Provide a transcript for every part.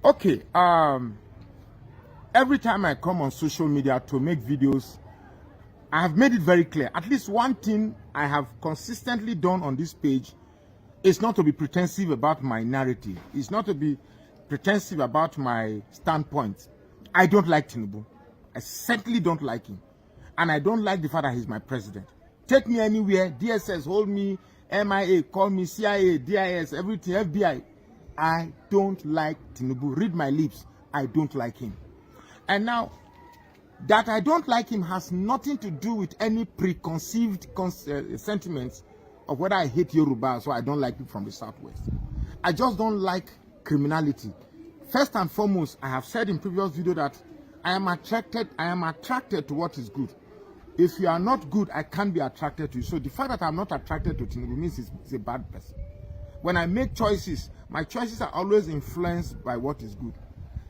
Okay, every time I come on social media to make videos, I have made it very clear. At least one thing I have consistently done on this page is not to be pretensive about my narrative. It's not to be pretensive about my standpoint. I don't like Tinubu. I certainly don't like him. And I don't like the fact that he's my president. Take me anywhere, DSS, hold me, MIA, call me, CIA, DIS, everything, FBI. I don't like Tinubu. Read my lips. I don't like him. And now, that I don't like him has nothing to do with any preconceived sentiments of whether I hate Yoruba, so I don't like people from the Southwest. I just don't like criminality. First and foremost, I have said in previous video that I am attracted to what is good. If you are not good, I can't be attracted to you. So the fact that I'm not attracted to Tinubu means he's a bad person. When I make choices, my choices are always influenced by what is good.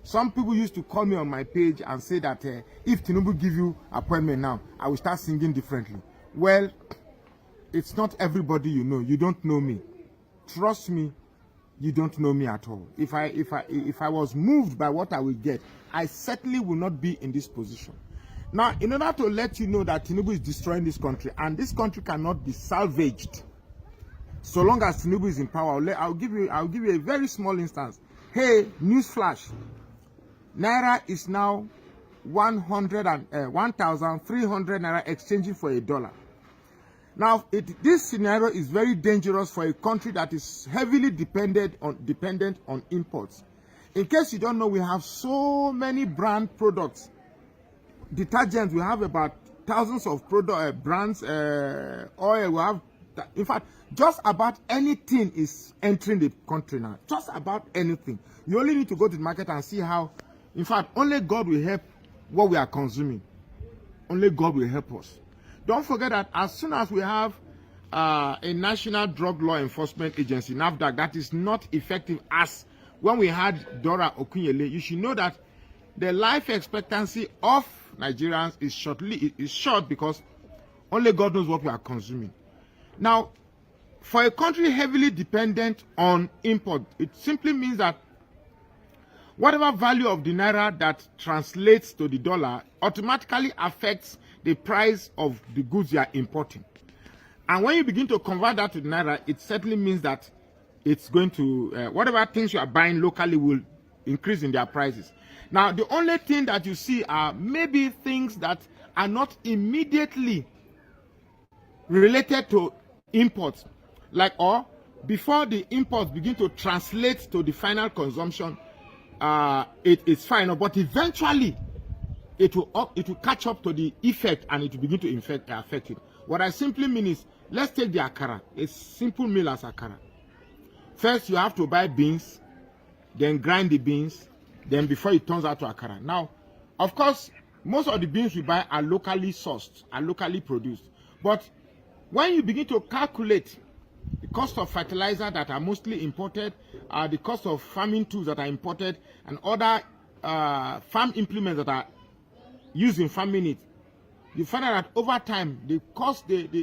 Some people used to call me on my page and say that if Tinubu give you appointment now, I will start singing differently. Well, it's not everybody you know. You don't know me. Trust me, you don't know me at all. If I was moved by what I will get, I certainly will not be in this position. Now, in order to let you know that Tinubu is destroying this country, and this country cannot be salvaged so long as Tinubu is in power, I'll give you a very small instance. Hey, newsflash. Naira is now 1,300 Naira exchanging for $1. Now, this scenario is very dangerous for a country that is heavily dependent on imports. In case you don't know, we have so many brand products. Detergents, we have about thousands of brands, oil, we have, in fact, just about anything is entering the country now. Just about anything. You only need to go to the market and see how. In fact, only God will help what we are consuming. Only God will help us. Don't forget that as soon as we have a National Drug Law Enforcement Agency, NAFDAC, that is not effective as when we had Dora Okunyele, you should know that the life expectancy of Nigerians is short because only God knows what we are consuming. Now, for a country heavily dependent on import, it simply means that whatever value of the Naira that translates to the dollar automatically affects the price of the goods you are importing. And when you begin to convert that to the Naira, it certainly means that it's going to, whatever things you are buying locally will increase in their prices. Now, the only thing that you see are maybe things that are not immediately related to imports, like, or before the imports begin to translate to the final consumption, it's fine, but eventually it will catch up to the effect and it will begin to affect it. What I simply mean is, let's take the akara, a simple meal as akara. First, you have to buy beans, then grind the beans, then before it turns out to akara. Now, of course, most of the beans we buy are locally sourced, are locally produced. But when you begin to calculate the cost of fertilizer that are mostly imported, the cost of farming tools that are imported, and other farm implements that are used in farming it, you find out that over time, the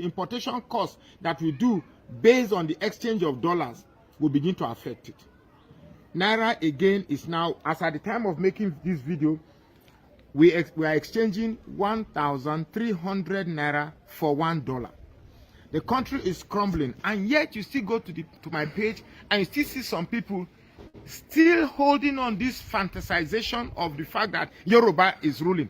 importation cost that we do based on the exchange of dollars will begin to affect it. Naira again is now, as at the time of making this video, we are exchanging 1,300 Naira for $1. The country is crumbling, and yet you still go to my page and you still see some people still holding on this fantasization of the fact that Yoruba is ruling.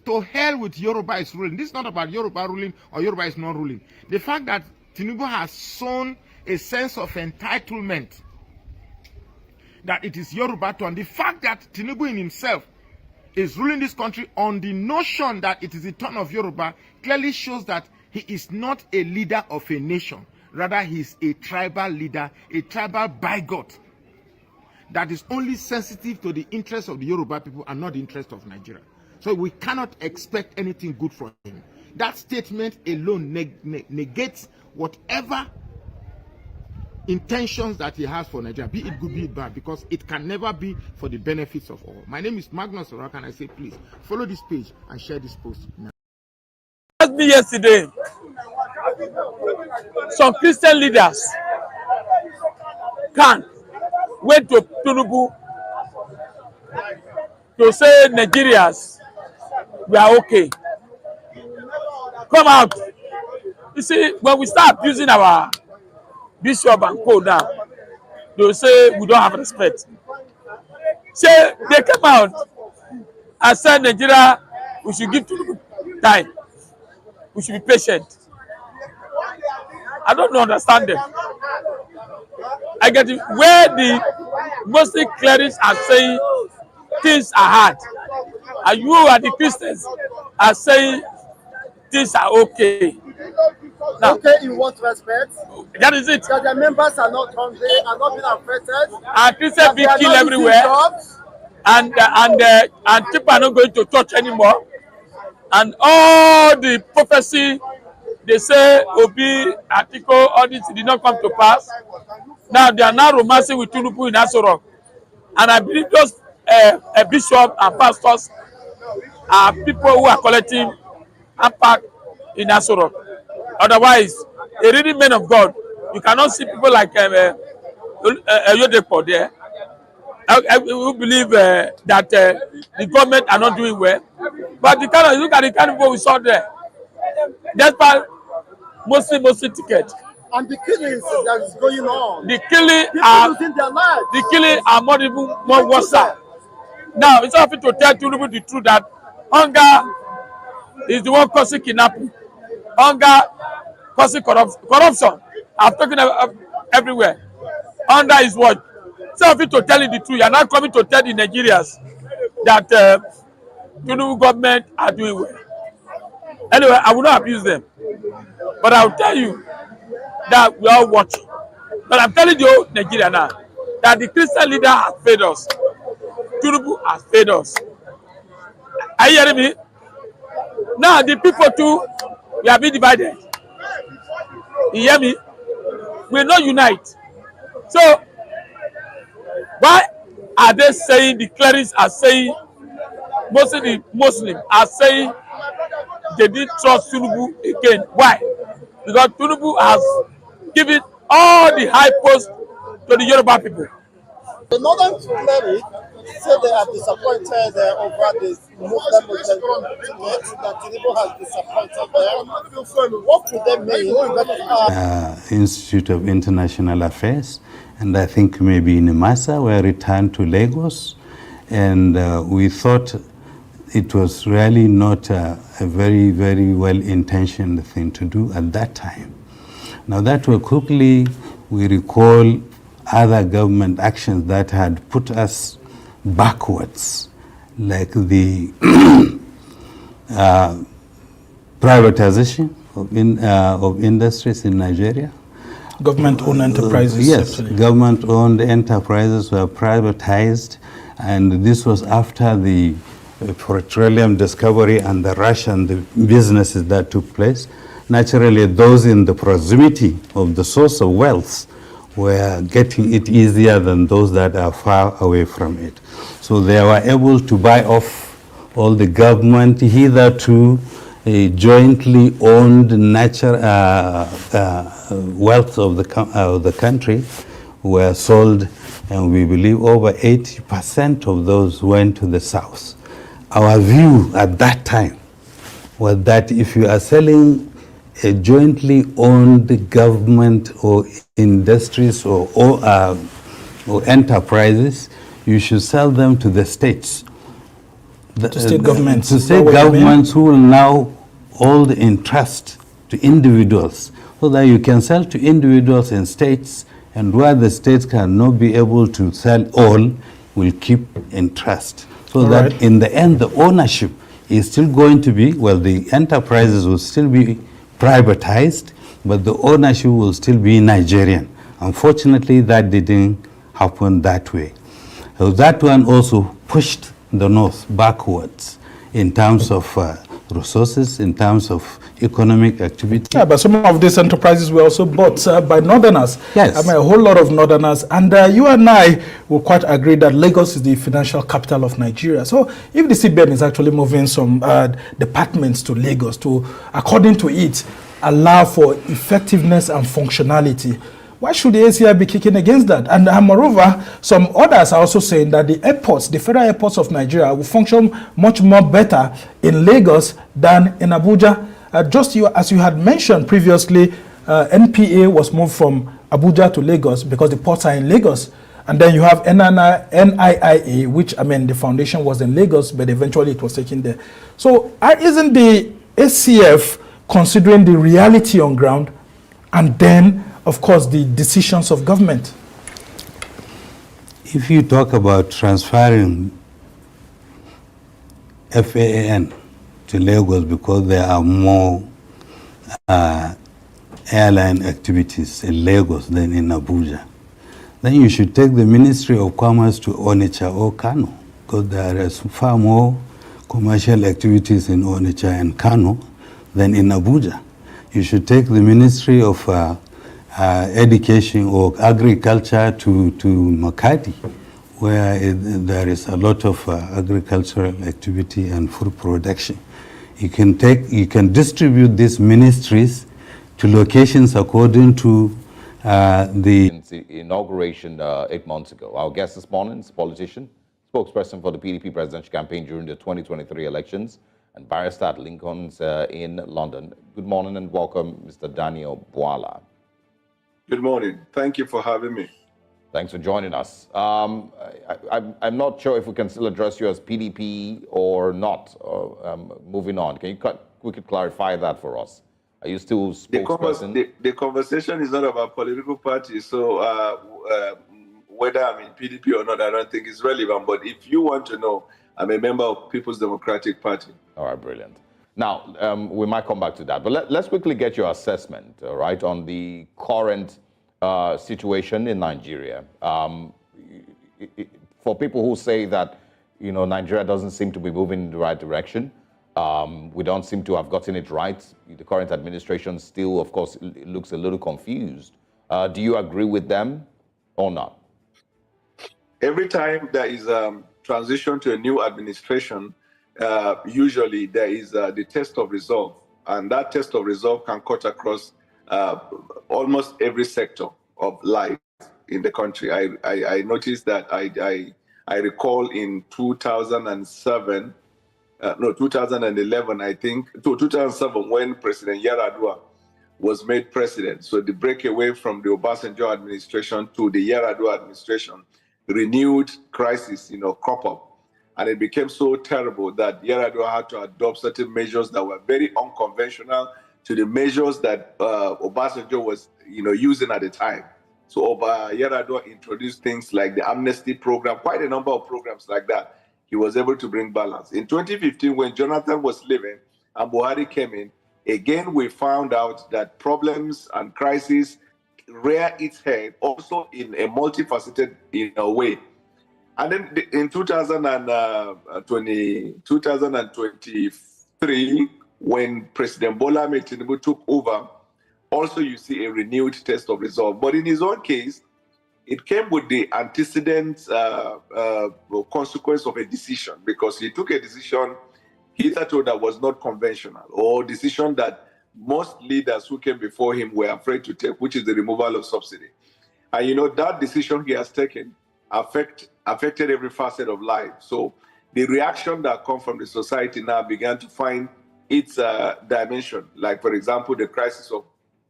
To hell with Yoruba is ruling. This is not about Yoruba ruling or Yoruba is not ruling. The fact that Tinubu has sown a sense of entitlement that it is Yoruba turn. The fact that Tinubu in himself is ruling this country on the notion that it is the turn of Yoruba clearly shows that he is not a leader of a nation. Rather, he is a tribal leader, a tribal bigot that is only sensitive to the interests of the Yoruba people and not the interest of Nigeria. So we cannot expect anything good from him. That statement alone negates whatever intentions that he has for Nigeria, be it good, be it bad, because it can never be for the benefits of all. My name is Magnus Oraka, and I say, please follow this page and share this post now. Asked me yesterday, some Christian leaders went to Tinubu to say Nigerians, we are okay. Come out. You see, when we start abusing our bishop and co now, they will say we don't have respect. Say they came out and said Nigeria, we should give Tinubu time. We should be patient. I don't understand them. I get it. Where the mostly clerics are saying things are hard, and you are the Christians are saying things are okay. Now, okay, in what respect? That is it. That the members are not hungry, are not being affected. And Christians being killed everywhere. And people are not going to church anymore. And all the prophecy they say Obi, Atiko, all this did not come to pass. Now they are now romancing with Tinubu in Aso Rock. And I believe those bishops and pastors are people who are collecting impact in Aso Rock. Otherwise, a real man of God, you cannot see people like Yodepo there. We believe that the government are not doing well. But the kind of, look at the kind of people we saw there. That's why mostly ticket. And the killings that is going on. The killing losing their lives. The killing are more worse. Now it's not fit to tell Tinubu the truth that hunger is the one causing kidnapping. Hunger causing corruption. I'm talking about everywhere. Hunger is what. It's not fit to tell you the truth. You are not coming to tell the Nigerians that Tinubu government are doing well. Anyway, I will not abuse them. But I will tell you that we are watching. But I'm telling you, Nigeria now, that the Christian leader has failed us. Tinubu has failed us. Are you hearing me? Now the people too, we are being divided. You hear me? We will not unite. So, why are they saying, the clerics are saying, mostly the Muslims are saying they didn't trust Tinubu again? Why? Because Tinubu has given all the high posts to the Yoruba people. The northern clerics say they are disappointed over this Muslim ticket that Tinubu has disappointed them. What do they mean? Institute of International Affairs, and I think maybe in Masa were returned to Lagos, and we thought it was really not a very, very well-intentioned thing to do at that time. Now that we quickly, we recall other government actions that had put us backwards, like the privatization of industries in Nigeria. Government-owned enterprises. Yes, government-owned enterprises were privatized, and this was after the petroleum discovery and the rush and the businesses that took place. Naturally, those in the proximity of the source of wealth were getting it easier than those that are far away from it. So they were able to buy off all the government hitherto jointly owned natural wealth of the country were sold, and we believe over 80% of those went to the south. Our view at that time was that if you are selling a jointly owned government or industries or enterprises, you should sell them to the states. To state governments. To state governments who will now hold in trust to individuals, so that you can sell to individuals in states, and where the states cannot be able to sell all, will keep in trust. So that in the end, the ownership is still going to be, well, the enterprises will still be privatized, but the ownership will still be Nigerian. Unfortunately, that didn't happen that way. So that one also pushed the North backwards in terms of resources, in terms of economic activity. Yeah, but some of these enterprises were also bought by Northerners. Yes. I mean, a whole lot of Northerners. And you and I will quite agree that Lagos is the financial capital of Nigeria. So if the CBN is actually moving some departments to Lagos to, according to it, allow for effectiveness and functionality, Why should the ACI be kicking against that? And moreover, some others are also saying that the airports, the federal airports of Nigeria, will function much more better in Lagos than in Abuja. As you had mentioned previously, NPA was moved from Abuja to Lagos because the ports are in Lagos. And then you have NIIA, which, I mean, the foundation was in Lagos, but eventually it was taken there. So isn't the ACF considering the reality on ground and then, of course, the decisions of government? If you talk about transferring FAAN to Lagos because there are more airline activities in Lagos than in Abuja, then you should take the Ministry of Commerce to Onitsha or Kano, because there is far more commercial activities in Onitsha and Kano than in Abuja. You should take the Ministry of Education or Agriculture to Makati, where there is a lot of agricultural activity and food production. You can distribute these ministries to locations according to the inauguration 8 months ago. Our guest this morning is a politician, spokesperson for the PDP presidential campaign during the 2023 elections, and barrister at Lincoln's in London. Good morning and welcome, Mr. Daniel Bwala. Good morning. Thank you for having me. Thanks for joining us. I'm not sure if we can still address you as PDP or not. Moving on, can you quickly clarify that for us? Are you still spokesperson? The conversation is not about political parties, so whether I'm in PDP or not, I don't think is relevant. But if you want to know, I'm a member of People's Democratic Party. All right, brilliant. Now, we might come back to that, but let's quickly get your assessment, right, on the current situation in Nigeria. For people who say that, Nigeria doesn't seem to be moving in the right direction, we don't seem to have gotten it right. The current administration still, of course, looks a little confused. Do you agree with them or not? Every time there is a transition to a new administration, usually there is the test of resolve. And that test of resolve can cut across almost every sector of life in the country. I noticed that I recall in 2007, 2011, I think, 2007, when President Yar'Adua was made president. So the breakaway from the Obasanjo administration to the Yar'Adua administration, renewed crisis, crop up. And it became so terrible that Yar'Adua had to adopt certain measures that were very unconventional to the measures that Obasanjo was, using at the time. So Yar'Adua introduced things like the amnesty program, quite a number of programs like that. He was able to bring balance. In 2015, when Jonathan was leaving and Buhari came in, again, we found out that problems and crises rear its head also in a multifaceted way. And then in 2023, when President Bwala Tinubu took over, also you see a renewed test of resolve. But in his own case, it came with the antecedent consequence of a decision, because he took a decision hitherto that was not conventional, or decision that most leaders who came before him were afraid to take, which is the removal of subsidy. And that decision he has taken affected every facet of life. So the reaction that comes from the society now began to find its dimension. Like, for example, the crisis of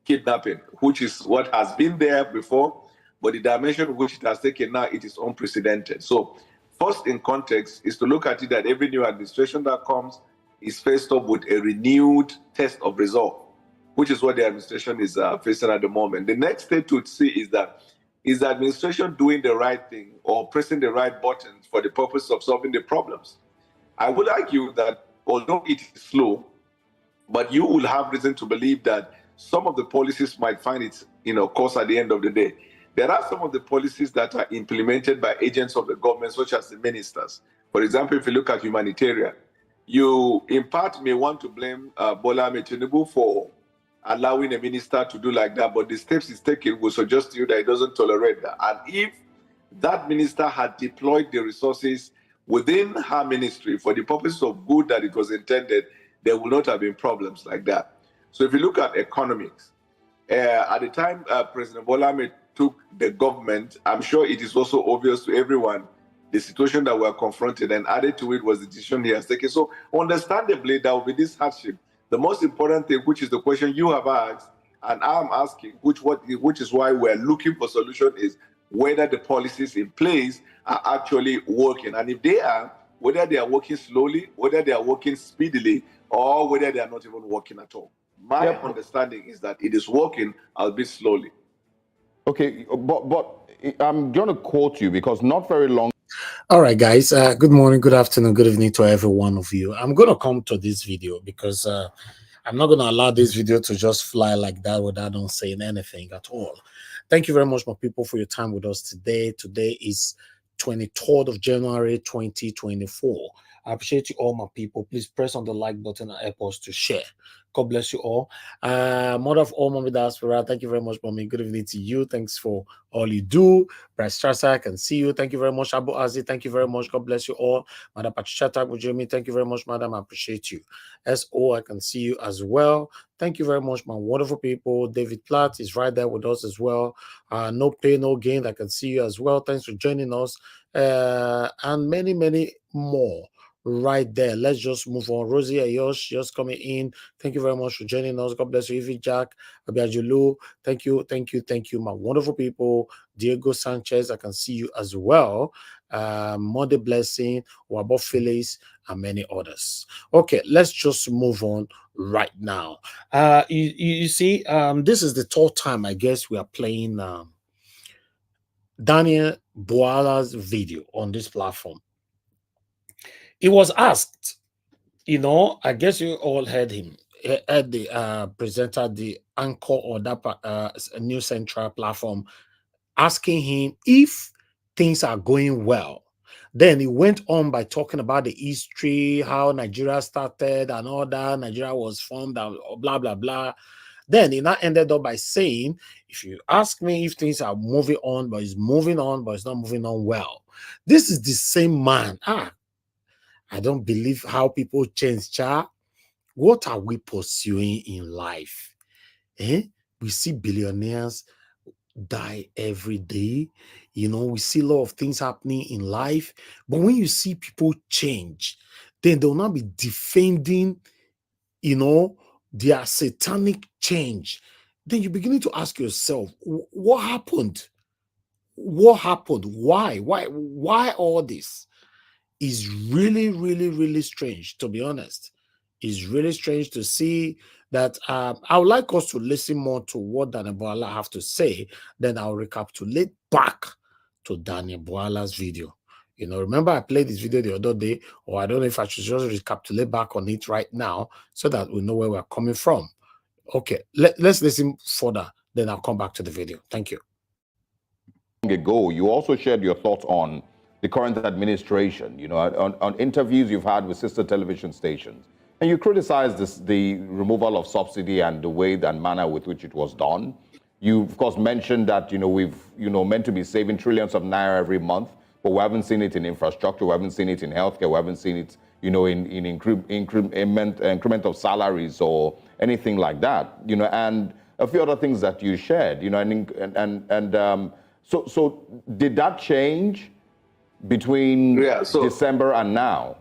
kidnapping, which is what has been there before, but the dimension which it has taken now, it is unprecedented. So first in context is to look at it that every new administration that comes is faced up with a renewed test of resolve, which is what the administration is facing at the moment. The next thing to see is that, is the administration doing the right thing or pressing the right buttons for the purpose of solving the problems? I would argue that although it is slow, but you will have reason to believe that some of the policies might find its course at the end of the day. There are some of the policies that are implemented by agents of the government, such as the ministers. For example, if you look at humanitarian, you in part may want to blame Bwala Tinubu for allowing a minister to do like that, but the steps he's taking will suggest to you that he doesn't tolerate that. And if that minister had deployed the resources within her ministry for the purposes of good that it was intended, there would not have been problems like that. So if you look at economics, at the time President Bwala took the government, I'm sure it is also obvious to everyone the situation that we're confronted, and added to it was the decision he has taken. So understandably, there will be this hardship. The most important thing, which is the question you have asked, and I'm asking, which is why we're looking for solution, is whether the policies in place are actually working. And if they are, whether they are working slowly, whether they are working speedily, or whether they are not even working at all. My understanding is that it is working, albeit slowly. Okay, but I'm going to quote you because not very long. All right, guys. Good morning, good afternoon, good evening to every one of you. I'm going to come to this video because I'm not going to allow this video to just fly like that without not saying anything at all. Thank you very much, my people, for your time with us today. Today is 23rd of January, 2024. I appreciate you all, my people. Please press on the like button and help us to share. God bless you all. Mother of all, Mommy Diaspora, thank you very much, Mommy. Good evening to you. Thanks for all you do. Bryce Strasser, I can see you. Thank you very much. Abu Azi, thank you very much. God bless you all. Madam Patricia Mujemi, thank you very much, Madam. I appreciate you. SO, I can see you as well. Thank you very much, my wonderful people. David Platt is right there with us as well. No Pay, No Gain, I can see you as well. Thanks for joining us. And many, many more right there. Let's just move on. Rosie Ayosh just coming in. Thank you very much for joining us. God bless you. Evie Jack, Abiajulu. Thank you, my wonderful people. Diego Sanchez, I can see you as well. Mother Blessing, Wabo Phyllis, and many others. Okay, let's just move on right now. You see, this is the third time I guess we are playing Daniel Bwala's video on this platform. He was asked, I guess you all heard him, heard the presenter, the anchor or that New Central platform, asking him if things are going well. Then he went on by talking about the history, how Nigeria started and all that, Nigeria was formed, and blah, blah, blah. Then he now ended up by saying, if you ask me if things are moving on, but it's moving on, but it's not moving on well. This is the same man. I don't believe how people change, cha. What are we pursuing in life? We see billionaires die every day. We see a lot of things happening in life. But when you see people change, then they'll not be defending, their satanic change. Then you're beginning to ask yourself, what happened? What happened? Why all this? Is really, really, really strange, to be honest. It's really strange to see that. I would like us to listen more to what Daniel Bwala have to say. Then I'll recapitulate back to Daniel Bwala's video. Remember I played this video the other day, or I don't know if I should just recapitulate back on it right now so that we know where we're coming from. Okay, let's listen further. Then I'll come back to the video. Thank you. Ago, you also shared your thoughts on the current administration, on interviews you've had with sister television stations. And you criticized the removal of subsidy and the way and manner with which it was done. You, of course, mentioned that, we've, meant to be saving trillions of naira every month, but we haven't seen it in infrastructure, we haven't seen it in healthcare, we haven't seen it, in increment of salaries or anything like that, and a few other things that you shared, so did that change between December and now?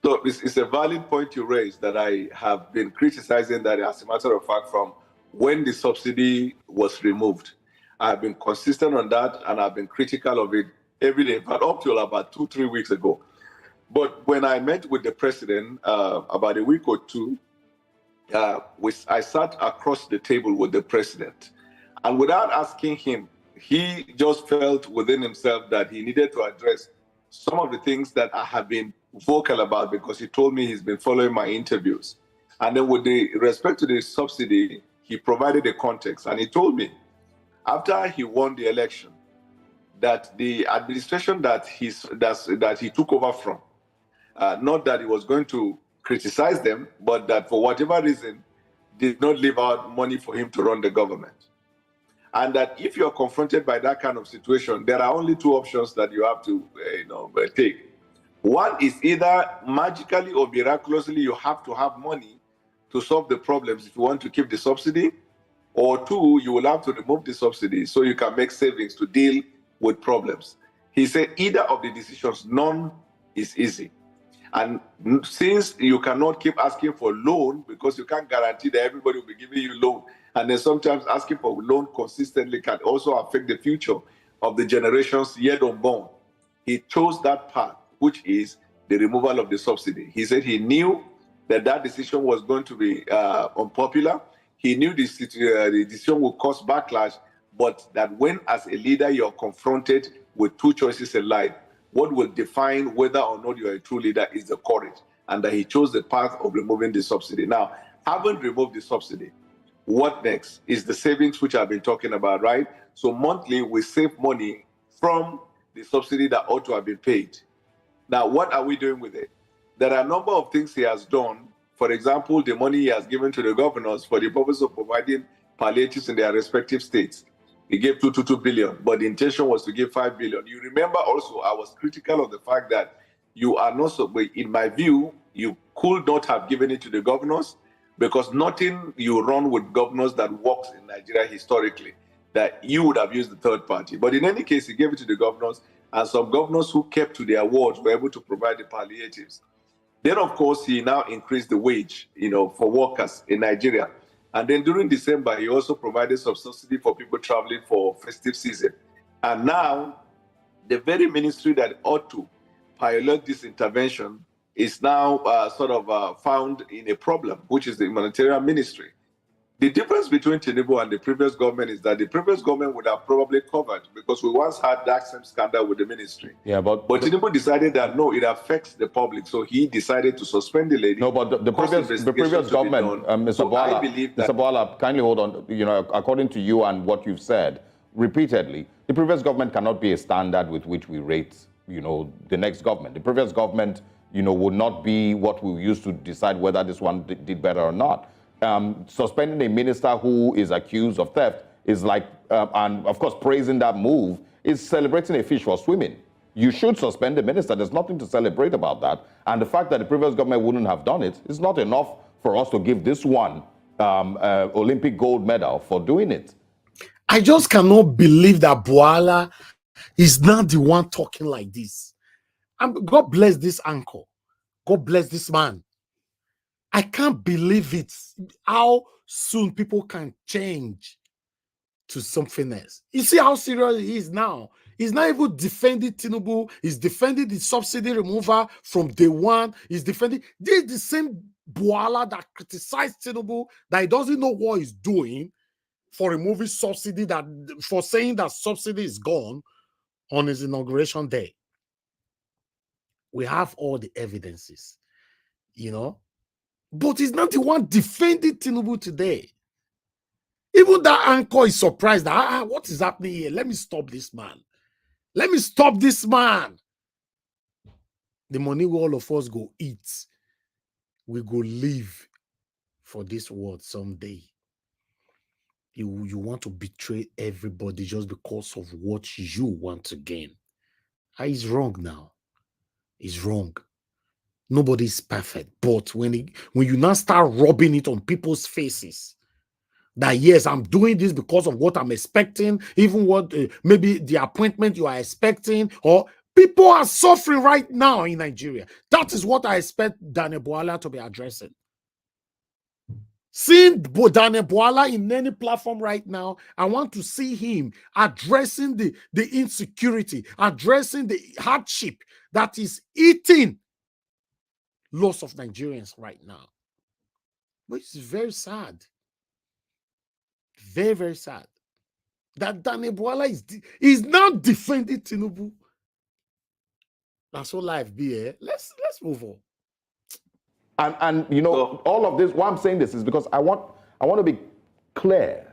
So it's a valid point you raised, that I have been criticizing that, as a matter of fact, from when the subsidy was removed. I've been consistent on that, and I've been critical of it every day, but up till about 2-3 weeks ago. But when I met with the president about a week or two, I sat across the table with the president, and without asking him, he just felt within himself that he needed to address some of the things that I have been vocal about, because he told me he's been following my interviews. And then with respect to the subsidy, he provided a context, and he told me after he won the election that the administration that he took over from, not that he was going to criticize them, but that for whatever reason did not leave out money for him to run the government. And that if you're confronted by that kind of situation, there are only two options that you have to take. One is either magically or miraculously you have to have money to solve the problems if you want to keep the subsidy, or two, you will have to remove the subsidy so you can make savings to deal with problems. He said either of the decisions, none is easy. And since you cannot keep asking for loan because you can't guarantee that everybody will be giving you loan, and then sometimes asking for loan consistently can also affect the future of the generations yet unborn, he chose that path, which is the removal of the subsidy. He said he knew that that decision was going to be unpopular. He knew the decision would cause backlash, but that when as a leader you're confronted with two choices in life, what will define whether or not you're a true leader is the courage, and that he chose the path of removing the subsidy. Now, having removed the subsidy, what next is the savings which I've been talking about, right? So monthly we save money from the subsidy that ought to have been paid. Now, what are we doing with it? There are a number of things he has done. For example, the money he has given to the governors for the purpose of providing palliatives in their respective states. He gave 2 billion, but the intention was to give 5 billion. You remember also, I was critical of the fact that you are not so, in my view, you could not have given it to the governors, because nothing you run with governors that works in Nigeria historically, that you would have used the third party. But in any case, he gave it to the governors, and some governors who kept to their words were able to provide the palliatives. Then, of course, he now increased the wage, for workers in Nigeria. And then during December, he also provided some subsidy for people traveling for festive season. And now, the very ministry that ought to pilot this intervention is now found in a problem, which is the humanitarian ministry. The difference between Tinubu and the previous government is that the previous government would have probably covered, because we once had that same scandal with the ministry. Yeah, but Tinubu decided that no, it affects the public, so he decided to suspend the lady. No, but the previous government, Mr. Bwala, kindly hold on. According to you and what you've said repeatedly, the previous government cannot be a standard with which we rate, the next government. The previous government, would not be what we used to decide whether this one did better or not. Suspending a minister who is accused of theft is like, and of course praising that move is celebrating a fish for swimming. You should suspend the minister. There's nothing to celebrate about that. And the fact that the previous government wouldn't have done it is not enough for us to give this one Olympic gold medal for doing it. I just cannot believe that Bwala is not the one talking like this. God bless this uncle. God bless this man. I can't believe it, how soon people can change to something else. You see how serious he is now. He's not even defending Tinubu. He's defending the subsidy remover from day one. He's defending. This is the same Bwala that criticized Tinubu, that he doesn't know what he's doing for removing subsidy, for saying that subsidy is gone on his inauguration day. We have all the evidences, But he's not the one defending Tinubu today. Even that anchor is surprised that, what is happening here? Let me stop this man. Let me stop this man. The money we all of us go eat, we go live for this world someday. You want to betray everybody just because of what you want to gain. He's wrong now. He's wrong. Nobody's perfect. But when you now start rubbing it on people's faces, that yes, I'm doing this because of what I'm expecting, even what maybe the appointment you are expecting, or people are suffering right now in Nigeria. That is what I expect Daniel Bwala to be addressing. Seeing Daniel Bwala in any platform right now, I want to see him addressing the insecurity, addressing the hardship that is eating lots of Nigerians right now. Which is very sad. Very, very sad. That Daniel Bwala is not defending Tinubu. That's all life be here. Let's move on. And all of this, why I'm saying this is because I want to be clear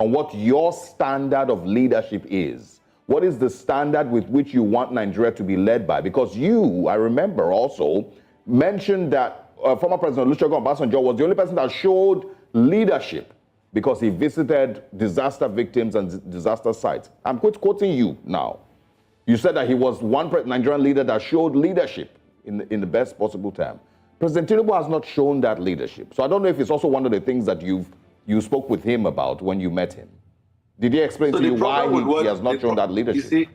on what your standard of leadership is. What is the standard with which you want Nigeria to be led by? Because you, I remember also, mentioned that former President Olusegun Obasanjo was the only person that showed leadership because he visited disaster victims and disaster sites. I'm quoting you now. You said that he was one Nigerian leader that showed leadership in the best possible term. President Tinubu has not shown that leadership. So I don't know if it's also one of the things that you've you spoke with him about when you met him? Did he explain So to the you why problem with he has not shown that leadership? You see,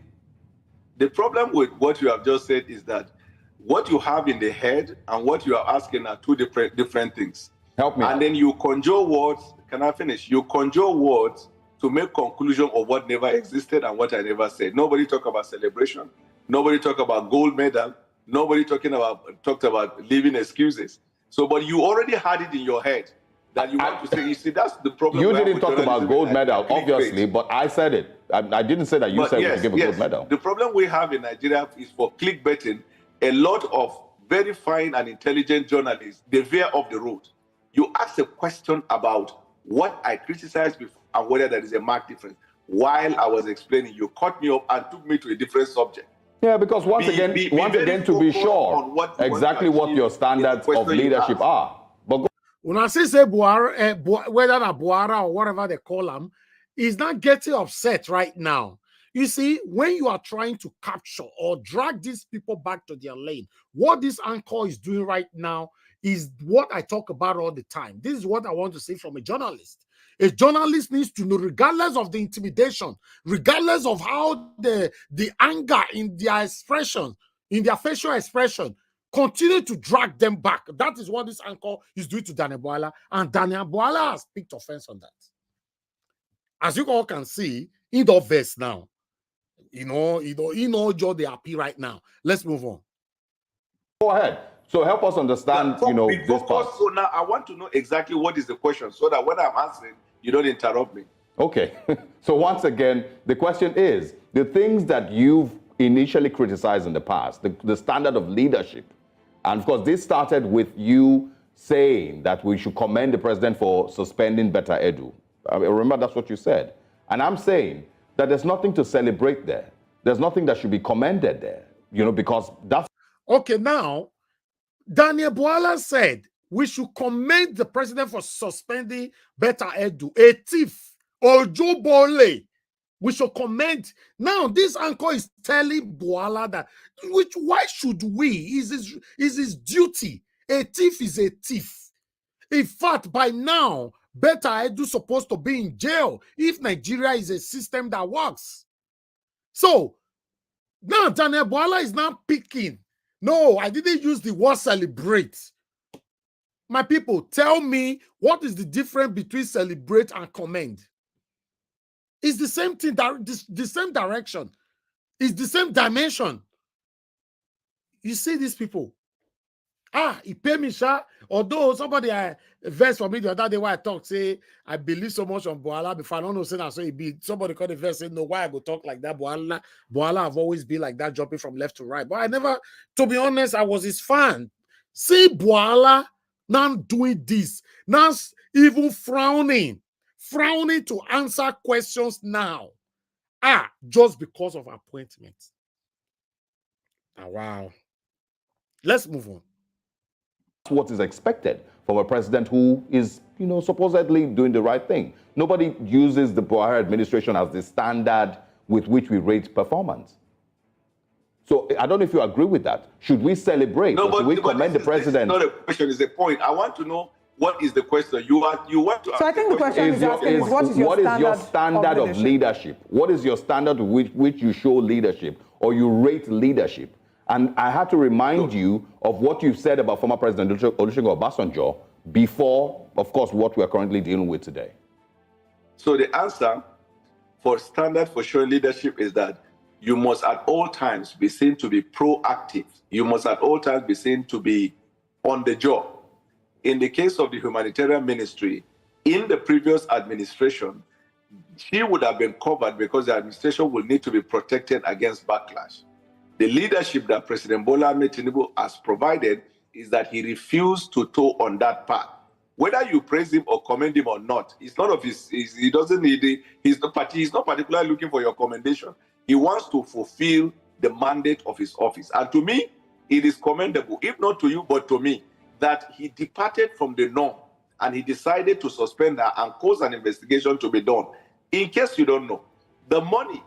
the problem with what you have just said is that what you have in the head and what you are asking are two different things. Help me And out. then you conjure words. Can I finish? You conjure words to make conclusion of what never existed and what I never said. Nobody talk about celebration. Nobody talk about gold medal. Nobody talked about leaving excuses. So, but you already had it in your head that you want to say. You see, that's the problem. You we have didn't with talk about journalism gold in medal, Nigeria. obviously, but I said it. I didn't say that you But said yes, we should give a gold medal. The problem we have in Nigeria is for clickbaiting. A lot of very fine and intelligent journalists, they veer off the road. You ask a question about what I criticized before and whether there is a marked difference. While I was explaining, you cut me up and took me to a different subject. Yeah, because once again, to be sure exactly what your standards of leadership are. But when I say Bwala, whether na Bwala or whatever they call him, is not getting upset right now. You see, when you are trying to capture or drag these people back to their lane, what this anchor is doing right now is what I talk about all the time. This is what I want to say from a journalist. A journalist needs to know, regardless of the intimidation, regardless of how the anger in their expression, in their facial expression, continue to drag them back. That is what this anchor is doing to Daniel Bwala, and Daniel Bwala has picked offense on that. As you all can see, in the verse now, in all joy they happy right now. Let's move on. Go ahead. So help us understand, this part. So now I want to know exactly what is the question so that when I'm answering, you don't interrupt me. Okay. So once again, the question is, the things that you've initially criticized in the past, the standard of leadership, and of course, this started with you saying that we should commend the president for suspending Better Edu. I remember that's what you said. And I'm saying that there's nothing to celebrate there. There's nothing that should be commended there, because that's... Okay, now, Daniel Bwala said we should commend the president for suspending Better Edu, a thief, Ojo Bole. We should commend. Now, this anchor is telling Bwala that, why should we? Is his duty. A thief is a thief. In fact, by now, Better Edu supposed to be in jail if Nigeria is a system that works. So, now Daniel Bwala is not picking. No, I didn't use the word celebrate. My people, tell me what is the difference between celebrate and commend? It's the same thing, the same direction. It's the same dimension. You see these people. He pay me, sha. Although somebody verse for me the other day where I talk, say, I believe so much on Bwala before I don't know, say that so it be somebody called the verse, say, no, why I go talk like that? Bwala have always been like that, jumping from left to right. But I never, to be honest, I was his fan. See Bwala now doing this, now even frowning to answer questions now. Just because of appointment. Wow. Let's move on. What is expected from a president who is, supposedly doing the right thing. Nobody uses the Buhari administration as the standard with which we rate performance. So I don't know if you agree with that. Should we celebrate? No, or should we commend the president? It's not a question, it's a point. I want to know what is the question. You want to ask. So I think the question is asking what is your standard of leadership? What is your standard with which you show leadership or you rate leadership? And I had to remind you of what you've said about former President Olusegun Obasanjo before, of course, what we are currently dealing with today. So the answer for standard for showing leadership is that you must at all times be seen to be proactive. You must at all times be seen to be on the job. In the case of the humanitarian ministry, in the previous administration, she would have been covered because the administration will need to be protected against backlash. The leadership that President Bola Tinubu has provided is that he refused to toe on that path. Whether you praise him or commend him or not, it's none of he doesn't need he's not particularly looking for your commendation. He wants to fulfill the mandate of his office. And to me, it is commendable, if not to you, but to me, that he departed from the norm and he decided to suspend her and cause an investigation to be done. In case you don't know, the money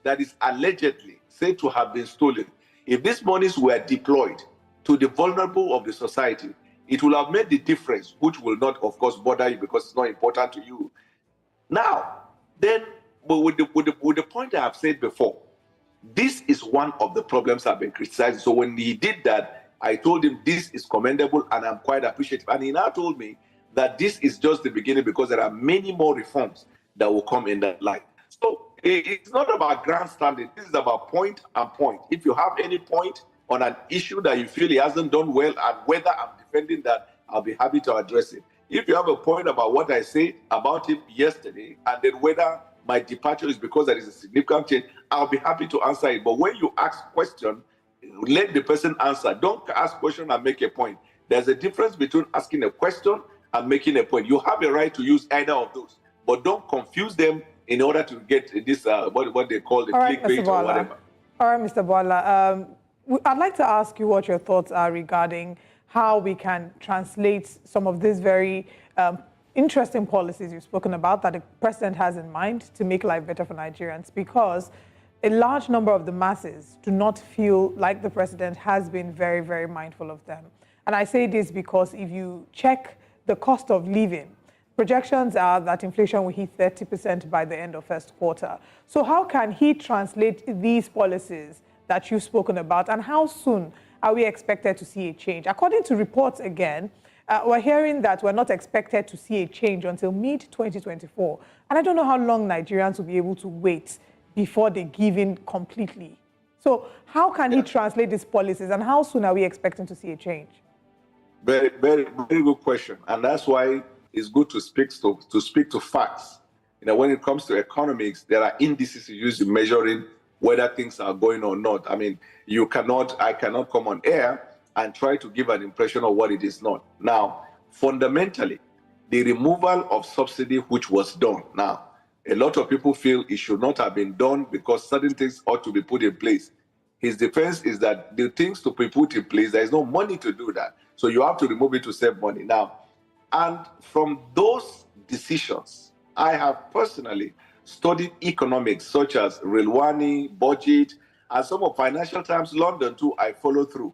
that is allegedly said to have been stolen, if these monies were deployed to the vulnerable of the society, it will have made the difference, which will not, of course, bother you because it's not important to you. Now, then, but with the point I have said before, this is one of the problems I've been criticizing. So when he did that, I told him this is commendable and I'm quite appreciative. And he now told me that this is just the beginning because there are many more reforms that will come in that light. So it's not about grandstanding. This is about point and point. If you have any point on an issue that you feel he hasn't done well and whether I'm defending that, I'll be happy to address it. If you have a point about what I said about him yesterday and then whether my departure is because there is a significant change, I'll be happy to answer it. But when you ask a question, let the person answer. Don't ask a question and make a point. There's a difference between asking a question and making a point. You have a right to use either of those, but don't confuse them in order to get this, what they call the clickbait or whatever. All right, Mr. Bwala, I'd like to ask you what your thoughts are regarding how we can translate some of these very interesting policies you've spoken about that the president has in mind to make life better for Nigerians, because a large number of the masses do not feel like the president has been very, very mindful of them. And I say this because if you check the cost of living, projections are that inflation will hit 30% by the end of first quarter. So how can he translate these policies that you've spoken about, and how soon are we expected to see a change? According to reports again, we're hearing that we're not expected to see a change until mid-2024. And I don't know how long Nigerians will be able to wait before they give in completely. So how can he translate these policies, and how soon are we expecting to see a change? Very, very, very good question. And that's why it's good to speak to facts. You know, when it comes to economics, there are indices you use in measuring whether things are going or not. I mean, I cannot come on air and try to give an impression of what it is not. Now, fundamentally, the removal of subsidy, which was done. Now, a lot of people feel it should not have been done because certain things ought to be put in place. His defense is that the things to be put in place, there is no money to do that. So you have to remove it to save money. Now, and from those decisions, I have personally studied economics such as Rilwani, budget, and some of Financial Times London too, I follow through.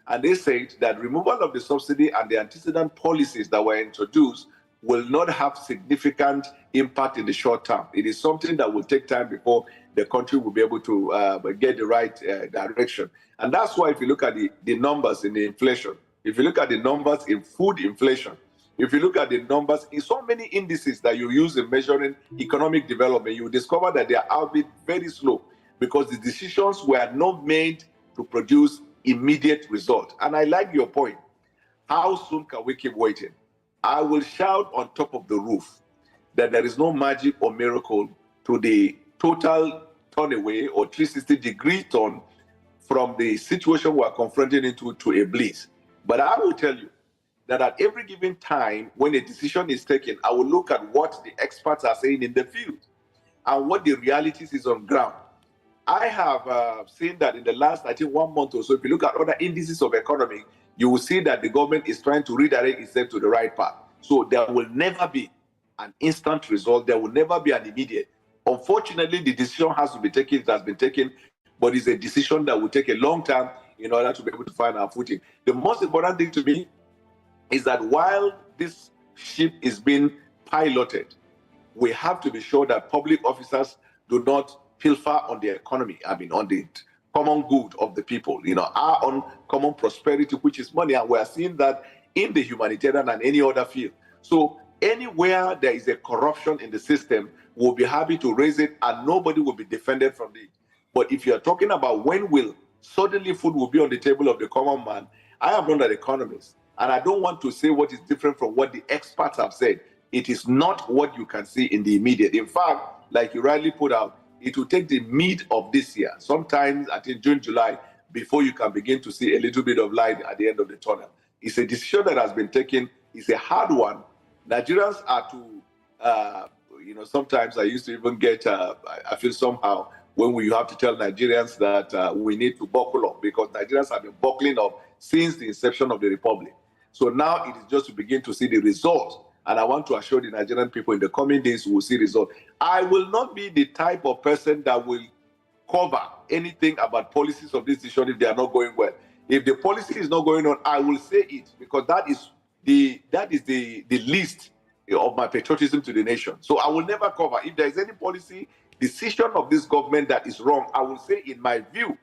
And they said that removal of the subsidy and the antecedent policies that were introduced will not have significant impact in the short term. It is something that will take time before the country will be able to get the right direction. And that's why if you look at the numbers in the inflation, if you look at the numbers in food inflation, if you look at the numbers in so many indices that you use in measuring economic development, you discover that they are albeit very slow because the decisions were not made to produce immediate result. And I like your point. How soon can we keep waiting? I will shout on top of the roof that there is no magic or miracle to the total turn away or 360-degree turn from the situation we are confronting into to a bliss. But I will tell you that at every given time when a decision is taken, I will look at what the experts are saying in the field and what the realities is on ground. I have seen that in the last, I think, 1 month or so, if you look at other indices of economy, you will see that the government is trying to redirect itself to the right path. So there will never be an instant result. There will never be an immediate. Unfortunately, the decision has to be taken. It has been taken, but it's a decision that will take a long time in order to be able to find our footing. The most important thing to me is that while this ship is being piloted, we have to be sure that public officers do not pilfer on the economy, I mean, on the common good of the people, our own common prosperity, which is money. And we are seeing that in the humanitarian and any other field. So anywhere there is a corruption in the system, we'll be happy to raise it and nobody will be defended from it. But if you're talking about when will suddenly food will be on the table of the common man, I am not an economist. And I don't want to say what is different from what the experts have said. It is not what you can see in the immediate. In fact, like you rightly put out, it will take the mid of this year, sometimes I think June, July, before you can begin to see a little bit of light at the end of the tunnel. It's a decision that has been taken. It's a hard one. Nigerians are to, sometimes I used to even get, I feel somehow when you have to tell Nigerians that we need to buckle up because Nigerians have been buckling up since the inception of the Republic. So now it is just to begin to see the result. And I want to assure the Nigerian people in the coming days we will see results. I will not be the type of person that will cover anything about policies of this decision if they are not going well. If the policy is not going on, I will say it because that is that is the least of my patriotism to the nation. So I will never cover. If there is any policy decision of this government that is wrong, I will say, in my view,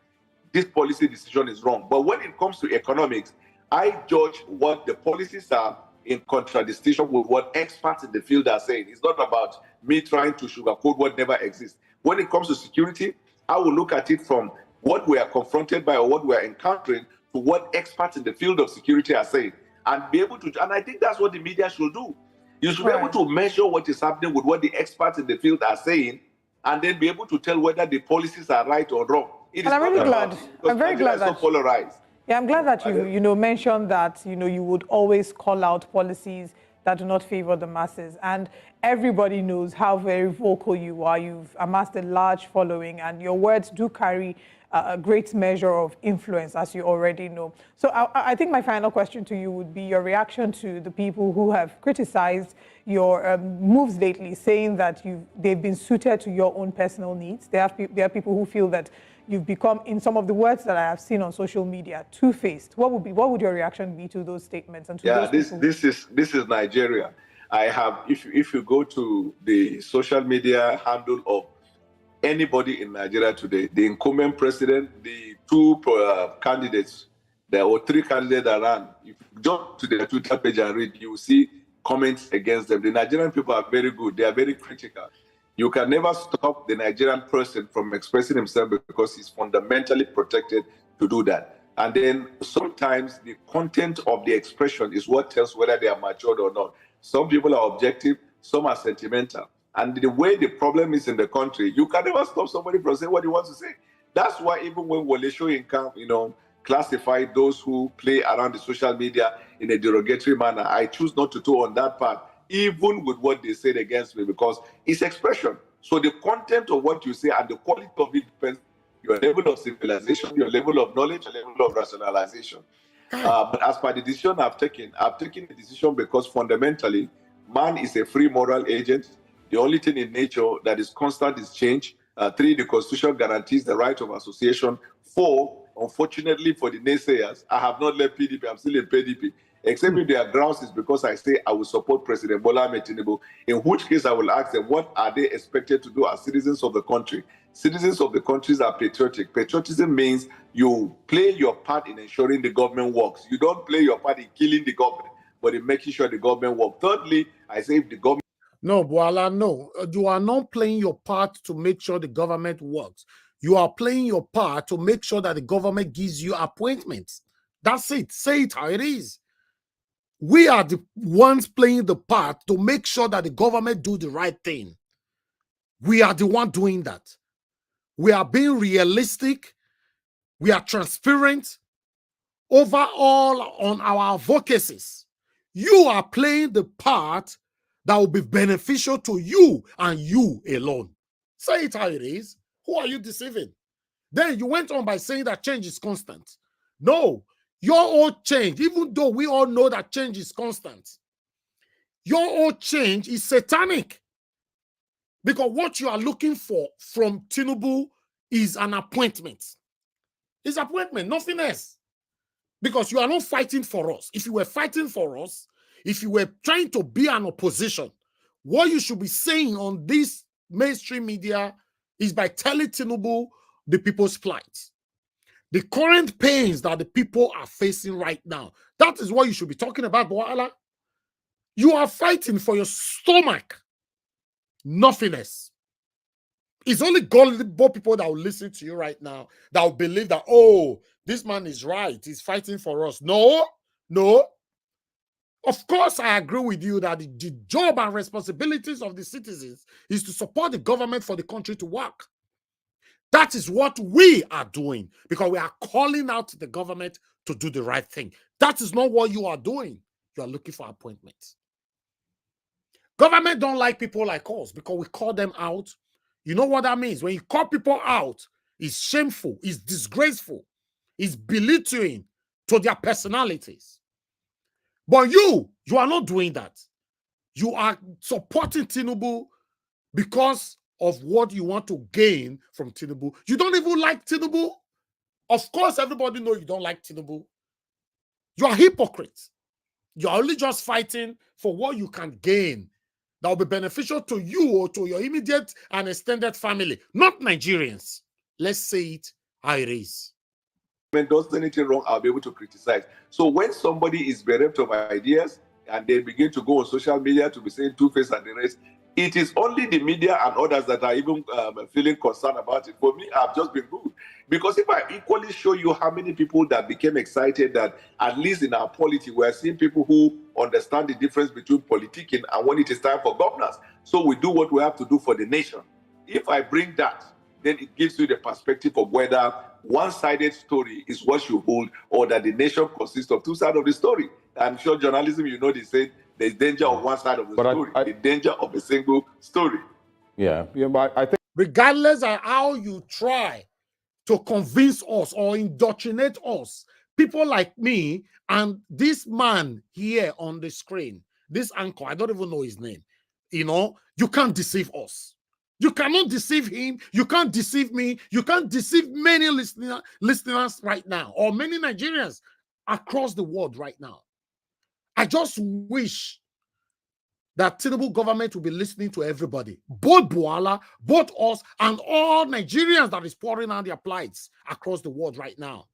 this policy decision is wrong. But when it comes to economics, I judge what the policies are in contradistinction with what experts in the field are saying. It's not about me trying to sugarcoat what never exists. When it comes to security, I will look at it from what we are confronted by or what we are encountering to what experts in the field of security are saying, and be able to, and I think that's what the media should do. You should be able to measure what is happening with what the experts in the field are saying, and then be able to tell whether the policies are right or wrong. And I'm really glad. I'm very glad that so polarized. Yeah, I'm glad that you mentioned that you would always call out policies that do not favor the masses, and everybody knows how very vocal you are. You've amassed a large following, and your words do carry a great measure of influence, as you already know. So I think my final question to you would be your reaction to the people who have criticized your moves lately, saying that they've been suited to your own personal needs. There are people who feel that you've become, in some of the words that I have seen on social media, two-faced. What would your reaction be to those statements? And to those this is Nigeria. I have, if you go to the social media handle of anybody in Nigeria today, the incumbent president, the two candidates, there were three candidates that ran. If you jump to their Twitter page and read, you will see comments against them. The Nigerian people are very good. They are very critical. You can never stop the Nigerian person from expressing himself because he's fundamentally protected to do that. And then sometimes the content of the expression is what tells whether they are matured or not. Some people are objective, some are sentimental. And the way the problem is in the country, you can never stop somebody from saying what he wants to say. That's why even when Wole Soyinka, classify those who play around the social media in a derogatory manner, I choose not to toe on that part, even with what they said against me, because it's expression. So the content of what you say and the quality of it depends on your level of civilization, your level of knowledge, your level of rationalization. But as per the decision I've taken the decision because fundamentally, man is a free moral agent. The only thing in nature that is constant is change. 3, the Constitution guarantees the right of association. 4, unfortunately for the naysayers, I have not left PDP. I'm still in PDP. Except if their grounds is because I say I will support President Bola Tinubu, in which case I will ask them, what are they expected to do as citizens of the country? Citizens of the countries are patriotic. Patriotism means you play your part in ensuring the government works. You don't play your part in killing the government, but in making sure the government works. Thirdly, I say if the government... No, Bwala, no. You are not playing your part to make sure the government works. You are playing your part to make sure that the government gives you appointments. That's it. Say it how it is. We are the ones playing the part to make sure that the government do the right thing. We are the one doing that. We are being realistic. We are transparent overall on our advocacies. You are playing the part that will be beneficial to you and you alone. Say it how it is. Who are you deceiving? Then you went on by saying that change is constant. No, your own change, even though we all know that change is constant, your own change is satanic. Because what you are looking for from Tinubu is an appointment. It's appointment, nothing else. Because you are not fighting for us. If you were fighting for us, if you were trying to be an opposition, what you should be saying on this mainstream media is by telling Tinubu the people's plight. The current pains that the people are facing right now. That is what you should be talking about, Bwala. You are fighting for your stomach. Nothing else. It's only gullible people that will listen to you right now that will believe that, oh, this man is right. He's fighting for us. No, no. Of course, I agree with you that the job and responsibilities of the citizens is to support the government for the country to work. That is what we are doing because we are calling out the government to do the right thing. That is not what you are doing. You are looking for appointments. Government don't like people like us because we call them out. You know what that means? When you call people out, it's shameful, it's disgraceful, it's belittling to their personalities. But you are not doing that. You are supporting Tinubu because of what you want to gain from Tinubu. You don't even like Tinubu. Of course, everybody knows you don't like Tinubu. You are hypocrites. You're only just fighting for what you can gain that will be beneficial to you or to your immediate and extended family, not Nigerians. Let's say it how it is. Does anything wrong, I'll be able to criticize. So when somebody is bereft of ideas and they begin to go on social media to be saying Two-Face and the rest, it is only the media and others that are even feeling concerned about it. For me, I've just been good. Because if I equally show you how many people that became excited that at least in our polity, we're seeing people who understand the difference between politicking and when it is time for governance. So we do what we have to do for the nation. If I bring that, then it gives you the perspective of whether one-sided story is what you hold or that the nation consists of two sides of the story. I'm sure journalism, you know, they say there's danger on one side of the story, the danger of a single story. Yeah, but I think regardless of how you try to convince us or indoctrinate us, people like me and this man here on the screen, this anchor, I don't even know his name, you know, you can't deceive us. You cannot deceive him. You can't deceive me. You can't deceive many listeners right now or many Nigerians across the world right now. I just wish that Tinubu government will be listening to everybody, both Bwala, both us, and all Nigerians that is pouring out their plights across the world right now.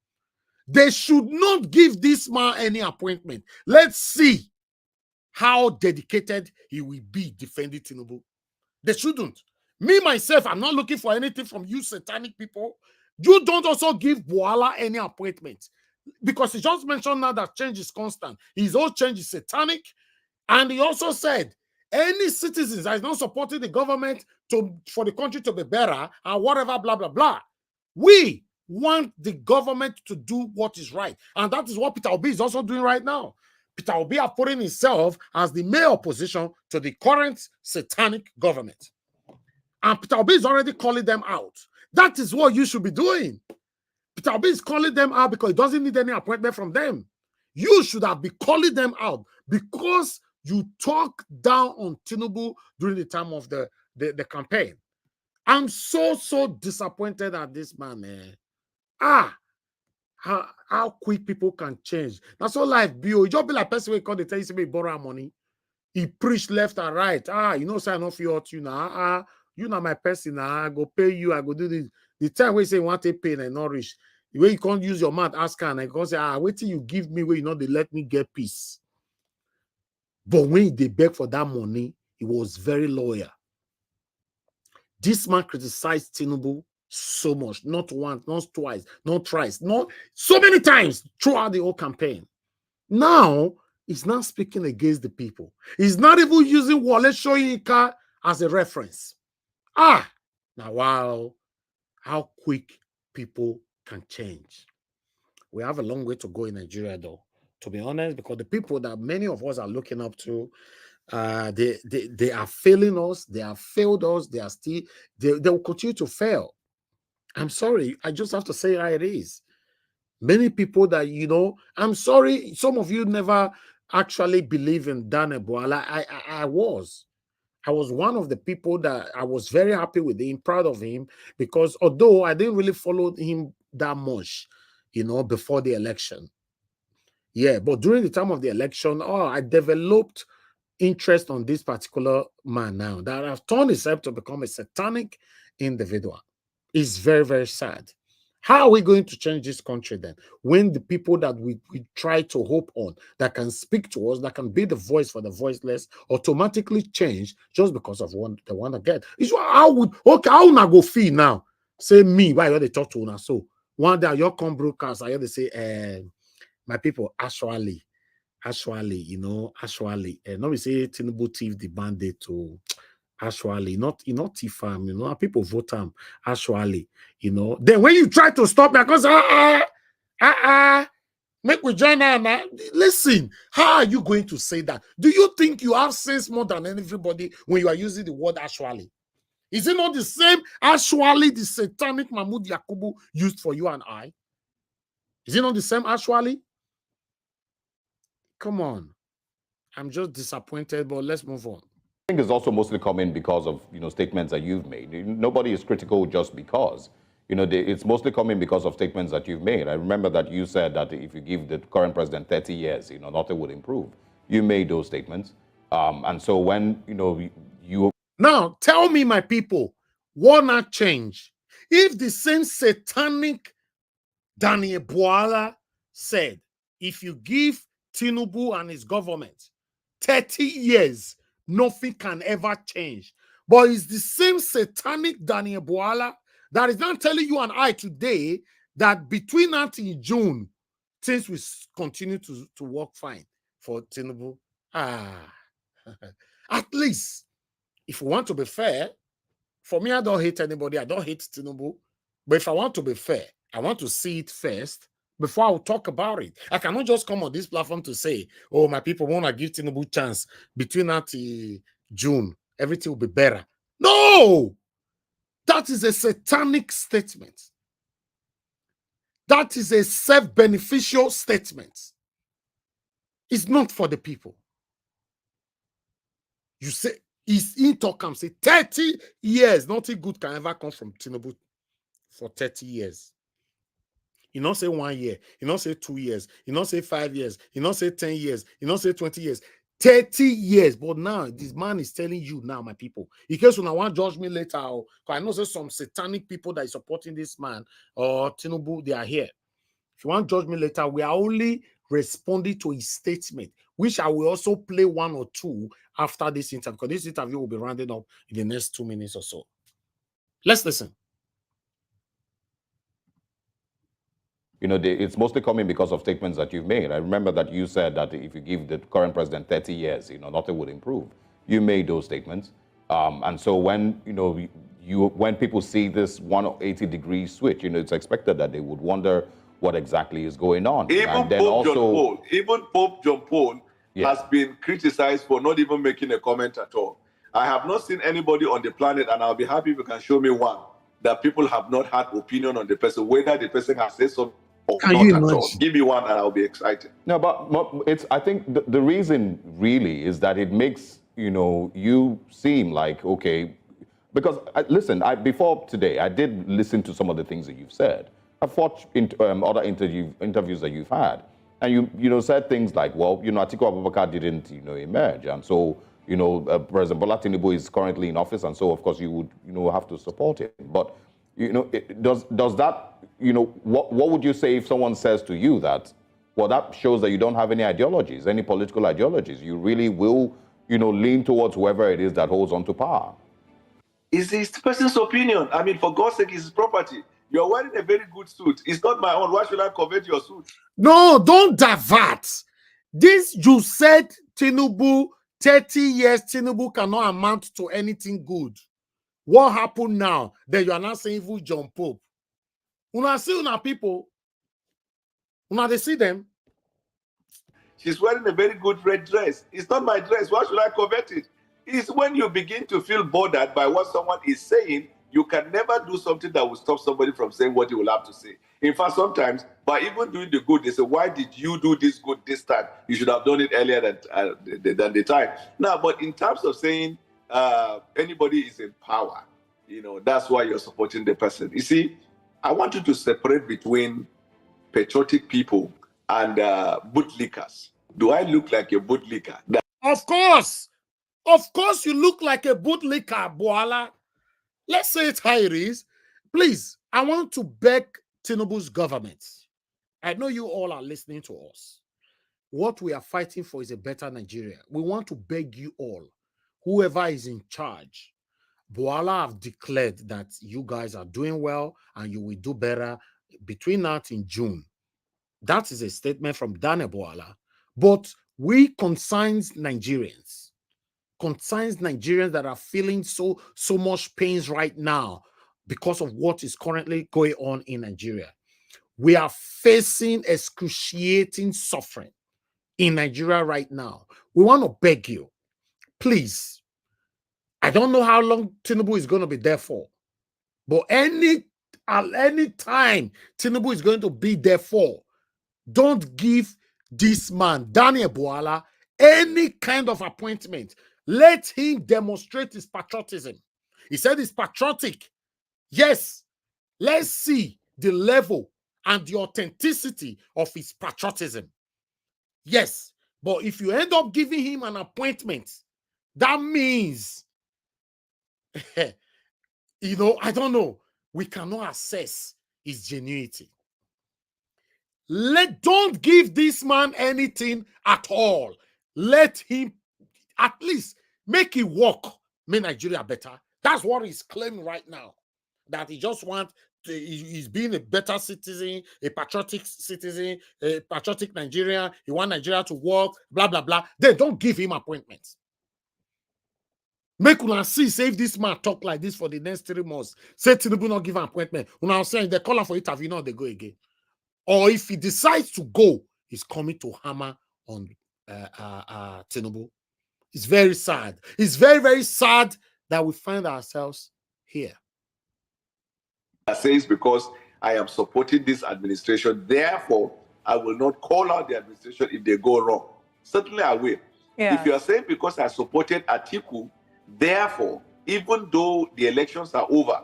They should not give this man any appointment. Let's see how dedicated he will be defending Tinubu. They shouldn't. Me, myself, I'm not looking for anything from you satanic people. You don't also give Bwala any appointment because he just mentioned now that change is constant. His own change is satanic. And he also said, any citizens that is not supporting the government for the country to be better and whatever, blah, blah, blah. We want the government to do what is right. And that is what Peter Obi is also doing right now. Peter Obi is putting himself as the main opposition to the current satanic government. And Peter Obi is already calling them out. That is what you should be doing. Peter Obi is calling them out because he doesn't need any appointment from them. You should have been calling them out because you talk down on Tinubu during the time of the campaign. I'm so disappointed at this man. How quick people can change. That's all life be. You just be like person we call the tell you say borrow money. He preached left and right. You know, say I don't feel you now. You know my person. I go pay you. I go do this. The time we say you want to pay and not rich. The way you can't use your mouth, ask her and I can say, wait till you give me where you know they let me get peace. But when they beg for that money, he was very loyal. This man criticized Tinubu so much, not once, not twice, not thrice, not so many times throughout the whole campaign. Now, he's not speaking against the people. He's not even using Wole Soyinka as a reference. Now wow, how quick people can change. We have a long way to go in Nigeria, though, to be honest, because the people that many of us are looking up to, they are failing us, they have failed us, they are still, they will continue to fail. I'm sorry, I just have to say how it is. Many people that, you know, I'm sorry, some of you never actually believe in Daniel Bwala. I was one of the people that I was very happy with him, proud of him, because although I didn't really follow him that much, you know, before the election. Yeah, but during the time of the election, I developed interest on this particular man now that have turned himself to become a satanic individual. It's very, very sad. How are we going to change this country then? When the people that we try to hope on, that can speak to us, that can be the voice for the voiceless, automatically change just because of the one again. How would go feel now? Say me, why you they talk to us? So one day you come broadcast, I hear they say, my people, actually, you know, not we say Tinubu thief the bandit to actually, not thief you know, people vote actually, you know. Then when you try to stop me, because make we join now. Listen, how are you going to say that? Do you think you have sense more than everybody when you are using the word actually? Is it not the same actually the satanic Mahmoud Yakubu used for you and I? Is it not the same actually? Come on. I'm just disappointed, but let's move on. I think it's also mostly coming because of, you know, statements that you've made. Nobody is critical just because. You know, it's mostly coming because of statements that you've made. I remember that you said that if you give the current president 30 years, you know, nothing would improve. You made those statements. And so when, you... Now, tell me, my people, what not change? If the same satanic Daniel Bwala said, if you give Tinubu and his government 30 years, nothing can ever change. But it's the same satanic Daniel Bwala that is not telling you and I today that between now and June, things will continue to work fine for Tinubu. At least, if we want to be fair, for me, I don't hate anybody. I don't hate Tinubu. But if I want to be fair, I want to see it first before I will talk about it. I cannot just come on this platform to say, oh, my people want to give Tinubu a chance. Between now and June, everything will be better. No! That is a satanic statement. That is a self-beneficial statement. It's not for the people. You say, his talk comes, say 30 years, nothing good can ever come from Tinubu for 30 years. You not say 1 year, you not say 2 years, you not say 5 years, you not say 10 years, you not say 20 years, 30 years. But now, this man is telling you now, my people, in case you want to judge me later, because I know there's some satanic people that is supporting this man or Tinubu, they are here. If you want to judge me later, we are only responding to his statement, which I will also play 1 or 2 after this interview, because this interview will be rounding up in the next 2 minutes or so. Let's listen. It's mostly coming because of statements that you've made. I remember that you said that if you give the current president 30 years, nothing would improve. You made those statements. And so when, when people see this 180-degree switch, it's expected that they would wonder what exactly is going on. Even and then Pope John Paul Yeah. has been criticized for not even making a comment at all. I have not seen anybody on the planet, and I'll be happy if you can show me one, that people have not had opinion on the person, whether the person has said something or Can not you at all. imagine? Give me one and I'll be excited. No, but it's. I think the reason really is that it makes you seem like, okay, because listen, before today I did listen to some of the things that you've said. I've watched other interviews that you've had, and you said things like, well, Atiku Abubakar didn't emerge, and so President Bola Tinubu is currently in office, and so of course you would have to support him. But does that what would you say if someone says to you that, well, that shows that you don't have any ideologies, any political ideologies? You really will lean towards whoever it is that holds on to power. It's his person's opinion. I mean, for God's sake, it's his property. You're wearing a very good suit. It's not my own. Why should I covet your suit? No, don't divert. This you said Tinubu, 30 years, Tinubu cannot amount to anything good. What happened now? Then you are not saying evil John Pope. Una see una people. Una they see them. She's wearing a very good red dress. It's not my dress. Why should I covet it? It's when you begin to feel bothered by what someone is saying, you can never do something that will stop somebody from saying what he will have to say. In fact, sometimes, by even doing the good, they say, why did you do this good this time? You should have done it earlier than the time. Now, but in terms of saying anybody is in power, that's why you're supporting the person. You see, I want you to separate between patriotic people and bootlickers. Do I look like a bootlicker? Of course. Of course you look like a bootlicker, Bwala. Let's say it how it is. Please, I want to beg Tinubu's government. I know you all are listening to us. What we are fighting for is a better Nigeria. We want to beg you all, whoever is in charge. Bwala have declared that you guys are doing well and you will do better between now and June. That is a statement from Daniel Bwala. But we consigns Nigerians that are feeling so much pains right now because of what is currently going on in Nigeria. We are facing excruciating suffering in Nigeria right now. We want to beg you, please. I don't know how long Tinubu is going to be there for, but at any time Tinubu is going to be there for, don't give this man, Daniel Bwala, any kind of appointment. Let him demonstrate his patriotism. He said he's patriotic. Yes, let's see the level and the authenticity of his patriotism. Yes, But if you end up giving him an appointment, that means, you know, I don't know, we cannot assess his genuinity. Don't give this man anything at all. Let him at least make it work, make Nigeria better. That's what he's claiming right now. That he just wants to, he's being a better citizen, a patriotic citizen, a patriotic Nigerian. He wants Nigeria to work, blah, blah, blah. Then don't give him appointments. Make una see, say if this man talk like this for the next 3 months, say Tinubu not give an appointment. Una saying they call for interview, now they go again. Or if he decides to go, he's coming to hammer on Tinubu. It's very sad. It's very, very sad that we find ourselves here. That says because I am supporting this administration, therefore I will not call out the administration if they go wrong. Certainly I will. Yeah. If you are saying because I supported Atiku, therefore, even though the elections are over,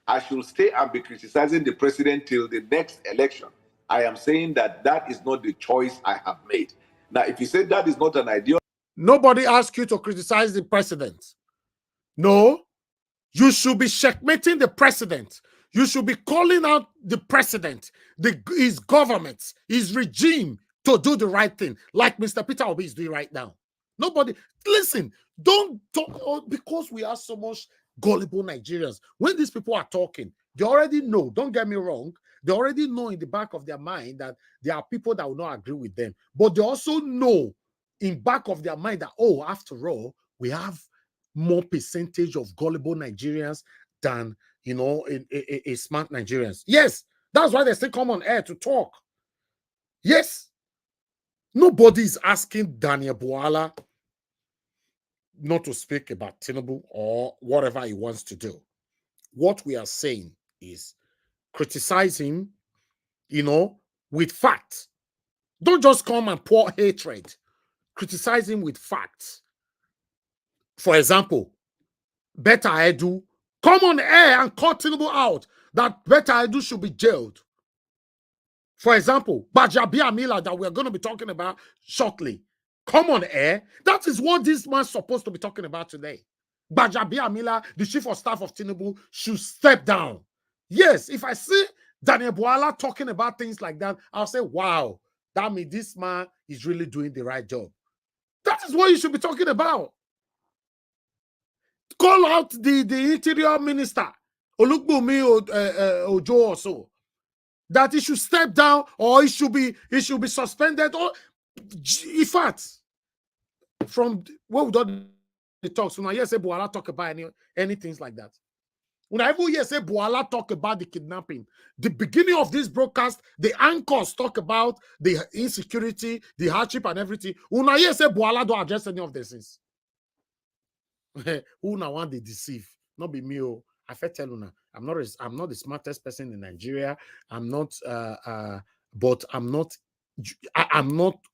I should stay and be criticizing the president till the next election, I am saying that that is not the choice I have made. Now, if you say that is not an ideal... Nobody asked you to criticize the president. No, you should be checkmating the president. You should be calling out the president, his government, his regime to do the right thing, like Mr. Peter Obi is doing right now. Nobody, listen, don't talk, because we are so much gullible Nigerians. When these people are talking, they already know, don't get me wrong, they already know in the back of their mind that there are people that will not agree with them. But they also know in back of their mind that, oh, after all, we have more percentage of gullible Nigerians than, you know, a smart Nigerians. Yes, that's why they still come on air to talk. Yes. Nobody is asking Daniel Bwala not to speak about Tinubu or whatever he wants to do. What we are saying is criticize him, you know, with facts. Don't just come and pour hatred. Criticize him with facts. For example, Betta Edu, come on air and call Tinubu out that Betta Edu should be jailed. For example, Bajabia Mila that we're going to be talking about shortly. Come on air. That is what this man's supposed to be talking about today. Bajabia Mila, the chief of staff of Tinubu, should step down. Yes, if I see Daniel Bwala talking about things like that, I'll say, wow, that means this man is really doing the right job. That is what you should be talking about. Call out the interior minister, Olukbumi Ojo or so, that he should step down or he should be suspended. Or in fact, from what we done the talks, when I hear say Bwala talk about anything like that. When I ever hear say Bwala talk about the kidnapping, the beginning of this broadcast, the anchors talk about the insecurity, the hardship, and everything. When I hear say Bwala don't address any of these things. Who now want to deceive? Not be me. Oh, I feel tell you, I'm not the smartest person in Nigeria. I'm not, but I'm not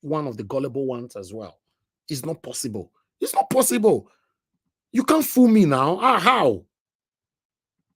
one of the gullible ones as well. It's not possible. It's not possible. You can't fool me now. How?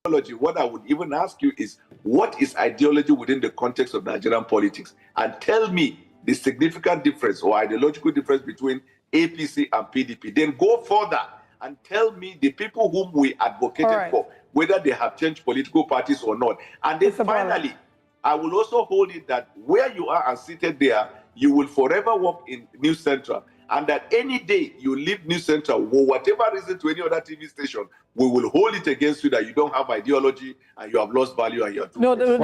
What I would even ask you is, what is ideology within the context of Nigerian politics? And tell me the significant difference or ideological difference between APC and PDP. Then go further and tell me the people whom we advocated for, whether they have changed political parties or not. And then finally, I will also hold it that where you are and seated there, you will forever work in News Central. And that any day you leave News Central, for whatever reason, to any other TV station, we will hold it against you that you don't have ideology and you have lost value and you're too. No, those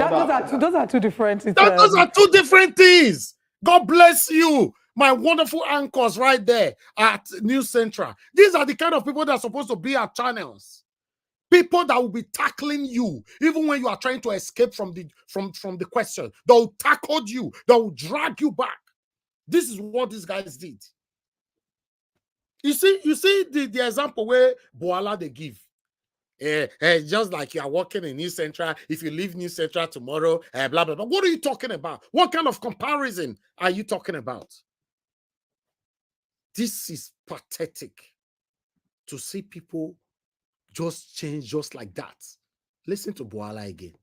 are two different. Those are two different things. God bless you. My wonderful anchors right there at News Central. These are the kind of people that are supposed to be our channels. People that will be tackling you, even when you are trying to escape from the question. They will tackle you. They will drag you back. This is what these guys did. You see the example where Bwala they give. Just like you are working in News Central, if you leave News Central tomorrow, blah, blah, blah. What are you talking about? What kind of comparison are you talking about? This is pathetic to see people just change just like that. Listen to Bwala again.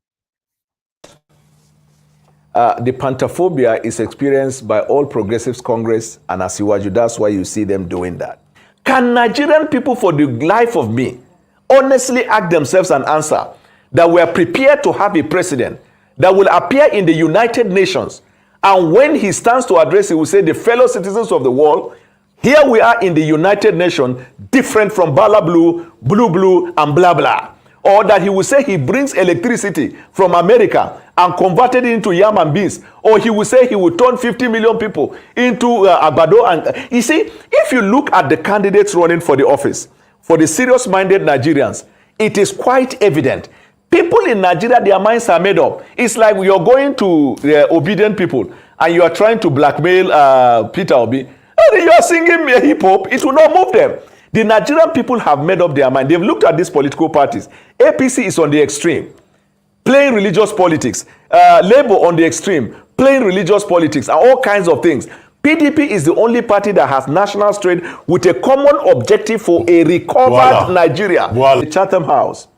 the pantophobia is experienced by all Progressives Congress and Asiwaju. That's why you see them doing that. Can Nigerian people, for the life of me, honestly ask themselves an answer that we are prepared to have a president that will appear in the United Nations, and when he stands to address, he will say, the fellow citizens of the world, here we are in the United Nations, different from Bala Blue, Blue, and blah, blah. Or that he will say he brings electricity from America and converted it into yam and beans. Or he will say he will turn 50 million people into Agbado. And you see, if you look at the candidates running for the office, for the serious-minded Nigerians, it is quite evident. People in Nigeria, their minds are made up. It's like you're going to obedient people and you are trying to blackmail Peter Obi. And you are singing hip-hop, it will not move them. The Nigerian people have made up their mind. They've looked at these political parties. APC is on the extreme, playing religious politics. Labour on the extreme, playing religious politics and all kinds of things. PDP is the only party that has national strength with a common objective for a recovered Nigeria. The Chatham House.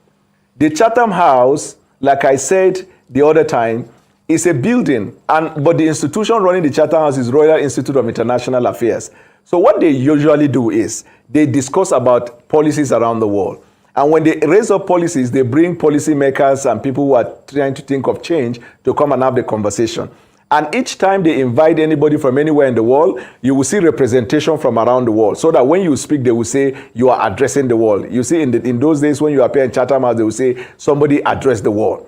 The Chatham House, like I said the other time, is a building, but the institution running the Chatham House is Royal Institute of International Affairs. So what they usually do is they discuss about policies around the world. And when they raise up policies, they bring policymakers and people who are trying to think of change to come and have the conversation. And each time they invite anybody from anywhere in the world, you will see representation from around the world. So that when you speak, they will say you are addressing the world. You see, in those days when you appear in Chatham House, they will say somebody addressed the world.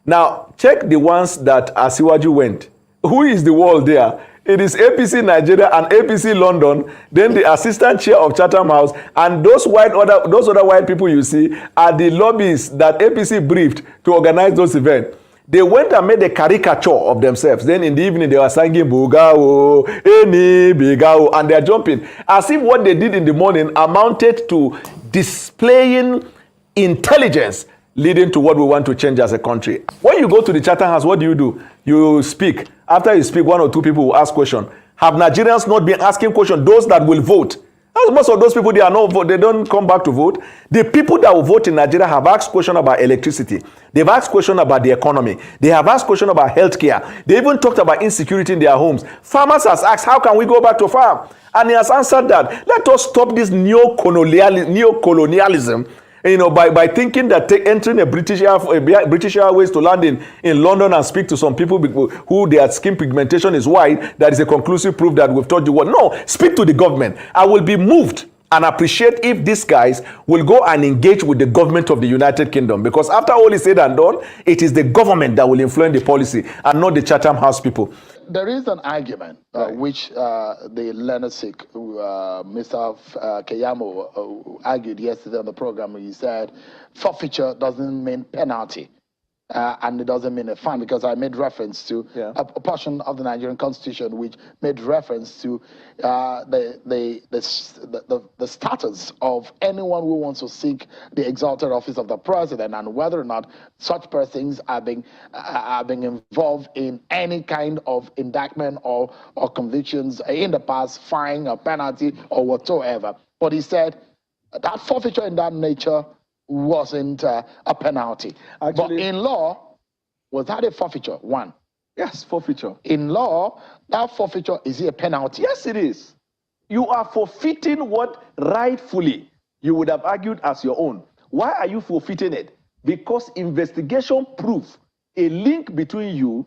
Now, check the ones that Asiwaju went. Who is the world there? It is APC Nigeria and APC London, then the assistant chair of Chatham House, and those other white people you see are the lobbyists that APC briefed to organize those events. They went and made a caricature of themselves. Then in the evening, they were singing Bugao, Eni, Bigao, and they're jumping. As if what they did in the morning amounted to displaying intelligence leading to what we want to change as a country. When you go to the Chatham House, what do? You speak. After you speak, one or two people will ask questions. Have Nigerians not been asking questions? Those that will vote. As most of those people, they don't come back to vote. The people that will vote in Nigeria have asked questions about electricity. They've asked questions about the economy. They have asked questions about healthcare. They even talked about insecurity in their homes. Farmers has asked, how can we go back to farm? And he has answered that. Let us stop this neo-colonialism, by thinking that entering a British Airways to land in London and speak to some people who their skin pigmentation is white, that is a conclusive proof that we've taught you what. No, speak to the government. I will be moved and appreciate if these guys will go and engage with the government of the United Kingdom, because after all is said and done, it is the government that will influence the policy and not the Chatham House people. There is an argument which the learned Sikh, Mr. Keyamo, argued yesterday on the program. He said forfeiture doesn't mean penalty. And it doesn't mean a fine, because I made reference to a portion of the Nigerian Constitution which made reference to the status of anyone who wants to seek the exalted office of the president, and whether or not such persons are being involved in any kind of indictment or convictions in the past, fine or penalty or whatsoever. But he said that forfeiture in that nature wasn't a penalty. Actually, but in law, was that a forfeiture? One. Yes, forfeiture. In law, that forfeiture, is it a penalty? Yes, it is. You are forfeiting what rightfully you would have argued as your own. Why are you forfeiting it? Because investigation proves a link between you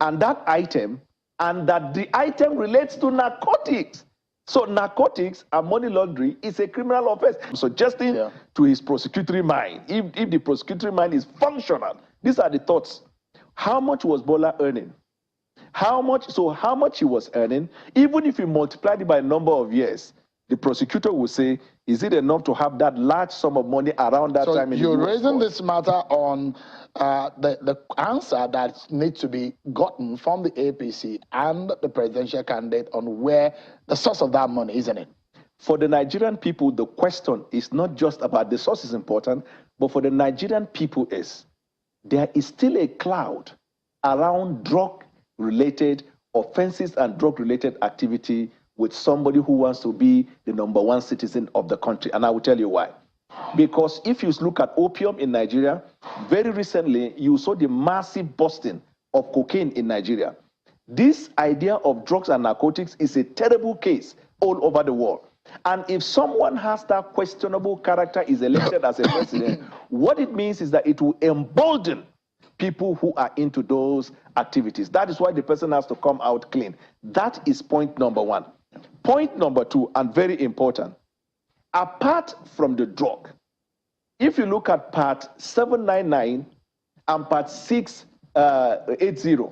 and that item, and that the item relates to narcotics. So narcotics and money laundering is a criminal offense. Suggesting to his prosecutory mind, if the prosecutory mind is functional, these are the thoughts. How much was Bwala earning? How much he was earning, even if you multiplied it by a number of years, the prosecutor will say, is it enough to have that large sum of money around that time? So you're raising this matter on the answer that needs to be gotten from the APC and the presidential candidate on where the source of that money, isn't it? For the Nigerian people, the question is not just about the source is important, but for the Nigerian people is, there is still a cloud around drug-related offenses and drug-related activity with somebody who wants to be the #1 citizen of the country. And I will tell you why. Because if you look at opium in Nigeria, very recently you saw the massive busting of cocaine in Nigeria. This idea of drugs and narcotics is a terrible case all over the world. And if someone has that questionable character is elected as a president, what it means is that it will embolden people who are into those activities. That is why the person has to come out clean. That is point number one. Point number two, and very important, apart from the drug, if you look at part 799 and part 680,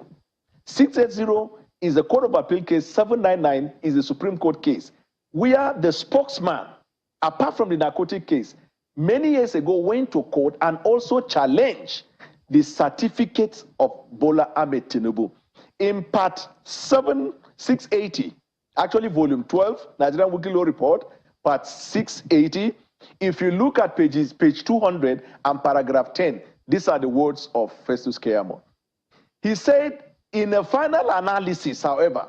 680 is a Court of Appeal case, 799 is a Supreme Court case, where the spokesman, apart from the narcotic case, many years ago went to court and also challenged the certificates of Bola Ahmed Tinubu. In part 680, actually volume 12, Nigerian Weekly Law Report, part 680, if you look at page 200 and paragraph 10, these are the words of Festus Keyamo. He said, in a final analysis, however,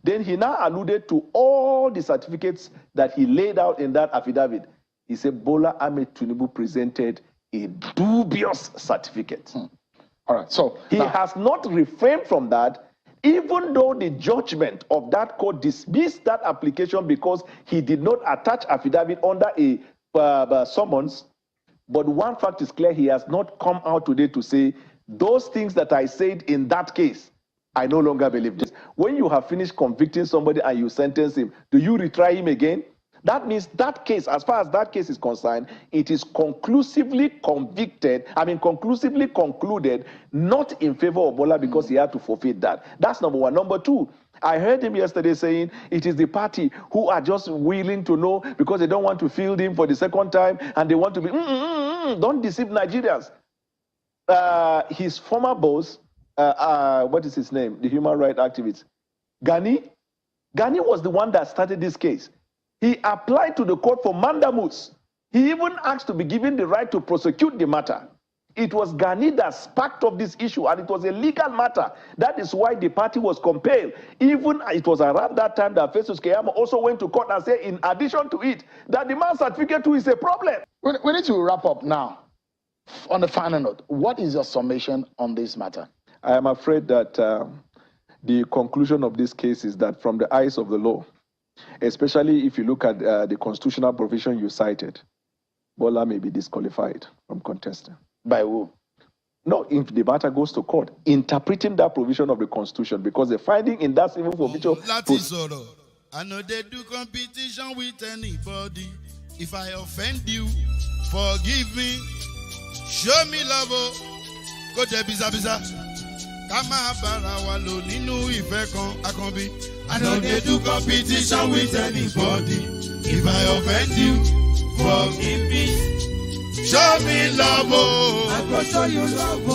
then he now alluded to all the certificates that he laid out in that affidavit. He said Bola Ahmed Tinubu presented a dubious certificate. All right, so he has not refrained from that, even though the judgment of that court dismissed that application because he did not attach affidavit under a summons. But one fact is clear, he has not come out today to say those things that I said in that case, I no longer believe this. When you have finished convicting somebody and you sentence him, do you retry him again? That means that case, as far as that case is concerned, it is conclusively concluded, not in favor of Bola because he had to forfeit that. That's number one. Number two, I heard him yesterday saying it is the party who are just willing to know because they don't want to field him for the second time and they want to be, don't deceive Nigerians. His former boss, what is his name? The human rights activist, Gani was the one that started this case. He applied to the court for mandamus. He even asked to be given the right to prosecute the matter. It was Gani that sparked up this issue, and it was a legal matter. That is why the party was compelled. Even it was around that time that Festus Keyamo also went to court and said, in addition to it, that the man's certificate too is a problem. We need to wrap up now. On the final note, what is your summation on this matter? I am afraid that the conclusion of this case is that from the eyes of the law, especially if you look at the constitutional provision you cited, Bola may be disqualified from contesting. By who? No, if the matter goes to court, interpreting that provision of the Constitution, because the finding in that civil forfeiture... I know they do competition with anybody. If I offend you, forgive me. Show me love, go there, biza. Kama bara wa lo ninu ife kan akanbi. I know they do competition with anybody. If I offend you, forgive me. Show me love, I go show you love.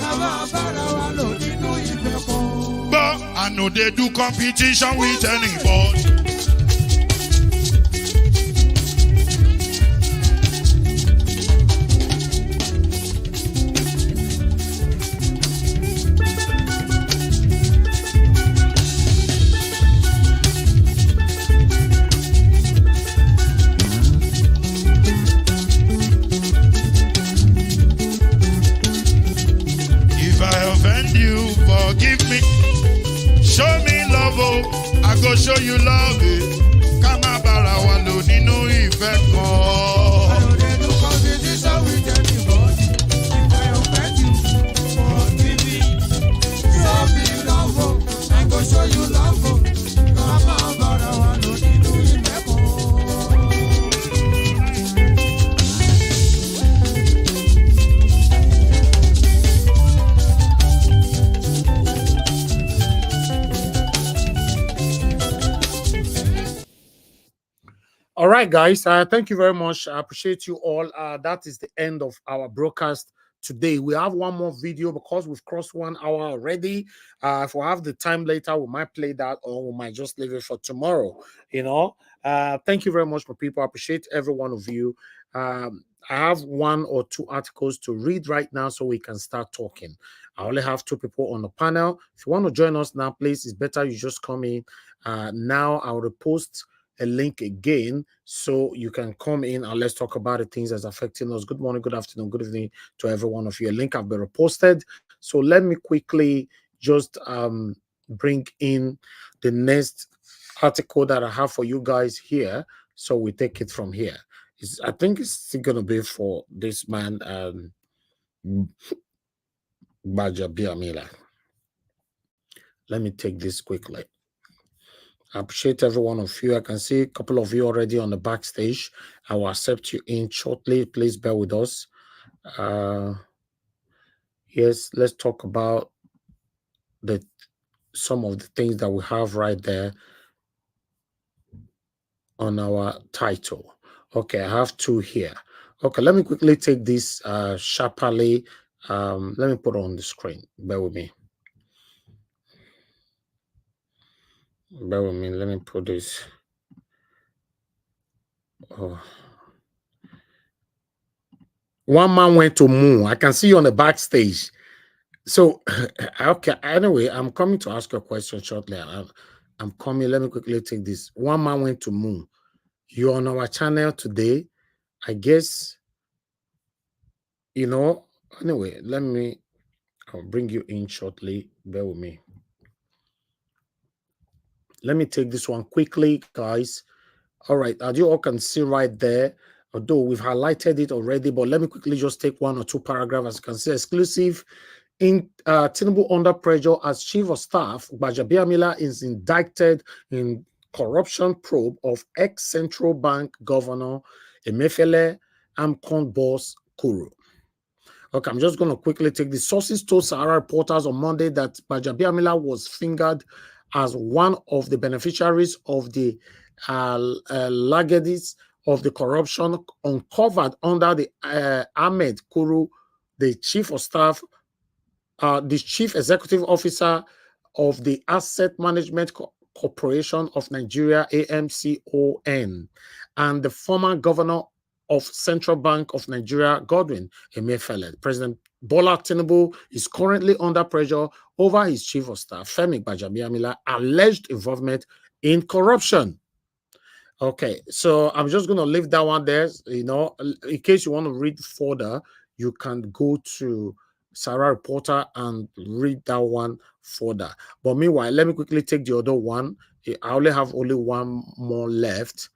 Kama bara wa lo ninu ife kan. But I know they do competition with anybody. Forgive me, show me love, I go show you love. Kama bara wa lo ninu ife kan. I know they do competition with anybody. If I offend you, forgive me. Show me love, I go show you love. Kama bara wa lo ninu ife kan. All right, guys. Thank you very much. I appreciate you all. That is the end of our broadcast today. We have one more video because we've crossed 1 hour already. If we have the time later, we might play that or we might just leave it for tomorrow. Thank you very much, my people. I appreciate every one of you. I have 1 or 2 articles to read right now so we can start talking. I only have 2 people on the panel. If you want to join us now, please, it's better you just come in. Now I'll repost a link again so you can come in and let's talk about the things that's affecting us. Good morning, good afternoon, good evening to every one of you. A link have been reposted. So let me quickly just bring in the next article that I have for you guys here. So we take it from here. I think it's still going to be for this man, Gbajabiamila. Let me take this quickly. I appreciate every one of you. I can see a couple of you already on the backstage. I will accept you in shortly. Please bear with us. Yes, let's talk about some of the things that we have right there on our title. Okay, I have two here. Okay, let me quickly take this sharply. Let me put it on the screen. Bear with me. Bear with me. Let me put this. Oh. One man went to moon. I can see you on the backstage. So, okay. Anyway, I'm coming to ask you a question shortly. I'm coming. Let me quickly take this. One man went to moon. You're on our channel today. I guess, anyway, I'll bring you in shortly. Bear with me. Let me take this one quickly, guys. All right, as you all can see right there, although we've highlighted it already, but let me quickly just take one or two paragraphs. As you can see, exclusive in Tinubu under pressure as chief of staff. Gbajabiamila is indicted in corruption probe of ex-central bank governor Emefiele Amcon boss Kuru. Okay, I'm just going to quickly take the sources told Sahara reporters on Monday that Gbajabiamila was fingered as one of the beneficiaries of the legacies of the corruption uncovered under the Ahmed Kuru, the chief of staff, the chief executive officer of the Asset Management Corporation of Nigeria, AMCON, and the former governor of Central Bank of Nigeria, Godwin Emefiele. President Bwala Tinubu is currently under pressure over his chief of staff, Femi Gbajabiamila, alleged involvement in corruption. Okay, so I'm just going to leave that one there. In case you want to read further, you can go to Sarah Reporter and read that one further. But meanwhile, let me quickly take the other one. I only have one more left.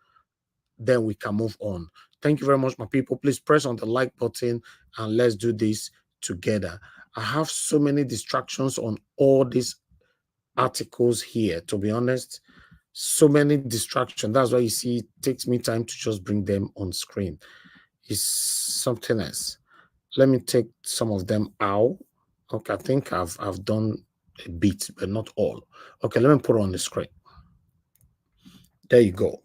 Then we can move on. Thank you very much, my people. Please press on the like button and let's do this together. I have so many distractions on all these articles here, to be honest. So many distractions. That's why you see it takes me time to just bring them on screen. It's something else. Let me take some of them out. Okay, I think I've done a bit, but not all. Okay, let me put it on the screen. There you go.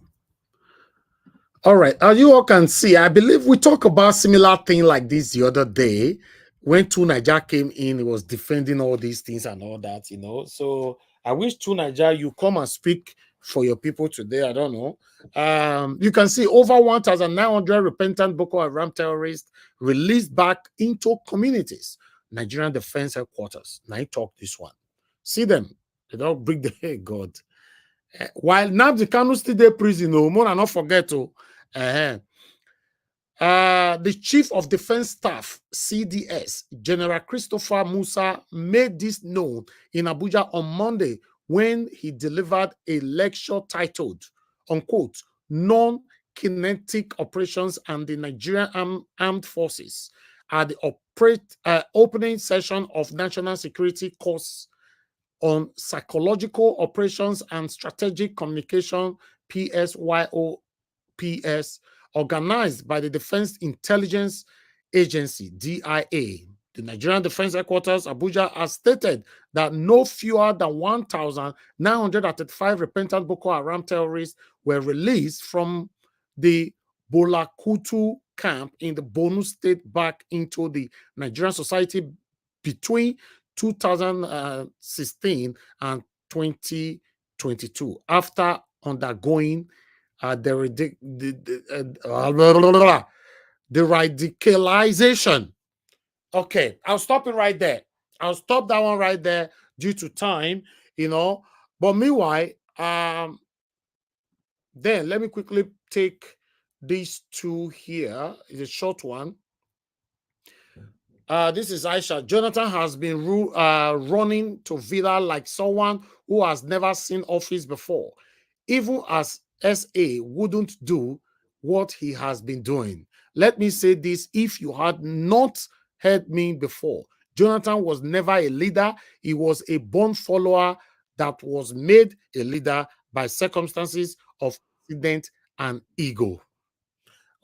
All right, as you all can see, I believe we talked about similar thing like this the other day when Niger came in. He was defending all these things and all that, So I wish Niger you come and speak for your people today. I don't know. You can see over 1,900 repentant Boko Haram terrorists released back into communities. Nigerian Defense Headquarters. Now I talk this one. See them. They don't bring the hey God. While Nnamdi Kanu still there prison, no more and not forget to. The Chief of Defense Staff, CDS, General Christopher Musa, made this known in Abuja on Monday when he delivered a lecture titled, unquote, Non-Kinetic Operations and the Nigerian Armed Forces at the opening session of National Security Course on Psychological Operations and Strategic Communication, PSYOPS, organized by the Defense Intelligence Agency, DIA. The Nigerian Defense Headquarters, Abuja, has stated that no fewer than 1,935 repentant Boko Haram terrorists were released from the Bolakutu camp in the Borno State back into the Nigerian society between 2016 and 2022 after undergoing the radicalization. Okay, I'll stop it right there. I'll stop that one right there due to time, But meanwhile, then let me quickly take these two here. It's a short one. This is Aisha. Jonathan has been running to Villa like someone who has never seen office before. Even as SA wouldn't do what he has been doing. Let me say this if you had not heard me before. Jonathan was never a leader. He was a born follower that was made a leader by circumstances of accident and ego.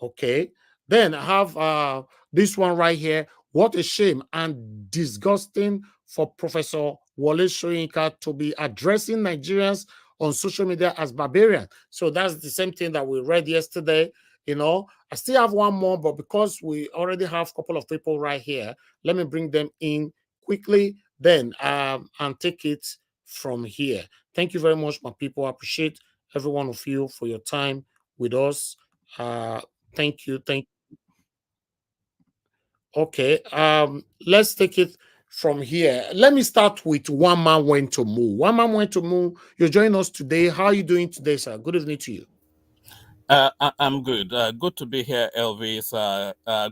Okay. Then I have this one right here. What a shame and disgusting for Professor Wole Soyinka to be addressing Nigerians on social media as barbarian. So that's the same thing that we read yesterday. You know, I still have one more, but because we already have a couple of people right here, let me bring them in quickly, then and take it from here. Thank you very much, my people. I appreciate every one of you for your time with us. Thank you. Okay. Let's take it from here. Let me start with One Man Went to Moo. One Man Went to Moo. You're joining us today. How are you doing today, sir? Good evening to you. I'm good. Good to be here, Elvis.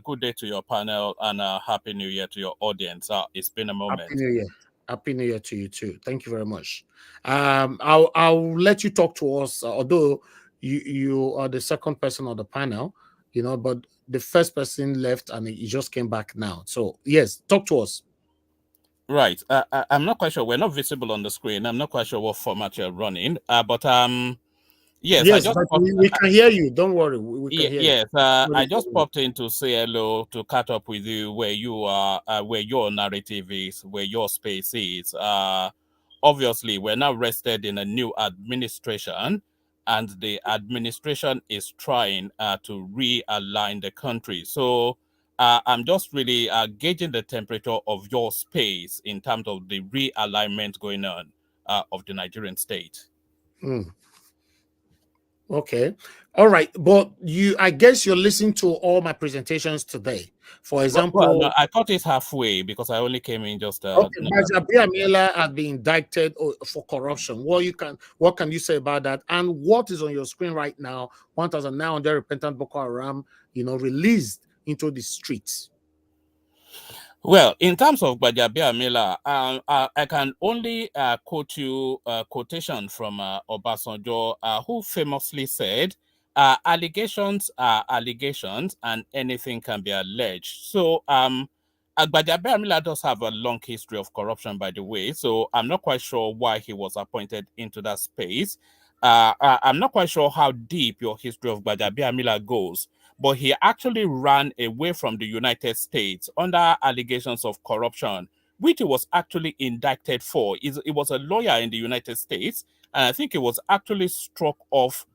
Good day to your panel, and Happy New Year to your audience. It's been a moment. Happy New Year. Happy New Year to you too. Thank you very much. I'll let you talk to us, although you are the second person on the panel, you know, but the first person left and he just came back now. So yes, talk to us. Right. I'm not quite sure. We're not visible on the screen. I'm not quite sure what format you're running. But yes, yes, but we can hear you. Don't worry, we can hear you. Yes, I just you. popped in to say hello, to catch up with you where you are, where your narrative is, where your space is. Obviously, we're now rested in a new administration, and the administration is trying to realign the country. So I'm just really gauging the temperature of your space in terms of the realignment going on of the Nigerian state. Okay. All right. But I guess you're listening to all my presentations today. For example, no, I cut it halfway because I only came in just. Okay, Amila has been indicted for corruption. What can you say about that? And what is on your screen right now? 1,900 repentant Boko Haram, released into the streets. Well, in terms of Gbajabiamila, I can only quote you a quotation from Obasanjo, who famously said, allegations are allegations and anything can be alleged. So Gbajabiamila does have a long history of corruption, by the way, so I'm not quite sure why he was appointed into that space. I'm not quite sure how deep your history of Gbajabiamila goes, but he actually ran away from the United States under allegations of corruption, which he was actually indicted for. He was a lawyer in the United States, and I think he was actually struck off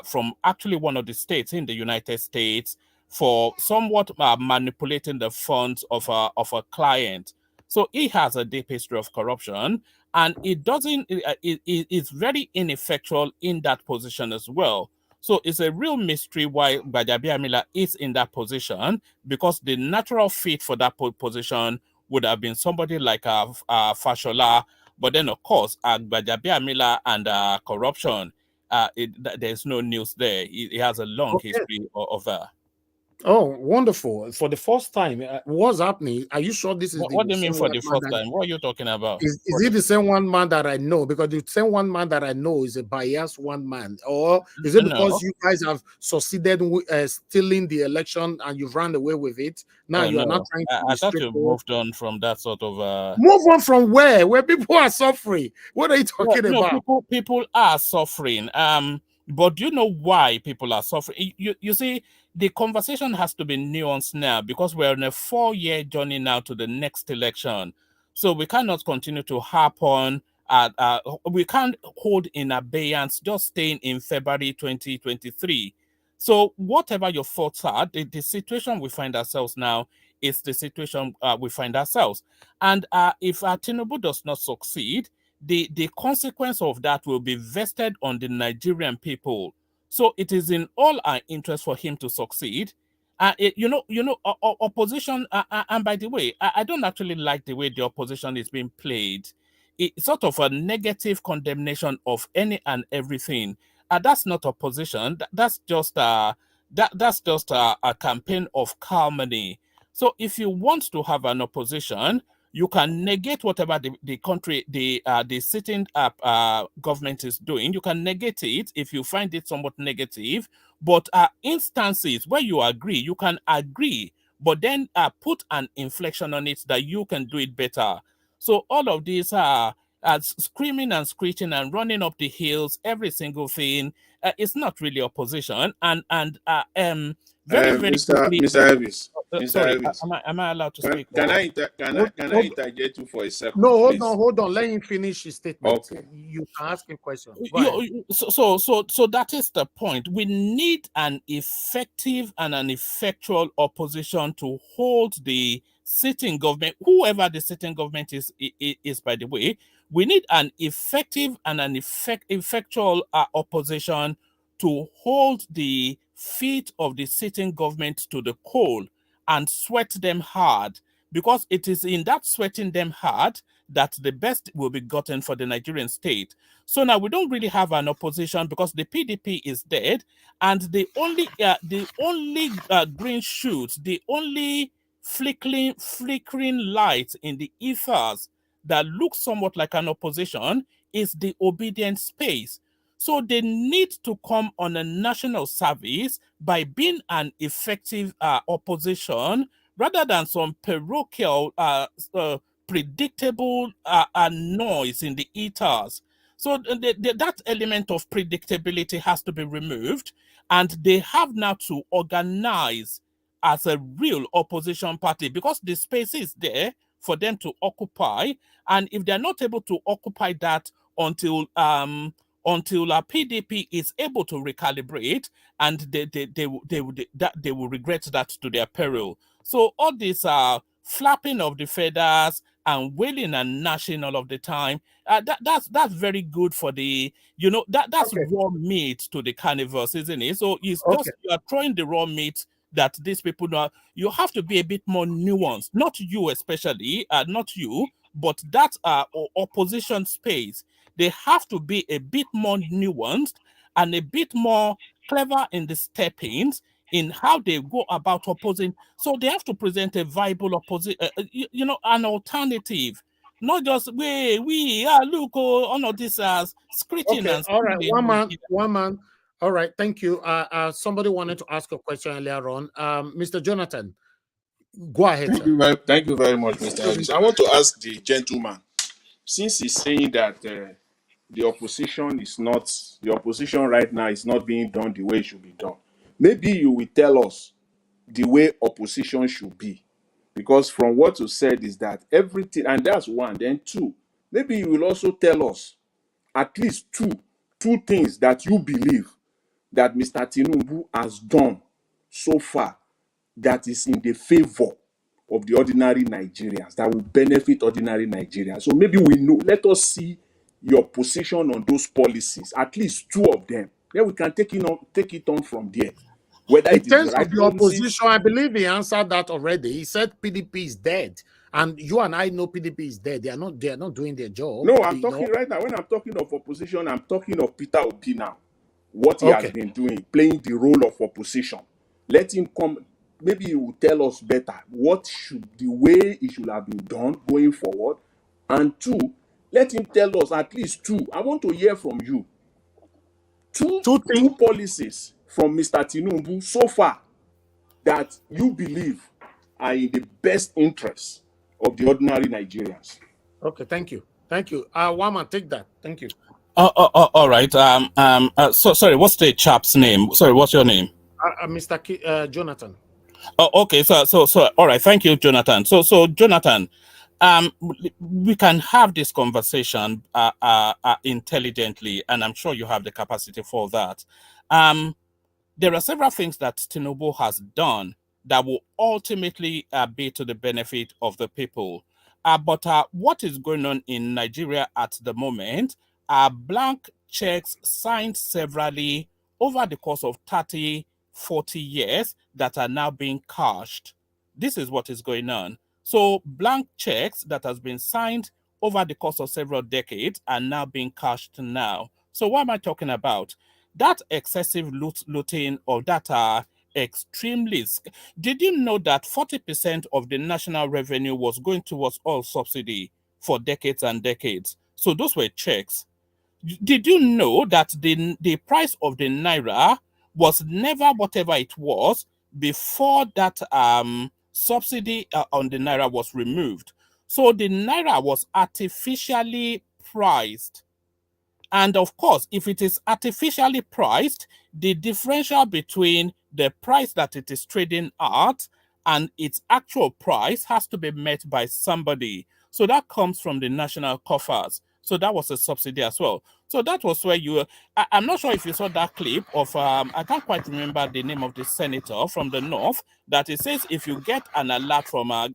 from actually one of the states in the United States for somewhat manipulating the funds of a client. So he has a deep history of corruption, and it's very ineffectual in that position as well. So it's a real mystery why Gbajabiamila is in that position, because the natural fit for that position would have been somebody like Fashola. But then, of course, Gbajabiamila and corruption, there's no news there. He has a long history of that. Oh, wonderful. For the first time, what's happening? Are you sure this is what do you mean for the first time? What are you talking about? Is it the same one man that I know? Because the same one man that I know is a biased one man. Or is it because you guys have succeeded stealing the election and you've run away with it? Now you are not trying to I thought you moved on from that sort of... Move on from where? Where people are suffering. What are you talking about? People are suffering. But do you know why people are suffering? You see, the conversation has to be nuanced now because we're on a 4-year journey now to the next election. So we cannot continue to harp on, we can't hold in abeyance just staying in February 2023. So whatever your thoughts are, the situation we find ourselves now is the situation we find ourselves. And if Tinubu does not succeed, the consequence of that will be vested on the Nigerian people. So it is in all our interest for him to succeed. Opposition, and by the way, I don't actually like the way the opposition is being played. It's sort of a negative condemnation of any and everything. That's not opposition. That's just a campaign of calumny. So if you want to have an opposition, you can negate whatever the country, the sitting government is doing. You can negate it if you find it somewhat negative. But instances where you agree, you can agree, but then put an inflection on it that you can do it better. So all of these are screaming and screeching and running up the hills, every single thing. It's not really opposition. And very quickly. Mr. Elvis, Sorry, am I allowed to speak? Can I interject you for a second? No, please? hold on. Let him finish his statement. Okay. You can ask him questions. So that is the point. We need an effective and an effectual opposition to hold the sitting government, whoever the sitting government is by the way. We need an effective and an effectual opposition to hold the feet of the sitting government to the coal and sweat them hard, because it is in that sweating them hard that the best will be gotten for the Nigerian state. So now we don't really have an opposition because the PDP is dead, and the only green shoots, the only flickering light in the ethers that looks somewhat like an opposition is the obedient space. So they need to come on a national service by being an effective opposition rather than some parochial, predictable noise in the ethers. So that element of predictability has to be removed, and they have now to organize as a real opposition party because the space is there for them to occupy. And if they're not able to occupy that until our PDP is able to recalibrate, and they will regret that to their peril. So all these flapping of the feathers and wailing and gnashing all of the time, that's very good for the, that's raw meat to the carnivores, isn't it? So it's just, you are throwing the raw meat that these people know. You have to be a bit more nuanced, not you especially, not you, but that opposition space. They have to be a bit more nuanced and a bit more clever in the step-ins in how they go about opposing. So they have to present a viable an alternative, not just look, all of this screeching and all right, screaming. one man. All right, thank you. Somebody wanted to ask a question earlier on. Mr. Jonathan, go ahead. Thank you very much, Mr. Elvis. I want to ask the gentleman, since he's saying that the opposition right now is not being done the way it should be done. Maybe you will tell us the way opposition should be. Because from what you said is that everything, and that's one, then two. Maybe you will also tell us at least two things that you believe that Mr. Tinubu has done so far that is in the favor of the ordinary Nigerians, that will benefit ordinary Nigerians. So maybe we know, let us see your position on those policies, at least two of them. Then we can take it on from there. Whether in it is terms the right of the policies, opposition, I believe he answered that already. He said PDP is dead, and you and I know PDP is dead. They are not doing their job. No, I'm talking right now. When I'm talking of opposition, I'm talking of Peter Obi now. What he has been doing, playing the role of opposition. Let him come. Maybe he will tell us better the way it should have been done going forward. And two, let him tell us at least two. I want to hear from you. Two policies from Mr. Tinubu so far that you believe are in the best interest of the ordinary Nigerians. Okay, thank you. Wama, take that. Thank you. All right. So sorry, what's the chap's name? Sorry, what's your name? Mr. Jonathan. Oh, okay. So all right. Thank you, Jonathan. So Jonathan, we can have this conversation intelligently, and I'm sure you have the capacity for that. There are several things that Tinubu has done that will ultimately be to the benefit of the people. But what is going on in Nigeria at the moment are blank checks signed severally over the course of 30, 40 years that are now being cashed. This is what is going on. So blank checks that has been signed over the course of several decades are now being cashed now. So what am I talking about? That excessive looting or that extremely. Did you know that 40% of the national revenue was going towards oil subsidy for decades and decades? So those were checks. Did you know that the price of the naira was never whatever it was before that subsidy on the naira was removed? So the naira was artificially priced. And of course, if it is artificially priced, the differential between the price that it is trading at and its actual price has to be met by somebody. So that comes from the national coffers. So that was a subsidy as well. So that was where you were. I'm not sure if you saw that clip of, I can't quite remember the name of the senator from the north, that it says if you get an alert from a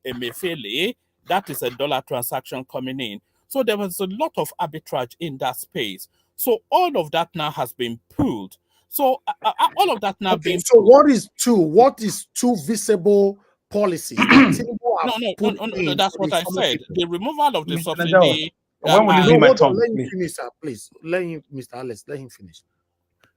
Emefiele, that is a dollar transaction coming in. So there was a lot of arbitrage in that space. So all of that now has been pulled. So all of that now Okay, being so pulled. what is two visible policies that Tinubu have put in that's for what the I common said. people? The removal of the Mr. subsidy. When will you No, give my hold on, tongue, let him please? finish, sir, please. Let him, Mr. Alex, let him finish.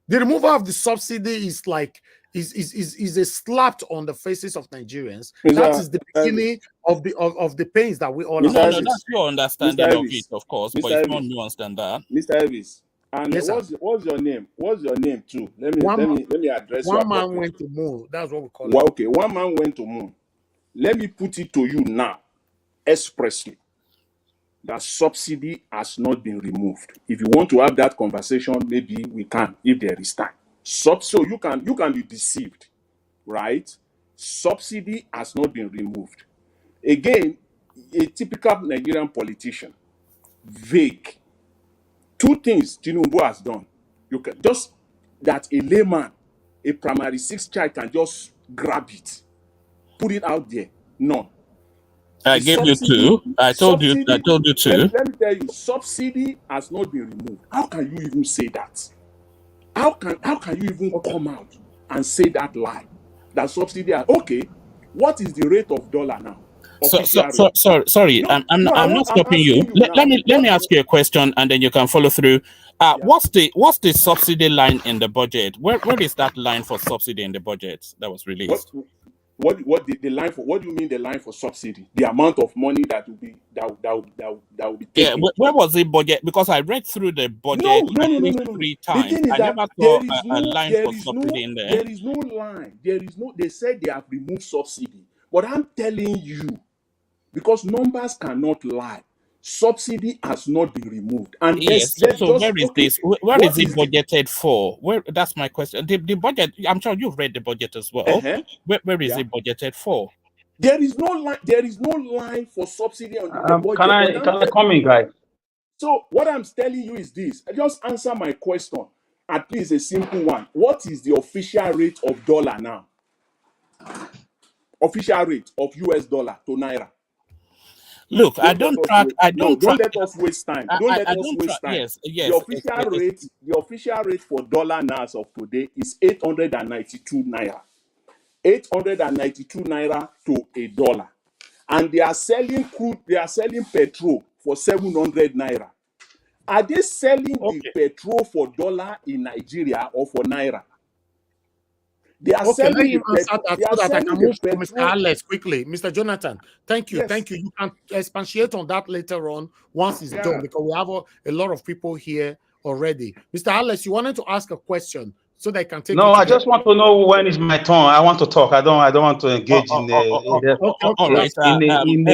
The removal of the subsidy is like is a slap on the faces of Nigerians. That is the beginning of the pains that we all No, are. no, that's your understanding of it, of course, but it's more nuanced than that. Mr. Elvis, and Yes, sir. what's your name? What's your name too? Let me address you one man appropriately. went to moon. That's what we call Well, it. okay, one man went to moon. Let me put it to you now, expressly, that subsidy has not been removed. If you want to have that conversation, maybe we can, if there is time. So you can be deceived, right? Subsidy has not been removed. Again, a typical Nigerian politician, vague. Two things Tinubu has done. You can just that a layman, a primary six child can just grab it, put it out there. None. I The gave you subsidy, two. I told you two. Let me tell you, subsidy has not been removed. How can you even say that? How can you even come out and say that lie? That subsidy okay. What is the rate of dollar now? Official rate. Sorry. No, I'm I'm not stopping asking you. you Let now. me ask you a question, and then you can follow through. What's the subsidy line in the budget? Where is that line for subsidy in the budget that was released? What the line for? What do you mean the line for subsidy? The amount of money that will be taken. Yeah, where was the budget? Because I read through the budget three The times. thing is I that never saw a line for subsidy in there. there is no line. They said they have removed subsidy, but I'm telling you, because numbers cannot lie. Subsidy has not been removed, and Yes. So where is this? Where is it budgeted for? Where? That's my question. The budget. I'm sure you've read the budget as well. Where is it budgeted for? There is no line. There is no line for subsidy on the budget. Can I come in, guys? So what I'm telling you is this. Just answer my question. At least a simple one. What is the official rate of dollar now? Official rate of US dollar to naira. Look, I don't track. Don't let us waste time. Don't let us waste time. Yes. The official rate for dollar now as of today is 892 naira. 892 naira to a dollar. And they are selling crude, they are selling petrol for 700 naira. Are they selling the petrol for dollar in Nigeria or for naira? They are selling let him the answer petrol. that so that I can move to Mr. Alex quickly. Mr. Jonathan, thank you. Yes. Thank you. You can expatiate on that later on once it's done, because we have a lot of people here already. Mr. Alex, you wanted to ask a question so they can take. No, I just want to know when is my turn. I want to talk. I don't want to engage in a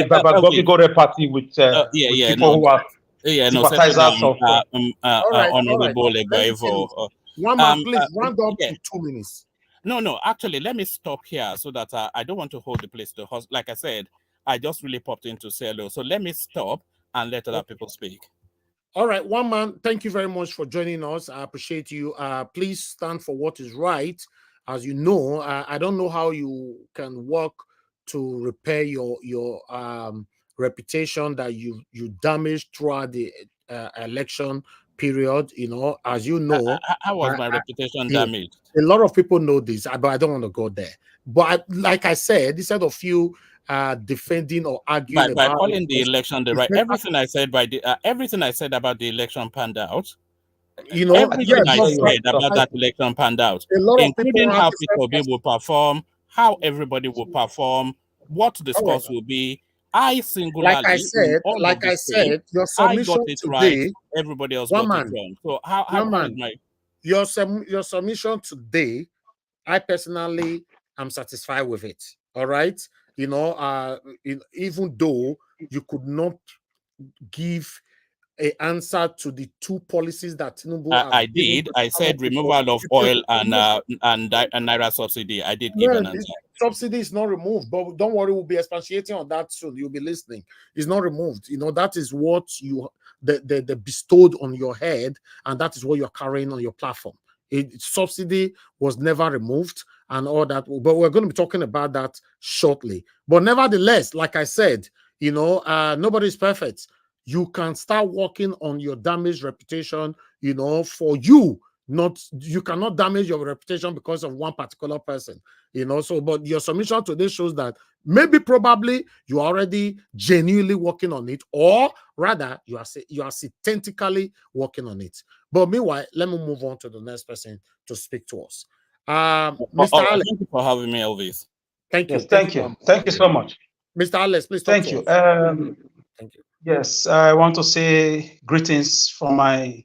Baba Gobi party with people who are sympathizers of. Honorable Egbaevo. One man, please round up to 2 minutes. No. Actually, let me stop here so that I don't want to hold the place to host. Like I said, I just really popped in to say hello. So let me stop and let other people speak. All right, one man, thank you very much for joining us. I appreciate you. Please stand for what is right. As you know, I don't know how you can work to repair your reputation that you damaged throughout the election period. You know, as you know, how was my reputation damaged? A lot of people know this, but I don't want to go there. But like I said, instead of you defending or arguing by calling the election the right, everything I said about the election panned out. You know, everything I but said about that election panned out, a lot of people including have how the Peter same Obi will perform, how everybody will perform, what the scores will be. I singularly, in all of the states, your I got submission it right. today, Everybody else got it wrong. So how is my... Your submission today, I personally am satisfied with it. All right. You know, even though you could not give an answer to the two policies that Tinubu I did. I said removal of oil and Naira subsidy. I did give an answer. Subsidy is not removed, but don't worry, we'll be expatiating on that soon. You'll be listening. It's not removed. You know, that is what they bestowed on your head, and that is what you're carrying on your platform. Subsidy was never removed and all that, but we're going to be talking about that shortly. But nevertheless, like I said, you know, nobody's perfect. You can start working on your damaged reputation, you know, for you. You cannot damage your reputation because of one particular person, you know. So, but your submission today shows that maybe probably you are already genuinely working on it, or rather you are systematically working on it. But meanwhile, let me move on to the next person to speak to us. Mr. Alex. Thank you for having me, Elvis. Thank you. Yes, thank you. Thank you so much. Mr. Alex, please talk Thank you. Thank you. Yes, I want to say greetings from my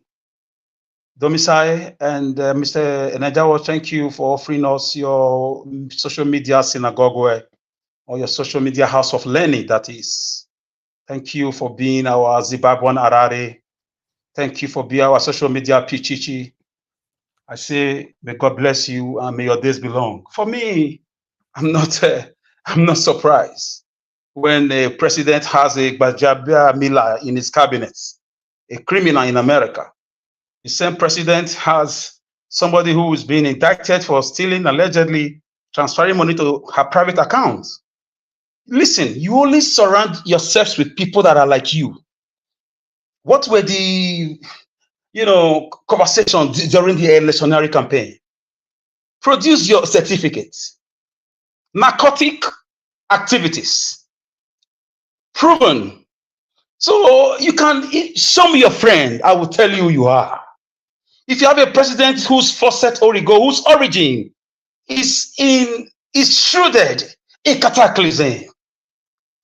domicile, and Mr. Enajawo, thank you for offering us your social media synagogue, or your social media house of learning, that is. Thank you for being our Zimbabwean Harare. Thank you for being our social media Pichichi. I say, may God bless you and may your days be long. For me, I'm not surprised when a president has a Gbajabiamila in his cabinet, a criminal in America. The same president has somebody who is being indicted for stealing, allegedly transferring money to her private accounts. Listen, you only surround yourselves with people that are like you. What were the, conversations during the electionary campaign? Produce your certificates. Narcotic activities. Proven. So you can show me your friend, I will tell you who you are. If you have a president whose faucet origo, whose origin is shrouded in cataclysm.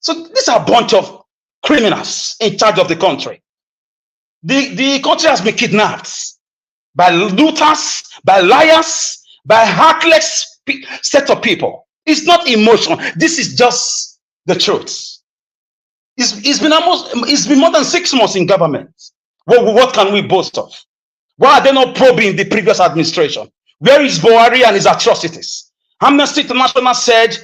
So these are a bunch of criminals in charge of the country. The country has been kidnapped by looters, by liars, by heartless set of people. It's not emotion. This is just the truth. It's been more than 6 months in government. What can we boast of? Why are they not probing the previous administration? Where is Buhari and his atrocities? Amnesty International said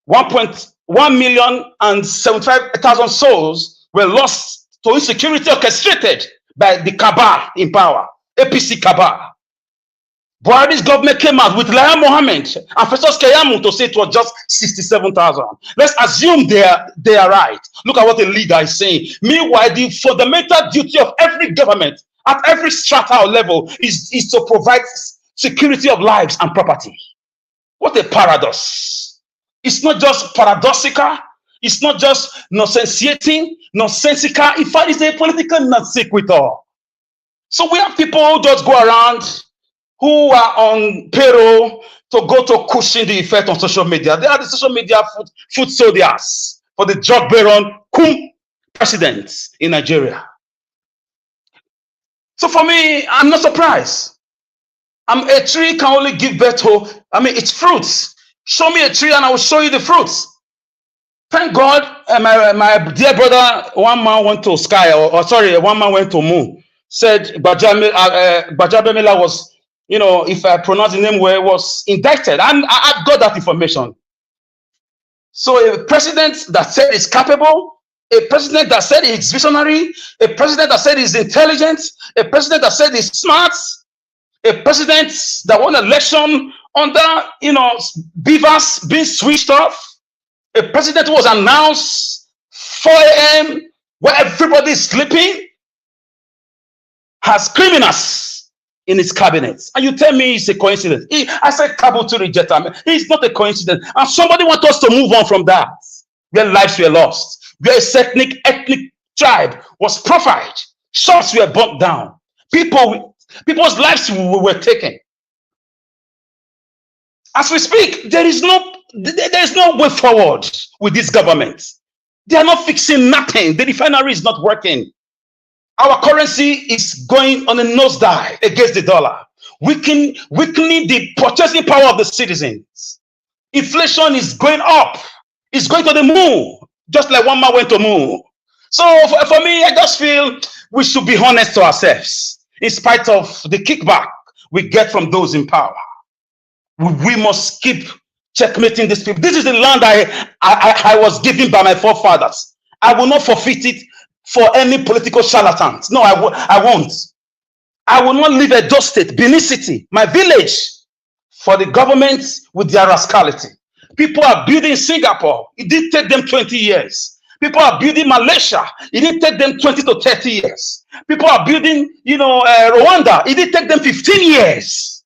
1,075,000 souls were lost to insecurity orchestrated by the cabal in power, APC cabal. Buhari's government came out with Lai Mohammed and Festus Keyamo to say it was just 67,000. Let's assume they are right. Look at what the leader is saying. Meanwhile, the fundamental duty of every government at every strata or level is to provide security of lives and property. What a paradox. It's not just paradoxical. It's not just nonsensical. In fact, it's a political non sequitur. So we have people who just go around who are on payroll to go to cushion the effect on social media. They are the social media food soldiers for the drug baron president in Nigeria. So for me, I'm not surprised. A tree can only give birth to, its fruits. Show me a tree and I will show you the fruits. Thank God, my dear brother, one man went to sky, one man went to moon. Said Gbajabiamila was, if I pronounce the name well, was indicted. And I've got that information. So a president that said he's capable, a president that said he's visionary, a president that said he's intelligent, a president that said he's smart, a president that won an election under, beavers being switched off, a president who was announced 4 a.m. where everybody is sleeping, has criminals in his cabinet. And you tell me it's a coincidence. I said Kabul to reject him. It's not a coincidence. And somebody wants us to move on from that. Where lives were lost, where a ethnic tribe was profiled, shops were burnt down, people People's lives were taken. As we speak, there is no way forward with this government. They are not fixing nothing. The refinery is not working. Our currency is going on a nosedive against the dollar, weakening the purchasing power of the citizens. Inflation is going up. It's going to the moon, just like one man went to moon. So for me, I just feel we should be honest to ourselves. In spite of the kickback we get from those in power, we must keep checkmating these people. This is the land I was given by my forefathers. I will not forfeit it for any political charlatans. No, I won't. I will not leave Edo State, Benin City, my village, for the government with their rascality. People are building Singapore. It did take them 20 years. People are building Malaysia. It did take them 20 to 30 years. People are building, Rwanda. It did take them 15 years.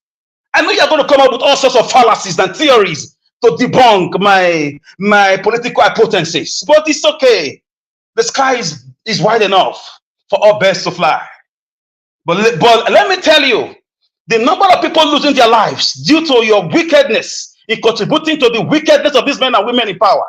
I know you're going to come up with all sorts of fallacies and theories to debunk my political hypotheses, but it's okay. The sky is wide enough for all birds to fly. But let me tell you, the number of people losing their lives due to your wickedness in contributing to the wickedness of these men and women in power.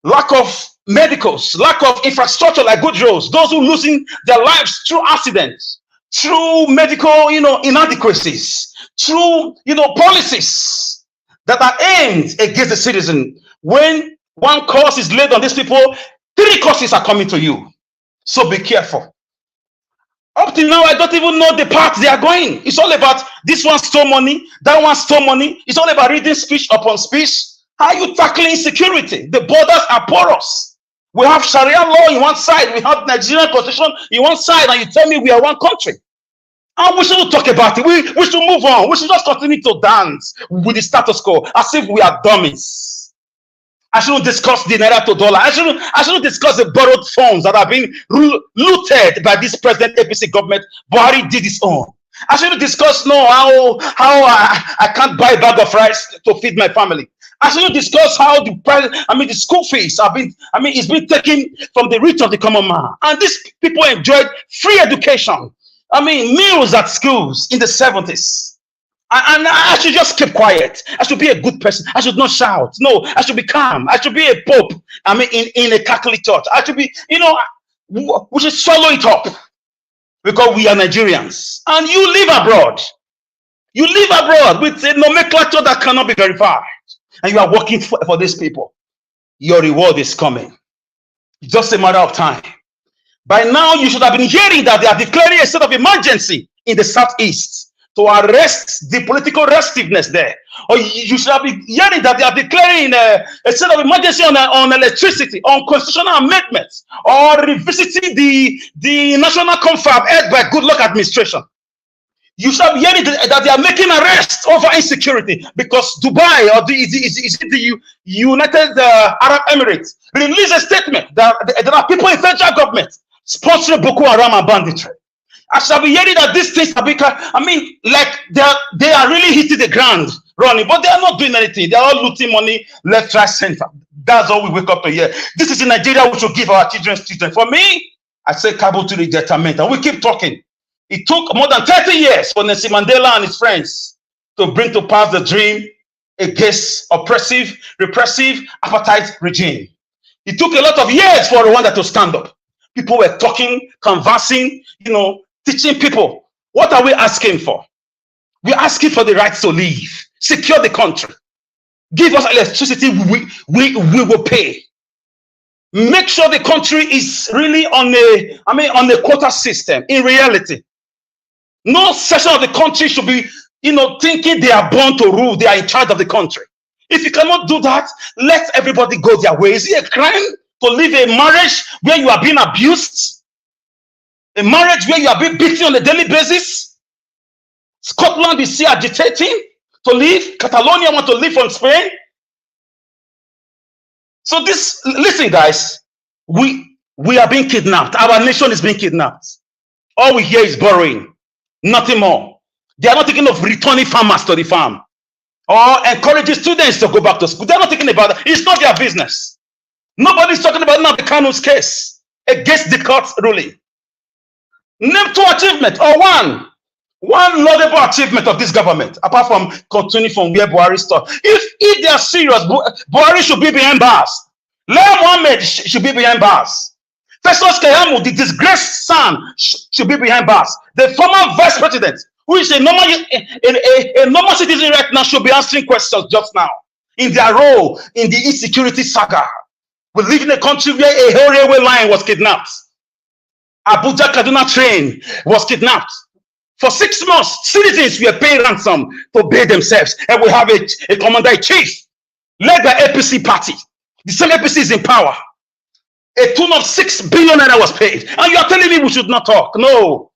Lack of medicals, lack of infrastructure like good roads, those who losing their lives through accidents, through medical, inadequacies, through, policies that are aimed against the citizen. When one curse is laid on these people, 3 curses are coming to you. So be careful. Up till now, I don't even know the path they are going. It's all about this one stole money, that one stole money. It's all about reading speech upon speech. How are you tackling insecurity? The borders are porous. We have Sharia law in one side, we have Nigerian constitution in one side, and you tell me we are one country. And we shouldn't talk about it. We should move on. We should just continue to dance with the status quo as if we are dummies. I shouldn't discuss the naira to dollar. I shouldn't discuss the borrowed funds that are being looted by this present APC government. Buhari did his own. I shouldn't discuss how I can't buy a bag of rice to feed my family. I shouldn't discuss how the school fees it's been taken from the rich of the common man. And these people enjoyed free education. Meals at schools in the 70s. And I should just keep quiet. I should be a good person. I should not shout. No, I should be calm. I should be a pope. In a Catholic church. I should be, we should swallow it up. Because we are Nigerians. And you live abroad. You live abroad with a nomenclature that cannot be verified. And you are working for these people. Your reward is coming. It's just a matter of time. By now, you should have been hearing that they are declaring a state of emergency in the southeast to arrest the political restiveness there. Or you should have been hearing that they are declaring a state of emergency on electricity, on constitutional amendments, or revisiting the national confab held by Good Luck administration. You should have hearing that they are making arrests over insecurity because Dubai or the United Arab Emirates released a statement that there are people in federal government sponsoring Boko Haram and banditry. I shall be hearing that these things are become, like they are really hitting the ground running, but they are not doing anything. They are all looting money left, right, center. That's all we wake up to hear. This is in Nigeria we should give our children. For me, I say cabo to the detriment, and we keep talking. It took more than 30 years for Nelson Mandela and his friends to bring to pass the dream against oppressive, repressive, apartheid regime. It took a lot of years for Rwanda to stand up. People were talking, conversing, teaching people. What are we asking for? We're asking for the right to live, secure the country, give us electricity we will pay. Make sure the country is really on a quota system in reality. No section of the country should be, thinking they are born to rule, they are in charge of the country. If you cannot do that, let everybody go their way. Is it a crime to live a marriage where you are being abused? A marriage where you are being beaten on a daily basis? Scotland is still agitating to leave. Catalonia want to leave from Spain. So listen guys, we are being kidnapped. Our nation is being kidnapped. All we hear is borrowing, nothing more. They are not thinking of returning farmers to the farm or encouraging students to go back to school. They're not thinking about that. It's not their business. Nobody's talking about now the Kanu's case against the court's ruling. Name 2 achievements or 1. One laudable achievement of this government, apart from continuing from where Buhari started. If they are serious, Buhari should be behind bars. Lai Mohammed should be behind bars. Festus Keyamo, the disgraced son, should be behind bars. The former vice president, who is a normal citizen right now, should be answering questions just now in their role in the insecurity saga. We live in a country where a whole railway line was kidnapped. Abuja Kaduna train was kidnapped. For 6 months, citizens were paying ransom to bail themselves, and we have a commander-in-chief led by APC party. The same APC is in power. A tune of 6 billion naira was paid, and you are telling me we should not talk? No,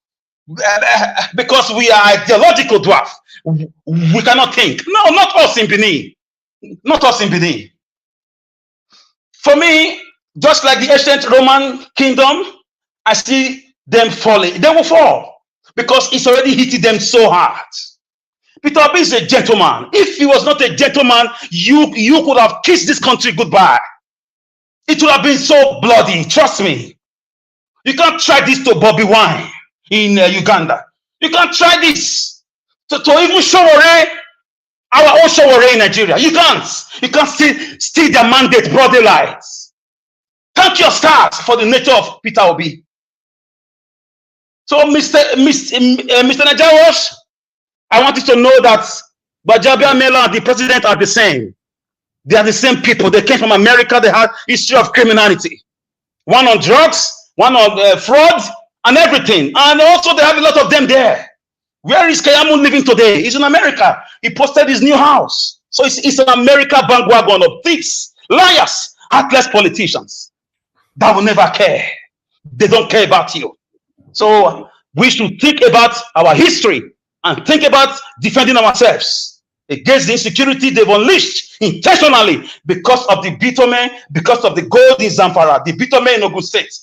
because we are ideological dwarf. We cannot think. No, not us in Benin. Not us in Benin. For me, just like the ancient Roman kingdom, I see them falling. They will fall because it's already hitting them so hard. Peter Obi is a gentleman. If he was not a gentleman, you could have kissed this country goodbye. It would have been so bloody. Trust me. You can't try this to Bobby Wine in Uganda. You can't try this to even Showore, our own Showore in Nigeria. You can't. You can't steal their mandate, broad daylight. Thank your stars for the nature of Peter Obi. So, Mr. Najawash, I want you to know that Gbajabiamila and the president are the same. They are the same people. They came from America. They have history of criminality. One on drugs, one on fraud, and everything. And also they have a lot of them there. Where is Keyamo living today? He's in America. He posted his new house. So it's an America bandwagon of thieves, liars, heartless politicians that will never care. They don't care about you. So we should think about our history and think about defending ourselves against the insecurity they've unleashed intentionally because of the bitumen, because of the gold in Zamfara, the bitumen in Ogun State,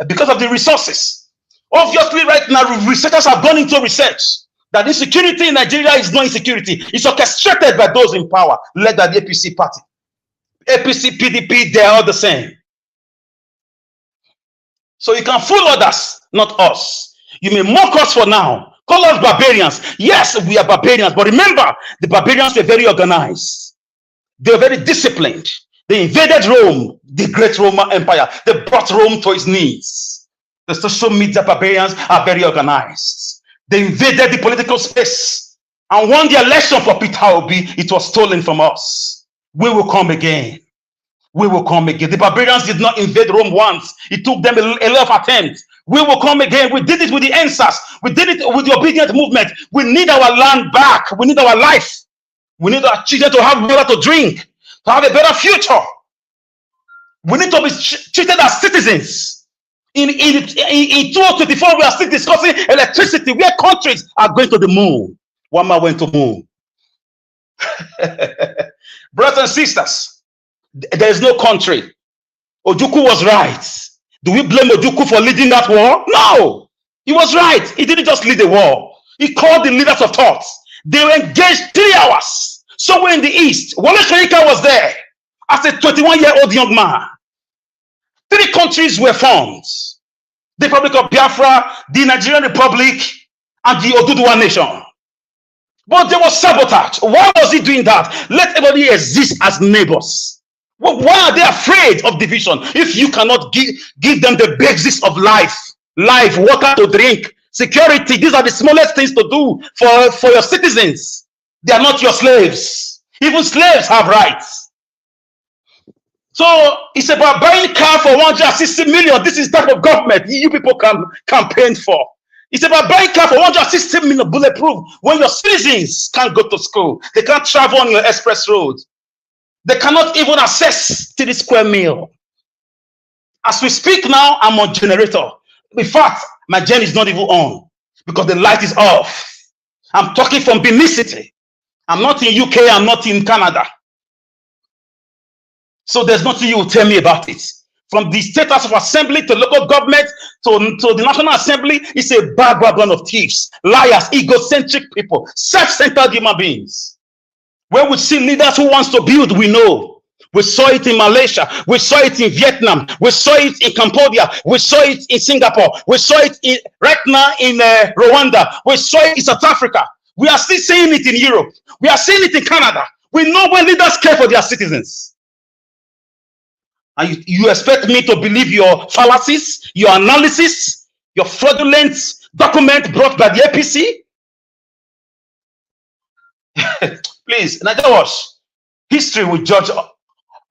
because of the resources. Obviously, right now, researchers have gone into research that insecurity in Nigeria is not insecurity. It's orchestrated by those in power, led by the APC party. APC, PDP, they're all the same. So you can fool others, not us. You may mock us for now. Call us barbarians. Yes, we are barbarians, but remember, the barbarians were very organized. They were very disciplined. They invaded Rome, the great Roman Empire. They brought Rome to its knees. The social media barbarians are very organized. They invaded the political space and won the election for Peter Obi. It was stolen from us. We will come again. We will come again. The barbarians did not invade Rome once. It took them a lot of attempts. We will come again. We did it with the answers. We did it with the obedient movement. We need our land back. We need our life. We need our children to have water to drink, to have a better future. We need to be treated as citizens. In 2024, we are still discussing electricity, where countries are going to the moon. One man went to the moon. Brothers and sisters, there is no country. Ojukwu was right. Do we blame Ojukwu for leading that war? No. He was right. He didn't just lead the war. He called the leaders of thought. They were engaged 3 hours. Somewhere in the east. Wale Soyinka was there as a 21-year-old young man. 3 countries were formed. The Republic of Biafra, the Nigerian Republic, and the Oduduwa Nation. But there was sabotage. Why was he doing that? Let everybody exist as neighbors. Well, why are they afraid of division if you cannot give them the basics of life? Life, water to drink, security. These are the smallest things to do for your citizens. They are not your slaves. Even slaves have rights. So it's about buying a car for 160 million. This is the type of government you people can campaign for. It's about buying a car for 160 million bulletproof when your citizens can't go to school. They can't travel on your express road. They cannot even access to the square meal. As we speak now, I'm on generator. In fact, my gen is not even on because the light is off. I'm talking from Benin City. I'm not in UK, I'm not in Canada. So there's nothing you will tell me about it. From the State House of Assembly to local government to the National Assembly, it's a background of thieves, liars, egocentric people, self-centered human beings. When we see leaders who wants to build, we know. We saw it in Malaysia. We saw it in Vietnam. We saw it in Cambodia. We saw it in Singapore. We saw it right now in Rwanda. We saw it in South Africa. We are still seeing it in Europe. We are seeing it in Canada. We know when leaders care for their citizens. And you expect me to believe your fallacies, your analysis, your fraudulent document brought by the APC? Please, Nigeria was. History will judge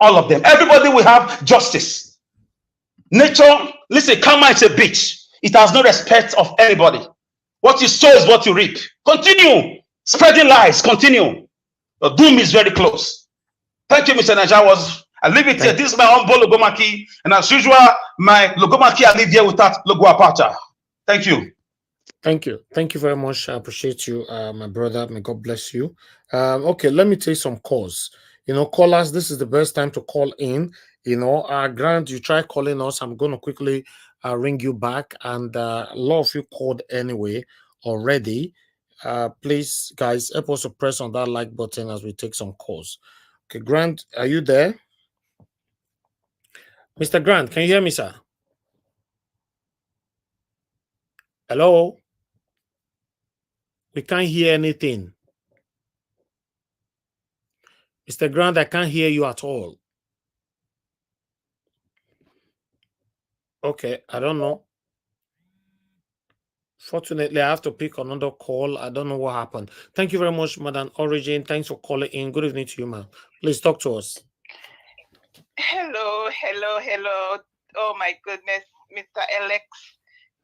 all of them. Everybody will have justice. Nature, listen, karma is a bitch. It has no respect of anybody. What you sow is what you reap. Continue spreading lies. Continue. The doom is very close. Thank you, Mr. Najawas. I leave it here. This is my humble logomaki. And as usual, my logomaki, I leave here without logo apacha. Thank you. Thank you. Thank you very much. I appreciate you, my brother. May God bless you. Okay, let me take some calls. Callers, this is the best time to call in. Grant, you try calling us. I'm going to quickly ring you back. And a lot of you called anyway already. Please, guys, help us to press on that like button as we take some calls. Okay, Grant, are you there? Mr. Grant, can you hear me, sir? Hello? We can't hear anything. Mr. Grant, I can't hear you at all. Okay, I don't know. Fortunately, I have to pick another call. I don't know what happened. Thank you very much, Madam Origin. Thanks for calling in. Good evening to you, ma'am. Please talk to us. Hello. Oh, my goodness, Mr. Alex.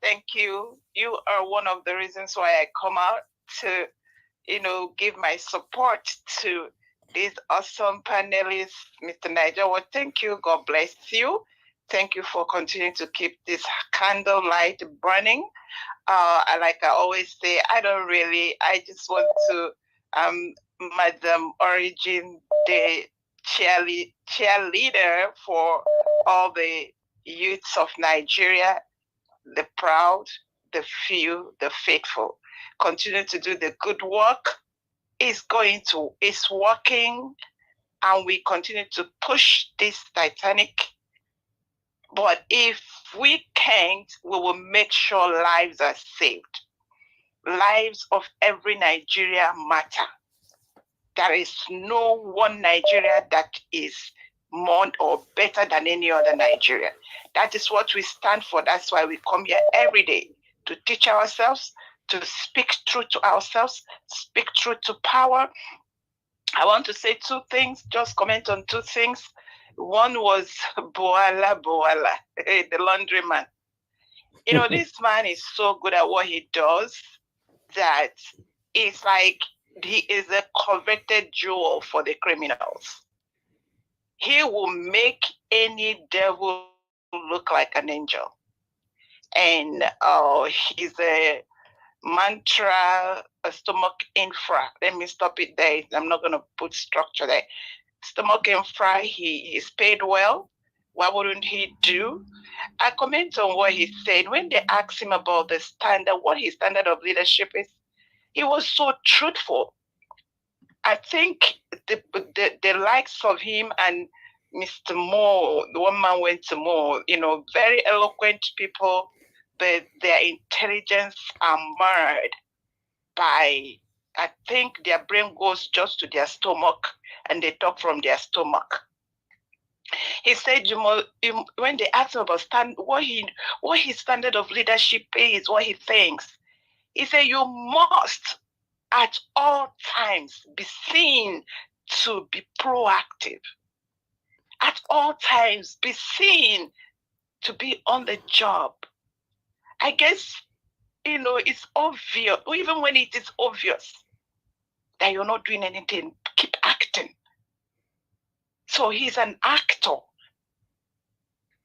Thank you. You are one of the reasons why I come out to, give my support to these awesome panelists, Mr. Niger. Well, thank you. God bless you. Thank you for continuing to keep this candlelight burning. Like I always say, I just want to, Madam Origin, the cheerleader for all the youths of Nigeria, the proud, the few, the faithful. Continue to do the good work. It's working, and we continue to push this Titanic. But if we can't, we will make sure lives are saved. Lives of every Nigeria matter. There is no one Nigeria that is more or better than any other Nigeria. That is what we stand for. That's why we come here every day to teach ourselves, to speak truth to ourselves, speak truth to power. I want to say two things, just comment on two things. One was Bwala, the laundryman. This man is so good at what he does that it's like he is a coveted jewel for the criminals. He will make any devil look like an angel. And he's a mantra, a stomach infra. Let me stop it there. I'm not going to put structure there. Stomach infra, he's paid well. Why wouldn't he do? I comment on what he said. When they asked him about the standard, what his standard of leadership is, he was so truthful. I think the likes of him and Mr. Moore, the one man went to Moore, very eloquent people, but their intelligence are marred by, I think their brain goes just to their stomach and they talk from their stomach. He said, when they asked him about what his standard of leadership is, what he thinks, he said, you must at all times be seen to be proactive. At all times be seen to be on the job. I guess, it's obvious, even when it is obvious that you're not doing anything, keep acting. So he's an actor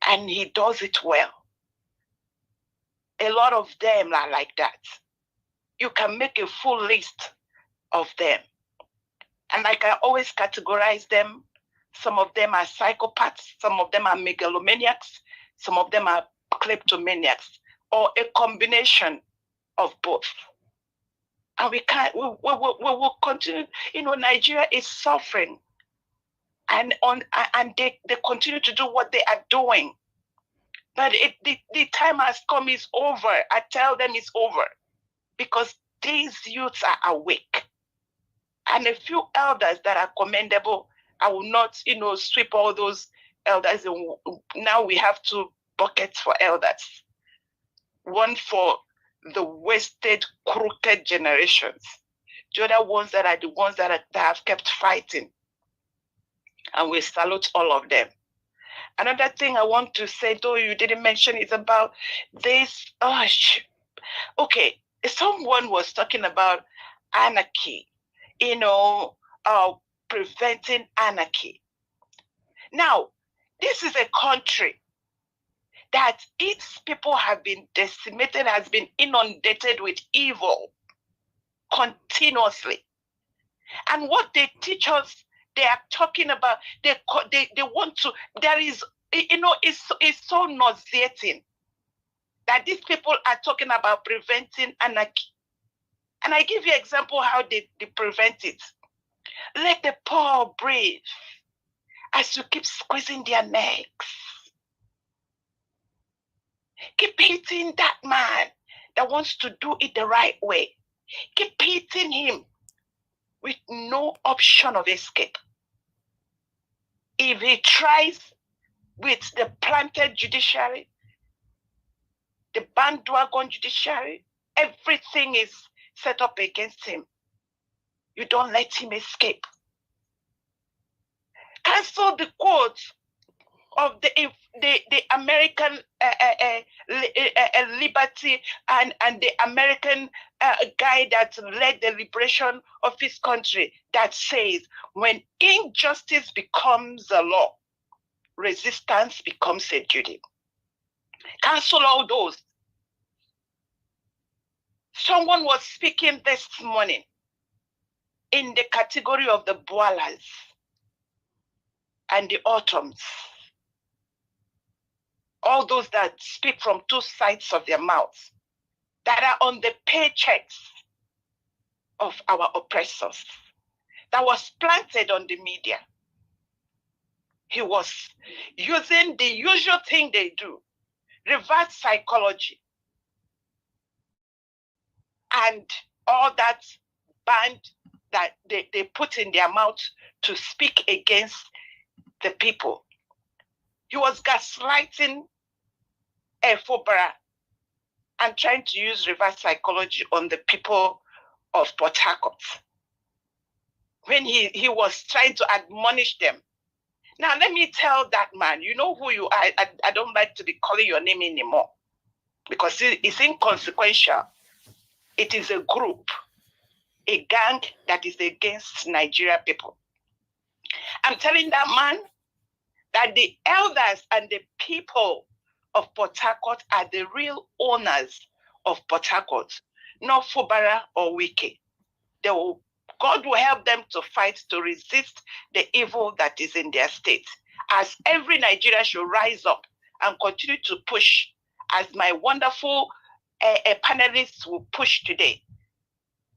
and he does it well. A lot of them are like that. You can make a full list of them. And like I always categorize them, some of them are psychopaths, some of them are megalomaniacs, some of them are kleptomaniacs, or a combination of both. And we will continue. Nigeria is suffering. and they continue to do what they are doing. But the time has come, it's over. I tell them it's over, because these youths are awake. And a few elders that are commendable, I will not, sweep all those elders. Now we have 2 buckets for elders. One for the wasted, crooked generations. The other ones that are the ones that have kept fighting. And we salute all of them. Another thing I want to say, though you didn't mention, is about this. Okay, someone was talking about anarchy, preventing anarchy. Now, this is a country that its people have been decimated, has been inundated with evil continuously. And what they teach us, they are talking about, they want to, there is, it's so nauseating that these people are talking about preventing anarchy. And I give you an example how they prevent it. Let the poor breathe as you keep squeezing their necks. Keep hitting that man that wants to do it the right way. Keep hitting him with no option of escape. If he tries with the planted judiciary, the bandwagon judiciary, everything is set up against him. You don't let him escape. Cancel the quotes of the American liberty and the American guy that led the liberation of his country, that says when injustice becomes a law, resistance becomes a duty. Cancel all those. Someone was speaking this morning in the category of the Bwalas and the Autumns. All those that speak from 2 sides of their mouths, that are on the paychecks of our oppressors, that was planted on the media. He was using the usual thing they do, reverse psychology, and all that band that they put in their mouth to speak against the people. He was gaslighting Fobara and trying to use reverse psychology on the people of Port Harcourt when he was trying to admonish them. Now, let me tell that man, you know who you are. I don't like to be calling your name anymore because it's inconsequential. It is a group, a gang that is against Nigeria people. I'm telling that man that the elders and the people of Port Harcourt are the real owners of Port Harcourt, not Fubara or Wike. God will help them to fight to resist the evil that is in their state. As every Nigerian should rise up and continue to push, as my wonderful panelists will push today.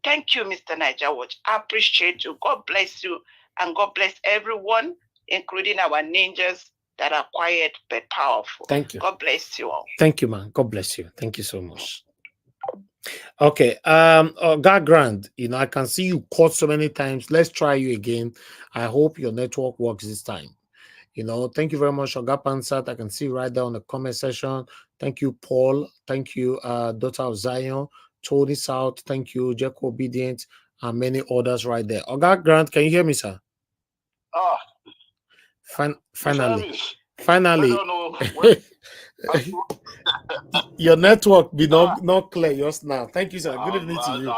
Thank you, Mr. Niger Watch. I appreciate you. God bless you, and God bless everyone, including our ninjas that are quiet but powerful. Thank you. God bless you all. Thank you, man. God bless you. Thank you so much. Okay. God Grant, I can see you caught so many times. Let's try you again. I hope your network works this time. Thank you very much, Oga Pansat. I can see right there on the comment section. Thank you, Paul. Thank you, Daughter of Zion, Tony South. Thank you, Jack Obedient, and many others right there. Oga Grant, can you hear me, sir? Finally. Your network be not clear just now. Thank you, sir. Good evening to you.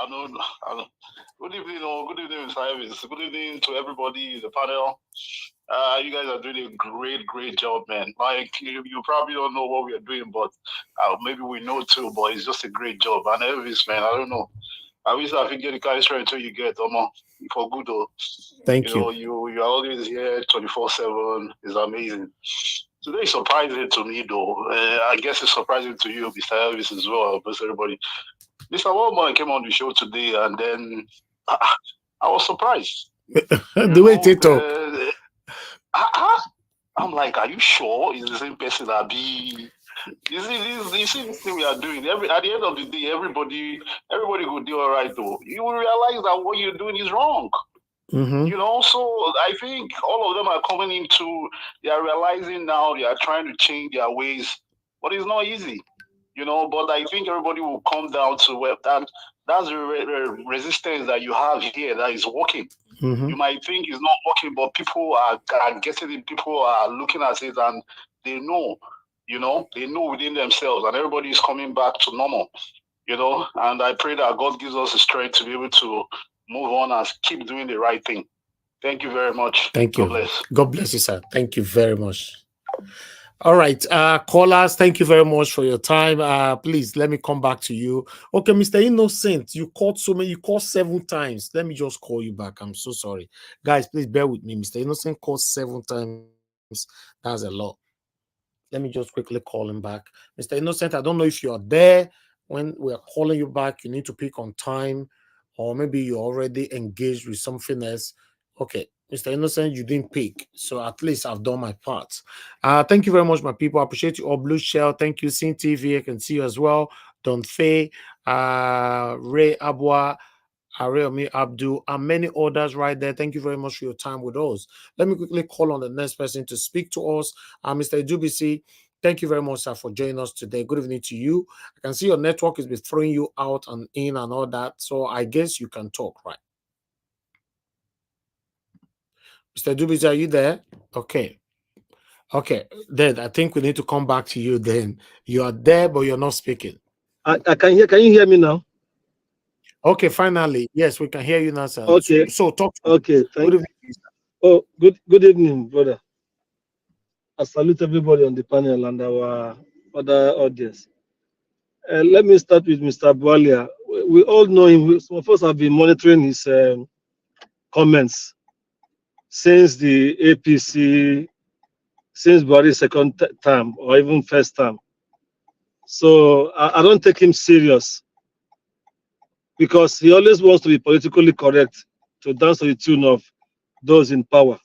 Good evening, Mr. Evans. Good evening to everybody in the panel. You guys are doing a great job, man. Like you probably don't know what we are doing, but maybe we know too. But it's just a great job. And Elvis, man, I don't know. I wish I could get the kind of strength until you get, for good though. Thank you. You're always here 24/7. It's amazing. Today is surprising to me though. I guess it's surprising to you, Mr. Elvis, as well, but everybody. Mr. Wallman came on the show today, and then I was surprised. The way they talk. I'm like, are you sure it's the same person that be? You see this thing we are doing. At the end of the day, everybody will do all right though. You will realize that what you're doing is wrong. You know, so I think all of them are coming into, they are realizing now, they are trying to change their ways, but it's not easy, you know. But I think everybody will come down to where that's the resistance that you have here that is working. You might think it's not working, but people are getting it, people are looking at it and they know, you know, they know within themselves, and everybody is coming back to normal, you know. And I pray that God gives us the strength to be able to move on and keep doing the right thing. Thank you very much. Thank you. God bless. God bless you, sir. Thank you very much. All right, callers, thank you very much for your time. Please let me come back to you. Okay, Mr. Innocent, you called 7 times. Let me just call you back. I'm so sorry. Guys, please bear with me. Mr. Innocent called 7 times. That's a lot. Let me just quickly call him back. Mr. Innocent, I don't know if you're there. When we're calling you back, you need to pick on time, or maybe you're already engaged with something else. Okay, Mr. Innocent, you didn't pick, so at least I've done my part. Thank you very much, my people. I appreciate you all. Blue Shell, thank you. Sin TV, I can see you as well. Don Faye, Ray Abwa, Areomi Abdul, and many others right there. Thank you very much for your time with us. Let me quickly call on the next person to speak to us. Mr. Edubisi, thank you very much, sir, for joining us today. Good evening to you. I can see your network is throwing you out and in and all that, so I guess you can talk, right? Mr. Edubisi, are you there? Okay. Okay, then I think we need to come back to you then. You are there, but you're not speaking. I can hear. Can you hear me now? Okay, finally. Yes, we can hear you now, sir. Okay. So talk to okay, thank you. Oh, good evening, brother. I salute everybody on the panel and our other audience. Let me start with Mr. Bwala. We all know him. Some of us have been monitoring his comments since the APC, since Buhari's second term or even first term. So I don't take him serious because he always wants to be politically correct to dance to the tune of those in power.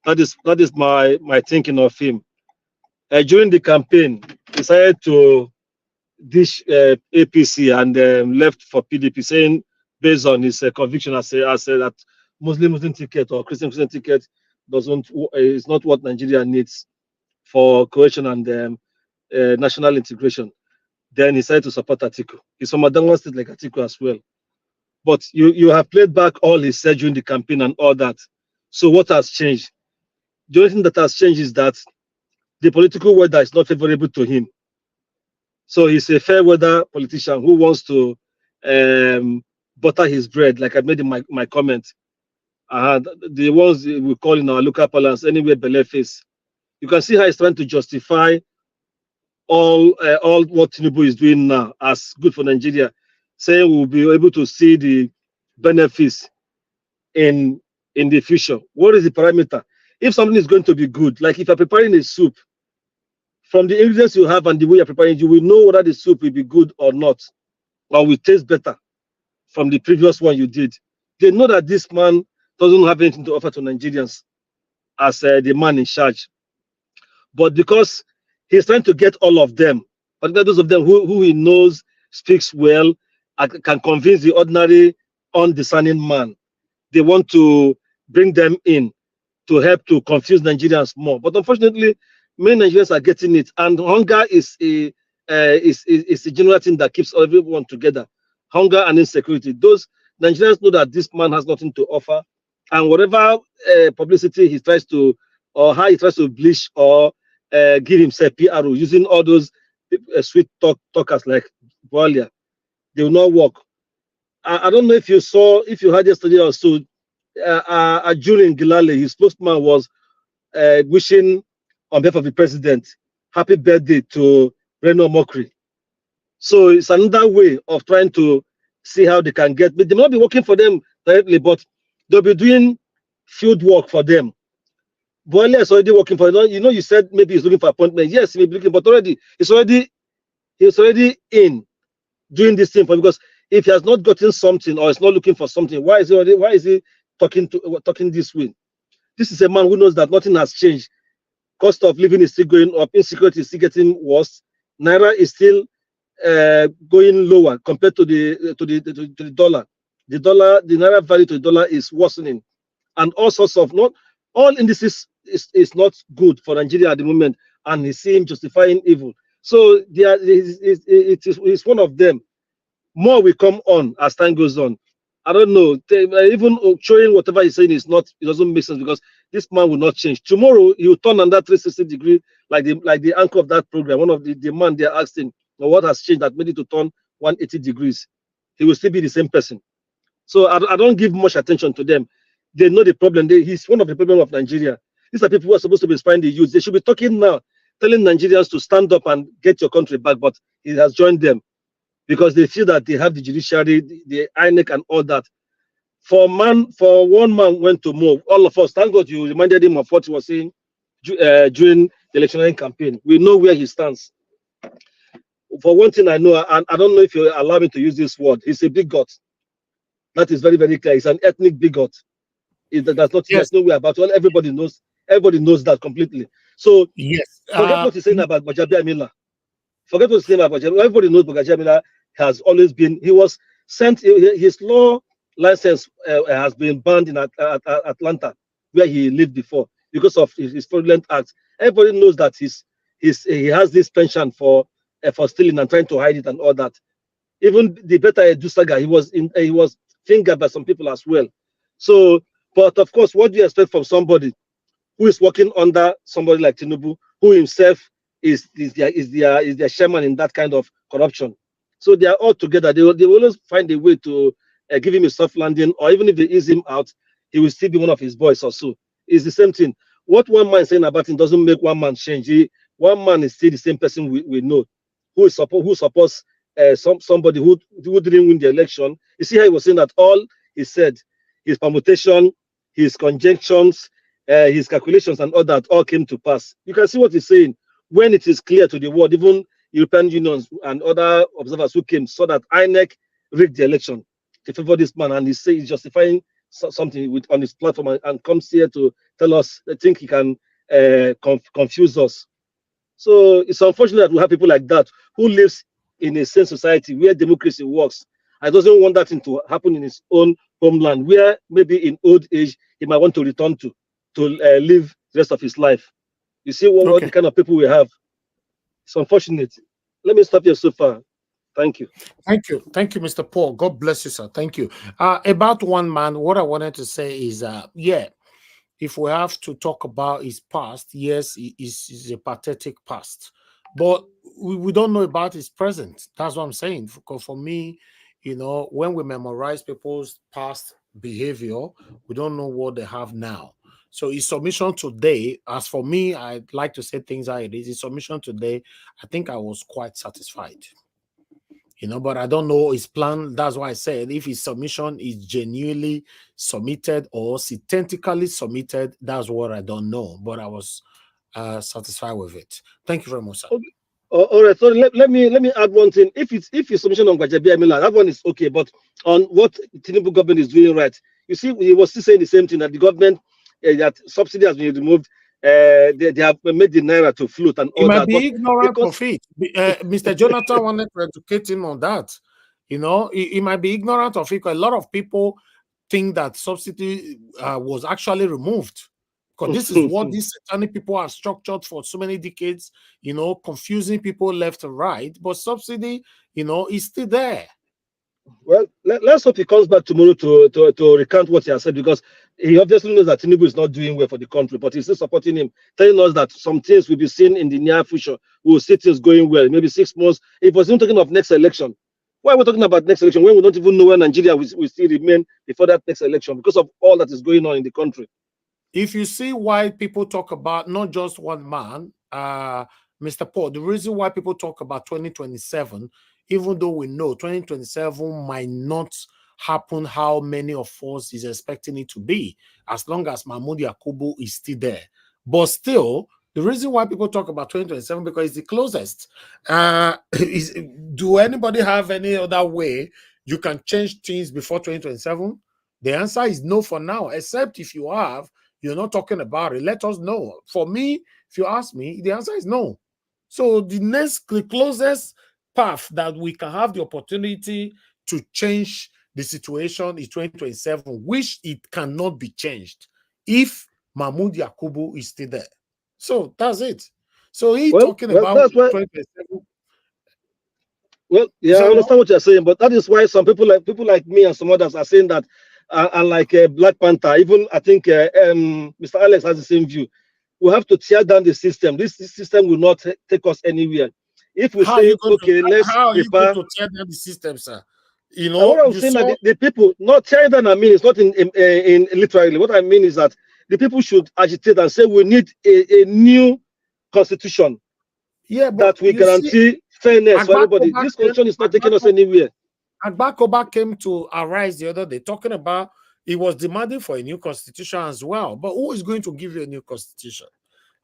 That is my thinking of him. During the campaign, he decided to dish APC and left for PDP, saying based on his conviction as that Muslim ticket or Christian ticket is not what Nigeria needs for cohesion and national integration. Then he decided to support Atiku. He's from Adamawa State like Atiku as well. But you have played back all he said during the campaign and all that. So what has changed? The only thing that has changed is that the political weather is not favorable to him. So he's a fair weather politician who wants to butter his bread, like I made in my comment. The ones we call in our local parlance anyway belle face. You can see how he's trying to justify all what Tinubu is doing now as good for Nigeria, saying we'll be able to see the benefits in the future. What is the parameter? If something is going to be good, like if you're preparing a soup, from the ingredients you have and the way you're preparing it, you will know whether the soup will be good or not, or will taste better from the previous one you did. They know that this man doesn't have anything to offer to Nigerians as the man in charge. But because he's trying to get all of them, particularly those of them who he knows speaks well, can convince the ordinary, undiscerning man, they want to bring them in to help to confuse Nigerians more. But unfortunately, many Nigerians are getting it, and hunger is a general thing that keeps everyone together. Hunger and insecurity. Those Nigerians know that this man has nothing to offer, and whatever publicity he tries to, or how he tries to bleach or give himself PRO using all those sweet talkers like Bwala, they will not work. I don't know if you heard yesterday or so. During Gilale, his spokesman was wishing on behalf of the president happy birthday to Reno Mokri. So it's another way of trying to see how they can get, but they may not be working for them directly, but they'll be doing field work for them. Bwala is already working for them. You know, you said maybe he's looking for appointment. Yes, he may be looking, but he's already in doing this thing for, because if he has not gotten something or is not looking for something, why is he talking this way? This is a man who knows that nothing has changed. Cost of living is still going up. Insecurity is still getting worse. Naira is still going lower compared to the dollar. The naira value to the dollar is worsening, and all sorts of not all indices is not good for Nigeria at the moment, and he seems justifying evil. So it's one of them. More will come on as time goes on. I don't know. Even showing whatever he's saying is not. It doesn't make sense because this man will not change. Tomorrow he will turn on that 360 degree, like the anchor of that program. One of the man they are asking, what has changed that made it to turn 180 degrees? He will still be the same person. So I don't give much attention to them. They know the problem. He's one of the problem of Nigeria. These are people who are supposed to be inspiring the youth. They should be talking now, telling Nigerians to stand up and get your country back. But he has joined them because they feel that they have the judiciary, the INEC, and all that. For one man went to move. All of us, thank God you reminded him of what he was saying during the electioneering campaign. We know where he stands. For one thing I know, and I don't know if you allow me to use this word, he's a bigot. That is very, very clear. He's an ethnic bigot. That's not, yes. There's no way about it. Everybody knows that completely. So yes, forget what he's saying about Gbajabiamila. Forget what he's saying about Gbajabiamila. Everybody knows Gbajabiamila has always been, he was sent, his law license has been banned in Atlanta, where he lived before, because of his fraudulent acts. Everybody knows that he has this penchant for stealing and trying to hide it and all that. Even the better Edusaga, he was fingered by some people as well. So, but of course, what do you expect from somebody who is working under somebody like Tinubu, who himself is their chairman in that kind of corruption? So they are all together. They will always find a way to give him a soft landing, or even if they ease him out, he will still be one of his boys or so. It's the same thing. What one man is saying about him doesn't make one man change. One man is still the same person we know, who supports somebody who didn't win the election. You see how he was saying that all he said, his permutation, his conjunctions, his calculations and all that all came to pass. You can see what he's saying when it is clear to the world. Even European unions and other observers who came saw that INEC rigged the election to favor this man, and he's justifying something on his platform and comes here to tell us, I think he can confuse us. So it's unfortunate that we have people like that who lives in a sane society where democracy works. I doesn't want that thing to happen in his own homeland, where maybe in old age he might want to return to live the rest of his life. You see what the kind of people we have. It's unfortunate. Let me stop here so far. Thank you. Thank you, Mr. Paul. God bless you, sir. Thank you. About one man, what I wanted to say is, if we have to talk about his past, yes, it's a pathetic past, but we don't know about his present. That's what I'm saying. Because for me, when we memorize people's past behavior, we don't know what they have now. So his submission today, as for me, I'd like to say things how it is. His submission today, I think I was quite satisfied. But I don't know his plan. That's why I said if his submission is genuinely submitted or synthetically submitted, that's what I don't know. But I was satisfied with it. Thank you very much, sir. Okay. All right. So let me add one thing. If your submission on Gbajabiamila, that one is okay. But on what Tinubu government is doing right, you see, he was still saying the same thing, that the government that subsidy has been removed. They have made the naira to float and all that. He might be ignorant of it. Mr. Jonathan wanted to educate him on that. He might be ignorant of it. A lot of people think that subsidy was actually removed, because this is what these satanic people are structured for so many decades. Confusing people left and right. But subsidy, is still there. Well, let's hope he comes back tomorrow to recount what he has said, because he obviously knows that Tinubu is not doing well for the country, but he's still supporting him, telling us that some things will be seen in the near future. We will see things going well, maybe 6 months. If we're still talking of next election, why are we talking about next election when we don't even know where Nigeria will still remain before that next election, because of all that is going on in the country? If you see why people talk about not just one man, Mr. Paul, the reason why people talk about 2027, even though we know 2027 might not happen how many of us is expecting it to be, as long as Mahmoud Yakubu is still there. But still, the reason why people talk about 2027 because it's the closest. Do anybody have any other way you can change things before 2027? The answer is no for now, except if you have You're not talking about it. Let us know. For me, if you ask me, the answer is no. So the closest path that we can have the opportunity to change the situation is 2027, which it cannot be changed if Mahmoud Yakubu is still there. So that's it. So he talking about that's why. 2027. Well, yeah, I understand what you're saying, but that is why some people like me and some others are saying that, and like Black Panther, even I think Mr. Alex has the same view. We have to tear down the system. This system will not take us anywhere. If we say, okay, let's how are you going prepare. to tear down the system, sir? You And know, what I'm saying that the people not tearing down. I mean, it's not in literally. What I mean is that the people should agitate and say we need a new constitution. Yeah, but that will guarantee fairness for everybody. This constitution is not taking us anywhere. Agbakoba came to Arise the other day talking about he was demanding for a new constitution as well. But who is going to give you a new constitution?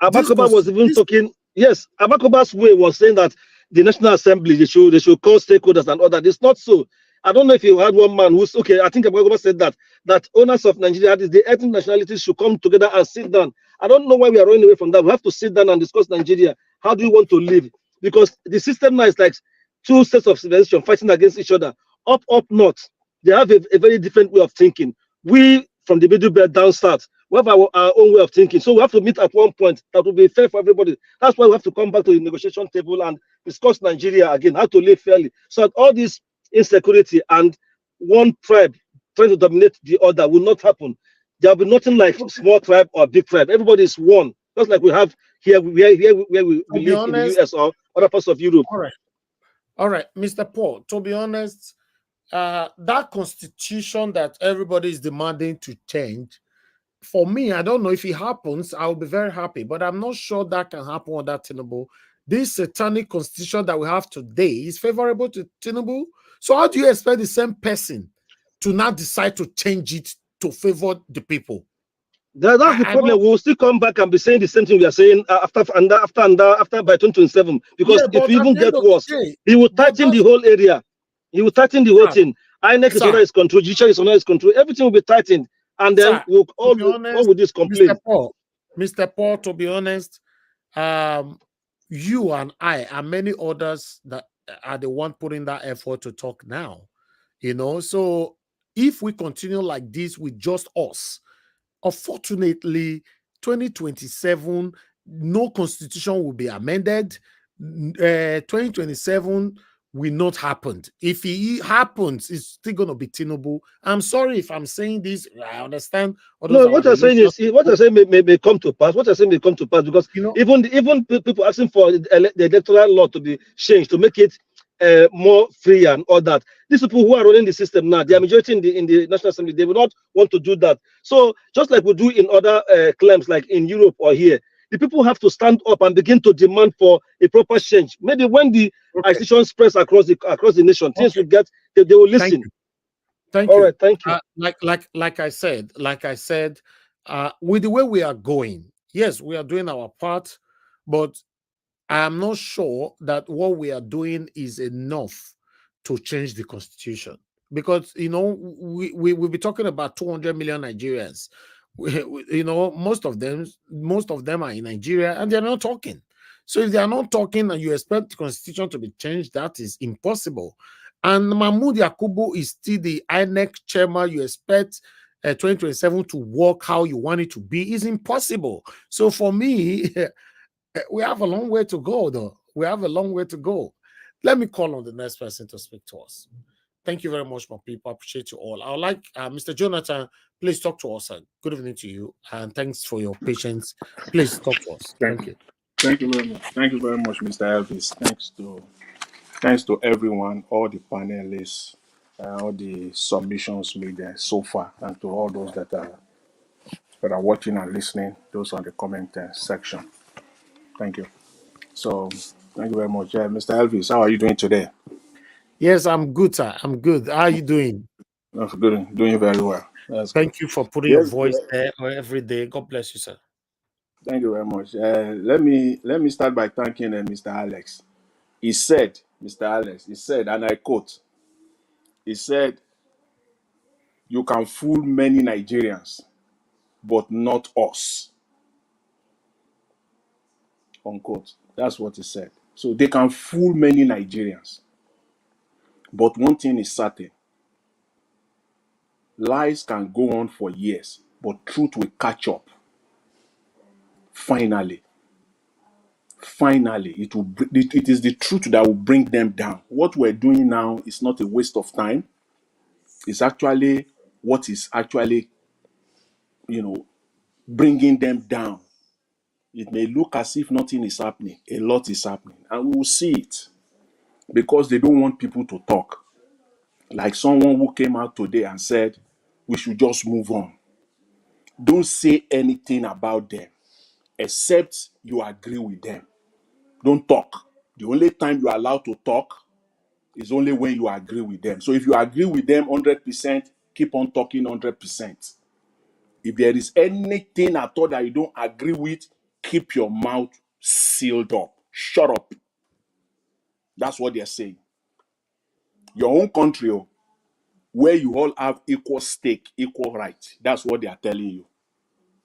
Abakoba was even talking. Yes, Abakoba's way was saying that the National Assembly they should call stakeholders and all that. It's not so. I don't know if you had one man who's okay. I think Abakoba said that owners of Nigeria, the ethnic nationalities, should come together and sit down. I don't know why we are running away from that. We have to sit down and discuss Nigeria. How do we want to live? Because the system now is like two sets of civilization fighting against each other. Up north, they have a very different way of thinking. We from the middle belt down south, we have our own way of thinking. So we have to meet at one point that will be fair for everybody. That's why we have to come back to the negotiation table and discuss Nigeria again, how to live fairly. So that all this insecurity and one tribe trying to dominate the other will not happen. There will be nothing like small tribe or big tribe. Everybody is one, just like we have here where we live in the US or other parts of Europe. All right, Mr. Paul, to be honest, that constitution that everybody is demanding to change, for me, I don't know if it happens, I'll be very happy, but I'm not sure that can happen on that Tinubu. This satanic constitution that we have today is favorable to Tinubu. So how do you expect the same person to not decide to change it to favor the people? That's the problem. We'll still come back and be saying the same thing we are saying after by 2027. Because if you even get worse, he will tighten the whole area. He will tighten the whole thing. INEC is under his control, judiciary is under his control. Everything will be tightened. And then we'll all with this complaint. Mr. Paul, to be honest, you and I and many others that are the one putting that effort to talk now. You know, so if we continue like this with just us, unfortunately, 2027, no constitution will be amended. 2027 will not happen. If it happens, it's still going to be Tinubu. I'm sorry if I'm saying this. I understand. No, what you're saying is what you're saying may come to pass. What you're saying may come to pass because even people asking for the electoral law to be changed to make it more free and all that. These people who are running the system now, they are majority in the National Assembly. They will not want to do that. So just like we do in other claims, like in Europe or here, the people have to stand up and begin to demand for a proper change. Maybe when the agitation spreads across the nation, things will get they will listen. Thank you. All right, thank you. Like I said, with the way we are going, yes, we are doing our part, but I'm not sure that what we are doing is enough to change the constitution. Because, you know, we'll be talking about 200 million Nigerians. You know, most of them are in Nigeria and they're not talking. So if they are not talking and you expect the constitution to be changed, that is impossible. And Mahmoud Yakubu is still the INEC chairman. You expect 2027 to work how you want it to be is impossible. So for me, we have a long way to go, though. We have a long way to go. Let me call on the next person to speak to us. Thank you very much, my people. I appreciate you all. I would like Mr. Jonathan, please talk to us. Good evening to you, and thanks for your patience. Please talk to us. Thank you. Thank you very much. Thank you very much, Mr. Elvis. Thanks to everyone, all the panelists, all the submissions made so far, and to all those that are watching and listening, those on the comment section. Thank you. So, thank you very much. Mr. Elvis, how are you doing today? Yes, I'm good, sir. I'm good. How are you doing? That's good. Doing very well. Thank you for putting your voice there every day. God bless you, sir. Thank you very much. Let me start by thanking Mr. Alex. He said, Mr. Alex, he said, and I quote, he said, you can fool many Nigerians, but not us. Unquote. That's what he said. So they can fool many Nigerians. But one thing is certain. Lies can go on for years, but truth will catch up. Finally, it is the truth that will bring them down. What we're doing now is not a waste of time. It's actually what is actually, bringing them down. It may look as if nothing is happening. A lot is happening. And we will see it because they don't want people to talk. Like someone who came out today and said, we should just move on. Don't say anything about them except you agree with them. Don't talk. The only time you are allowed to talk is only when you agree with them. So if you agree with them 100%, keep on talking 100%. If there is anything at all that you don't agree with, keep your mouth sealed up. Shut up. That's what they're saying. Your own country, where you all have equal stake, equal right. That's what they are telling you.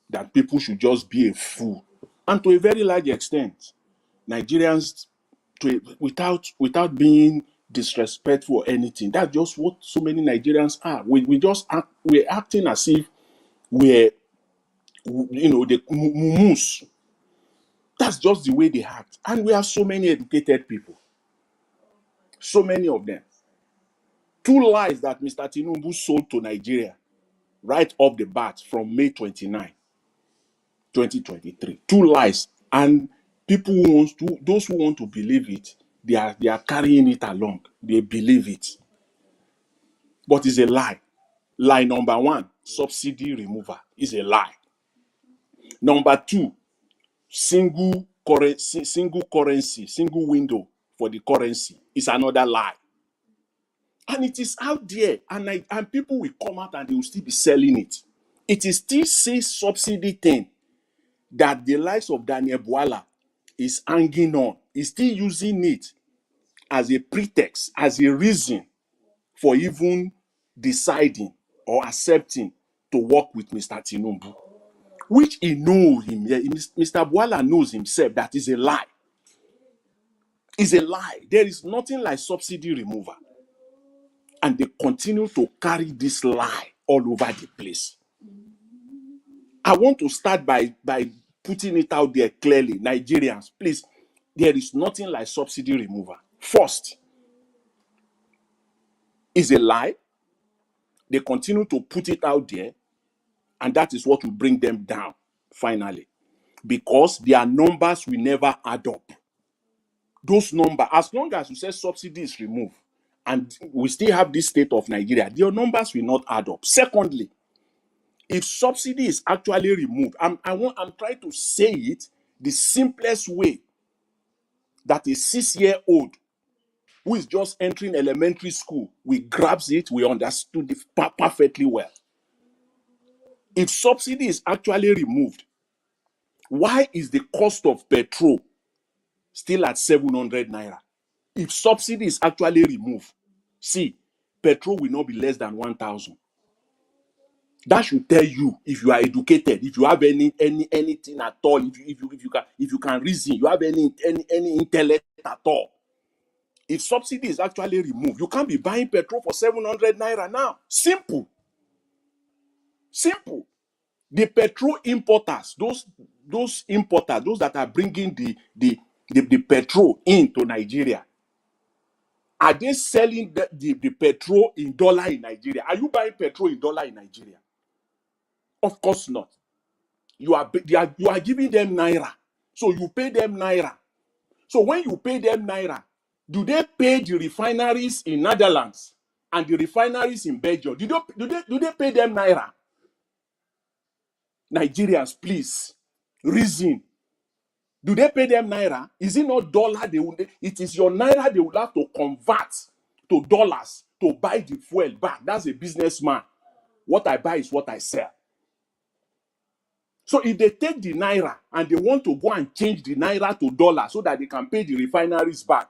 That people should just be a fool. And to a very large extent, Nigerians, without being disrespectful or anything, that's just what so many Nigerians are. We're acting as if we're, the mumus. That's just the way they act. And we have so many educated people. So many of them. 2 lies that Mr. Tinubu sold to Nigeria right off the bat from May 29, 2023. 2 lies. And those who want to believe it, they are carrying it along. They believe it. But it's a lie. Lie number 1, subsidy removal, is a lie. Number 2, single currency, single window for the currency is another lie. And it is out there, and people will come out and they will still be selling it. It is still say subsidy thing that the likes of Daniel Bwala is hanging on. He's still using it as a pretext, as a reason for even deciding or accepting to work with Mr. Tinubu, which he knows him. Mr. Bwala knows himself that is a lie. It's a lie. There is nothing like subsidy removal. And they continue to carry this lie all over the place. I want to start by putting it out there clearly. Nigerians, please, there is nothing like subsidy removal. First, is a lie. They continue to put it out there, and that is what will bring them down, finally. Because their numbers will never add up. Those numbers, as long as you say subsidy is removed, and we still have this state of Nigeria, their numbers will not add up. Secondly, if subsidy is actually removed, I'm trying to say it the simplest way that a 6-year-old who is just entering elementary school, we grabs it, we understood it perfectly well. If subsidy is actually removed, why is the cost of petrol still at 700 naira? If subsidy is actually removed, see, petrol will not be less than 1,000. That should tell you if you are educated, if you have anything at all, if you can reason, you have any intellect at all. If subsidy is actually removed, you can't be buying petrol for 700 naira now. Simple. The petrol importers, those importers, those that are bringing the petrol into Nigeria, are they selling the petrol in dollar in Nigeria? Are you buying petrol in dollar in Nigeria? Of course not. You are giving them naira, so you pay them naira. So when you pay them naira, do they pay the refineries in Netherlands and the refineries in Belgium? Do they pay them naira? Nigerians, please reason. Do they pay them naira? Is it not dollar? It is your naira they will have to convert to dollars to buy the fuel back. That's a businessman. What I buy is what I sell. So if they take the naira and they want to go and change the naira to dollar so that they can pay the refineries back,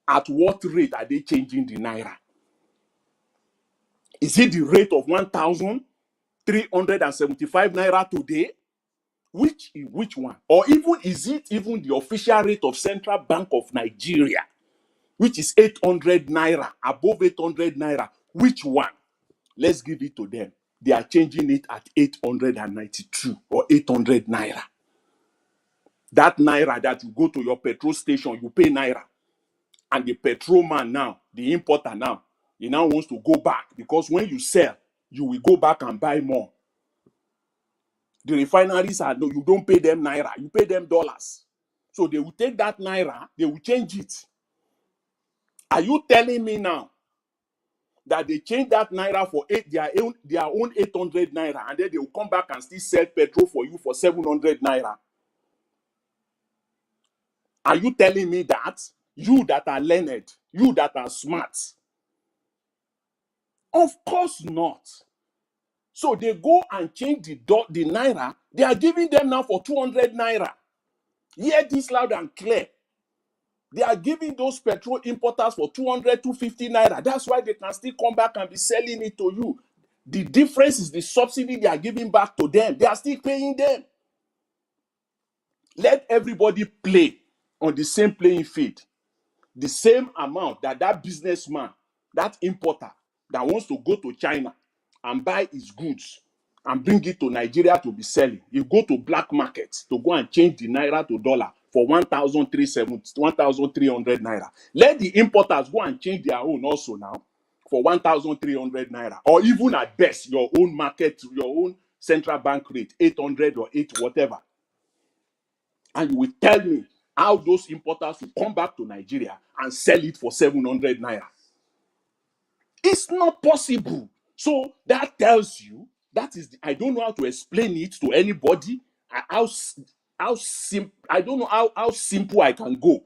at what rate are they changing the naira? Is it the rate of 1,000, 375 naira today? Which one? Or even is it even the official rate of Central Bank of Nigeria, which is 800 naira, above 800 naira? Which one? Let's give it to them. They are changing it at 892 or 800 naira. That naira that you go to your petrol station, you pay naira. And the petrol man now, the importer now, he now wants to go back, because when you sell, you will go back and buy more. The refineries are, no, you don't pay them naira, you pay them dollars. So they will take that naira, they will change it. Are you telling me now that they change that naira for their own 800 naira, and then they will come back and still sell petrol for you for 700 naira? Are you telling me that? You that are learned, you that are smart? Of course not. So they go and change the naira. They are giving them now for 200 naira. Hear this loud and clear. They are giving those petrol importers for 200, 250 naira. That's why they can still come back and be selling it to you. The difference is the subsidy they are giving back to them. They are still paying them. Let everybody play on the same playing field. The same amount that businessman, that importer that wants to go to China and buy his goods and bring it to Nigeria to be selling, you go to black market to go and change the naira to dollar for 1,300 naira. Let the importers go and change their own also now for 1,300 naira, or even at best your own market, your own central bank rate, 800 or 8 whatever. And you will tell me how those importers will come back to Nigeria and sell it for 700 naira. It's not possible. So that tells you, I don't know how to explain it to anybody. I don't know how simple I can go.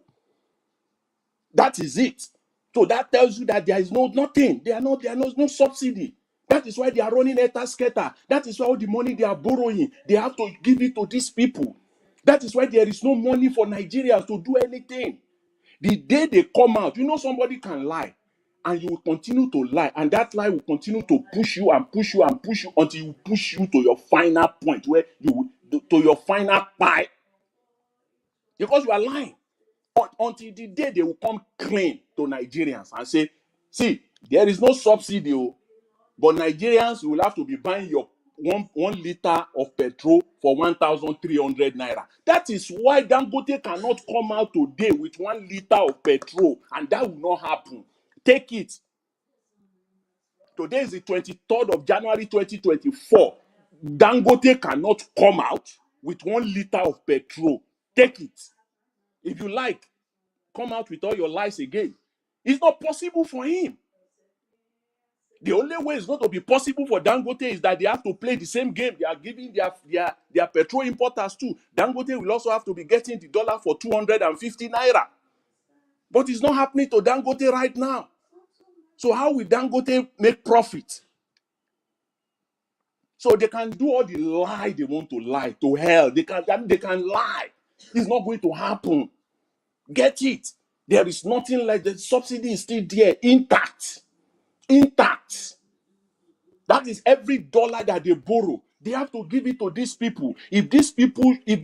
That is it. So that tells you that there is nothing. There are no subsidy. That is why they are running etasketa. That is why all the money they are borrowing, they have to give it to these people. That is why there is no money for Nigerians to do anything. The day they come out, somebody can lie, and you will continue to lie, and that lie will continue to push you and push you and push you until you push you to your final point, where to your final pie, because you are lying. Until the day they will come clean to Nigerians and say, see, there is no subsidy, but Nigerians will have to be buying your one liter of petrol for 1,300 naira. That is why Dangote cannot come out today with 1 liter of petrol, and that will not happen. Take it. Today is the 23rd of January 2024. Dangote cannot come out with 1 liter of petrol. Take it. If you like, come out with all your lies again. It's not possible for him. The only way it's going to be possible for Dangote is that they have to play the same game they are giving their petrol importers too. Dangote will also have to be getting the dollar for 250 naira. But it's not happening to Dangote right now. So how will Dangote make profit? So they can do all the lie they want to lie to hell. They can lie. It's not going to happen. Get it? There is nothing like the subsidy is still there, intact. Intact. That is every dollar that they borrow. They have to give it to these people. If they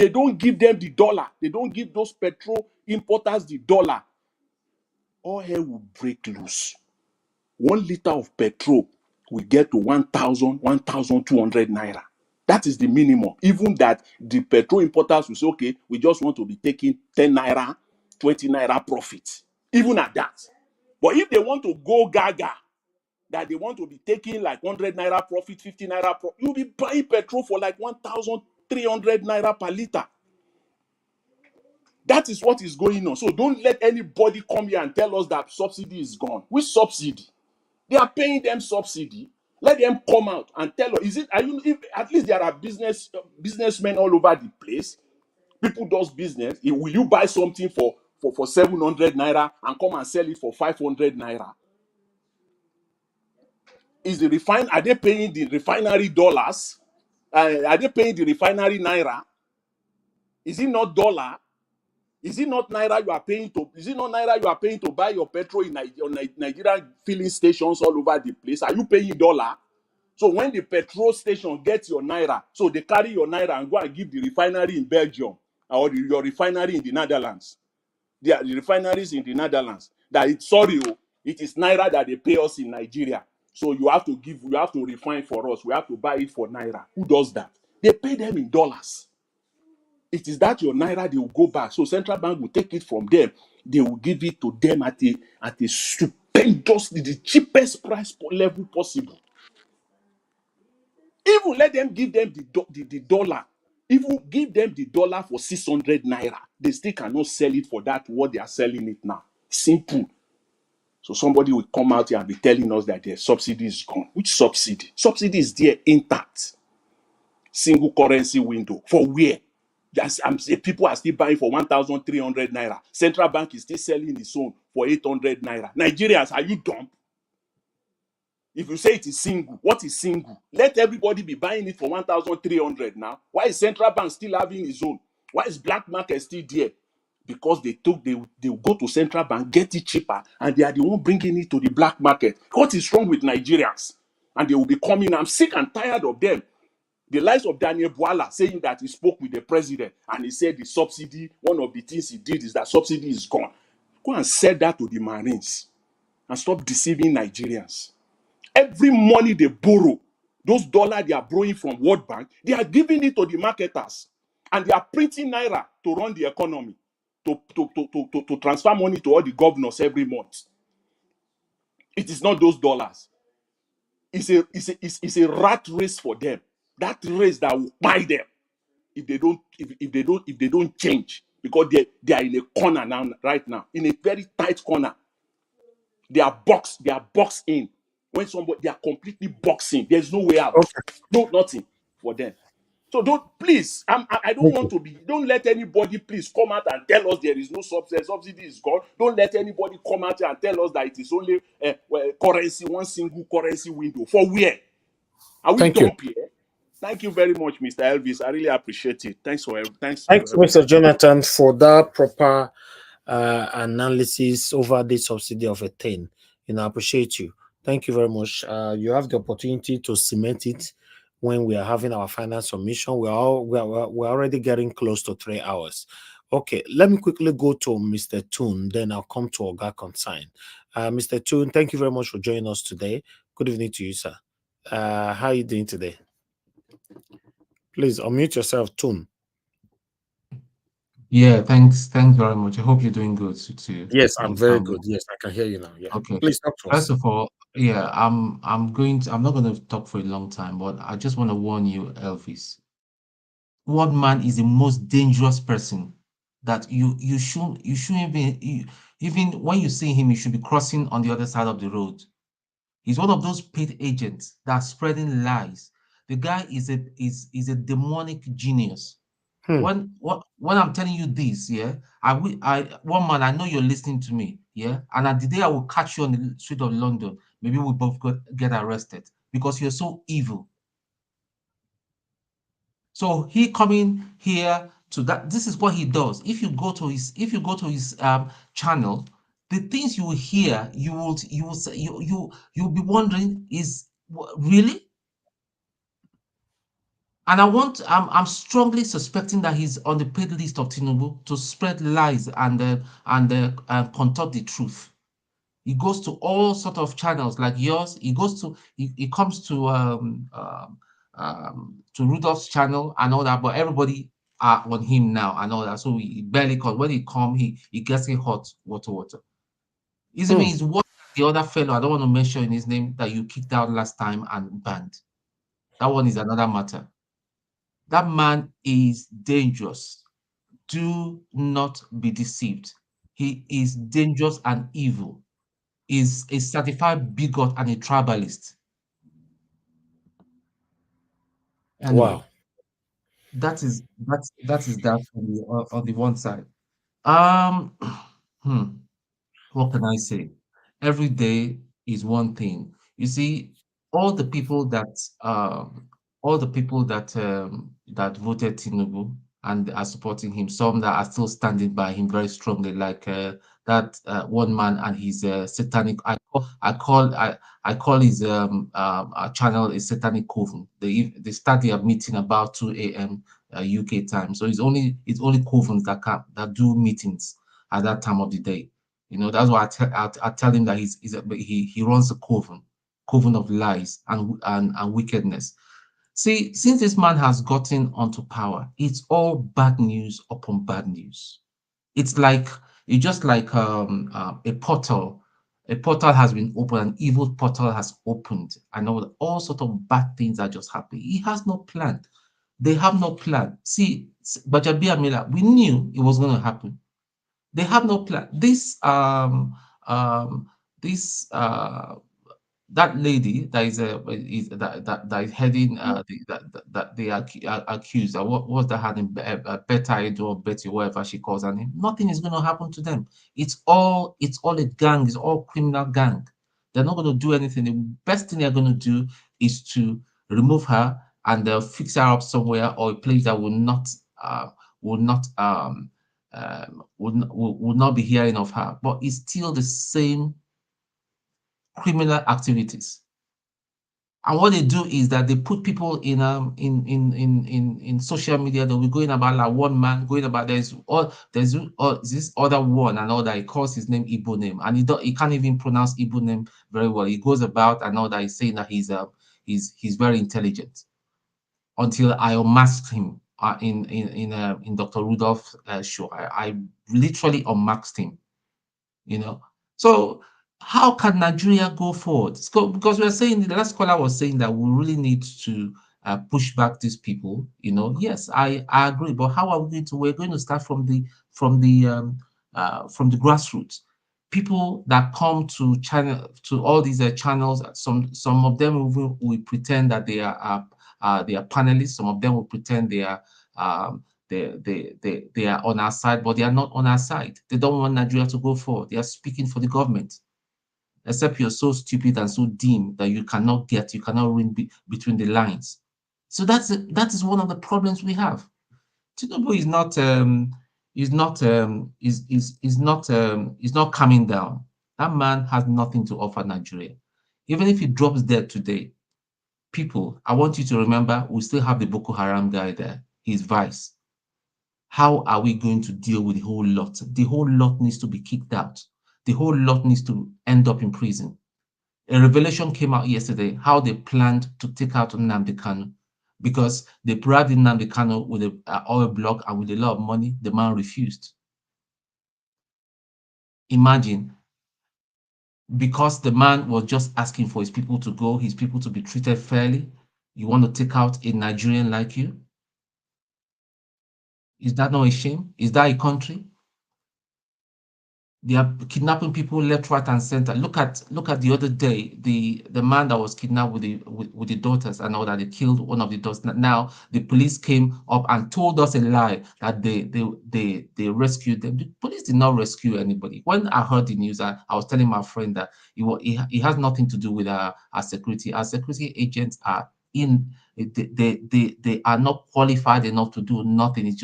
don't give them the dollar, they don't give those petrol importers the dollar, all hell will break loose. 1 liter of petrol will get to 1,200 naira. That is the minimum. Even that, the petrol importers will say, okay, we just want to be taking 10 naira, 20 naira profit. Even at that. But if they want to go gaga, that they want to be taking like 100 naira profit, 50 naira profit, you'll be buying petrol for like 1,300 naira per liter. That is what is going on. So don't let anybody come here and tell us that subsidy is gone. Which subsidy? They are paying them subsidy. Let them come out and tell us. At least there are businessmen all over the place. People does business. Will you buy something for 700 naira and come and sell it for 500 naira? Are they paying the refinery dollars? Are they paying the refinery naira? Is it not dollar? Is it not naira you are paying to? Is it not naira you are paying to buy your petrol in Nigerian filling stations all over the place? Are you paying dollar? So when the petrol station gets your naira, so they carry your naira and go and give the refinery in Belgium or your refinery in the Netherlands. The refineries in the Netherlands that it's sorry, it is naira that they pay us in Nigeria. So you have to refine for us. We have to buy it for naira. Who does that? They pay them in dollars. It is that your naira they will go back. So central bank will take it from them. They will give it to them at a stupendously the cheapest price level possible. Even let them give them the dollar. Even give them the dollar for 600 naira. They still cannot sell it for that what they are selling it now. Simple. So somebody will come out here and be telling us that their subsidy is gone. Which subsidy? Subsidy is there intact. Single currency window. For where? Yes, people are still buying for 1,300 naira. Central bank is still selling its own for 800 naira. Nigerians, are you dumb? If you say it is single, what is single? Let everybody be buying it for 1,300 now. Why is central bank still having its own? Why is black market still there? Because they will go to central bank, get it cheaper, and they are the one bringing it to the black market. What is wrong with Nigerians? And they will be coming. I'm sick and tired of them. The likes of Daniel Bwala saying that he spoke with the president and he said the subsidy, one of the things he did is that subsidy is gone. Go and sell that to the Marines and stop deceiving Nigerians. Every money they borrow, those dollars they are borrowing from World Bank, they are giving it to the marketers. And they are printing naira to run the economy, to transfer money to all the governors every month. It is not those dollars. It's a rat race for them. That race that will buy them if they don't change, because they are in a corner now, right now, in a very tight corner. They are boxed in. When somebody they are completely boxing, there's no way out. Okay. No, nothing for them. So please, I don't want to be. Don't let anybody please come out and tell us there is no subsidy. Subsidy is gone. Don't let anybody come out and tell us that it is only currency, one single currency window. For where? Are we Thank you. dumb here? Thank you very much, Mr. Elvis. I really appreciate it. Thanks, Thanks, Mr. Jonathan, for that proper analysis over the subsidy of a thing. I appreciate you. Thank you very much. You have the opportunity to cement it when we are having our final submission. We're already getting close to 3 hours. Okay, let me quickly go to Mr. Toon, then I'll come to Oga Consign. Mr. Toon, thank you very much for joining us today. Good evening to you, sir. How are you doing today? Please unmute yourself, Toon. Yeah, thanks very much. I hope you're doing good too. Yes, I'm very good. Yes, I can hear you now. Yeah. Okay. Please talk to us. First of all, yeah, I'm not going to talk for a long time, but I just want to warn you, Elvis. One man is the most dangerous person that you shouldn't even when you see him, you should be crossing on the other side of the road. He's one of those paid agents that are spreading lies. The guy is a demonic genius. When I'm telling you this, yeah, one man, I know you're listening to me, yeah, and at the day I will catch you on the street of London, maybe we both get arrested because you're so evil. So he coming here to that. This is what he does. If you go to his channel, the things you will hear, you'll be wondering, is really? And I'm strongly suspecting that he's on the paid list of Tinubu to spread lies and contort the truth. He goes to all sort of channels like yours. He comes to Rudolph's channel and all that, but everybody are on him now and all that. So he barely comes. When he comes, he gets it hot, water. Isn't he's what the other fellow, I don't want to mention his name, that you kicked out last time and banned. That one is another matter. That man is dangerous. Do not be deceived. He is dangerous and evil. Is a certified bigot and a tribalist. Anyway, wow. That is that on the one side. What can I say? Every day is one thing. You see, all the people that that voted Tinubu and are supporting him, some that are still standing by him very strongly, like that one man and his satanic icon. I call his channel a satanic coven. They start their meeting about 2 a.m. UK time. So it's only covens that do meetings at that time of the day. You know, that's why I tell him that he runs a coven of lies and wickedness. See, since this man has gotten onto power, it's all bad news upon bad news. It's just like a portal. A portal has been opened, an evil portal has opened, and all sort of bad things are just happening. He has no plan. They have no plan. See, Bajabia Mila, we knew it was going to happen. They have no plan. This that lady that that is heading that they are accused. What was that her name? Beta Edo or Betty, whatever she calls her name. Nothing is going to happen to them. It's all a gang. It's all criminal gang. They're not going to do anything. The best thing they're going to do is to remove her and fix her up somewhere or a place that will not will not will not be hearing of her. But it's still the same criminal activities. And what they do is that they put people in social media. They'll be going about like one man going about there's this other one and all that. He calls his name Igbo name, and he can't even pronounce Igbo name very well. He goes about and all that. He's saying that he's very intelligent. Until I unmasked him in Dr. Rudolph's show, I literally unmasked him. You know, so how can Nigeria go forward? Because we're saying, the last caller was saying that we really need to push back these people. You know, yes, I agree, but how are we going to? We're going to start from the grassroots. People that come to all these channels. Some of them will pretend that they are panelists. Some of them will pretend they are they are on our side, but they are not on our side. They don't want Nigeria to go forward. They are speaking for the government. Except you're so stupid and so dim that you cannot read between the lines. So that is one of the problems we have. Tinubu is not coming down. That man has nothing to offer Nigeria. Even if he drops dead today, people, I want you to remember, we still have the Boko Haram guy there. He's vice. How are we going to deal with the whole lot? The whole lot needs to be kicked out. The whole lot needs to end up in prison. A revelation came out yesterday how they planned to take out Nnamdi Kanu because they bribed Nnamdi Kanu with an oil block and with a lot of money. The man refused. Imagine, because the man was just asking for his people to go, his people to be treated fairly. You want to take out a Nigerian like you? Is that not a shame? Is that a country? They are kidnapping people left, right, and center. Look at the other day, the man that was kidnapped with the daughters and all that. They killed one of the daughters. Now the police came up and told us a lie that they rescued them. The police did not rescue anybody. When I heard the news, I was telling my friend that it has nothing to do with our security. Our security agents are they are not qualified enough to do nothing. It's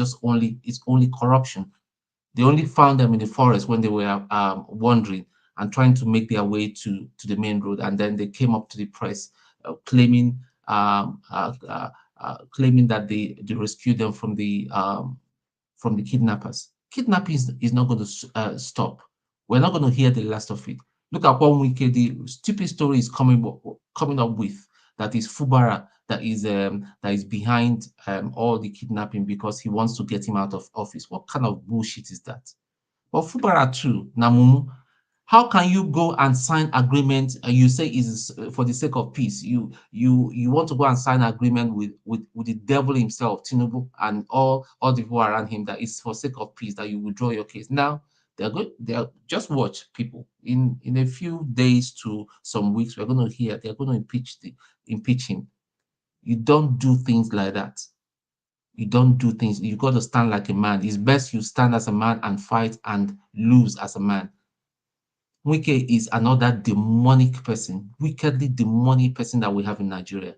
only corruption. They only found them in the forest when they were wandering and trying to make their way to the main road. And then they came up to the press claiming that they rescued them from the kidnappers. Kidnapping is not going to stop. We're not going to hear the last of it. Look at one wicked, the stupid story is coming up with, that is Fubara, that is behind all the kidnapping because he wants to get him out of office. What kind of bullshit is that? But Fubara too, Namumu, how can you go and sign agreement? You say is for the sake of peace. You want to go and sign agreement with the devil himself, Tinubu, and all the people around him, that is for sake of peace that you withdraw your case. Now they're good. Just watch, people. In a few days to some weeks, we're going to hear they're going to impeach him. You don't do things like that. You don't do things. You got to stand like a man. It's best you stand as a man and fight and lose as a man. Wike is another demonic person, wickedly demonic person that we have in Nigeria.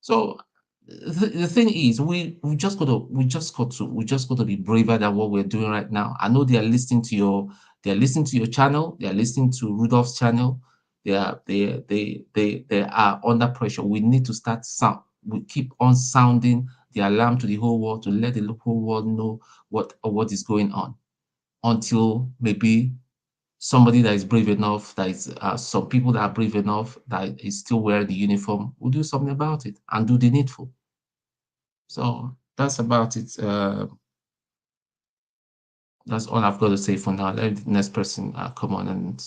So the thing is, we just got to be braver than what we're doing right now. I know they are listening to They're listening to your channel. They're listening to Rudolph's channel. They are under pressure. We need to start sound. We keep on sounding the alarm to the whole world to let the whole world know what is going on, until maybe somebody that is brave enough, that is some people that are brave enough, that is still wearing the uniform, will do something about it and do the needful. So that's about it. That's all I've got to say for now. Let the next person come on and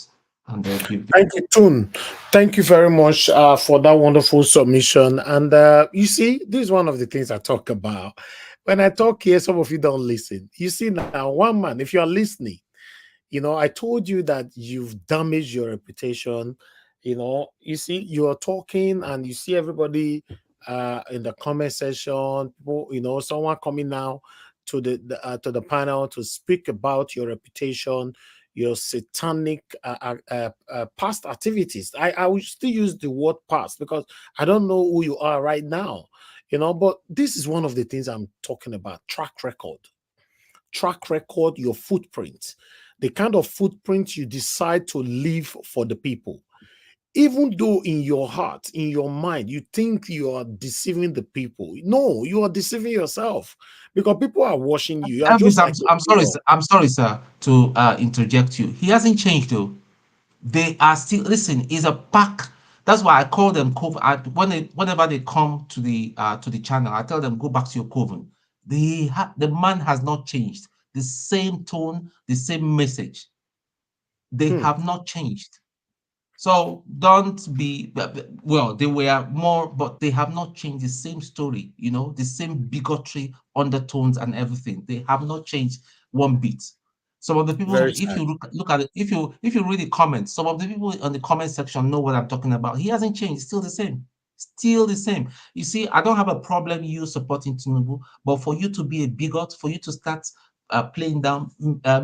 they'll give. Thank you, Tun. Thank you very much for that wonderful submission. And you see, this is one of the things I talk about. When I talk here, some of you don't listen. You see, now, one man, if you are listening, I told you that you've damaged your reputation. You see, you are talking and you see everybody in the comment section, people, someone coming now to the panel to speak about your reputation, your satanic past activities. I will still use the word past because I don't know who you are right now, but this is one of the things I'm talking about: track record, your footprint, the kind of footprint you decide to leave for the people. Even though in your heart, in your mind, you think you are deceiving the people. No, you are deceiving yourself because people are watching you. You are Elvis, just like I'm sorry, I'm sorry, sir, to interject you. He hasn't changed though. They are still, listen, is a pack. That's why I call them coven. Whenever they come to the channel, I tell them, go back to your coven. The man has not changed. The same tone, the same message. They have not changed. So don't be, well, they were more, but they have not changed. The same story, the same bigotry, undertones and everything. They have not changed one bit. Some of the people, Very if sad. you look at it, if you read the comments, some of the people on the comment section know what I'm talking about. He hasn't changed, still the same. Still the same. You see, I don't have a problem you supporting Tinubu, but for you to be a bigot, for you to start playing down,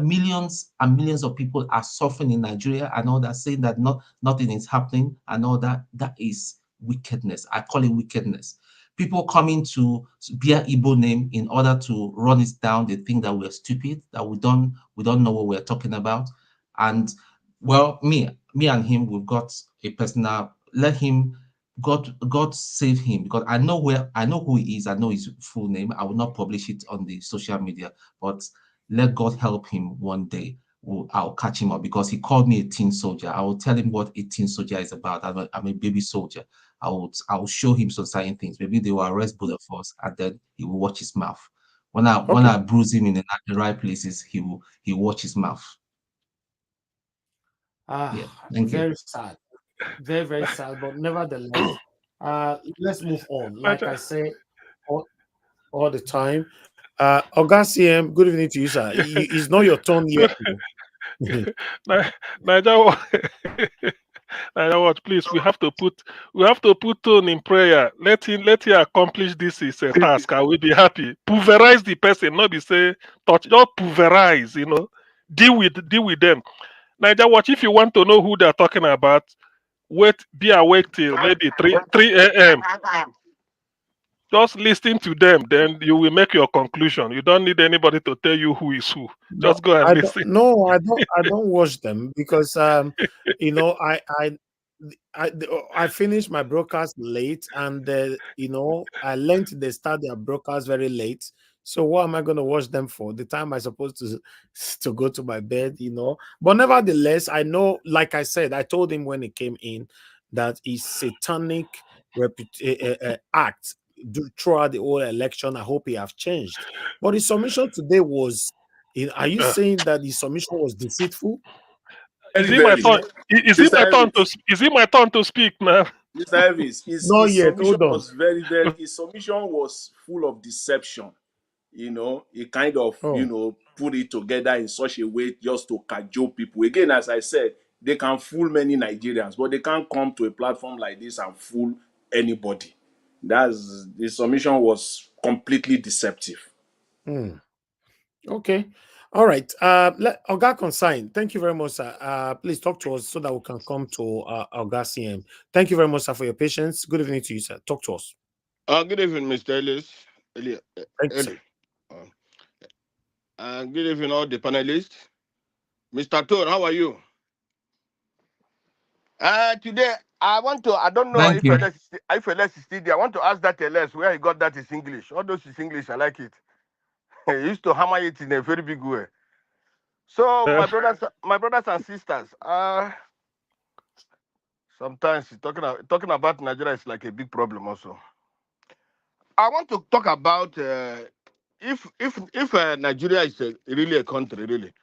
millions and millions of people are suffering in Nigeria and all that, saying that nothing is happening and all that. That is wickedness. I call it wickedness. People coming to bear Igbo name in order to run it down. They think that we're stupid, that we don't know what we're talking about. And well, me and him, we've got a personal. Let him. God save him, because I know who he is. I know his full name. I will not publish it on the social media, but let God help him one day. I'll catch him up, because he called me a teen soldier. I will tell him what a teen soldier is about. I'm a baby soldier. I will show him some certain things. Maybe they will arrest both of us, and then he will watch his mouth. When I bruise him in the right places, he will watch his mouth. Yeah, thank you. Very sad. Very, very sad. But nevertheless, let's move on. Like I say all the time. Oga CM, good evening to you, sir. It's not your turn yet. Naija, please, we have to put tone in prayer. Let him accomplish this is a task. I will be happy. Pulverize the person, not be say touch, just pulverize. Deal with them. Naija, watch, if you want to know who they're talking about, be awake till maybe 3 a.m. Just listen to them, then you will make your conclusion. You don't need anybody to tell you who is who. Just go and listen. I don't watch them because I finished my broadcast late, and I learned they start their broadcast very late. So what am I going to watch them for? The time I'm supposed to go to my bed, But nevertheless, I know, like I said, I told him when he came in that his satanic act throughout the whole election, I hope he have changed. But his submission today was, are you saying that his submission was deceitful? Is it my turn? Is it my turn to speak now? Mr. Elvis, his submission was his submission was full of deception. He kind of, put it together in such a way just to cajole people. Again, as I said, they can fool many Nigerians, but they can't come to a platform like this and fool anybody. The submission was completely deceptive. Okay. All right. Oga Consign, thank you very much, sir. Please talk to us so that we can come to Oga CM. Thank you very much, sir, for your patience. Good evening to you, sir. Talk to us. Good evening, Mr. Ellis. Thank you, sir. Good evening, all the panelists. Mr. Toad, how are you? Today, I don't know Thank if you. LS is still there. I want to ask that LS where he got that is English. All those is English, I like it. He used to hammer it in a very big way. So, my brothers and sisters, sometimes talking about Nigeria is like a big problem also. I want to talk about if Nigeria is really a country, really,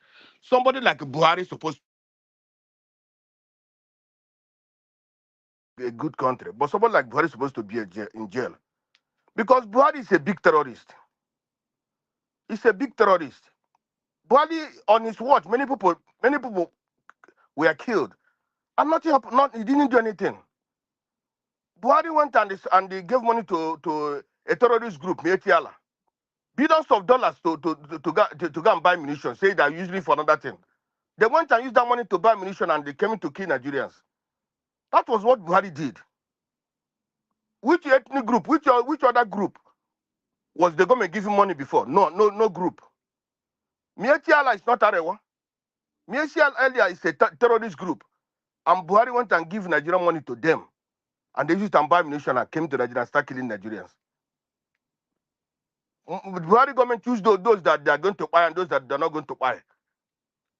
somebody like Buhari is supposed to be a good country, but somebody like Buhari is supposed to be in jail because Buhari is a big terrorist. He's a big terrorist. Buhari on his watch, many people were killed, and nothing happened. He didn't do anything. Buhari went and they gave money to a terrorist group, Mietiala. Billions of dollars to go and buy munition, say they're using it for another thing. They went and used that money to buy munition and they came to kill Nigerians. That was what Buhari did. Which ethnic group, which other group was the government giving money before? No group. Mietiala is not Arewa. Mietiala earlier is a terrorist group. And Buhari went and gave Nigerian money to them. And they used to buy munition and came to Nigeria and start killing Nigerians. Buhari government choose those that they are going to buy and those that they're not going to buy.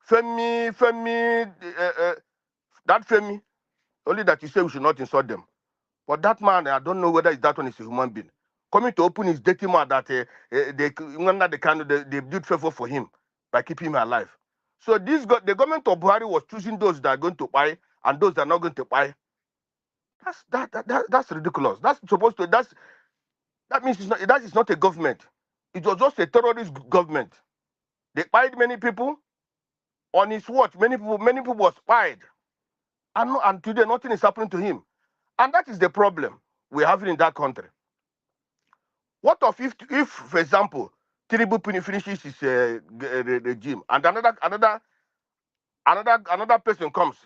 Femi, that Femi, only that you say we should not insult them. But that man, I don't know whether that one is a human being. Coming to open his dirty mouth that they did favor for him by keeping him alive. So the government of Buhari was choosing those that are going to buy and those that are not going to buy. That's ridiculous. That means that is not a government. It was just a terrorist government. They spied many people. On his watch, many people were spied. And today nothing is happening to him. And that is the problem we're having in that country. What if for example, Tinubu finishes his regime and another person comes,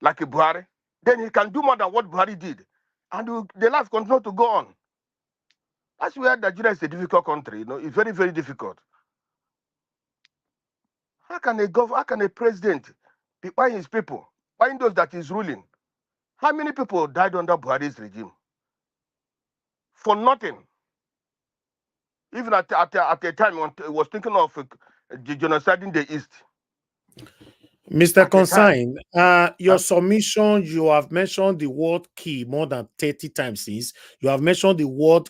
like a Buhari, then he can do more than what Buhari did. And the life continue to go on. That's where Nigeria is a difficult country, it's very, very difficult. How can a president be buying his people, buying those that he's ruling? How many people died under Buhari's regime? For nothing. Even at a time when he was thinking of genociding the East. Mr. Consign, your submission, you have mentioned the word key more than 30 times since. You have mentioned the word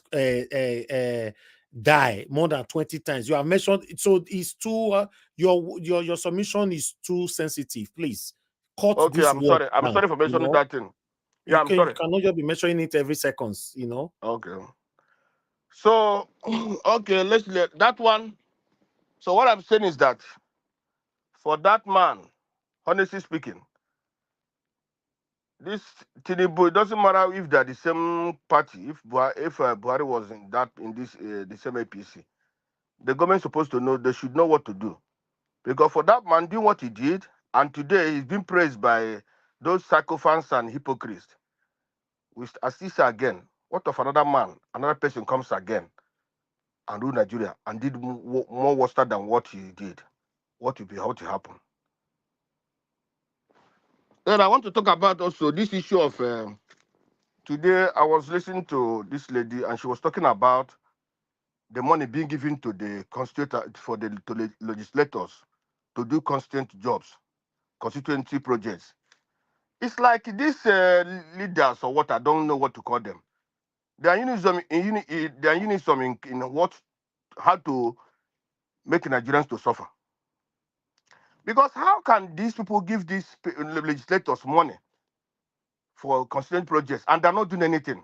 die more than 20 times. You have mentioned, so it's too, your submission is too sensitive. Please, cut Okay, this I'm word sorry. I'm down, sorry for mentioning that thing. Yeah, I'm You sorry. cannot just be mentioning it every seconds, Okay. So, okay, let's let that one. So what I'm saying is that for that man, honestly speaking, this Tinubu, it doesn't matter if they're the same party. If Buhari was in the same APC, the government supposed to know. They should know what to do, because for that man doing what he did, and today he's been praised by those sycophants and hypocrites. I still say again, what of another person comes again and rule Nigeria and did more worse than what he did? What will happen? Then I want to talk about also this issue of today. I was listening to this lady and she was talking about the money being given to the for the legislators to do constant jobs, constituency projects. It's like these leaders or what, I don't know what to call them. They are unison in how to make Nigerians to suffer. Because how can these people give these legislators money for constituent projects and they're not doing anything?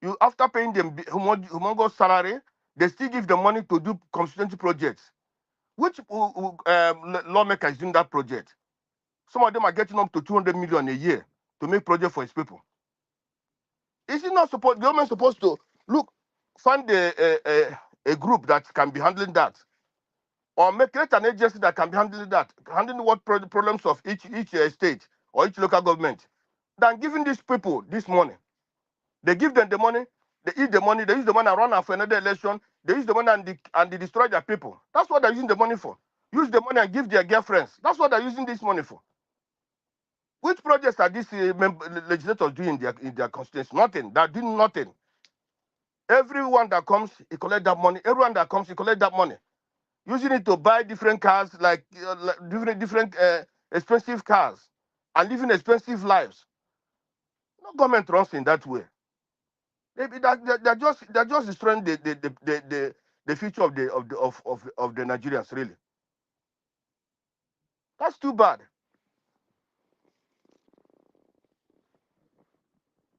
You after paying them humongous salary, they still give them money to do constituency projects. Which lawmaker is doing that project? Some of them are getting up to 200 million a year to make project for his people. Is it not supposed? The government supposed to find a group that can be handling that, or create an agency that can be handling what problems of each state or each local government, than giving these people this money. They give them the money, they eat the money, they use the money and run after another election. They use the money and they destroy their people. That's what they're using the money for. use the money and give their girlfriends. That's what they're using this money for. Which projects are these legislators doing in their constituency? Nothing. They're doing nothing. Everyone that comes, he collect that money. Everyone that comes, he collect that money. Using it to buy different cars, like different expensive cars, and living expensive lives. No government runs in that way. They're just destroying the future of the Nigerians. Really, that's too bad.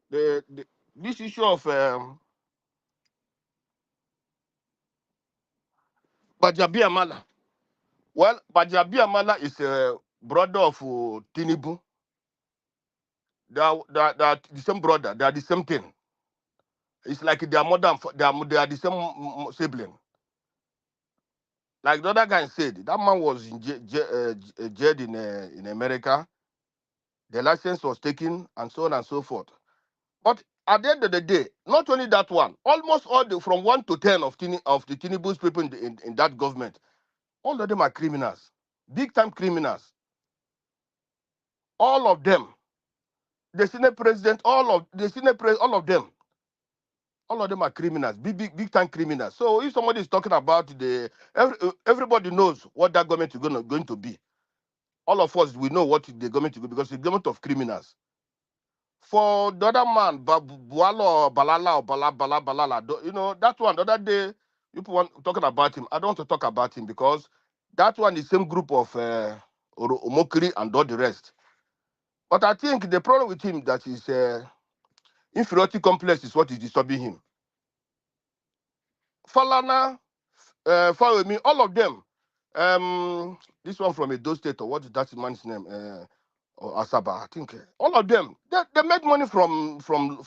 This issue of Bajabi Amala. Well, Bajabi Amala is a brother of Tinubu. They're the same brother. They are the same thing. It's like their mother. They are the same sibling. Like the other guy said, that man was in jail in America. The license was taken, and so on and so forth. But at the end of the day, not only that one, almost all from 1 to 10 of the Tinubu's people in that government, all of them are criminals, big time criminals. All of them, the Senate president, all of them, all of them are criminals, big time criminals. So if somebody is talking about everybody knows what that government is going to be. All of us, we know what the government is going to be, because it's a government of criminals. For the other man, Bwala or Balala or Balala, you know, that one, the other day, people want talking about him. I don't want to talk about him because that one is the same group of Omokri and all the rest. But I think the problem with him that is inferiority complex is what is disturbing him. Falana, follow me, all of them. This one from Edo State, or what is that man's name? Or Asaba, I think. All of them, they make money from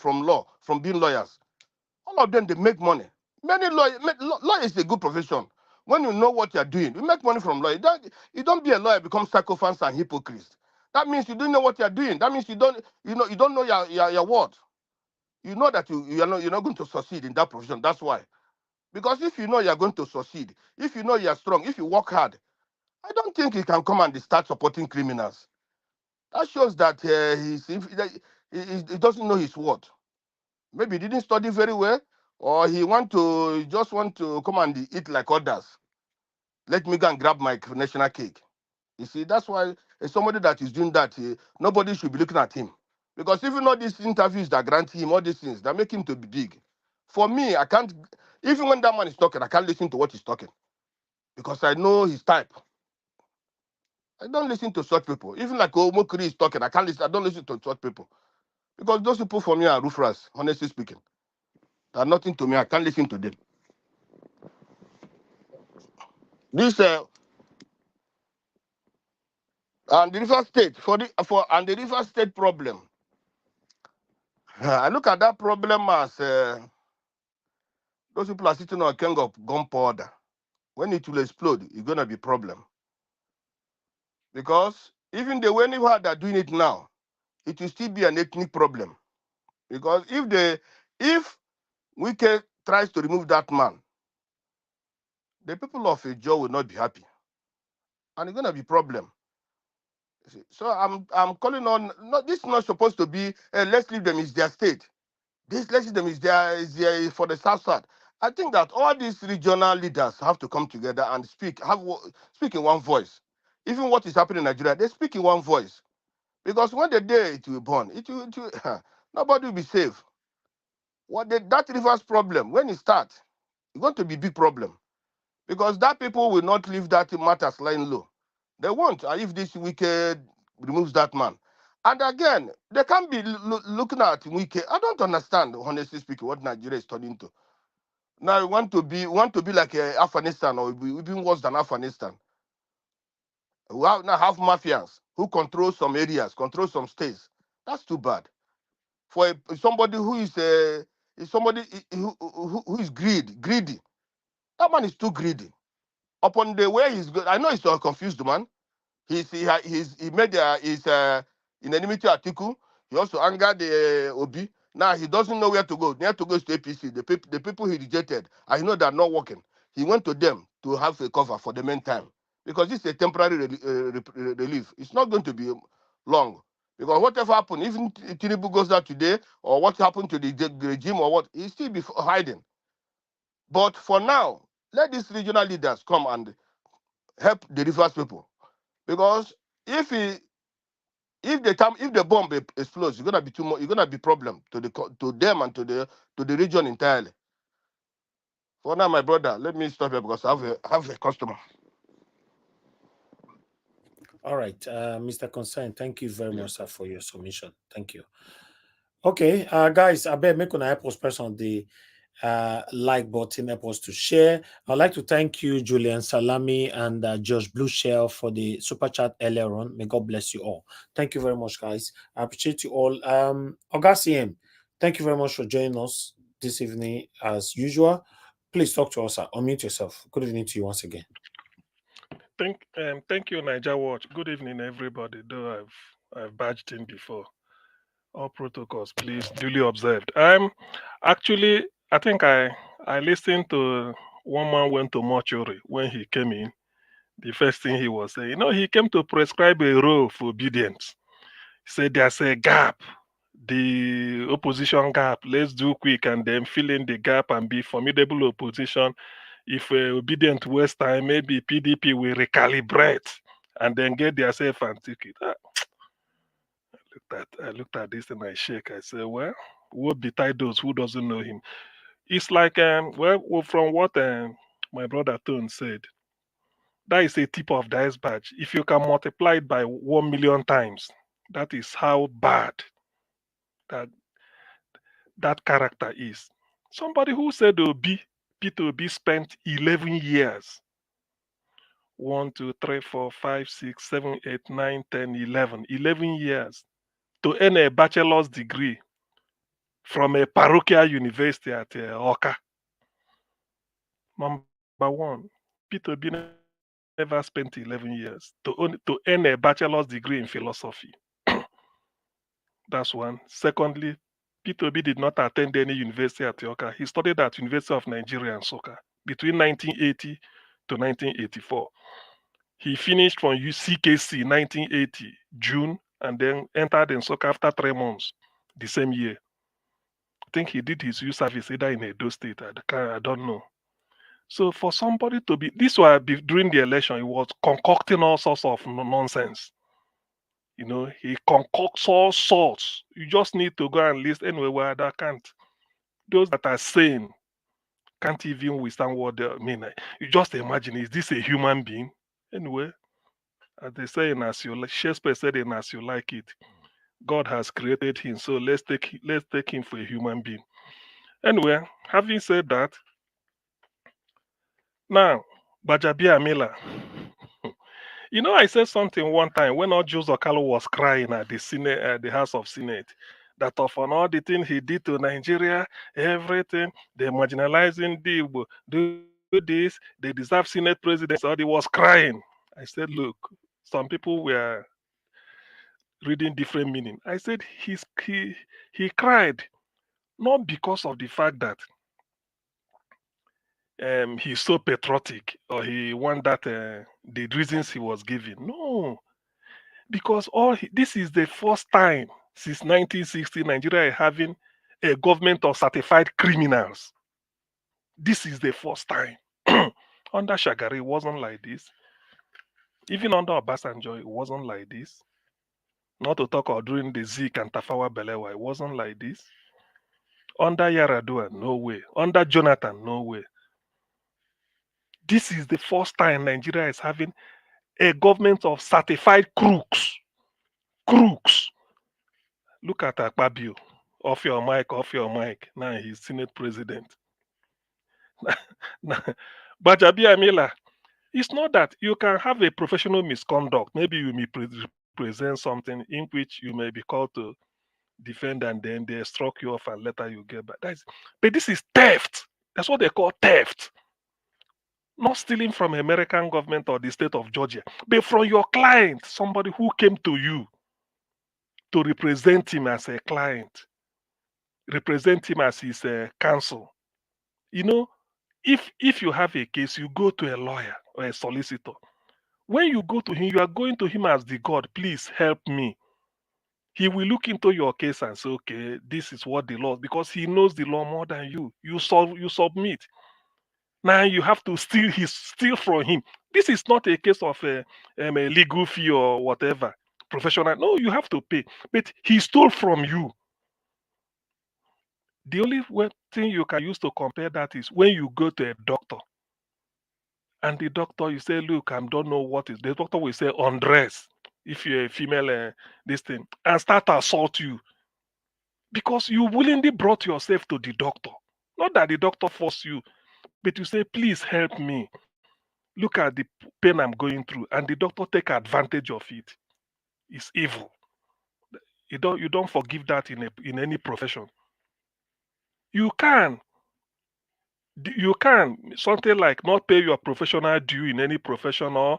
law, from being lawyers. All of them, they make money. Many lawyers, law is a good profession. When you know what you're doing, you make money from law. You don't be a lawyer, become psychophants and hypocrites. That means you don't know what you're doing. That means you don't know your word. You know that you're not going to succeed in that profession. That's why. Because if you know you're going to succeed, if you know you're strong, if you work hard, I don't think you can come and start supporting criminals. That shows that he doesn't know his word. Maybe he didn't study very well, or he just want to come and eat like others. Let me go and grab my national cake. You see, that's why somebody that is doing that, nobody should be looking at him. Because even all these interviews that grant him, all these things, that make him to be big. For me, I can't, even when that man is talking, I can't listen to what he's talking. Because I know his type. I don't listen to such people. Even like Omokri is talking, I don't listen to such people. Because those people for me are roofers, honestly speaking. They're nothing to me. I can't listen to them. This and the River State and the River State problem. I look at that problem as those people are sitting on a keg of gunpowder. When it will explode, it's gonna be a problem. Because even the way they're doing it now, it will still be an ethnic problem. Because if Wike tries to remove that man, the people of Ijaw will not be happy, and it's gonna be a problem. So I'm calling on. This is not supposed to be. Let's leave them. It's their state. Let's leave them. Is their for the South. I think that all these regional leaders have to come together and speak in one voice. Even what is happening in Nigeria, they speak in one voice. Because when the day it will burn, nobody will be safe. That reverse problem, when it starts, it's going to be a big problem. Because that people will not leave that matters lying low. They won't, if this wicked removes that man. And again, they can't be looking at wicked. I don't understand, honestly speaking, what Nigeria is turning to. Now we want to be like Afghanistan, or even worse than Afghanistan. We now have mafias who control some areas, control some states. That's too bad. For somebody who is who is greedy. That man is too greedy. Upon the way he's good, I know he's a confused man. He made his in enmity article. He also angered the Obi. Now he doesn't know where to go. Near to go is to APC. The people he rejected, I know they're not working. He went to them to have a cover for the meantime. because this is a temporary relief. It's not going to be long. Because whatever happens, even Tinubu goes out today, or what happened to the regime or what, he'll still be hiding. But for now, let these regional leaders come and help the rivers people. Because if the bomb explodes, it's gonna be too much. It's gonna be problem to them and to the region entirely. For now, my brother, let me stop here because I have a customer. All right, Mr. Concern, thank you very much, sir, for your submission. Thank you. Okay, guys, I bet make una help us press on the like button, help us to share. I'd like to thank you, Julian Salami and Josh Blueshell, for the super chat earlier on. May God bless you all. Thank you very much, guys. I appreciate you all. Augustine, thank you very much for joining us this evening as usual. Please talk to us, sir. Unmute yourself. Good evening to you once again. Thank you, Niger Watch. Good evening, everybody. Though I've badged in before. All protocols, please, duly observed. Actually, I think I listened to one man went to mortuary when he came in. The first thing he was saying, he came to prescribe a role for obedience. He said there's a gap, the opposition gap. Let's do quick and then fill in the gap and be formidable opposition. If we're obedient waste time, maybe PDP will recalibrate and then get themselves and ticket. I looked at this and I shake. I said, well, woe betide those who doesn't know him. It's like from what my brother Tone said, that is a tip of the iceberg. If you can multiply it by 1 million times, that is how bad that character is. Somebody who said Peter Obi spent 11 years 1, 2, 3, 4, 5, 6, 7, 8, 9, 10, 11 years to earn a bachelor's degree from a parochial university at Oka. Number one, Peter Obi never spent 11 years to earn a bachelor's degree in philosophy. That's one. Secondly, Peter Obi did not attend any university at Oka. He studied at University of Nigeria and Nsukka between 1980 to 1984. He finished from UCKC 1980 June and then entered Nsukka after 3 months the same year. I think he did his youth service either in Edo State. I don't know. So for somebody to be, this was during the election, he was concocting all sorts of nonsense. He concocts all sorts. You just need to go and list anyway where that can't. Those that are sane can't even withstand what they mean. You just imagine, is this a human being? Anyway, as they say in As You Like, Shakespeare said in As You Like It, God has created him, so let's take him for a human being. Anyway, having said that, now, Gbajabiamila. I said something one time when Ojo Okalo was crying at the Senate, at the House of Senate, that of all the things he did to Nigeria, everything, they're marginalizing the Igbo, do this, they deserve Senate president. So he was crying. I said, look, some people were reading different meaning. I said he cried not because of the fact that he's so patriotic or he want that the reasons he was giving. No, because this is the first time since 1960 Nigeria is having a government of certified criminals. This is the first time. Under Shagari, it wasn't like this. Even under Obasanjo, it wasn't like this. Not to talk about during the Zik and Tafawa Balewa, it wasn't like this. Under Yaradua, no way. Under Jonathan, no way. This is the first time Nigeria is having a government of certified crooks. Crooks. Look at Akpabio. Off your mic. Now he's Senate president. Gbajabiamila, it's not that you can have a professional misconduct. Maybe you may present something in which you may be called to defend and then they struck you off and later you get back. But this is theft. That's what they call theft. Not stealing from American government or the state of Georgia, but from your client, somebody who came to you to represent him as a client, represent him as his counsel. If you have a case, you go to a lawyer or a solicitor. When you go to him, you are going to him as the God. Please help me. He will look into your case and say, okay, this is what the law, because he knows the law more than you. You submit. Now you have to steal from him. This is not a case of a legal fee or whatever, professional. No, you have to pay. But he stole from you. The only thing you can use to compare that is when you go to a doctor, and the doctor, you say, look, I don't know what is. The doctor will say, undress, if you're a female, this thing, and start to assault you. Because you willingly brought yourself to the doctor. Not that the doctor forced you, but you say, please help me. Look at the pain I'm going through. And the doctor take advantage of it. It's evil. You don't forgive that in any profession. You can. You can. Something like not pay your professional due in any profession or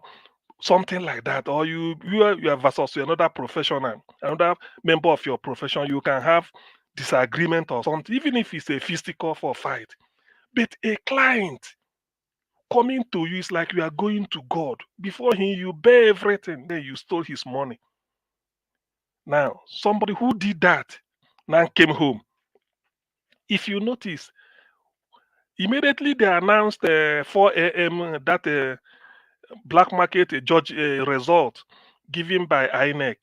something like that. Or you are versus another professional, another member of your profession. You can have disagreement or something, even if it's a physical for fight. But a client coming to you is like you are going to God. Before him, you bear everything. Then you stole his money. Now, somebody who did that now came home. If you notice, immediately they announced 4 a.m. that black market judge result given by INEC.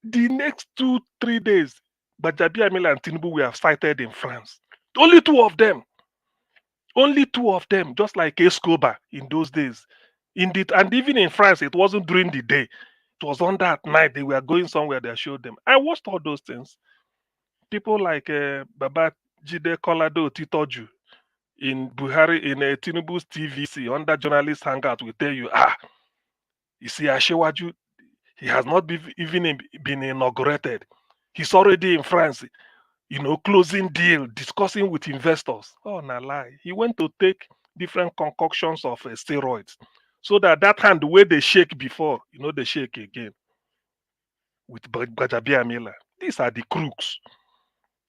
The next 2-3 days, Gbajabiamila and Tinubu were cited in France. Only two of them. Only two of them, just like Escobar in those days. And even in France, it wasn't during the day. It was on that night. They were going somewhere. They showed them. I watched all those things. People like Baba Jide Kolado Titoju in Buhari, in Tinubu's TVC, under journalist hangout, will tell you, you see, Ashewaju, he has not even been inaugurated. He's already in France, closing deal, discussing with investors. Oh, na lie. He went to take different concoctions of steroids so that hand, the way they shake before, they shake again with Gbajabiamila. These are the crooks.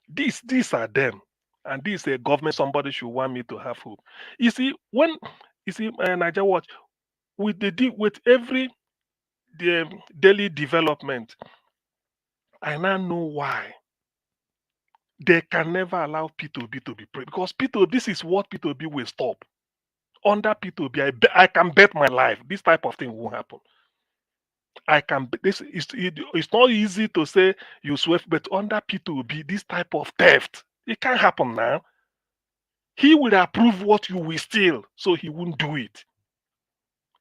These are them. And this is a government somebody should want me to have hope. You see, Niger Watch, with every daily development, I now know why they can never allow P2B to be praised, because P2B, this is what P2B will stop. Under P2B, I can bet my life this type of thing won't happen. I can. It's not easy to say you swift, but under P2B, this type of theft, it can't happen now. He will approve what you will steal, so he won't do it.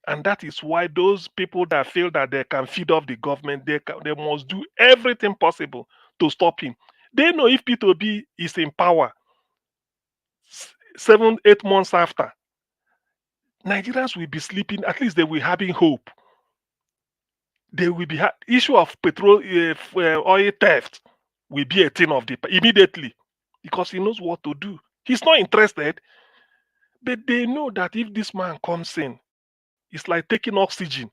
And that is why those people that feel that they can feed off the government, they must do everything possible to stop him. They know if P2B is in power 7-8 months after, Nigerians will be sleeping. At least they will having hope. They will be issue of petrol oil theft will be a thing of the immediately, because he knows what to do. He's not interested, but they know that if this man comes in, it's like taking oxygen,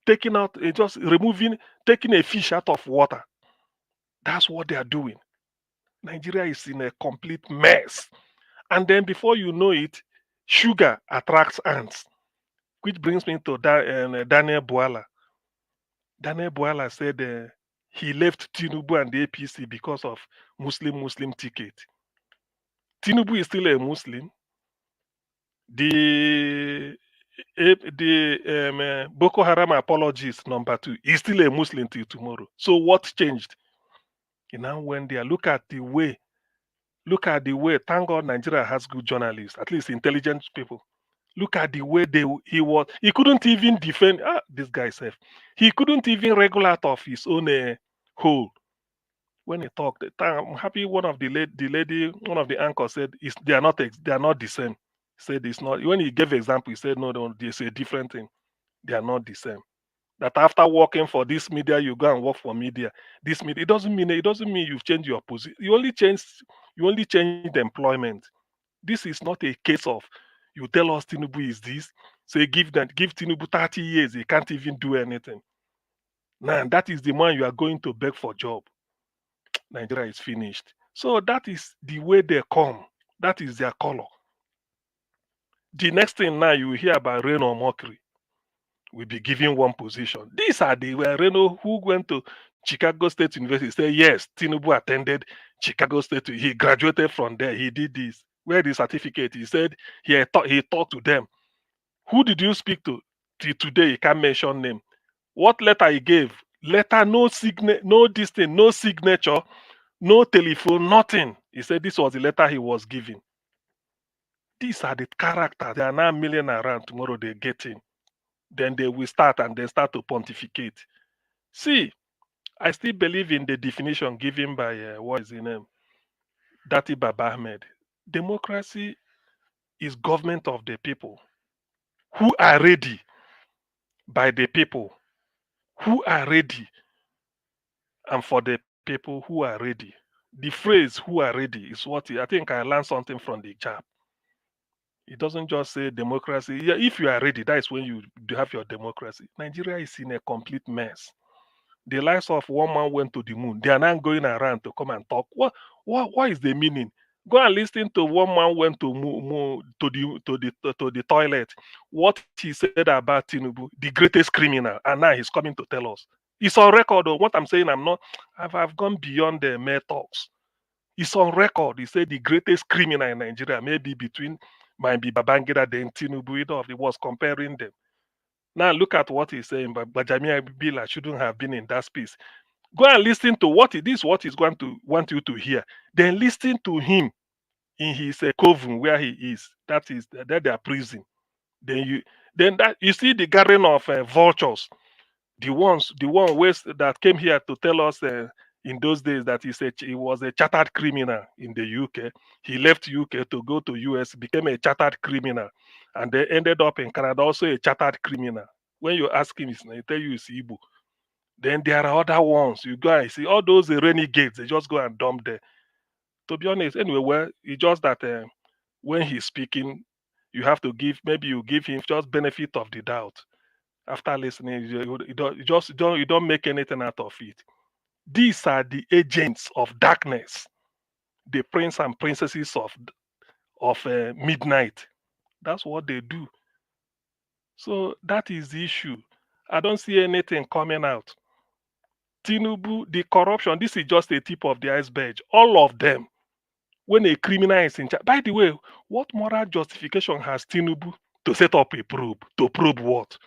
taking out just taking a fish out of water. That's what they are doing. Nigeria is in a complete mess. And then before you know it, sugar attracts ants, which brings me to Daniel Bwala. Daniel Bwala said he left Tinubu and the APC because of Muslim ticket. Tinubu is still a Muslim. The Boko Haram apologist number 2 is still a Muslim till tomorrow. So what changed? He now went there. Look at the way. Thank God Nigeria has good journalists, at least intelligent people. Look at the way he couldn't even defend this guy self. He couldn't even regulate out of his own hole. When he talked, I'm happy one of the lady, one of the anchors said they are not the same. He said it's not. When he gave example, he said no, there's a different thing. They are not the same. That after working for this media, you go and work for media. This media, it doesn't mean you've changed your position. You only change the employment. This is not a case of you tell us Tinubu is this, say give Tinubu 30 years, he can't even do anything. Now that is the man you are going to beg for job. Nigeria is finished. So that is the way they come. That is their color. The next thing now you will hear about rain or mockery. will be given one position. These are the Reno who went to Chicago State University. Say yes, Tinubu attended Chicago State. He graduated from there. He did this. Where the certificate? He said he talked to them. Who did you speak to? Till today, he can't mention name. What letter he gave? Letter, no signature, no distance, no signature, no telephone, nothing. He said this was the letter he was giving. These are the characters. They are now milling around. Tomorrow they get in. Then they will start and they start to pontificate. See, I still believe in the definition given by what is his name, Dati Baba Ahmed. Democracy is government of the people who are ready by the people who are ready and for the people who are ready. The phrase "who are ready" is what I think I learned something from the chap. It doesn't just say democracy. Yeah, if you are ready, that is when you have your democracy. Nigeria is in a complete mess. The likes of one man went to the moon. They are now going around to come and talk. What is the meaning? Go and listen to one man went to the toilet. What he said about Tinubu, the greatest criminal, and now he's coming to tell us. It's on record. What I'm saying, I've gone beyond the mere talks. It's on record. He said the greatest criminal in Nigeria, maybe might be Babangida, then Tinubu. He was comparing them. Now look at what he's saying, but Bajamia Bila shouldn't have been in that space. Go and listen to what he's going to want you to hear. Then listen to him in his coven where he is. That is their prison. Then you see the gathering of vultures. The one that came here to tell us in those days that he was a chartered criminal in the UK. He left UK to go to US, became a chartered criminal, and they ended up in Canada also a chartered criminal. When you ask him, he tell you it's Igbo. Then there are other ones. You go and see all those renegades. They just go and dump there. To be honest, anyway, well, it's just that when he's speaking, you have to you give him just benefit of the doubt. After listening, you don't make anything out of it. These are the agents of darkness, the prince and princesses of midnight. That's what they do. So that is the issue. I don't see anything coming out. Tinubu, the corruption, this is just a tip of the iceberg. All of them, when a criminal is in charge. By the way, what moral justification has Tinubu to set up a probe? To probe what?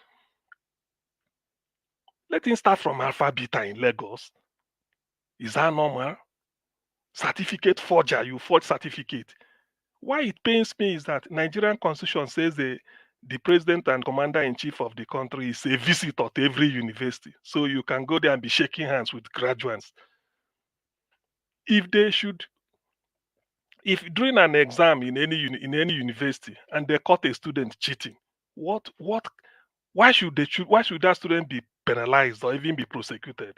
Let him start from Alpha Beta in Lagos. Is that normal? Certificate forger, you forge certificate. Why it pains me is that Nigerian constitution says the president and commander-in-chief of the country is a visitor to every university. So you can go there and be shaking hands with graduates. If during an exam in any university and they caught a student cheating, why should that student be penalized or even be prosecuted?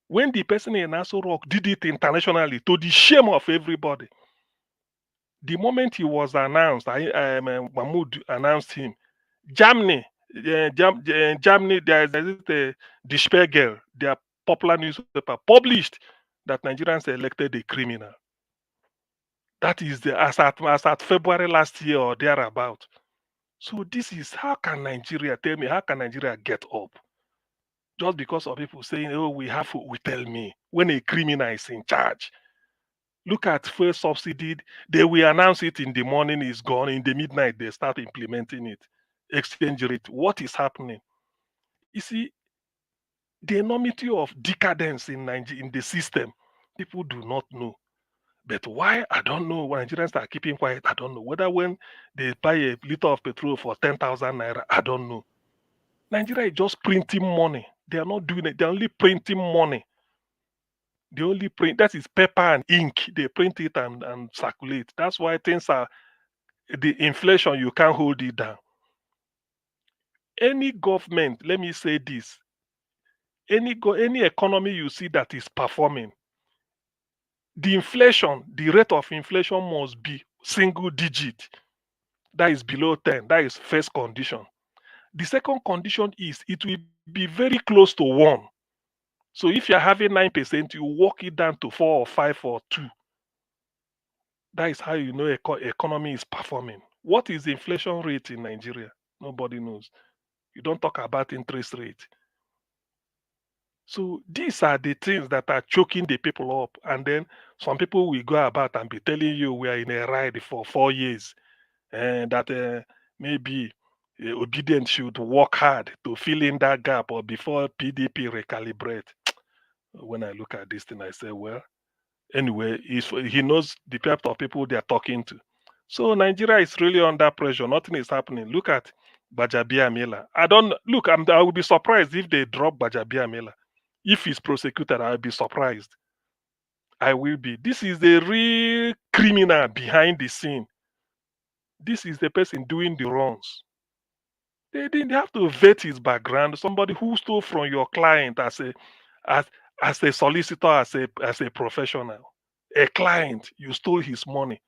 When the person in Aso Rock did it internationally to the shame of everybody, the moment he was announced, Mahmoud announced him. Germany, Germany, there's the Spiegel, their popular newspaper, published that Nigerians elected a criminal. That is as at February last year or thereabout. So this is how can Nigeria get up? Just because of people saying, "Oh, we tell me," when a criminal is in charge. Look at fuel subsidy. They will announce it in the morning, it's gone. In the midnight, they start implementing it. Exchange rate. What is happening? You see, the enormity of decadence in the system, people do not know. But why? I don't know. When Nigerians are keeping quiet, I don't know. Whether when they buy a liter of petrol for 10,000 naira, I don't know. Nigeria is just printing money. They are not doing it. They're only printing money. They only print, that is paper and ink. They print it and circulate. That's why things are, the inflation, you can't hold it down. Any government, let me say this, any economy you see that is performing, the rate of inflation must be single digit. That is below 10. That is first condition. The second condition is it will be very close to 1. So if you're having 9%, you walk it down to 4 or 5 or 2. That is how you know economy is performing. What is the inflation rate in Nigeria? Nobody knows. You don't talk about interest rate. So these are the things that are choking the people up. And then some people will go about and be telling you we are in a ride for 4 years, and that maybe obedience should work hard to fill in that gap or before PDP recalibrate. When I look at this thing, I say, well, anyway, he knows the type of people they are talking to. So Nigeria is really under pressure. Nothing is happening. Look at Bajabiamila. I will be surprised if they drop Bajabiamila. If he's prosecuted, I'll be surprised. I will be. This is the real criminal behind the scene. This is the person doing the wrongs. They didn't have to vet his background. Somebody who stole from your client as as a solicitor, as a professional. A client, you stole his money.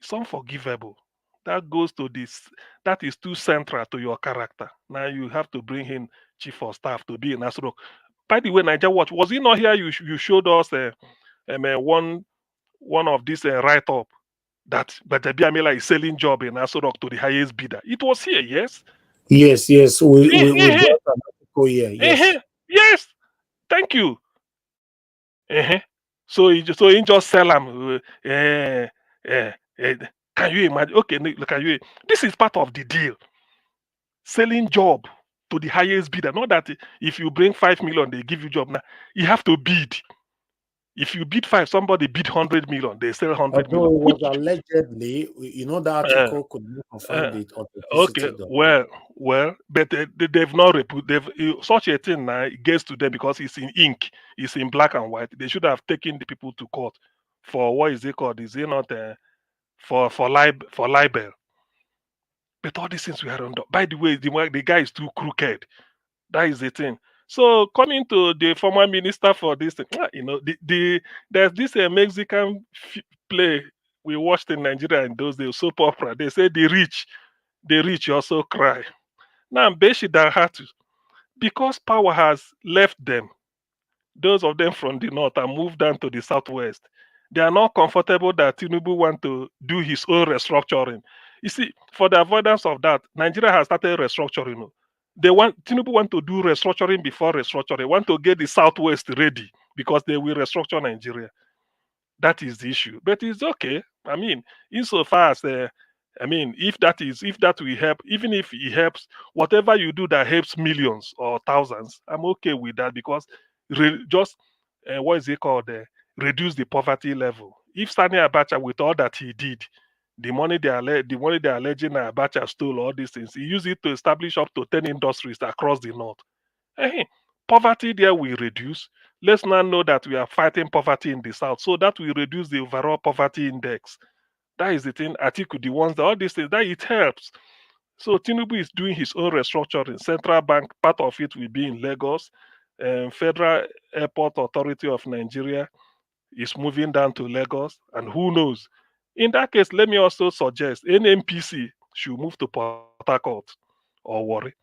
It's unforgivable. That goes to this. That is too central to your character. Now you have to bring in chief of staff to be in Asrock. By the way, Niger Watch, was it not here? You showed us one of this write up that Bajabi Amila is selling job in Asrock to the highest bidder. It was here, yes. Yes, yes. We brought an article here. Yes. Yes. Thank you. So he just sell them. Can you imagine? Okay, can you? This is part of the deal. Selling job to the highest bidder. Not that if you bring 5 million, they give you job. Now you have to bid. If you bid 5, somebody bid 100 million, they sell 100 Although million. it was allegedly, the article could not confirm the authenticity. Okay, well, but they've not such a thing now gets to them because it's in ink, it's in black and white. They should have taken the people to court for what is it called? Is it not for libel? But all these things were undone. By the way, the guy is too crooked. That is the thing. So coming to the former minister for this thing, there's this Mexican play we watched in Nigeria in those days, soap opera. They say the rich also cry. Now Beshida had to, because power has left them, those of them from the north and moved down to the southwest. They are not comfortable that Tinubu want to do his own restructuring. You see, for the avoidance of that, Nigeria has started restructuring. Tinubu want to do restructuring before restructuring. Want to get the southwest ready because they will restructure Nigeria. That is the issue. But it's okay. I mean, insofar as if that will help, even if it helps, whatever you do that helps millions or thousands, I'm okay with that because just what is it called? Reduce the poverty level. If Sani Abacha, with all that he did, the money they are alleging Abacha stole, all these things, he used it to establish up to 10 industries across the north. Hey, poverty there will reduce. Let's now know that we are fighting poverty in the south, so that will reduce the overall poverty index. That is the thing. Atiku, the ones that all these things that it helps. So Tinubu is doing his own restructuring. Central Bank, part of it will be in Lagos. Federal Airport Authority of Nigeria is moving down to Lagos, and who knows? In that case, let me also suggest NMPC should move to Port Harcourt or Warri,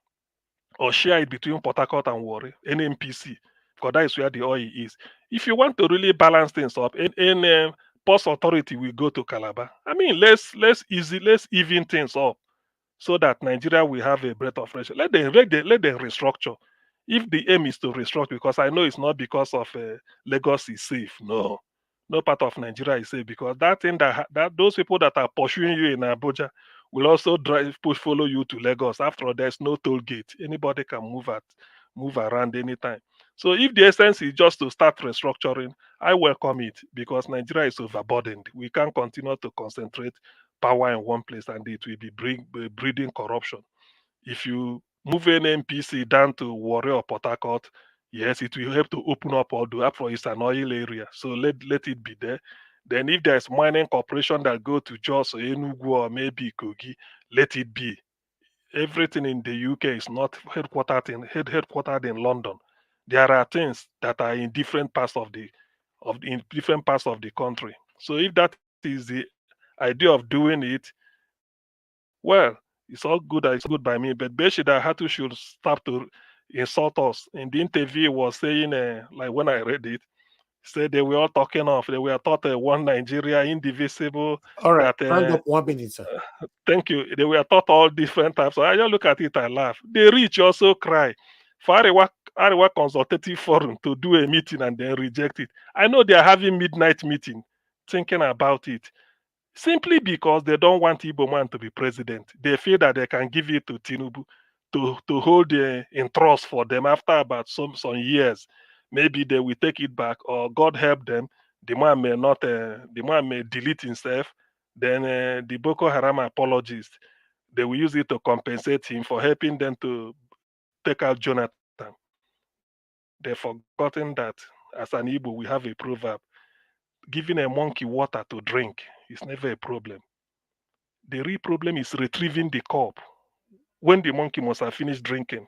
or share it between Port Harcourt and Warri, NMPC, because that is where the oil is. If you want to really balance things up, Ports Authority will go to Calabar. I mean, let's even things up so that Nigeria will have a breath of fresh air. Let them restructure. If the aim is to restructure, because I know it's not because of Lagos is safe. No part of Nigeria is safe, because that thing that those people that are pursuing you in Abuja will also follow you to Lagos. After all, there's no toll gate. Anybody can move around anytime. So if the essence is just to start restructuring, I welcome it, because Nigeria is overburdened. We can't continue to concentrate power in one place, and it will be breeding corruption. If you move an NPC down to Warri or Port Harcourt, yes, it will help to open up all the after it's an oil area. So let it be there. Then if there's mining corporation that go to Jos or Enugu or maybe Kogi, let it be. Everything in the UK is not headquartered in London. There are things that are in different parts of the country. So if that is the idea of doing it, well, it's all good. It's good by me. But Beshida Hatu should start to insult us. In the interview, he was saying, like when I read it, Said they were all talking off. They were thought one Nigeria, indivisible. All right, That round up 1 minute, sir. thank you. They were taught all different types. So I just look at it, I laugh. The rich also cry. For Arewa Consultative Forum to do a meeting and then reject it. I know they are having midnight meeting, thinking about it. Simply because they don't want Igbo man to be president. They feel that they can give it to Tinubu to hold in trust for them after about some years. Maybe they will take it back, or God help them. The man may not. The man may delete himself. Then the Boko Haram apologists, they will use it to compensate him for helping them to take out Jonathan. They've forgotten that as an Igbo we have a proverb: giving a monkey water to drink is never a problem. The real problem is retrieving the cup when the monkey must have finished drinking.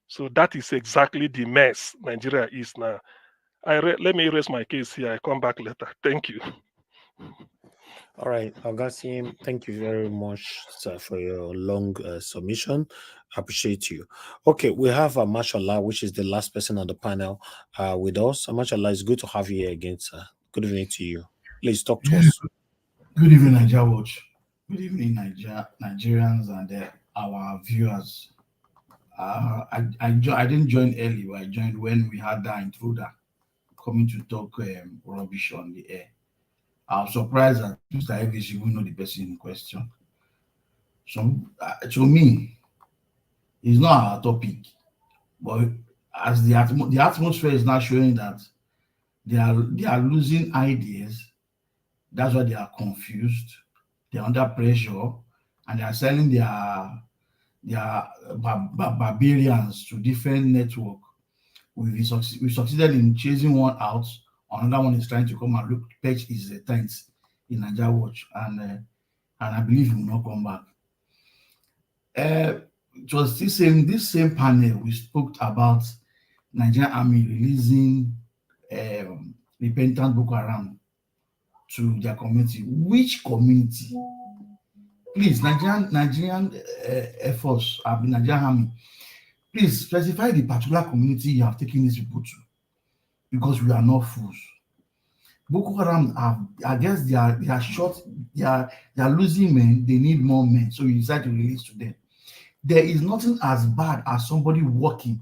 So that is exactly the mess Nigeria is now. Let me erase my case here. I come back later. Thank you. All right, Augustine, thank you very much, sir, for your long submission. I appreciate you. Okay, we have Mashallah, which is the last person on the panel with us. Mashallah, it's good to have you here again, sir. Good evening to you. Please talk to us. Good evening, Nigeria Watch. Good evening, Nigerians and our viewers. I didn't join early, but I joined when we had that intruder coming to talk rubbish on the air. I was surprised that Mr. Elvis even know the person in question. So, to me, it's not our topic, but as the atmosphere is now showing that they are losing ideas, that's why they are confused. They're under pressure, and they are selling their barbarians to different networks. We succeeded in chasing one out. Another one is trying to come and patch his tents in Nigeria Watch, and I believe he will not come back. It was this same panel we spoke about Nigerian Army releasing repentant Boko Haram to their community. Which community? Please, Nigerian Air Force, Nigerian Army, please specify the particular community you have taken these people to, because we are not fools. Boko Haram, I guess they are short, they are losing men, they need more men, so you decide to release to them. There is nothing as bad as somebody working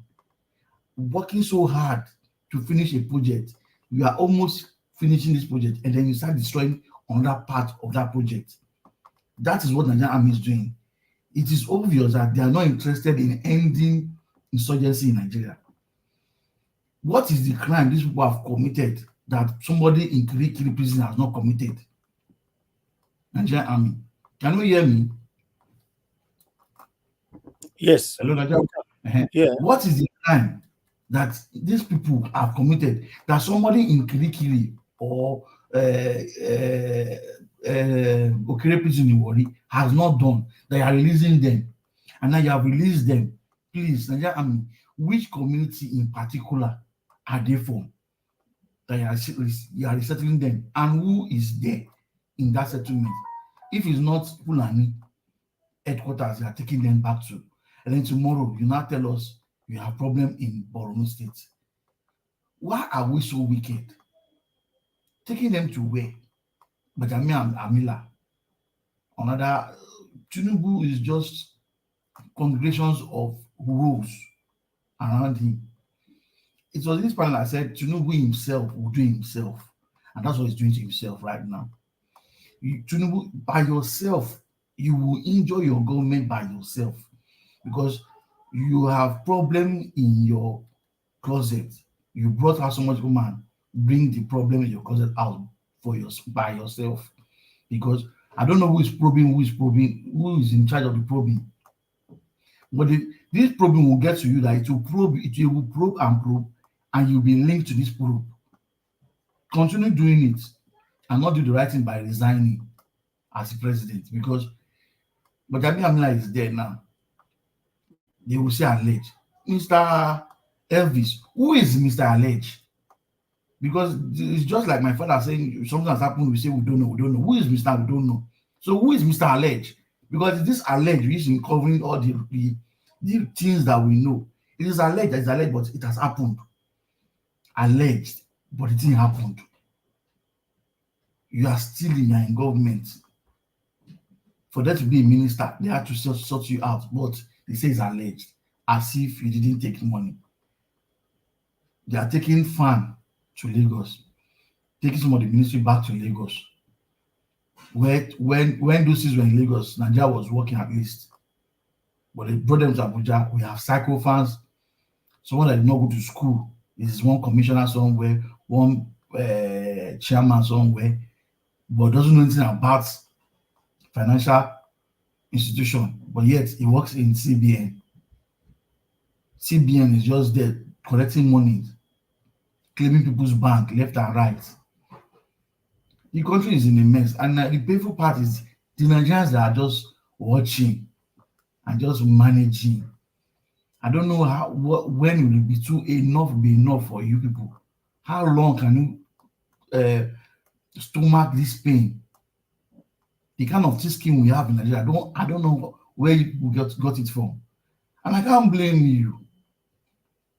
so hard to finish a project. You are almost finishing this project, and then you start destroying another part of that project. That is what the Nigerian Army is doing. It is obvious that they are not interested in ending insurgency in Nigeria. What is the crime these people have committed that somebody in Kirikiri prison has not committed? Nigerian Army. Can you hear me? Yes. Hello, Nigerian. Yeah. What is the crime that these people have committed that somebody in Kirikiri or Okere prison in Wari has not done? They are releasing them, and now you have released them. Please, Nigerian Army, which community in particular are they from? That you are resettling them, and who is there in that settlement? If it's not Fulani headquarters, you are taking them back to, and then tomorrow you now tell us you have problem in Borno State. Why are we so wicked? Taking them to where? But Amila, another Tinubu is just congregations of rules around him. It was this panel I said Tinubu himself will do himself, and that's what he's doing to himself right now. Tinubu, by yourself, you will injure your government by yourself, because you have problem in your closet. You brought out so much woman, bring the problem in your closet out by yourself, because I don't know who is probing, who is in charge of the probing. But this problem will get to you, that it will probe, and you'll be linked to this probe. Continue doing it and not do the right thing by resigning as president, because Bajami Amila is there now. They will say alleged. Mr. Elvis, who is Mr. Alleged? Because it's just like my father saying something has happened, we say we don't know. Who is Mr. We don't know. So who is Mr. Alleged? Because this alleged is in covering all the things that we know. It is alleged, but it has happened. Alleged. but the thing happened. You are still in government. For there to be a minister, they had to sort you out, but they say it's alleged, as if you didn't take money. They are taking fan to Lagos, taking some of the ministry back to Lagos. When those things were in Lagos, Nigeria was working at least. But they brought them to Abuja. We have cycle fans. Someone that did not go to school is one commissioner somewhere, one chairman somewhere, but doesn't know anything about financial institution. But yet he works in CBN. CBN is just there collecting money, claiming people's bank left and right. The country is in a mess, and the painful part is the Nigerians that are just watching and just managing. I don't know when it will be enough for you people. How long can you stomach this pain? The kind of thick skin we have in Nigeria, I don't know where you got it from, and I can't blame you.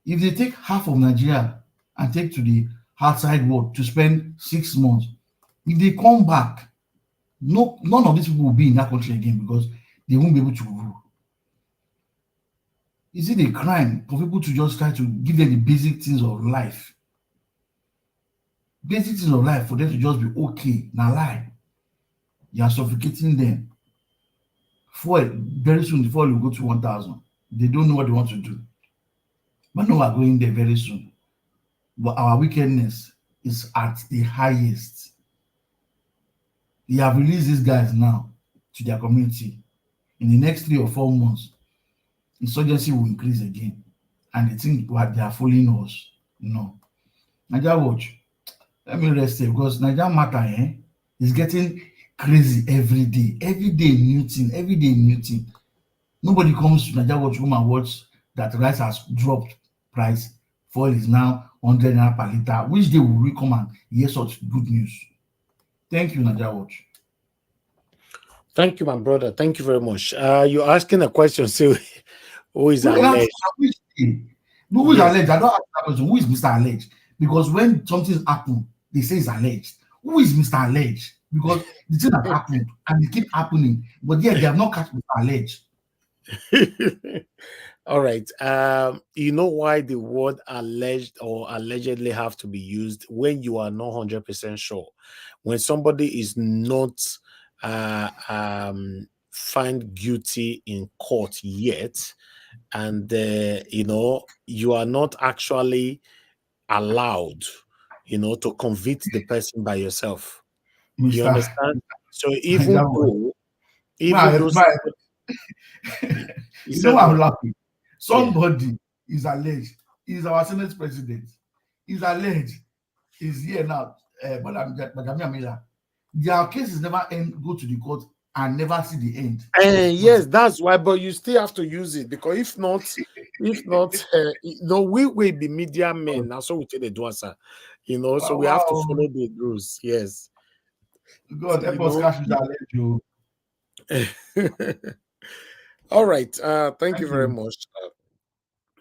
If they take half of Nigeria and take to the outside world to spend 6 months, if they come back, none of these people will be in that country again because they won't be able to rule. Is it a crime for people to just try to give them the basic things of life? Basic things of life for them to just be okay. Now lie. You are suffocating them. Very soon the fuel will go to 1,000. They don't know what they want to do. But no, we're going there very soon. But our wickedness is at the highest. They have released these guys now to their community. In the next 3 or 4 months, insurgency will increase again. And they think what they are fooling us. No. Nigeria Watch, let me rest here because Nigeria matter is getting crazy every day. Every day new thing, every day new thing. Nobody comes to Nigeria Watch room and watch that rice has dropped price. Fuel is now 100 naira per liter. Which day will we come and hear such good news? Thank you, Nigeria Watch. Thank you, my brother. Thank you very much. You're asking a question, so who is alleged? Who is alleged? I don't ask that question. Who is Mr. Alleged? Because when something happens, they say it's alleged. Who is Mr. Alleged? Because the thing has happened and it keep happening, but yet they have not catch Mr. Alleged. All right. You know why the word alleged or allegedly have to be used when you are not 100% sure. When somebody is not found guilty in court yet, and you know, you are not actually allowed, you know, to convict the person by yourself. You understand? So even though you know why I'm laughing? Somebody is alleged. He's our Senate president. He's alleged. He's here now. Their cases never go to the court and never see the end. Yes, that's why. But you still have to use it because if not, no, we will be media men. Now, so we tell the Dwasa, you know. So we have to follow the rules. Yes. God help us catch that alleged. All right. Thank you very much.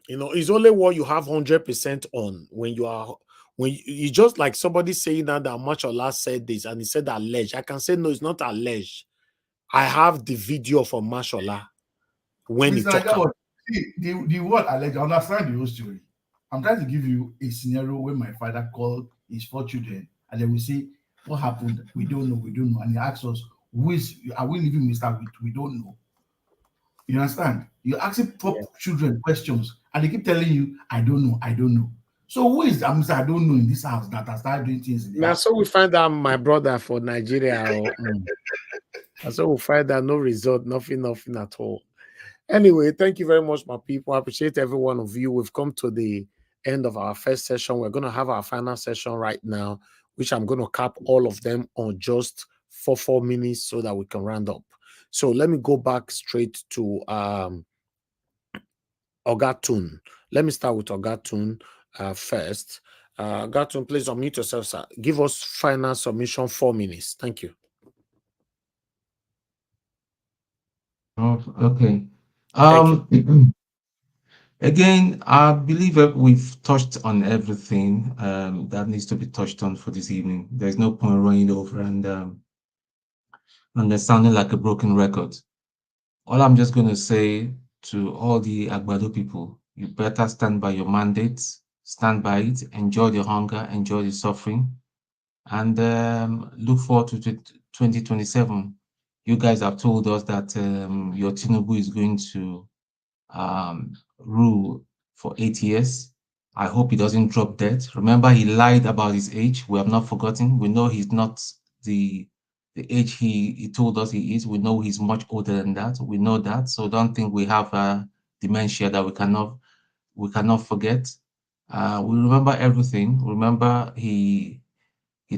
You know, it's only what you have 100% on when you are. When you just like somebody saying that Mashola said this and he said alleged. I can say no, it's not alleged. I have the video from Mashola when he talked about the word alleged. I understand the whole story. I'm trying to give you a scenario where my father called his 4 children and they will say, what happened? We don't know. And he asks us, are we living Mr. We don't know. You understand? You're asking 4 children questions and they keep telling you, I don't know. So who is Mr. I don't know in this house that has started doing things in the house? So we find out my brother for Nigeria. So we find out no result, nothing at all. Anyway, thank you very much, my people. I appreciate every one of you. We've come to the end of our first session. We're going to have our final session right now, which I'm going to cap all of them on just 4 minutes so that we can round up. So let me go back straight to Ogatun. Let me start with Ogatun first. Ogatun, please unmute yourself, sir. Give us final submission 4 minutes. Thank you. Okay. Again, I believe that we've touched on everything that needs to be touched on for this evening. There's no point running over and sounding like a broken record. All I'm just going to say to all the Agbado people, you better stand by your mandates, stand by it, enjoy the hunger, enjoy the suffering, and look forward to 2027. You guys have told us that your Tinubu is going to rule for 8 years. I hope he doesn't drop dead. Remember, he lied about his age. We have not forgotten. We know he's not the age he told us he is. We know he's much older than that. We know that. So don't think we have dementia that we cannot forget. We remember everything. Remember, he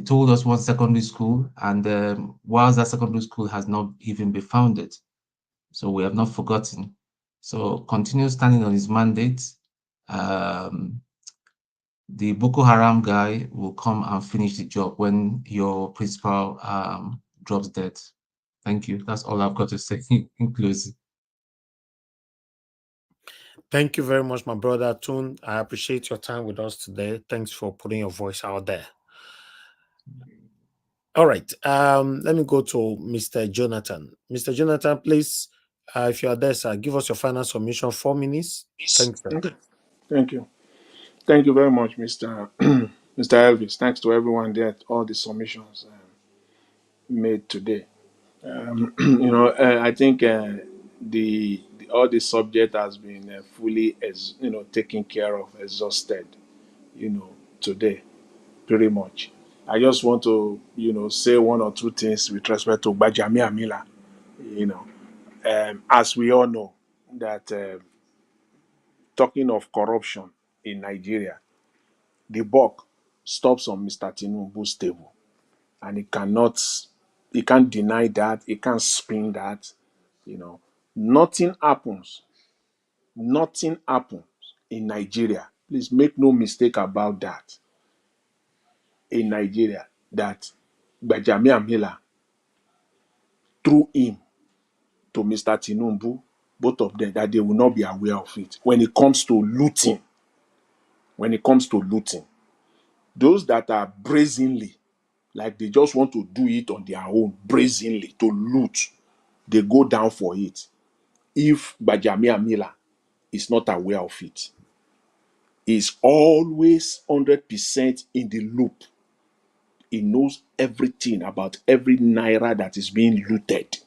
told us one secondary school, and whilst that secondary school has not even been founded, so we have not forgotten. So continue standing on his mandate. The Boko Haram guy will come and finish the job when your principal drops dead. Thank you. That's all I've got to say in closing. Thank you very much, my brother Tun. I appreciate your time with us today. Thanks for putting your voice out there. All right. Let me go to Mr. Jonathan. Mr. Jonathan, please, if you are there, sir, give us your final submission, 4 minutes. Thanks, sir. Okay. Thank you. Thank you very much, Mr. Mr. Elvis. Thanks to everyone there, all the submissions made today. I think all the subject has been fully, taken care of, exhausted, today, pretty much. I just want to, say one or two things with respect to Bajami Amila. As we all know, that talking of corruption in Nigeria, the buck stops on Mr. Tinubu's table, and he can't deny that, he can't spin that. Nothing happens in Nigeria. Please make no mistake about that. In Nigeria, that Bajami Amila threw him to Mr. Tinubu, both of them, that they will not be aware of it. When it comes to looting, those that are brazenly, like they just want to do it on their own, brazenly, to loot, they go down for it. If Bajami Amila is not aware of it, is always 100% in the loop. He knows everything about every naira that is being looted.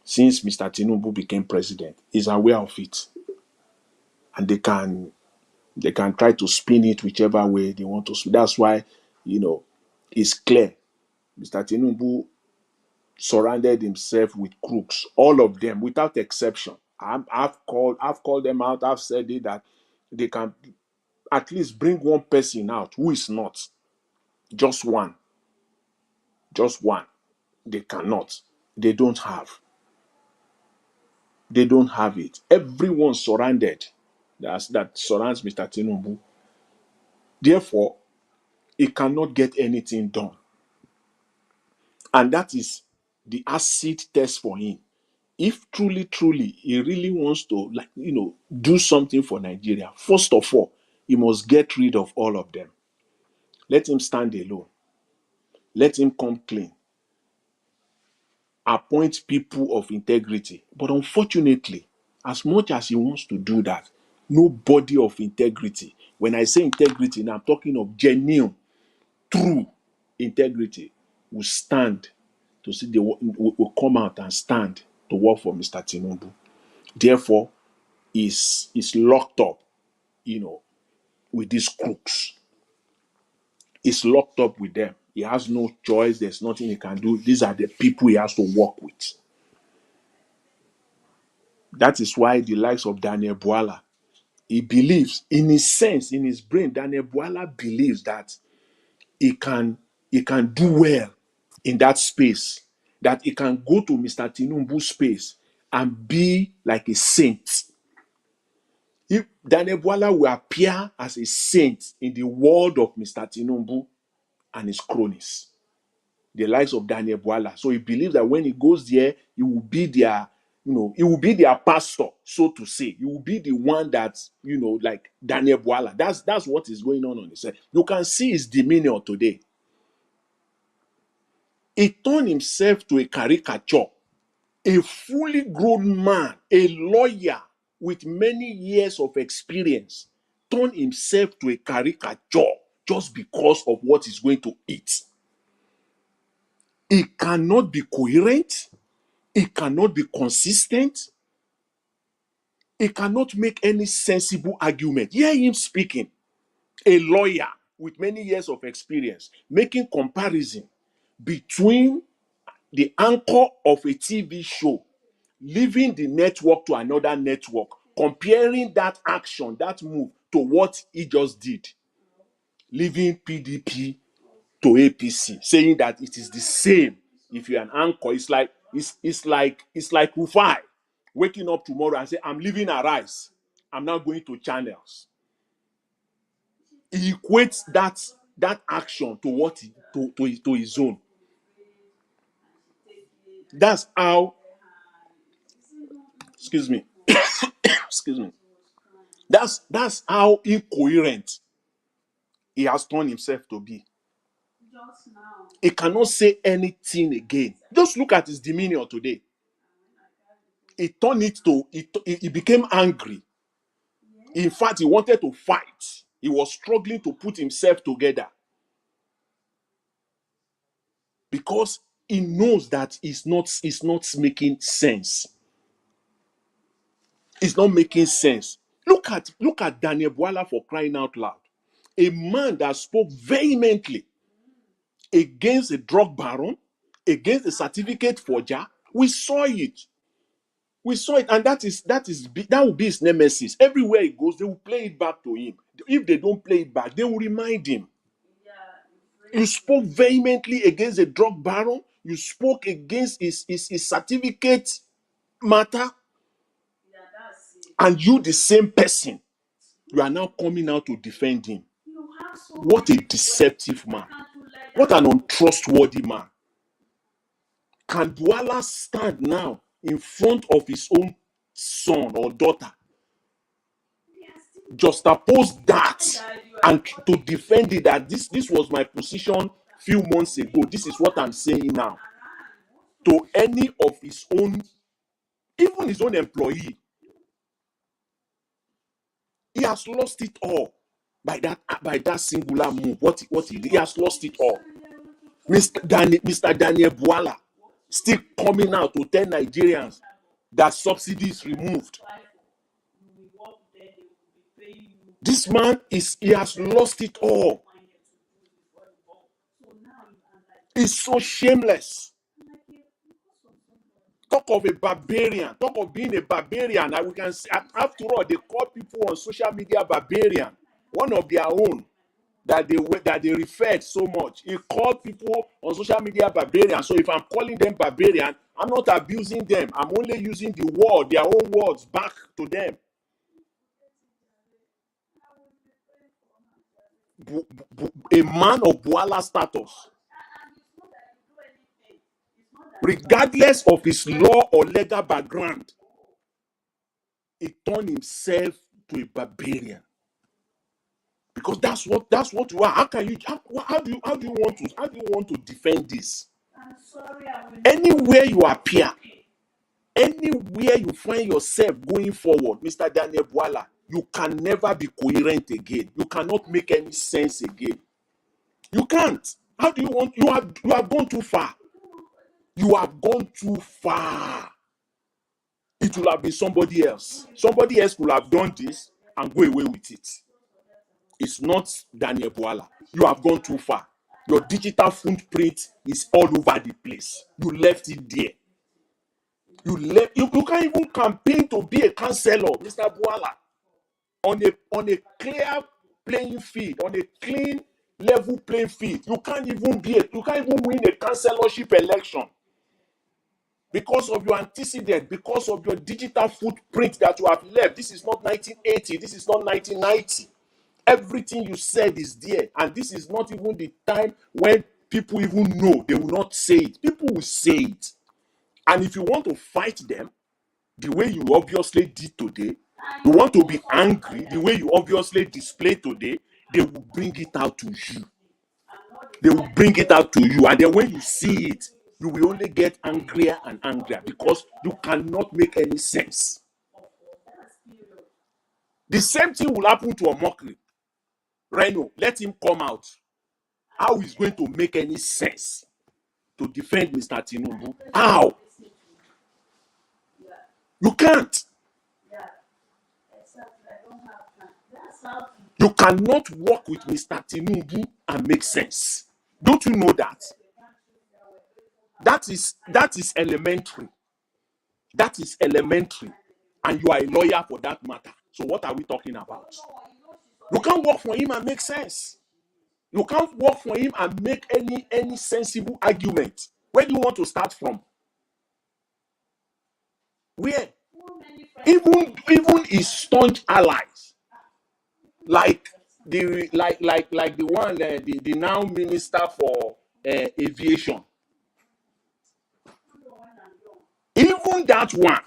Since Mr. Tinubu became president, he's aware of it. And they can try to spin it whichever way they want to. That's why, it's clear. Mr. Tinubu surrounded himself with crooks, all of them, without exception. I've called them out. I've said it, that they can at least bring one person out who is not. Just one. They cannot. They don't have it. Everyone surrounded, that surrounds Mr. Tinubu. Therefore, he cannot get anything done. And that is the acid test for him. If truly he really wants to, do something for Nigeria, first of all, he must get rid of all of them. Let him stand alone. Let him come clean. Appoint people of integrity. But unfortunately, as much as he wants to do that, nobody of integrity. When I say integrity, now I'm talking of genuine, true integrity, will stand to see will come out and stand to work for Mr. Tinubu. Therefore, is locked up, with these crooks. He's locked up with them. He has no choice. There's nothing he can do. These are the people he has to work with. That is why the likes of Daniel Bwala, he believes, in his sense, in his brain, Daniel Bwala believes that he can do well in that space, that he can go to Mr. Tinubu's space and be like a saint. If Daniel Bwala will appear as a saint in the world of Mr. Tinubu and his cronies, the likes of Daniel Bwala. So he believes that when he goes there, he will be their It will be their pastor, so to say. It will be the one that, like Daniel Bwala. That's what is going on his side. You can see his demeanor today. He turned himself to a caricature. A fully grown man, a lawyer with many years of experience, turned himself to a caricature just because of what he's going to eat. He cannot be coherent. He cannot be consistent. He cannot make any sensible argument. Hear him speaking. A lawyer with many years of experience, making comparison between the anchor of a TV show leaving the network to another network, comparing that action, that move to what he just did, leaving PDP to APC, saying that it is the same. If you're an anchor, it's like Rufai waking up tomorrow and say, I'm leaving Arise. I'm now going to channels. He equates that action to what to his own. That's how, excuse me, excuse me. That's how incoherent he has turned himself to be. He cannot say anything again. Just look at his demeanor today. He turned it to, he became angry. In fact, he wanted to fight. He was struggling to put himself together because he knows that it's not making sense. It's not making sense. Look at Daniel Bwala, for crying out loud. A man that spoke vehemently against a drug baron, against a certificate forger. We saw it. We saw it, and that will be his nemesis. Everywhere he goes, they will play it back to him. If they don't play it back, they will remind him. You spoke vehemently against a drug baron. You spoke against his certificate matter, and you, the same person, you are now coming out to defend him. What a deceptive man. What an untrustworthy man. Can Bwala stand now in front of his own son or daughter, just oppose that and to defend it, that this was my position few months ago, this is what I'm saying now, to any of his own, even his own employee? He has lost it all by that singular move. What he did, he has lost it all. Mr. Daniel Bwala still coming out to tell Nigerians that subsidy is removed. This man he has lost it all. He's so shameless. Talk of a barbarian. Talk of being a barbarian. And we can see, after all, they call people on social media barbarian. One of their own that they referred so much. He called people on social media barbarian. So if I'm calling them barbarian, I'm not abusing them. I'm only using their own words back to them. A man of Bwala status, regardless of his law or legal background, he turned himself to a barbarian. Because that's what you are. How do you want to defend this? Anywhere you appear, anywhere you find yourself going forward, Mr. Daniel Bwala, you can never be coherent again. You cannot make any sense again. You can't. How do you want? You have gone too far. You have gone too far. It will have been somebody else. Somebody else will have done this and go away with it. It's not Daniel Bwala. You have gone too far. Your digital footprint is all over the place. You left it there. You can't even campaign to be a councillor, Mr. Bwala, on a clear playing field, on a clean level playing field. You can't even win a councillorship election because of your antecedent, because of your digital footprint that you have left. This is not 1980. This is not 1990. Everything you said is there, and this is not even the time when people even know. They will not say it. People will say it. And if you want to fight them, the way you obviously did today, you want to be angry the way you obviously display today, they will bring it out to you. They will bring it out to you. And then when you see it, you will only get angrier and angrier because you cannot make any sense. The same thing will happen to a mockery. Rhino, let him come out. How is going to make any sense to defend Mr. Tinubu? How? You can't. You cannot work with Mr. Tinubu and make sense. Don't you know that? That is elementary. That is elementary. And you are a lawyer for that matter. So what are we talking about? You can't work for him and make sense. You can't work for him and make any sensible argument. Where do you want to start from? Where? Even his staunch allies, like the one the now minister for aviation, even that one,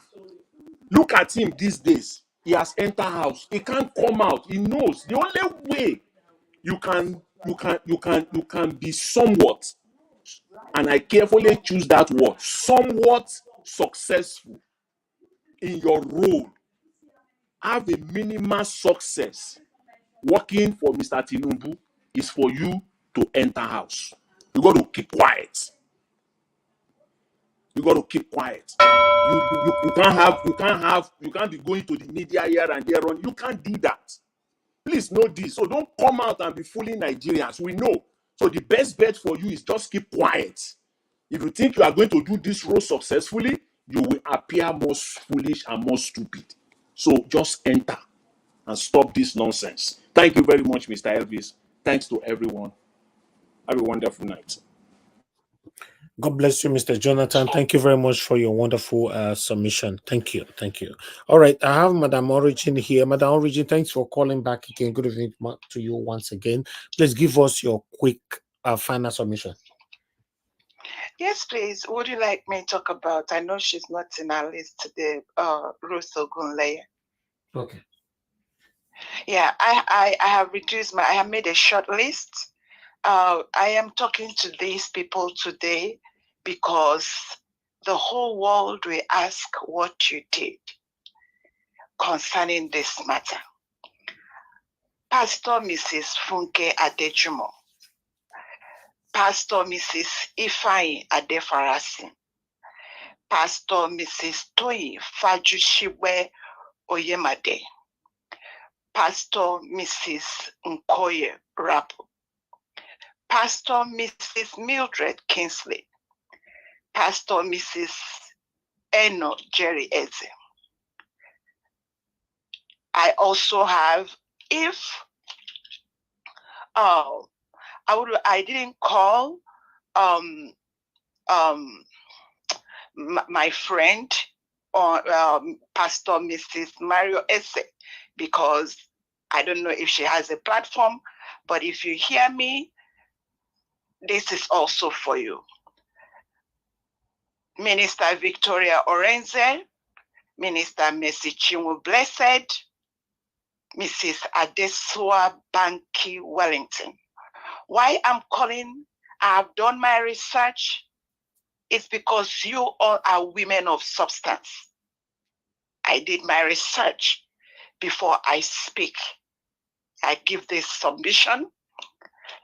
look at him these days. He has entered house. He can't come out. He knows the only way you can be somewhat, and I carefully choose that word, somewhat successful in your role, have a minimal success working for Mr. Tinubu, is for you to enter house. You got to keep quiet. You got to keep quiet. You can't be going to the media here and there on. You can't do that. Please know this. So don't come out and be fooling Nigerians. We know. So the best bet for you is just keep quiet. If you think you are going to do this role successfully, you will appear more foolish and more stupid. So just enter and stop this nonsense. Thank you very much, Mr. Elvis. Thanks to everyone. Have a wonderful night. God bless you, Mr. Jonathan. Thank you very much for your wonderful submission. Thank you. Thank you. All right. I have Madam Origin here. Madam Origin, thanks for calling back again. Good evening to you once again. Please give us your quick final submission. Yes, please. Would you like me to talk about? I know she's not in our list today. Ruth Ogunleye. Okay. Yeah, I have reduced I have made a short list. I am talking to these people today because the whole world will ask what you did concerning this matter. Pastor Mrs. Funke Adejumo, Pastor Mrs. Ifeanyi Adefarasin, Pastor Mrs. Toyin Fajushiwe Oyemade, Pastor Mrs. Nkoye Rapu, Pastor Mrs. Mildred Kingsley, Pastor Mrs. Eno Jerry Eze. I also have, if I didn't call my friend or Pastor Mrs. Mario Eze, because I don't know if she has a platform, but if you hear me, this is also for you. Minister Victoria Orenze, Minister Mercy Chinwu Blessed, Mrs. Adesua Banki Wellington. Why I'm calling, I've done my research, it's because you all are women of substance. I did my research before I speak. I give this submission.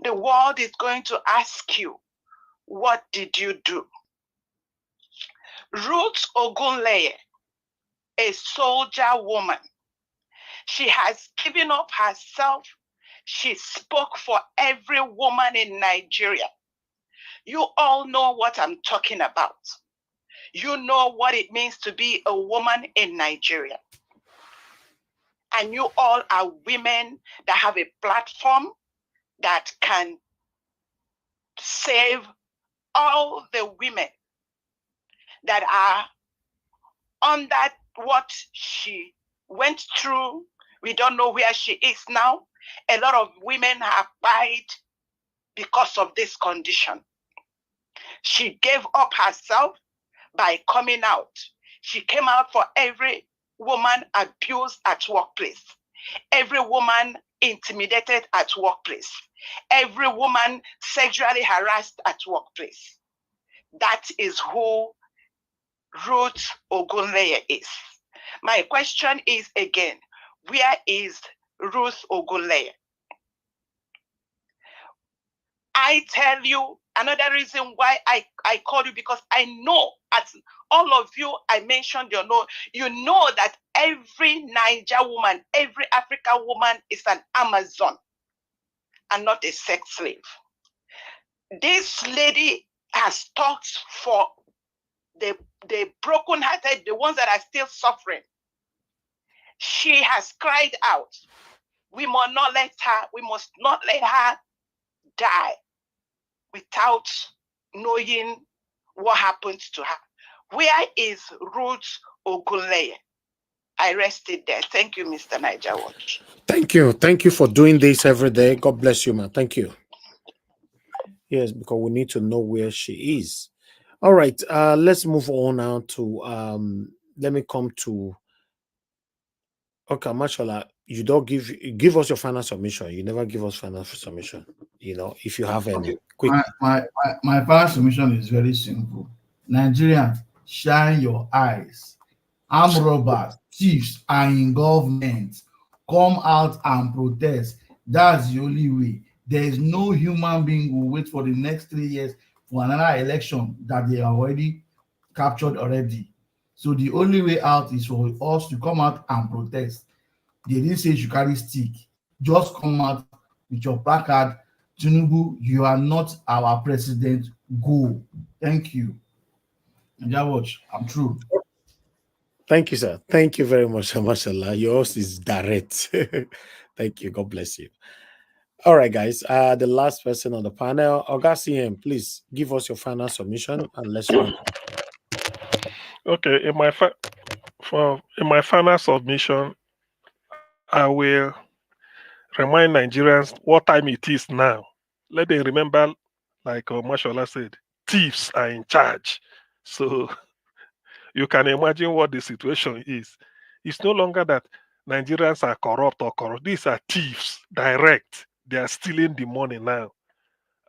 The world is going to ask you, what did you do? Ruth Ogunleye, a soldier woman. She has given up herself. She spoke for every woman in Nigeria. You all know what I'm talking about. You know what it means to be a woman in Nigeria. And you all are women that have a platform that can save all the women that are under what she went through. We don't know where she is now. A lot of women have died because of this condition. She gave up herself by coming out. She came out for every woman abused at workplace, every woman intimidated at workplace, every woman sexually harassed at workplace. That is who Ruth Ogunleye is. My question is again, where is Ruth Ogunleye? I tell you, another reason why I called you, because I know, as all of you, I mentioned you know that every Niger woman, every African woman is an Amazon and not a sex slave. This lady has talked for the broken-hearted, the ones that are still suffering. She has cried out. We must not let her die without knowing what happened to her. Where is Ruth Ogunleye? I rested there. Thank you, Mr. Niger Watch. Thank you. Thank you for doing this every day. God bless you, man. Thank you. Yes, because we need to know where she is. All right. Let's move on now to let me come to okay, Mashallah. You don't give us your final submission. You never give us final submission. You know, if you have any. Okay. Quick. My final submission is very simple. Nigerians, shine your eyes. Armed robbers, thieves are in government. Come out and protest. That's the only way. There is no human being who will wait for the next 3 years for another election that they are already captured already. So the only way out is for us to come out and protest. They didn't say you should carry stick. Just come out with your placard. Tinubu, you are not our president. Go. Thank you. Naija Watch, I'm through. Thank you, sir. Thank you very much, Mashallah. Yours is direct. Thank you. God bless you. All right, guys. The last person on the panel, Ogacm, please give us your final submission and let's run. Okay, in my final submission, I will remind Nigerians what time it is now. Let them remember, like Mashallah said, thieves are in charge. So you can imagine what the situation is. It's no longer that Nigerians are corrupt or corrupt. These are thieves, direct. They are stealing the money now.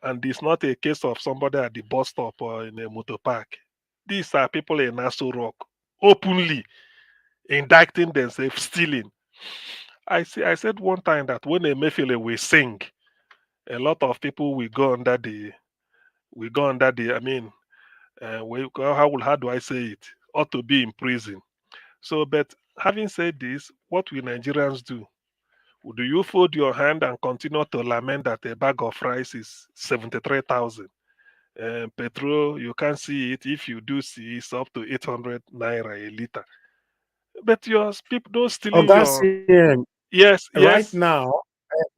And it's not a case of somebody at the bus stop or in a motor park. These are people in Nassau Rock, openly indicting themselves, stealing. I said one time that when Emefiele will sing, a lot of people will go under the, how do I say it? Ought to be in prison. So, but having said this, what will Nigerians do? Do you fold your hand and continue to lament that a bag of rice is 73,000? Petrol, you can't see it. If you do see, it's up to 800 naira a liter. But your people don't stealing Ogacm, yes. Right now,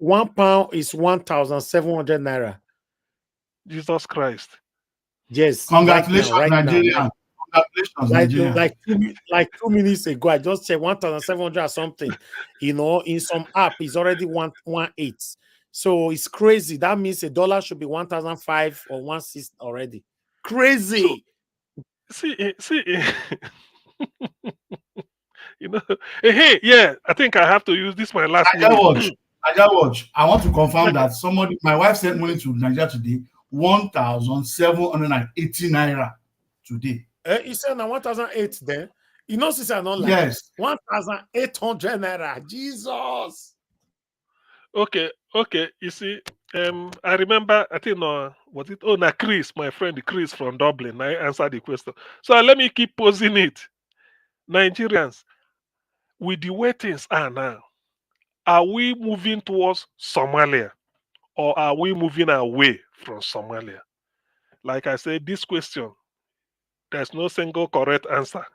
£1 is 1,700 naira. Jesus Christ. Yes. Congratulations, right Nigeria. now. Congratulations, Nigeria. Like 2 minutes ago, I just said 1,700 or something. You know, in some app, it's already 118. So it's crazy. That means $1 should be 1,005 or 1,600 already. Crazy. So, see, you know, hey, yeah, I think I have to use this my last minute. Naija Watch. I want to confirm that my wife sent money to Nigeria today, 1,780 naira today. You said now 1,008 then. You know, since I not like yes, 1,800 naira. Jesus. Okay. You see, I remember. I think was it? Oh, na Chris, my friend Chris from Dublin. I answered the question. So let me keep posing it. Nigerians, with the way things are now, are we moving towards Somalia, or are we moving away from Somalia? Like I said, this question, there's no single correct answer.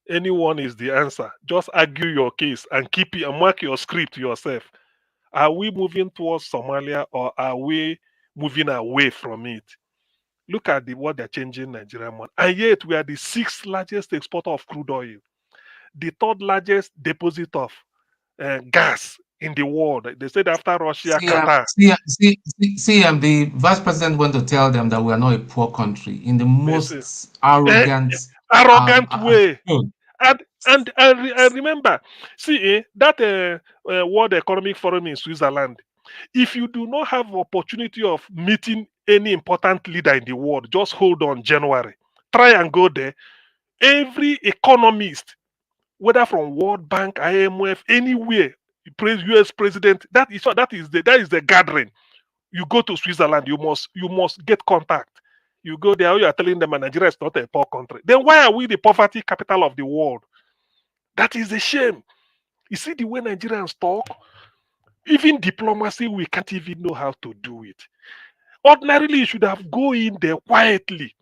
Anyone is the answer. Just argue your case and keep it and mark your script yourself. Are we moving towards Somalia, or are we moving away from it? Look at what they're changing Nigerian money. And yet we are the 6th largest exporter of crude oil, the 3rd largest deposit of gas in the world. They said after Russia, Qatar. The vice president went to tell them that we are not a poor country in the most arrogant way. I remember, see, that World Economic Forum in Switzerland. If you do not have opportunity of meeting any important leader in the world, just hold on January. Try and go there. Every economist, whether from World Bank, IMF, anywhere, US president, that is the gathering. You go to Switzerland, you must get contact. You go there, you are telling them Nigeria is not a poor country. Then why are we the poverty capital of the world? That is a shame. You see the way Nigerians talk? Even diplomacy, we can't even know how to do it. Ordinarily, you should have go in there quietly.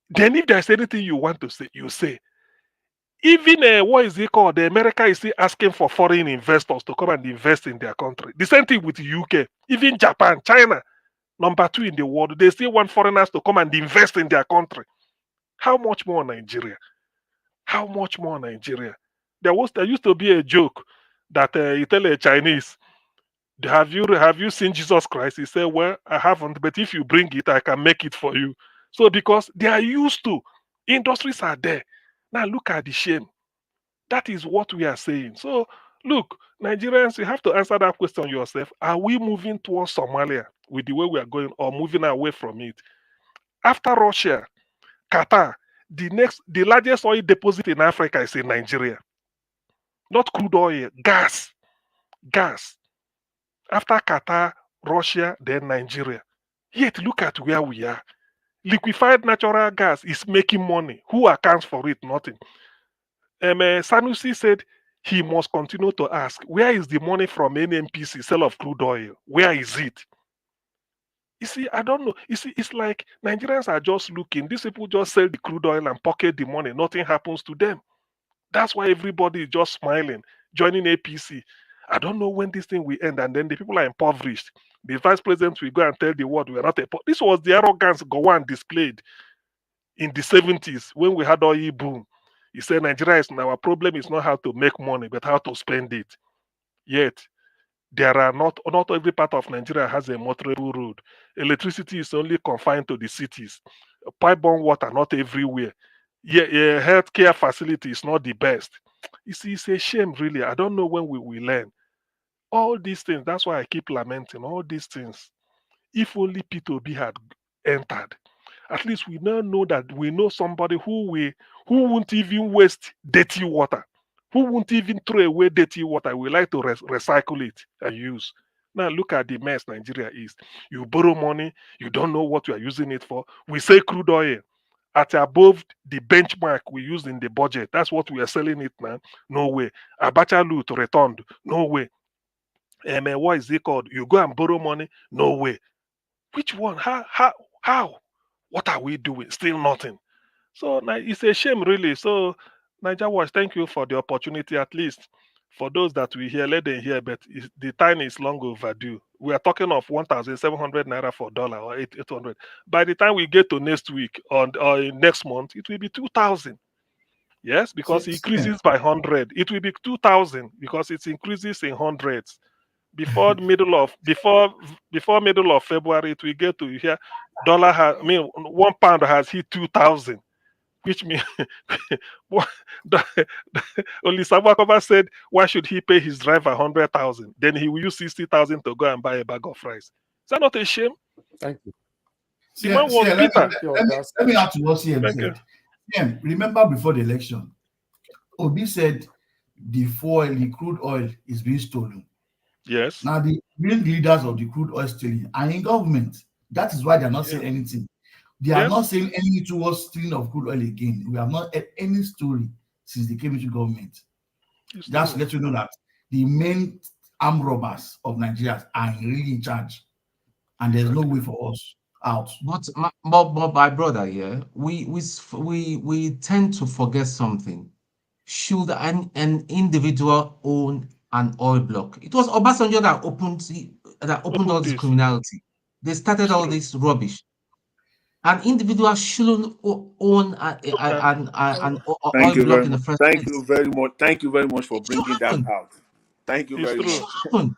Then if there's anything you want to say, you say. Even what is it called? The America is still asking for foreign investors to come and invest in their country. The same thing with the UK, even Japan, China, number 2 in the world. They still want foreigners to come and invest in their country. How much more Nigeria? How much more Nigeria? There used to be a joke that you tell a Chinese, have you seen Jesus Christ? He said, well, I haven't, but if you bring it, I can make it for you. So because they are used to, industries are there. Now look at the shame. That is what we are saying. So look, Nigerians, you have to answer that question yourself. Are we moving towards Somalia with the way we are going, or moving away from it? After Russia, Qatar, the largest oil deposit in Africa is in Nigeria. Not crude oil, gas. Gas. After Qatar, Russia, then Nigeria. Yet look at where we are. Liquefied natural gas is making money. Who accounts for it? Nothing. Sanusi said he must continue to ask, where is the money from NNPC, sale of crude oil? Where is it? You see, I don't know. You see, it's like Nigerians are just looking. These people just sell the crude oil and pocket the money. Nothing happens to them. That's why everybody is just smiling, joining APC. I don't know when this thing will end, and then the people are impoverished. The vice president will go and tell the world we are not a. This was the arrogance Gowon displayed in the 70s when we had oil boom. He said Nigeria is our problem is not how to make money, but how to spend it. Yet there are not every part of Nigeria has a motorable road. Electricity is only confined to the cities. Pipe-borne water not everywhere. Yeah, healthcare facility is not the best. You see, it's a shame, really. I don't know when we will learn. All these things, that's why I keep lamenting all these things. If only P2B had entered, at least we now know that we know somebody who won't even waste dirty water, who won't even throw away dirty water. We like to recycle it and use. Now look at the mess Nigeria is. You borrow money, you don't know what you are using it for. We say crude oil at above the benchmark we used in the budget. That's what we are selling it now. No way. Abacha loot returned. No way. What is it called? You go and borrow money? No way. Which one? How? What are we doing? Still nothing. So it's a shame, really. So, Niger Watch, thank you for the opportunity. At least for those that we hear, let them hear. But the time is long overdue. We are talking of 1,700 naira for dollar or 800. By the time we get to next week or next month, it will be 2,000. Yes, because it increases by 100. It will be 2,000 because it increases in hundreds. Before middle of February, it will get to here. £1 has hit 2,000, which means only Sabakova said, why should he pay his driver 100,000? Then he will use 60,000 to go and buy a bag of rice. Is that not a shame? Thank you. The man was bitter. Let me add to what CM said. CM, remember before the election, Obi said the crude oil is being stolen. Yes. Now the main leaders of the crude oil stealing are in government. That is why they are not saying anything. They are not saying anything towards stealing of crude oil again. We have not had any story since they came into government. Just to let you know that the main armed robbers of Nigeria are really in charge, and there's no way for us out. But my brother, yeah, we tend to forget something. Should an individual own an oil block? It was Obasanjo that opened all this criminality. They started all this rubbish. An individual shouldn't own an oil block in the first place. Thank you very much. Thank you very much for bringing that out. Thank you very much.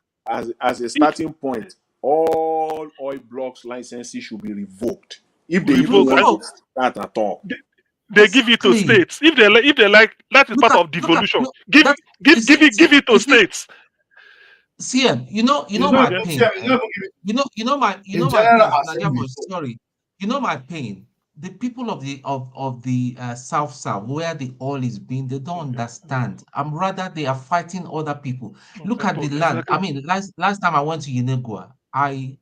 As a starting point, all oil blocks licenses should be revoked if they even want to start at all. they give it to Exactly. states. If they like, that is part of devolution. Give That give you give see, it give it to states. CM, you know It's my not, Yeah. see, pain. it's not even giving You in know my General pain. Assembly. Najamo, sorry. You know my pain. The people of the South, where the oil is being, they don't understand. I'm rather they are fighting other people. Look at the land. I Exactly. mean, last time I went to Yenegua, I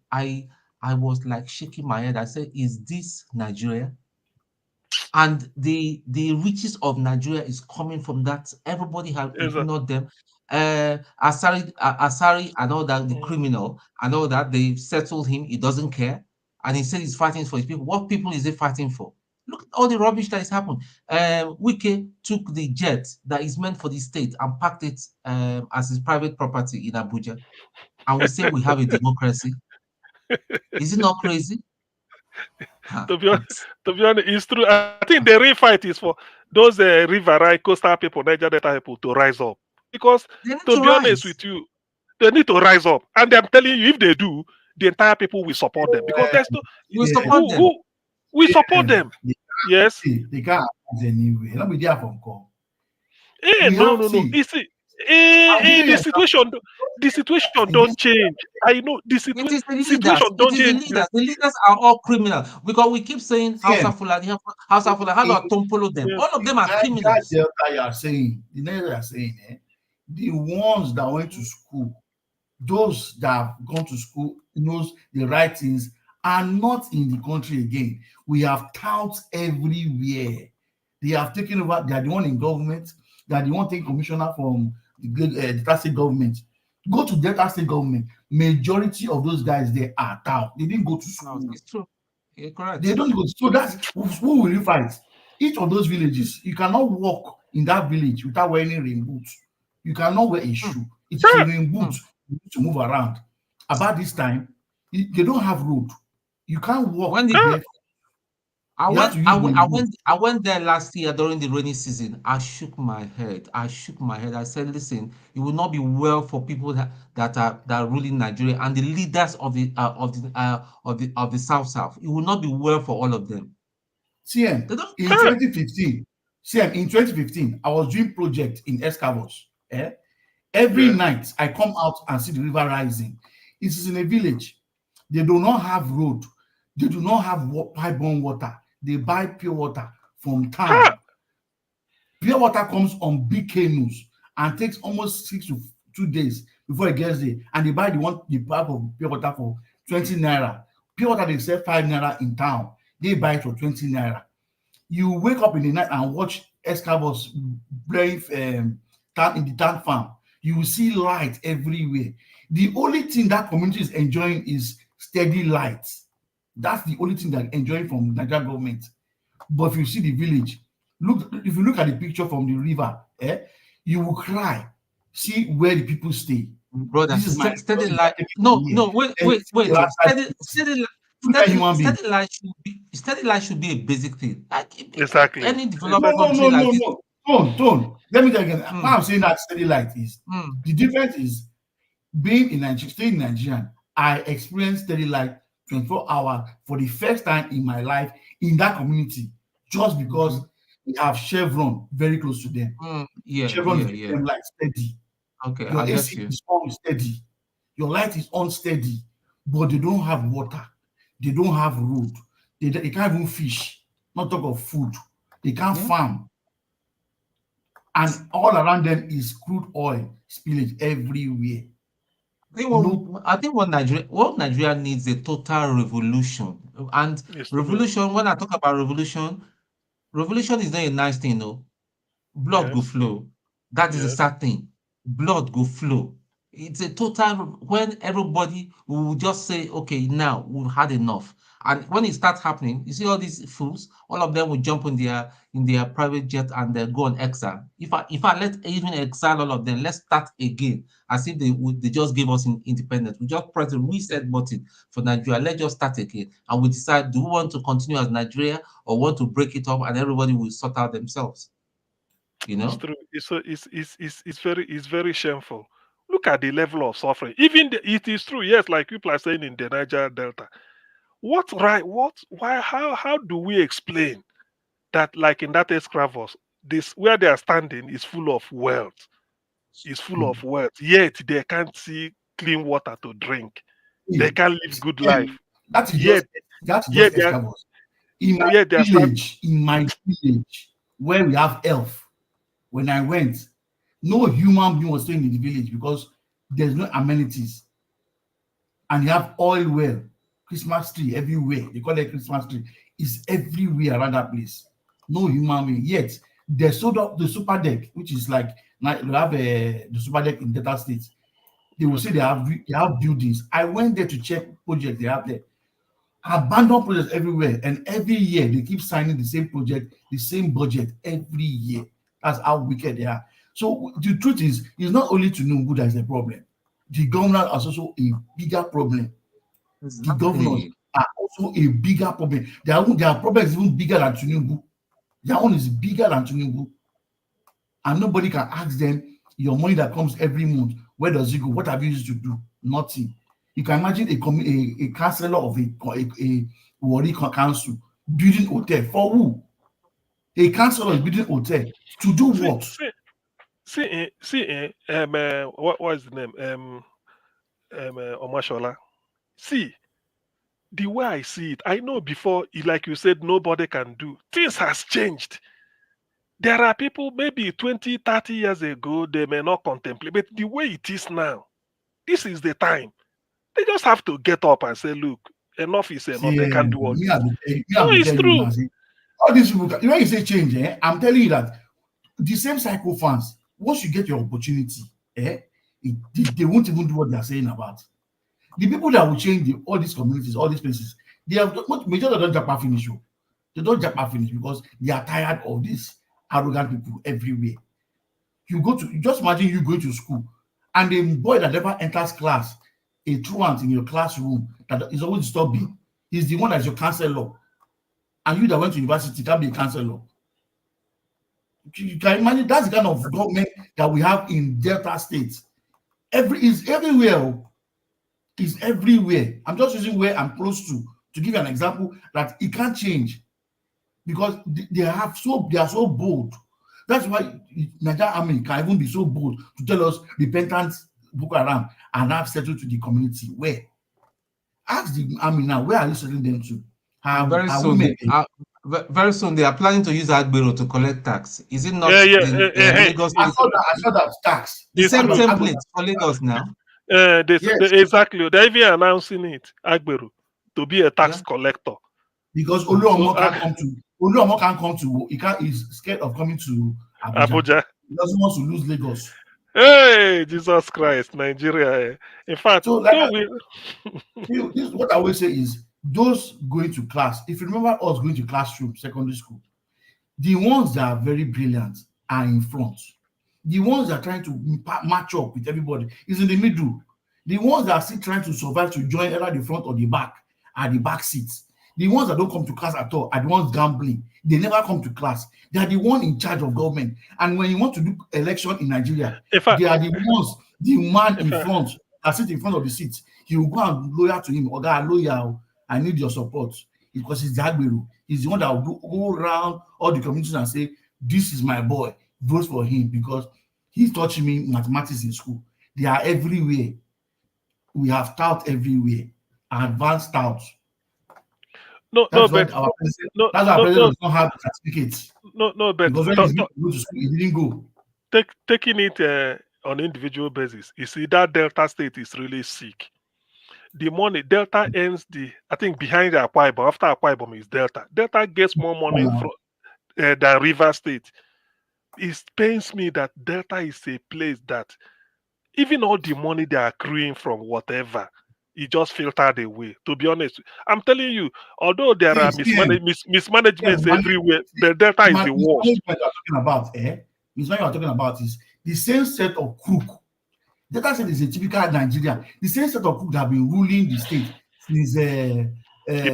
was like shaking my head. I said, "Is this Nigeria?" And the riches of Nigeria is coming from that. Everybody have Exactly. ignored them. Asari and all that, the criminal and all that, they settled him. He doesn't care, and he said he's fighting for his people. What people is he fighting for? Look at all the rubbish that has happened. Wike took the jet that is meant for the state and packed it as his private property in Abuja, and we say we have a democracy. Is it not crazy? Huh. To be honest, it's true. I think the real fight is for those riverine coastal people, Niger Delta people, to rise up. Because They need to to be honest rise. with you, they need to rise up. And I'm telling you, if they do, the entire people will support them. Because there's no We Yeah, support them. who we support yeah, them. Yes. they can't advance anyway. Not be there from call. We No, have no, no. see. You see, I'm giving you the situation don't change. I know the It is the leaders. situation It don't is the change. leaders. The leaders are all criminal because we keep saying House Yeah. of Fulani, House of Fulani. How do I follow them? Yeah. All of them are Niger criminals. Delta, you are saying, the Niger you are saying, the ones that went to school, those that have gone to school, knows the right things, are not in the country again. We have touts everywhere. They have taken over. They are the one in government. They are the one taking commissioner from the Delta State government. Go to Delta State government. Majority of those guys there are tout. They didn't go to No, school. it's true. You're They correct. don't go. So that's who will you fight? Each of those villages, you cannot walk in that village without wearing rain boots. You cannot wear a Hmm. shoe. It is a rain Hmm. boot you need to move around. About this time, they don't have road. You can't walk When the barefoot. You have to use rain boot. I went there last year during the rainy season. I shook my head. I shook my head. I said, "Listen, it will not be well for people that are ruling Nigeria and the leaders of the South. It will not be well for all of them. CM They don't in care." 2015, CM in 2015, I was doing project in Escavos. Every Yeah. night I come out and see the river rising. It is in a village. They do not have road. They do not have pipe-borne water. They buy pure water from town. Pure water comes on big canoes and takes almost 6 to 2 days before it gets there. And they buy the pack of pure water for 20 naira. Pure water they sell 5 naira in town. They buy it for 20 naira. You wake up in the night and watch excavers blowing in the tank farm. You will see light everywhere. The only thing that community is enjoying is steady light. That's the only thing they're enjoying from Nigerian government. But if you see the village, if you look at the picture from the river, you will cry. See where the people stay. Brother, This is my steady you are light. taking from No, here. no, wait, And wait, see the wait. Oh. last time human being. Steady light should be a basic thing. Like Exactly. any No, developed no, country no, like no, this. no. Don't. Let me tell you again. Hmm. Why I'm saying that steady light is Hmm. the difference is being in Nigeria, staying in Nigerian. I experienced steady light 24 hours for the first time in my life in that community, just because we have Chevron very close to them. Yeah, Chevron is yeah, giving yeah. them light steady. Okay, Your I get AC you. is on steady. Your light is unsteady, but they don't have water. They don't have road. They can't even fish. Not talk of food. They can't farm. And all around them is crude oil spillage everywhere. I think what Nigeria needs a total revolution. And It's true. revolution, when I talk about revolution is not a nice thing, no. Blood go Yes. flow. That is a Yes. sad thing. Blood go flow. It's a total when everybody will just say, okay, now we've had enough. And when it starts happening, you see all these fools, all of them will jump in their private jet and they go on exile. If I let even exile all of them, let's start again as if they just gave us independence. We just press the reset button for Nigeria. Let's just start again, and we decide: do we want to continue as Nigeria or want to break it up, and everybody will sort out themselves? You It's know. true. It's very shameful. Look at the level of suffering. It is true. Yes, like people are saying in the Niger Delta. What right? What? Why? How do we explain that, like in that escravos, this where they are standing is full of wealth. It's full of wealth. Yet they can't see clean water to drink. They can't live good life. That is Yet, just they are, escravos. In my yet they are village, where we have elf, when I went, no human being was staying in the village because there's no amenities. And you have oil well, Christmas tree everywhere. They call it Christmas tree. It's everywhere around that place. No human being. Yet they sold up the super deck, which is like we have the super deck in Delta State. They will say they have buildings. I went there to check projects they have there. Abandoned projects everywhere, and every year they keep signing the same project, the same budget every year. That's how wicked they are. So the truth is, it's not only Tinubu that is the problem. The governors are also a bigger problem. The governors are also a bigger problem. Their problem is even bigger than Tinubu. Their own is bigger than Tinubu. And nobody can ask them, your money that comes every month, where does it go? What have you used to do? Nothing. You can imagine a councillor of a Warri council building hotel for who? A councillor is building hotel to do what? What is the name? Omashola. See, the way I see it, I know before, like you said, nobody can do. Things has changed. There are people maybe 20, 30 years ago, they may not contemplate, but the way it is now, this is the time. They just have to get up and say, look, enough is enough. They can't do all this. No, it's true. All these people, when you say change, I'm telling you that the same psycho fans, once you get your opportunity, they won't even do what they are saying about. The people that will change all these communities, all these places, they have majority of them japa finish. They don't japa finish because they are tired of these arrogant people everywhere. You just imagine you going to school and a boy that never enters class, a truant in your classroom that is always disturbing, he's the one that's your counselor. And you that went to university can't be a counselor. You can imagine that's the kind of government that we have in Delta State. Is everywhere. Is everywhere. I'm just using where I'm close to give you an example that it can't change because they are so bold. That's why Nigerian army can even be so bold to tell us repentant Boko Haram and have settled to the community. Where? Ask the army now, where are you settling them to? Very soon they are planning to use Agbero to collect tax. Is it not Lagos? I saw that tax. The same template for Lagos now. Exactly. They're even announcing it, Agbero, to be a tax collector. Because Oluomo can't come to he's scared of coming to Abuja. He doesn't want to lose Lagos. Hey, Jesus Christ, Nigeria. In fact, so this what I always say is those going to class, if you remember us going to classroom, secondary school, the ones that are very brilliant are in front. The ones that are trying to match up with everybody is in the middle. The ones that are still trying to survive to join either the front or the back are the back seats. The ones that don't come to class at all are the ones gambling. They never come to class. They are the one in charge of government. And when you want to do election in Nigeria, they are the ones, the man in front that sit in front of the seat. He will go and lawyer to him. Oga, lawyer, I need your support. Because he's the Agbero. He's the one that will go around all the communities and say, this is my boy. Vote for him because he's teaching me mathematics in school. They are everywhere. We have tout everywhere. Advanced tout. That's why our president don't have certificates. But because when he's going to go to school, he didn't go. Taking it on individual basis, you see that Delta State is really sick. The money Delta ends I think behind the Akwa Ibom. After Akwa Ibom is Delta. Delta gets more money than River State. It pains me that Delta is a place that even all the money they are accruing from whatever, it just filtered away. To be honest, I'm telling you, although there are mismanagements everywhere, the Delta is the worst. What you're talking about is the same set of crook. Delta State is a typical Nigeria. The same set of crook that have been ruling the state since Ibori. And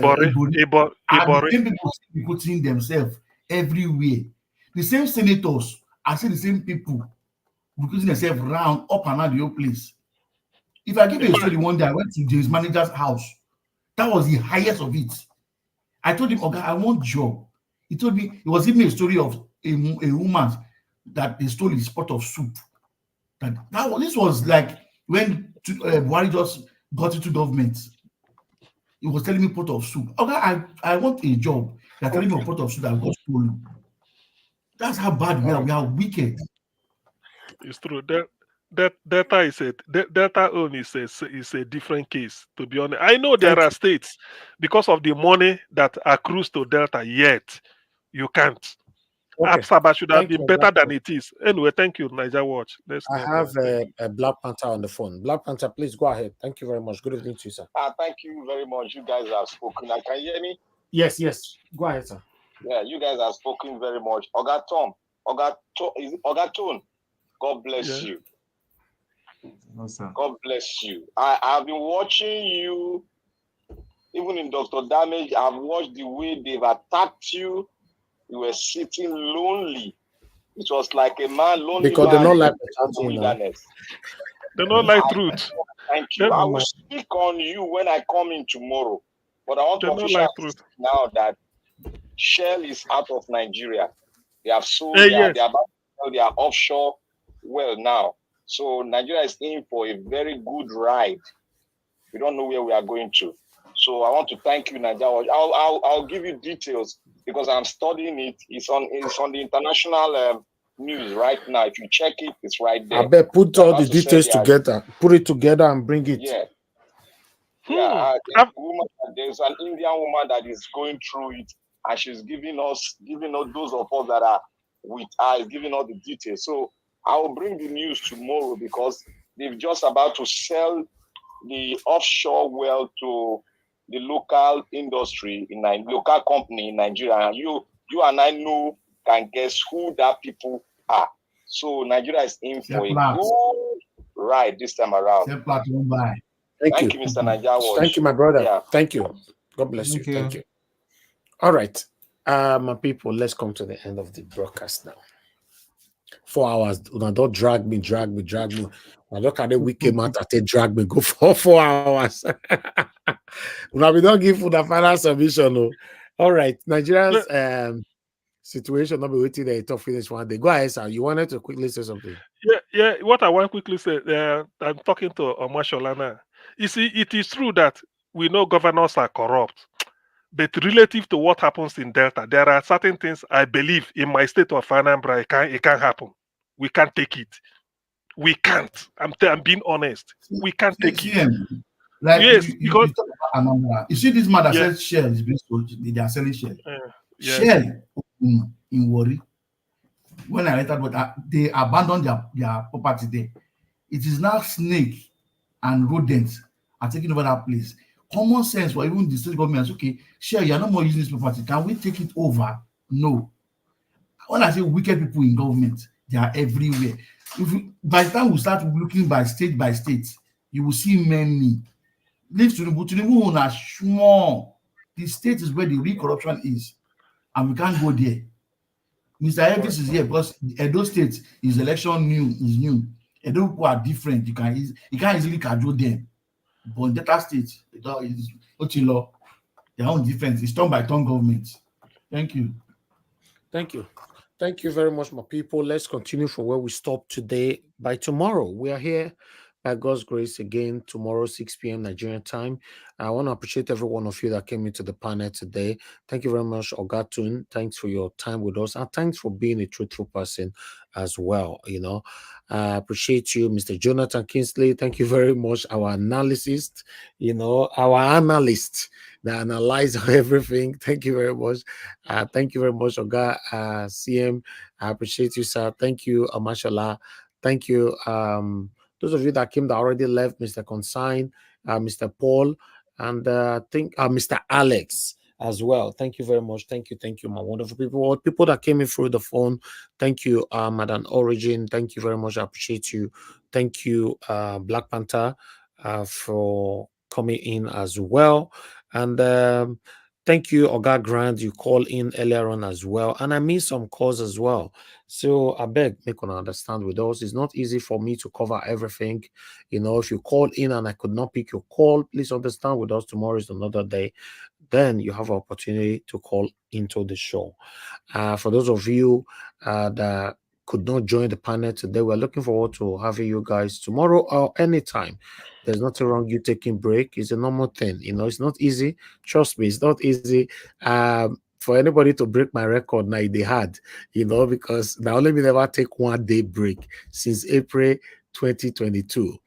the same people still putting themselves everywhere. The same senators are still the same people recruiting themselves round up and down the whole place. If I give you a story, one day I went to James manager's house. That was the highest of it. I told him, okay, I want job. He told me he was giving me a story of a woman that they stole his pot of soup. This was like when Buhari just got into government. He was telling me pot of soup. Okay, I want a job. They're telling me a pot of soup that got stolen. That's how bad we are. We are wicked. It's true. Delta own is a different case. To be honest, I know there are states because of the money that accrues to Delta. Yet you can't. Okay. Absaba should have Thank been you, better Doctor. than it is. Anyway, thank you, Niger Watch. Let's I move have on. a Black Panther on the phone. Black Panther, please go ahead. Thank you very much. Good evening to you, sir. Thank you very much. You guys have spoken. Can you hear me? Yes. Go ahead, sir. Yeah, you guys have spoken very much. Oga Tone, God bless you. No, sir. God bless you. I've been watching you, even in Dr. Damage. I've watched the way they've attacked you. You were sitting lonely. It was like a man lonely because man they don't like in the wilderness. They don't like truth. Thank you. I will speak on you when I come in tomorrow. But I want to officially now that Shell is out of Nigeria. They have sold they are about to sell their offshore well now. So Nigeria is in for a very good ride. We don't know where we are going to. So I want to thank you, Nigeria. I'll give you details because I'm studying it. It's on the international news right now. If you check it, it's right there. I bet put all the details together, put it together, and bring it. Yeah. There's an Indian woman that is going through it, and she's giving us those of us that are with her, giving us the details. So I will bring the news tomorrow because they're just about to sell the offshore well to the local industry local company in Nigeria. And you and I can guess who that people are. So Nigeria is in for a good ride this time around. Thank you, Mr. Nigeria. Thank you, my brother. Yeah. Thank you. God bless you. Thank you. All right. My people, let's come to the end of the broadcast now. 4 hours. Don't drag me. I look at the weekend matter. They drag me. Go for 4 hours. Now we don't give for the final submission. No. All right. Nigeria's situation. Not be waiting there to finish one day. Go ahead, sir. You wanted to quickly say something? Yeah. What I want to quickly say, I'm talking to Omashola now. You see, it is true that we know governors are corrupt, but relative to what happens in Delta, there are certain things I believe in my state of Anambra, it can't happen. We can't take it. We can't. I'm being honest. We can't take it. Like yes, you because talk about Anambra. You see this man that says Shell is being sold. They are selling Shell. Shell in Warri. When I entered, but they abandoned their property there. It is now snake and rodents are taking over that place. Common sense for even the state government is okay. Shell, you are no more using this property. Can we take it over? No. When I say wicked people in government, they are everywhere. By the time we start looking by state, you will see many. Leave Tinubu are small. The state is where the real corruption is, and we can't go there. Mr. Elvis is here because Edo State is election new. Edo people are different. You can't easily cajole them. But in Delta State, their own difference. It's turn by turn government. Thank you. Thank you. Thank you very much, my people. Let's continue from where we stopped today. By tomorrow, we are here by God's grace again, tomorrow, 6 p.m. Nigerian time. I want to appreciate every one of you that came into the panel today. Thank you very much, Ogatun. Thanks for your time with us. And thanks for being a truthful person as well. I appreciate you, Mr. Jonathan Kingsley. Thank you very much, our analyst, our analyst that analyze everything. Thank you very much. Thank you very much, Oga CM. I appreciate you, sir. Thank you, Amashala. Thank you. Those of you that came that already left, Mr. Consign, Mr. Paul, and I think Mr. Alex as well. Thank you very much. Thank you, my wonderful people. People that came in through the phone, thank you, Madam Origin. Thank you very much. I appreciate you. Thank you, Black Panther, for coming in as well. And thank you, Oga Grant. You called in earlier on as well. And I missed some calls as well. So I beg, make one understand with us. It's not easy for me to cover everything. If you call in and I could not pick your call, please understand with us. Tomorrow is another day. then you have an opportunity to call into the show. For those of you that could not join the panel today, we're looking forward to having you guys tomorrow or anytime. There's nothing wrong you taking break. It's a normal thing. It's not easy. Trust me, it's not easy. For anybody to break my record now, they had, because now let me never take 1 day break since April 2022.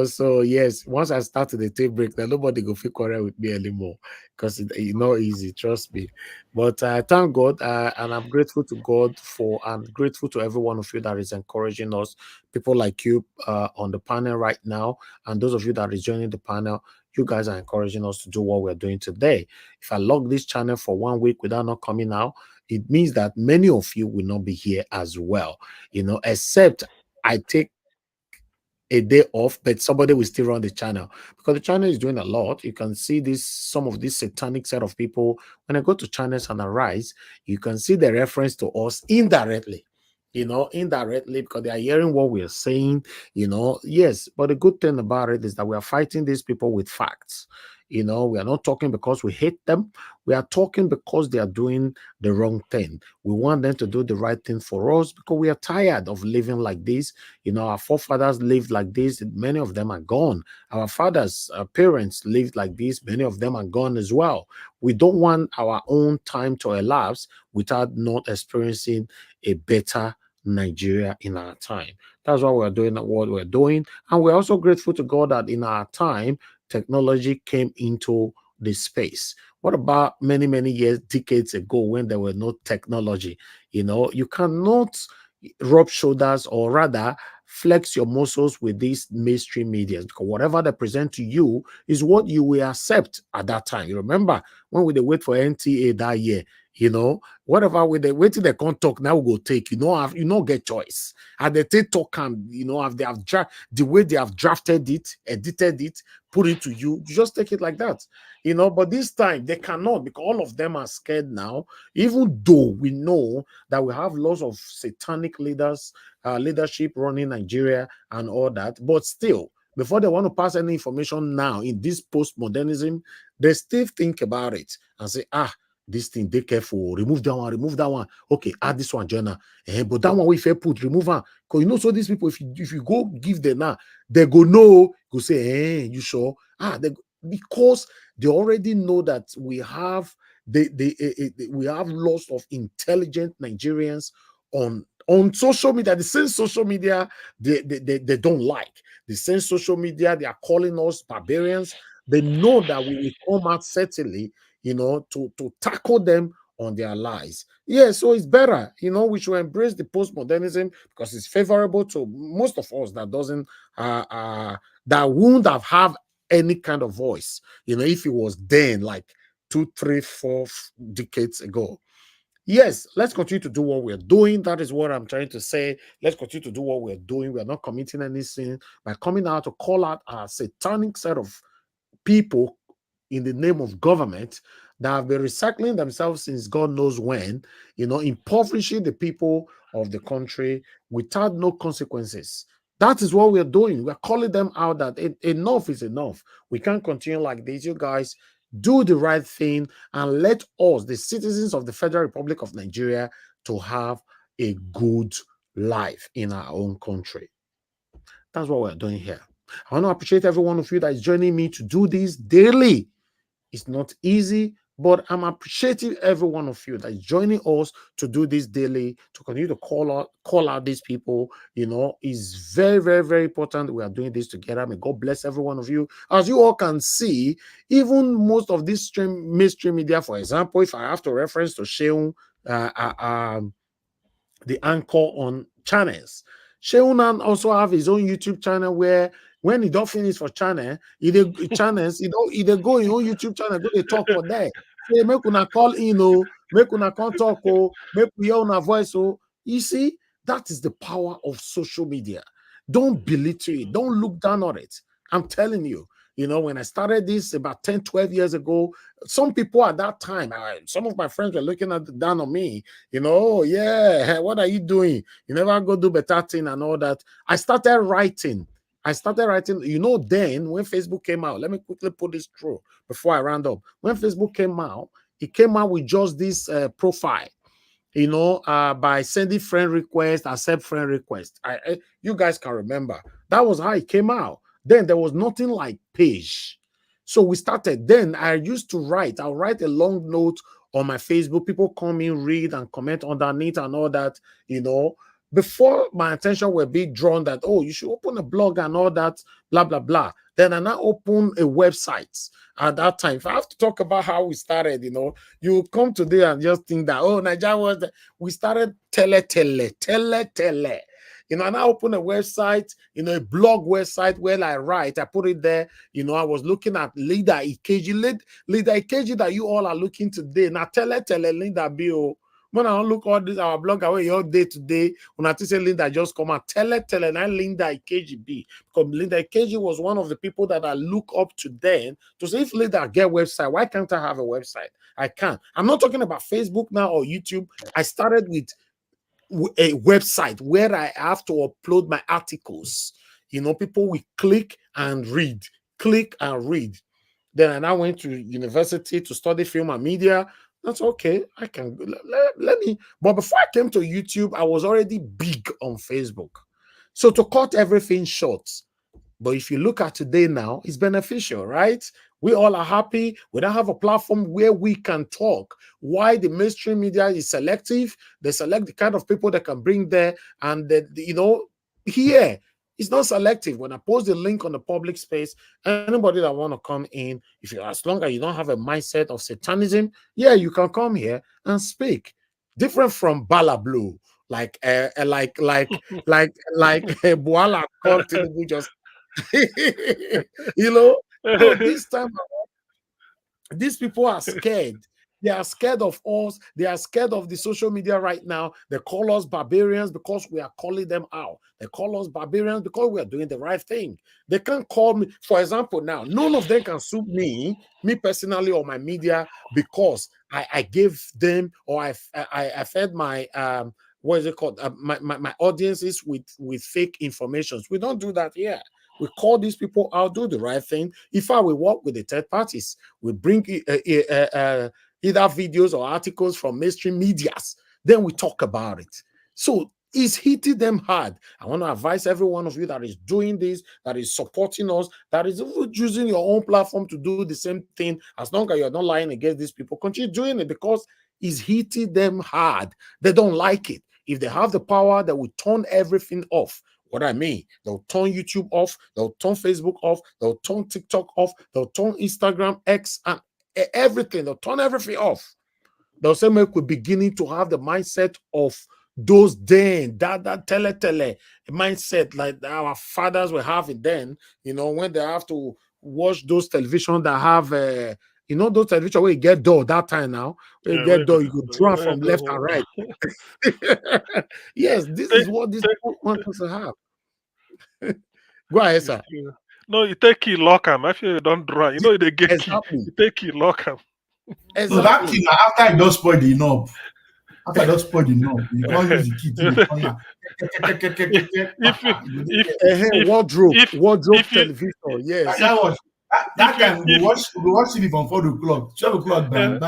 So yes, once I started the take break, then nobody go feel quarrel with me anymore because it's not easy, trust me. But thank God, and I'm grateful to God I'm grateful to every one of you that is encouraging us, people like you on the panel right now, and those of you that is joining the panel. You guys are encouraging us to do what we're doing today. If I log this channel for 1 week without not coming out, it means that many of you will not be here as well, except I take a day off, but somebody will still run the channel because the channel is doing a lot. You can see some of this satanic set of people. When I go to channels and arise, you can see the reference to us indirectly, indirectly because they are hearing what we are saying, yes. But the good thing about it is that we are fighting these people with facts. We are not talking because we hate them. We are talking because they are doing the wrong thing. We want them to do the right thing for us because we are tired of living like this. Our forefathers lived like this. Many of them are gone. Our fathers, our parents lived like this. Many of them are gone as well. We don't want our own time to elapse without not experiencing a better Nigeria in our time. That's why we're doing what we're doing. And we're also grateful to God that in our time, technology came into the space. What about many, many years, decades ago when there were no technology? You cannot rub shoulders or rather flex your muscles with these mainstream media because whatever they present to you is what you will accept at that time. You remember when we wait for NTA that year, whatever we they wait till they can't talk, now we go take, get choice. And they take talk and if they have the way they have drafted it, edited it, put it to you, you just take it like that. But this time they cannot because all of them are scared now, even though we know that we have lots of satanic leadership running Nigeria and all that. But still, before they want to pass any information now in this postmodernism, they still think about it and say, this thing, be careful, remove that one. Okay, add this one, journal. But that one, if you put, remove one. Because so these people, if you go give them now, they go know, go say, you sure? Because they already know that we have we have lots of intelligent Nigerians on social media, the same social media they don't like, the same social media they are calling us barbarians. They know that we will come out certainly, to tackle them on their lies. Yeah, so it's better, we should embrace the postmodernism because it's favorable to most of us that doesn't that won't have any kind of voice, if it was then like 2, 3, 4 decades ago. Yes, let's continue to do what we're doing. That is what I'm trying to say. Let's continue to do what we're doing. We're not committing any sin by coming out to call out a satanic set of people in the name of government that have been recycling themselves since God knows when, impoverishing the people of the country without no consequences. That is what we're doing. We're calling them out that enough is enough. We can't continue like this. You guys do the right thing and let us, the citizens of the Federal Republic of Nigeria, to have a good life in our own country. That's what we're doing here. I want to appreciate every one of you that is joining me to do this daily. It's not easy, but I'm appreciating every one of you that is joining us to do this daily, to continue to call out these people. Is very, very, very important. We are doing this together. May God bless every one of you. As you all can see, even most of this mainstream media, for example, if I have to reference to Sheung, the anchor on channels. Sheunan also have his own YouTube channel where when he don't finish for channels, he go in own YouTube channel, go they talk for there. Say, make una call in, make una come talk, make we hear una voice. You see, that is the power of social media. Don't belittle it, don't look down on it. I'm telling you, when I started this about 10, 12 years ago, some people at that time, some of my friends were looking down on me, oh, yeah, what are you doing? You never go do better thing and all that. I started writing I started writing, you know, then when Facebook came out, let me quickly put this through before I round up. When Facebook came out, it came out with just this profile, you know, by sending friend request, accept friend request. You guys can remember. That was how it came out. Then there was nothing like page. So we started. Then I used to write. I'll write a long note on my Facebook. People come in, read, and comment underneath and all that, you know. Before my attention were being drawn that, oh, you should open a blog and all that, blah, blah, blah. Then I now open a website at that time. If I have to talk about how we started, you know, you come today and just think that, oh, Nigeria was we started tele. You know, and I open a website, you know, a blog website where I write. I put it there. You know, I was looking at Leader Ikeji. Leader Ikeji that you all are looking today. Now tele Leader Bio. When I look all this, our blog away your day to day, when I say Linda just come out, tele, and I Linda Ikeji be. Because Linda Ikeji was one of the people that I look up to then to say, if Linda get website, why can't I have a website? I can. I'm not talking about Facebook now or YouTube. I started with a website where I have to upload my articles. You know, people will click and read. Then I went to university to study film and media. That's okay. I can let me. But before I came to YouTube, I was already big on Facebook. So to cut everything short, but if you look at today now, it's beneficial, right? We all are happy. We don't have a platform where we can talk. Why the mainstream media is selective? They select the kind of people that can bring there, and you know, here it's not selective. When I post the link on the public space, anybody that want to come in, if you, as long as you don't have a mindset of satanism, yeah, you can come here and speak. Different from Bala Blue, like Bwala called Tinubu just you know. So this time these people are scared. They are scared of us. They are scared of the social media right now. They call us barbarians because we are calling them out. They call us barbarians because we are doing the right thing. They can't call me, for example, now, none of them can sue me personally, or my media, because I gave them, or I fed my what is it called? My audiences with fake informations. We don't do that here. We call these people out, do the right thing. If I will work with the third parties, we bring either videos or articles from mainstream medias, then we talk about it. So it's hitting them hard. I want to advise every one of you that is doing this, that is supporting us, that is using your own platform to do the same thing. As long as you're not lying against these people, continue doing it, because it's hitting them hard. They don't like it. If they have the power, they will turn everything off. What I mean, they'll turn YouTube off, they'll turn Facebook off, they'll turn TikTok off, they'll turn Instagram, X, and everything. They'll turn everything off. They'll say, we're beginning to have the mindset of those then, that tele mindset like our fathers were having then, you know, when they have to watch those television that have, you know, those television where you get door that time now, where you get door, you could draw from left and right. Yes, this is what these people want us to have. Go ahead, sir. No, you take key lock him. Actually, you don't draw. You know, they get exactly. key. You take key lock him. Exactly. So that key, after I just spoil the knob, you can't use the key to the corner. Wardrobe television, yes. That time we watch TV from 4 o'clock, 12 o'clock, bang.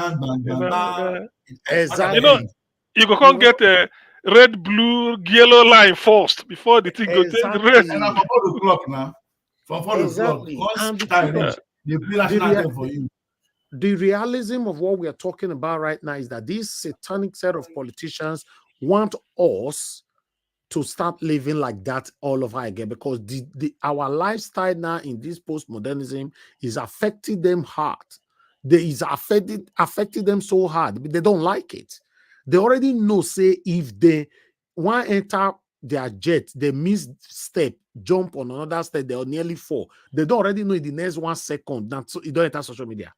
Exactly. You know, you can't get a red, blue, yellow line first before the thing go take the red. And from 4 o'clock now. From 4 o'clock. Once they play national anthem for you. The realism of what we are talking about right now is that this satanic set of politicians want us to start living like that all over again, because our lifestyle now in this postmodernism is affecting them hard. Is affecting them so hard. They don't like it. They already know, say, if they want to enter their jet, they miss step, jump on another step, they'll nearly fall. They don't already know in the next 1 second that you don't enter social media.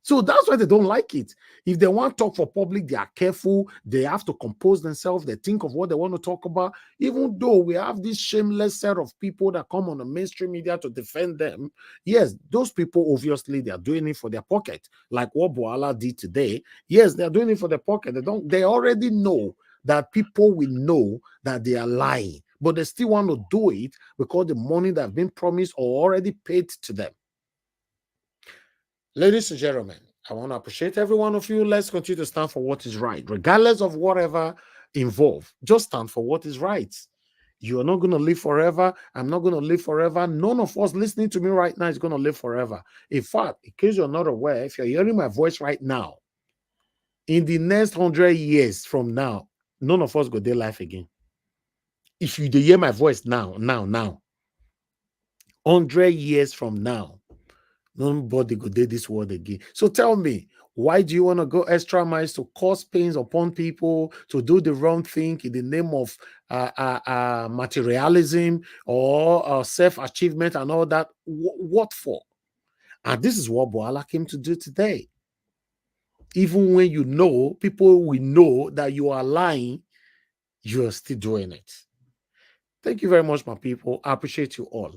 So that's why they don't like it. If they want to talk for public, they are careful. They have to compose themselves. They think of what they want to talk about. Even though we have this shameless set of people that come on the mainstream media to defend them, yes, those people, obviously, they are doing it for their pocket. Like what Bwala did today. Yes, they are doing it for their pocket. They already know that people will know that they are lying. but they still want to do it because the money that have been promised or already paid to them. Ladies and gentlemen, I want to appreciate every one of you. Let's continue to stand for what is right, regardless of whatever involved. Just stand for what is right. You're not going to live forever. I'm not going to live forever. None of us listening to me right now is going to live forever. In fact, in case you're not aware, if you're hearing my voice right now, in the next 100 years from now, none of us go their life again. If you hear my voice now, 100 years from now, nobody go do this world again. So tell me, why do you want to go extra miles to cause pains upon people, to do the wrong thing in the name of materialism or self-achievement and all that? What for? And this is what Bwala came to do today. Even when you know, people will know that you are lying, you are still doing it. Thank you very much, my people. I appreciate you all.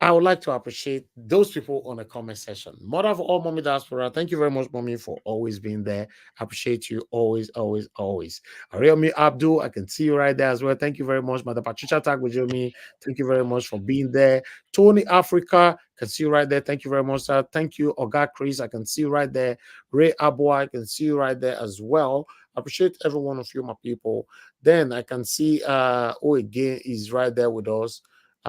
I would like to appreciate those people on the comment section. Mother of all, Mommy Diaspora, thank you very much, Mommy, for always being there. I appreciate you always, always, always. Ariomi Abdul, I can see you right there as well. Thank you very much. Mother Patricia Tagwajomi, thank you very much for being there. Tony Africa, I can see you right there. Thank you very much, sir. Thank you, Oga Chris, I can see you right there. Ray Abua, I can see you right there as well. I appreciate every one of you, my people. Then I can see who again is right there with us.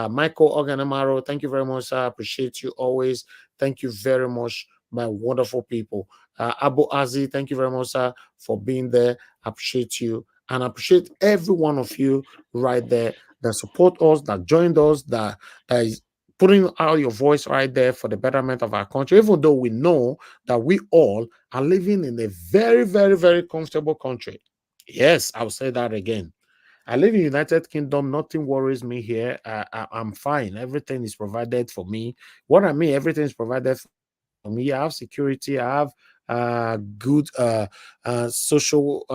Michael Oganamaro, thank you very much, sir. I appreciate you always. Thank you very much, my wonderful people. Abu Azi, thank you very much, sir, for being there. I appreciate you. And I appreciate every one of you right there that support us, that joined us, that is putting out your voice right there for the betterment of our country, even though we know that we all are living in a very, very, very comfortable country. Yes, I'll say that again. I live in United Kingdom. Nothing worries me here. I'm fine. Everything is provided for me. What I mean, everything is provided for me. I have security. I have good social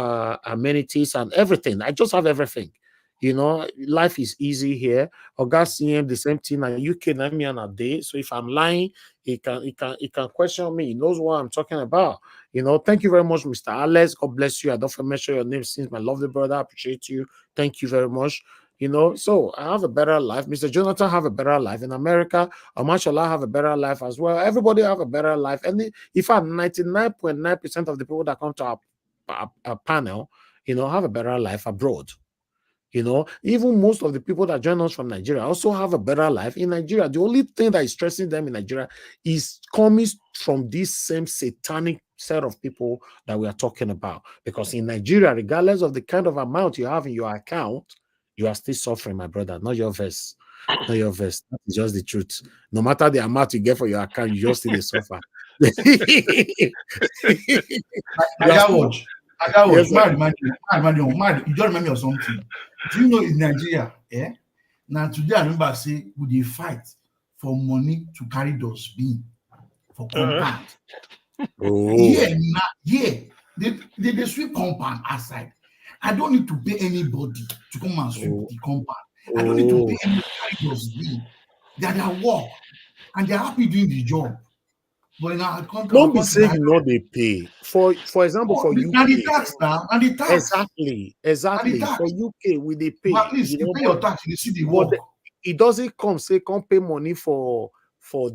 amenities and everything. I just have everything. You know, life is easy here. August CM, the same thing. And UK, let me on a day. So if I'm lying, he can question me. He knows what I'm talking about. You know, thank you very much, Mr. Alex. God bless you. I don't mention your name since my lovely brother. I appreciate you. Thank you very much. You know, so I have a better life. Mr. Jonathan have a better life in America. Mashallah have a better life as well. Everybody have a better life. And if I'm 99.9% of the people that come to our panel, you know, have a better life abroad. You know, even most of the people that join us from Nigeria also have a better life in Nigeria. The only thing that is stressing them in Nigeria is coming from this same satanic set of people that we are talking about. Because in Nigeria, regardless of the kind of amount you have in your account, you are still suffering, my brother. Not your verse. Not your verse. That is just the truth. No matter the amount you get for your account, you just still suffer. I got watch. Yes, You just remind me of something. Do you know in Nigeria, now today I remember say we dey fight for money to carry dustbin for compound. They sweep compound outside. I don't need to pay anybody to come and sweep the compound. I don't need to pay anybody to carry dustbin. They are their work and they're happy doing the job. But in our country, don't be saying you know they pay. For example, for UK. And the tax now, and the tax. Exactly. For UK, we they pay. But at least you pay your tax, you see the work. It doesn't come say come pay money for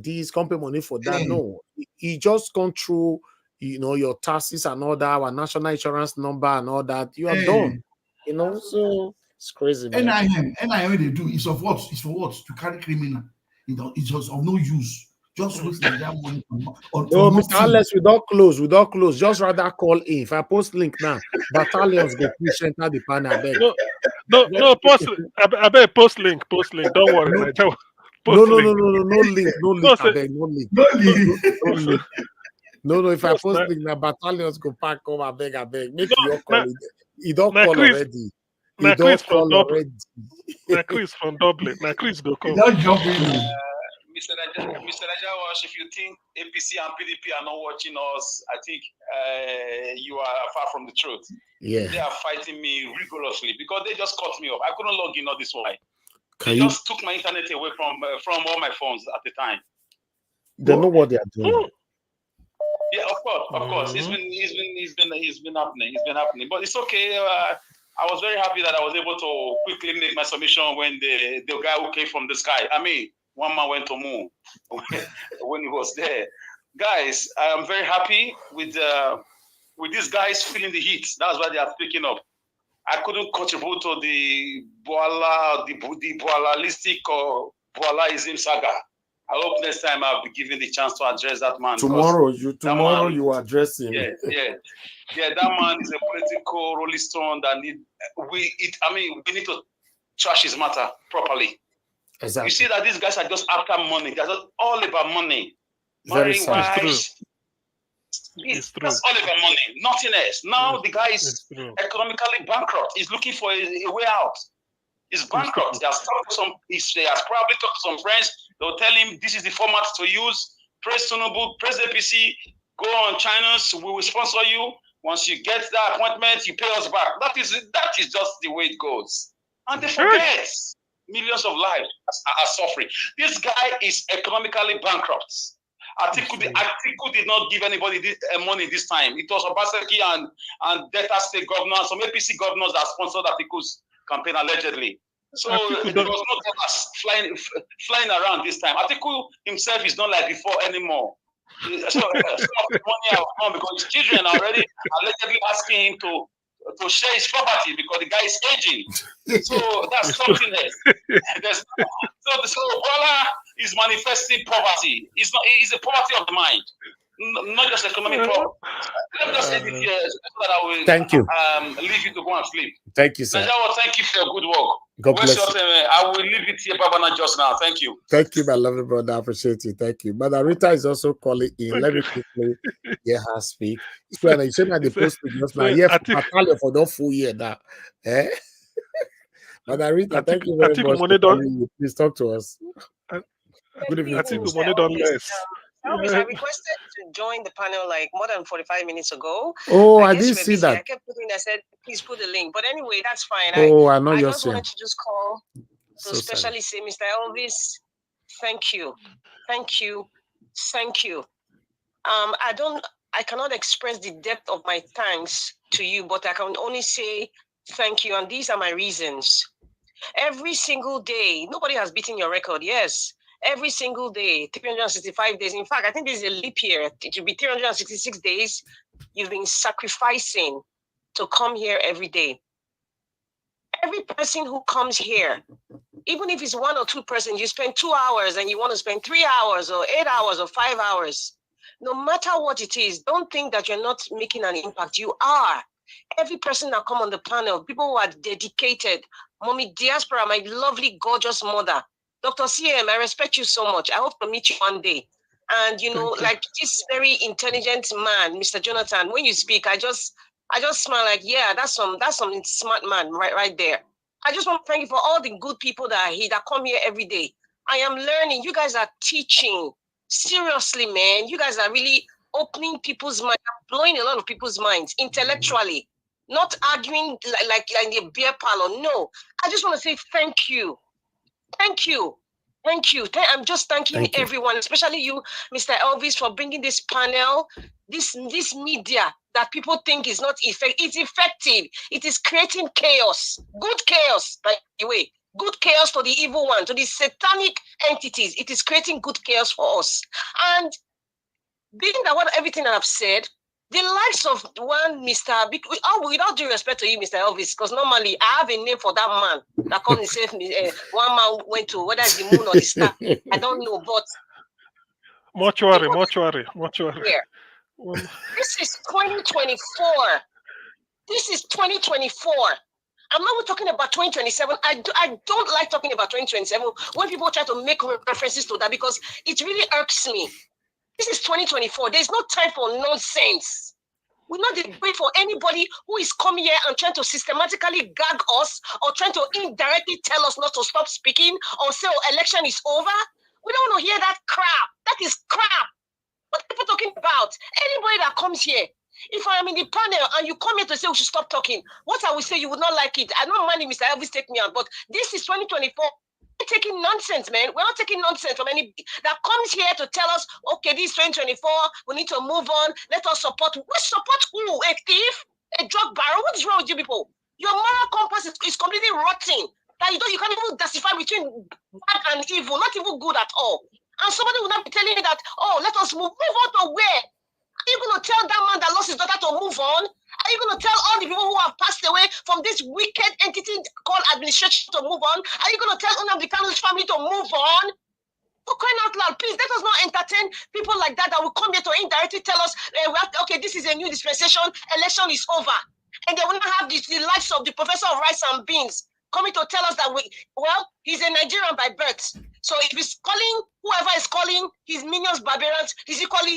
this, come pay money for that. No, it just come through, you know, your taxes and all that, our national insurance number and all that. You are done. You know, so it's crazy, man. NIM they do is of what? It's for what? To carry criminal. It's just of no use. Just waste that money. No, Mr. Alex, we don't close. Just rather call in. If I post link now, battalions go push enter the panel. I beg. No, post. I beg post link. Don't worry. No link. I beg, no link. No. If I post link now, battalions go pack come. I beg. Make you call it. He don't call already. He don't call already. Now Chris from Dublin. Now Chris go call. Don't jump in. Mr. Najawash, if you think APC and PDP are not watching us, I think you are far from the truth. Yeah. They are fighting me rigorously because they just cut me off. I couldn't log in all this while. They just took my internet away from all my phones at the time. They know what they are doing. Yeah, of course. It's been happening. But it's okay. I was very happy that I was able to quickly make my submission when the guy who came from the sky. I mean, one man went to moon when he was there. Guys, I am very happy with these guys feeling the heat. That's why they are speaking up. I couldn't contribute to the Bwala, the Bwala-listic or Bwalaism saga. I hope next time I'll be given the chance to address that man. Tomorrow you address him. Yeah. That man is a political rolling stone that we need to trash his matter properly. Exactly. You see that these guys are just after money. They're just all about money. Very Money wise. It's all about money, nothing else. Now the guy is economically bankrupt. He's looking for a way out. He's bankrupt. He has probably talked to some friends. They'll tell him this is the format to use. Press Tinubu, press APC, go on channels. We will sponsor you. Once you get that appointment, you pay us back. That is just the way it goes. And they forget millions of lives are suffering. This guy is economically bankrupt. Atiku did not give anybody money this time. It was Obaseki and Delta State governors, some APC governors that sponsored Atiku's campaign allegedly. So there was no dollars flying around this time. Atiku himself is not like before anymore. So money have come because his children are already allegedly asking him to share his property because the guy is aging. So that's something else. So Bwala is manifesting poverty. It's a poverty of the mind, not just economic problem. Let me just say it here so that I will leave you to go and sleep. Thank you, sir. Najawa, thank you for your good work. God bless you. I will leave it here, Babana, just now. Thank you. Thank you, my lovely brother. I appreciate you. Thank you. Mother Rita is also calling in. Let me quickly hear her speak. So, you said that the post just now. Yeah, for the full year now. Eh? Mother Rita, thank you very much for calling you. Please talk to us. Good evening. I requested to join the panel like more than 45 minutes ago. Oh, I didn't see that. I kept putting, I said, please put the link. But anyway, that's fine. I know you're just wanted to just call to especially say, Mr. Elvis, thank you. Thank you. Thank you. I cannot express the depth of my thanks to you, but I can only say thank you. And these are my reasons. Every single day, nobody has beaten your record. Yes. Every single day, 365 days. In fact, I think this is a leap year. It will be 366 days. You've been sacrificing to come here every day. Every person who comes here, even if it's one or two persons, you spend 2 hours and you want to spend 3 hours or 8 hours or 5 hours. No matter what it is, don't think that you're not making an impact. You are. Every person that come on the panel, people who are dedicated. Mommy Diaspora, my lovely, gorgeous mother. Dr. CM, I respect you so much. I hope to meet you one day. And like this very intelligent man, Mr. Jonathan, when you speak, I just smile like, yeah, that's some smart man right there. I just want to thank you for all the good people that are here, that come here every day. I am learning. You guys are teaching. Seriously, man. You guys are really opening people's minds, blowing a lot of people's minds intellectually, not arguing like in a beer parlor. No, I just want to say thank you. Thank you. Thank you. I'm just thanking everyone, especially you, Mr. Elvis, for bringing this panel, this media that people think is not effective. It's effective. It is creating chaos. Good chaos, by the way. Good chaos for the evil one, to the satanic entities. It is creating good chaos for us. And being that everything I've said, the likes of one Mr. with all due respect to you, Mr. Elvis, because normally I have a name for that man that comes and says one man went to, whether it's the moon or the star, I don't know, but mortuary. Yeah. This is 2024. This is 2024. I'm not talking about 2027. I don't like talking about 2027 when people try to make references to that because it really irks me. This is 2024. There's no time for nonsense. We're not wait for anybody who is coming here and trying to systematically gag us or trying to indirectly tell us not to stop speaking or say, election is over. We don't want to hear that crap. That is crap. What are people talking about? Anybody that comes here, if I am in the panel and you come here to say we should stop talking, what I will say, you would not like it. I don't mind if Mr. Elvis take me out, but this is 2024. We're taking nonsense, man. We're not taking nonsense from anybody that comes here to tell us, okay, this is 2024, we need to move on. Let us support. We support who? A thief? A drug barrel? What is wrong with you people? Your moral compass is completely rotten. That you can't even decipher between bad and evil, not even good at all. And somebody will not be telling you that, oh, let us move on to where? Are you going to tell that man that lost his daughter to move on? Are you going to tell all the people who have passed away from this wicked entity called administration to move on? Are you going to tell Nnamdi Kanu's family to move on? For crying out loud, please let us not entertain people like that will come here to indirectly tell us, okay, this is a new dispensation, election is over. And they will not have the likes of the professor of rice and beans coming to tell us that, he's a Nigerian by birth. So if he's calling, whoever is calling his minions barbarians, he's equally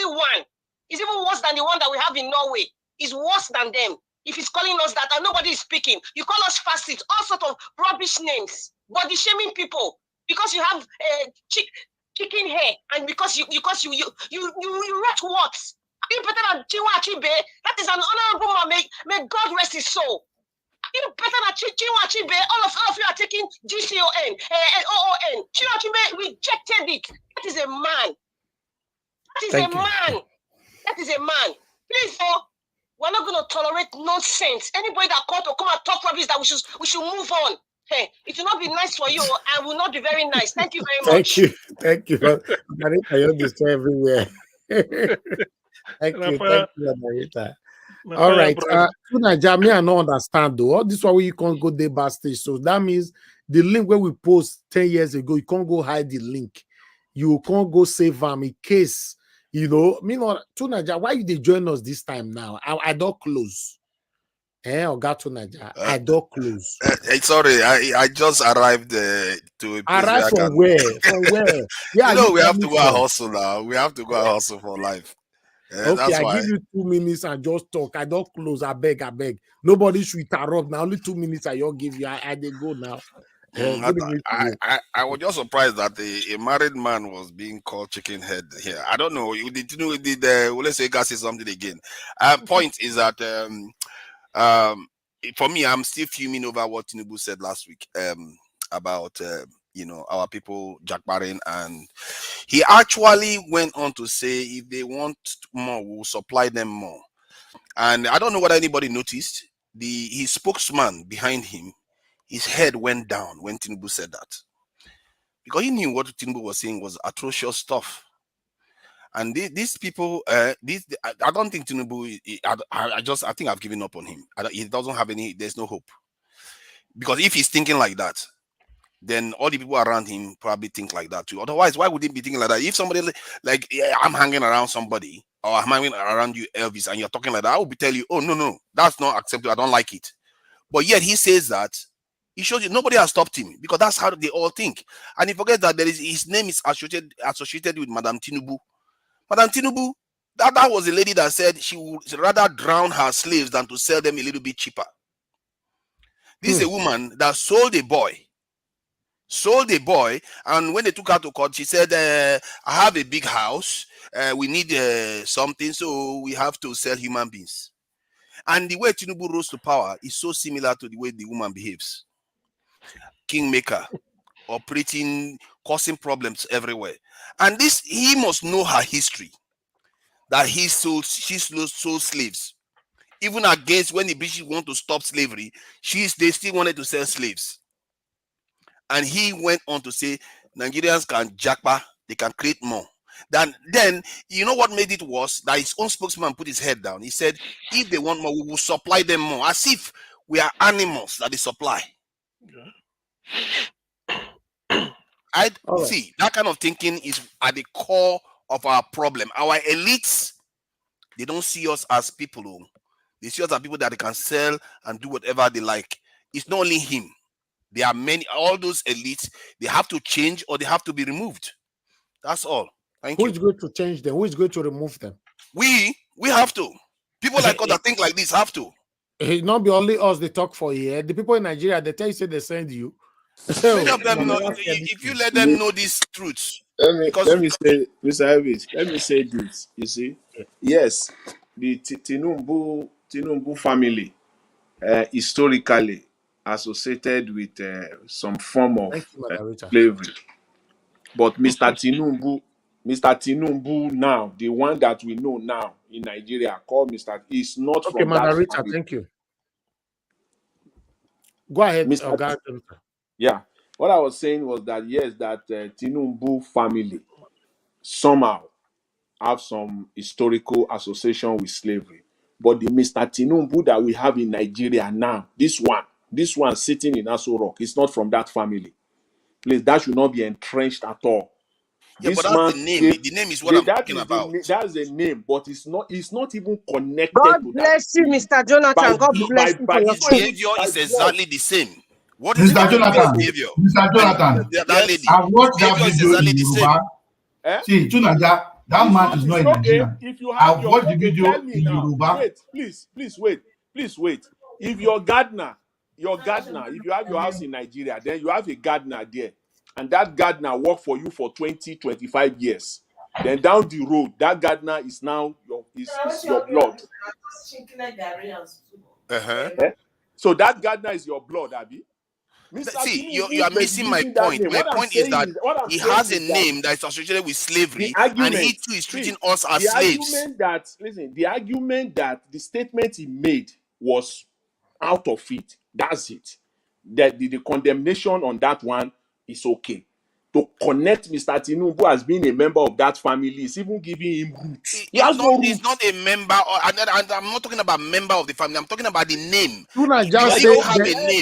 one. He's even worse than the one that we have in Norway. He's worse than them. If he's calling us that and nobody is speaking, you call us fascists, all sorts of rubbish names, body shaming people. Because you have chicken hair and because you write what? Are you better than Chinua Achebe? That is an honorable man. May God rest his soul. Are you better than Chinua Achebe? All of you are taking GCON and OON. Chinua Achebe rejected it. That is a man. That is a man. Please, we're not going to tolerate nonsense. Anybody that called to come and talk rubbish that we should move on. Hey, it will not be nice for you. I will not be very nice. Thank you very much. Thank you. Marita, you're destroyed everywhere. Thank you, Marita. All right. Jamie, I don't understand though. All this one you can't go there backstage. So that means the link where we post 10 years ago, you can't go hide the link. You can't go save them in case, Tunaja, why you they join us this time now? I don't close. I don't close. Sorry, I just arrived to a place arrived from where? From where? Yeah, we have to go and hustle now. We have to go and hustle for life. Okay, that's I why. give you 2 minutes and just talk. I don't close. I beg. Nobody should interrupt. Now only 2 minutes I all give you. I they go now. I was just surprised that a married man was being called chicken head here. I don't know. Let's say God say something again. Point is that for me, I'm still fuming over what Tinubu said last week about our people jackbarring, and he actually went on to say if they want more, we'll supply them more. And I don't know whether anybody noticed his spokesman behind him. His head went down when Tinubu said that, because he knew what Tinubu was saying was atrocious stuff. And these people, I don't think Tinubu. I think I've given up on him. He doesn't have any. There's no hope, because if he's thinking like that, then all the people around him probably think like that too. Otherwise, why would he be thinking like that? If somebody I'm hanging around somebody, or I'm hanging around you, Elvis, and you're talking like that, I will tell you, oh no, that's not acceptable. I don't like it. But yet he says that. He shows you nobody has stopped him, because that's how they all think. And he forgets that his name is associated with Madam Tinubu. Madam Tinubu, that was a lady that said she would rather drown her slaves than to sell them a little bit cheaper. This is a woman that sold a boy, and when they took her to court, she said, I have a big house, we need something, so we have to sell human beings. And the way Tinubu rose to power is so similar to the way the woman behaves. Kingmaker, operating, causing problems everywhere. And he must know her history, that she sold slaves. Even against when the British want to stop slavery, they still wanted to sell slaves. And he went on to say Nigerians can jackpot, they can create more. Then you know what made it worse? That his own spokesman put his head down. He said, if they want more, we will supply them more, as if we are animals that they supply. See, that kind of thinking is at the core of our problem. Our elites, they don't see us as people. They see us as people that they can sell and do whatever they like. It's not only him. There are many, all those elites, they have to change or they have to be removed. That's all. Thank you. Who is going to change them? Who is going to remove them? We have to. People like us that think like this have to. It not be only us they talk for here. The people in Nigeria, they tell you, say they send you. Many of them know, if you let them know these truths. Let me say, Mr. Elvis, let me say this. You see, yes, the Tinubu family historically associated with some form of slavery. But Mr. Tinubu now, the one that we know now in Nigeria, called Mr. is not from that family. Thank you. Go ahead, Mr. Oga. Yeah. What I was saying was that yes, that Tinubu family somehow have some historical association with slavery. But the Mr. Tinubu that we have in Nigeria now, this one sitting in Aso Rock, is not from that family. Please, that should not be entrenched at all. Yeah, but This that's man the name. gave, The name is what I'm that talking is about. that's the name, but it's not even connected God to that bless you, Mr. Jonathan. God bless you for your it's His not even behavior by is blood. exactly the same. What is the Mr. difference between his Jonathan, behavior Mr. and Jonathan, that lady? I His watched that behavior is video exactly in the same. Yoruba. Eh? See, Tunaja, that It's man is not a okay. Nigerian. If you I have your watched the video tell me in now. Yoruba. Wait, please wait. If your gardener, if you have your house in Nigeria, then you have a gardener there, and that gardener worked for you for 20-25 years. Then down the road, that gardener is now your blood. Eh? So that gardener is your blood, Abi. Mr. See, you Tinubu are missing my using that point. name. My What I'm point is saying that is, he has a name that is associated with the slavery, and he argument, too is treating see, us as the slaves. argument that the statement he made was out of it. That's it. That the condemnation on that one is okay. To connect Mr. Tinubu as being a member of that family is even giving him roots. He has no He's roots. not a member, and I'm not talking about member of the family. I'm talking about the name. Tuna Because just if say you have that, a name,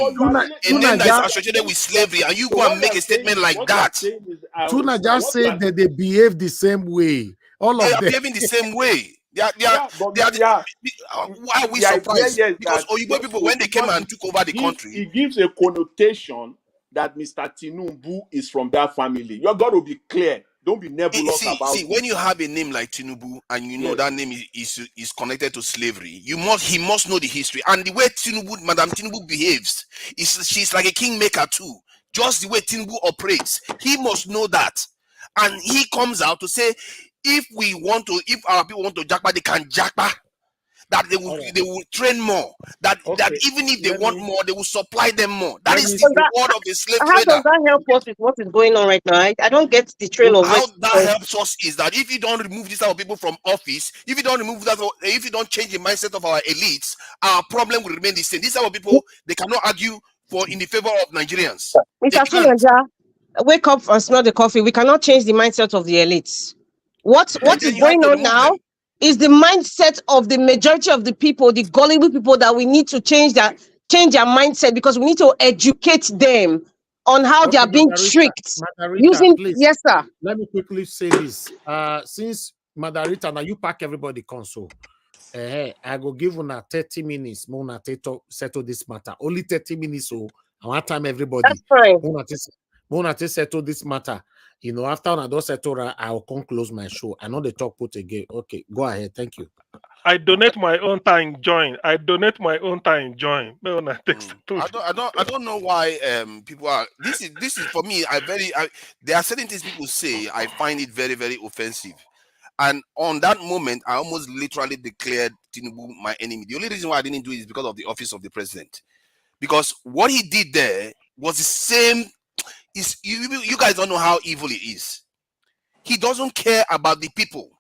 Tuna that is just associated with slavery, and you So go and what make you a are saying statement is, like that, Tuna just say that they behave the same way. All they of are them. behaving the same way. Why are we the idea surprised? here is Because that Oyibo people, when they came and took over the country, it gives a connotation that Mr. Tinubu is from that family. You're got to be clear. Don't be nebulous about see, it. when you have a name like Tinubu and you know Yes. that name is connected to slavery, he must know the history. And the way Madam Tinubu behaves, she's like a kingmaker too. Just the way Tinubu operates, he must know that. And he comes out to say, if our people want to jackpot, they can jackpot. That they will train more. That even if they want more, they will supply them more. That is the reward of a slave How trader. does that help us with what is going on right now? I don't get the trail of How what. that helps us is that if you don't remove these type of people from office, if you don't change the mindset of our elites, our problem will remain the same. These type of people, they cannot argue in the favor of Nigerians. Mr. Tunaja, wake up and smell the coffee. We cannot change the mindset of the elites. What is you have going to on remove now them. is the mindset of the majority of the people, the gullible people, that we need to change their mindset, because we need to educate them on how they are being tricked. Please, Yes, sir. Let me quickly say this. Since Madarita, now you pack everybody console. I go give una 30 minutes. Mona settle this matter. Only 30 minutes. So I want time everybody. That's fine. Mona settle this matter. You know, after I don't settle, I'll come close my show. I know the talk put again. Okay, go ahead. Thank you. I donate my own time. Join. I don't know why people are. This is for me. There are certain things people say. I find it very, very offensive. And on that moment, I almost literally declared Tinubu my enemy. The only reason why I didn't do it is because of the office of the president. Because what he did there was the same. You guys don't know how evil it is. He doesn't care about the people.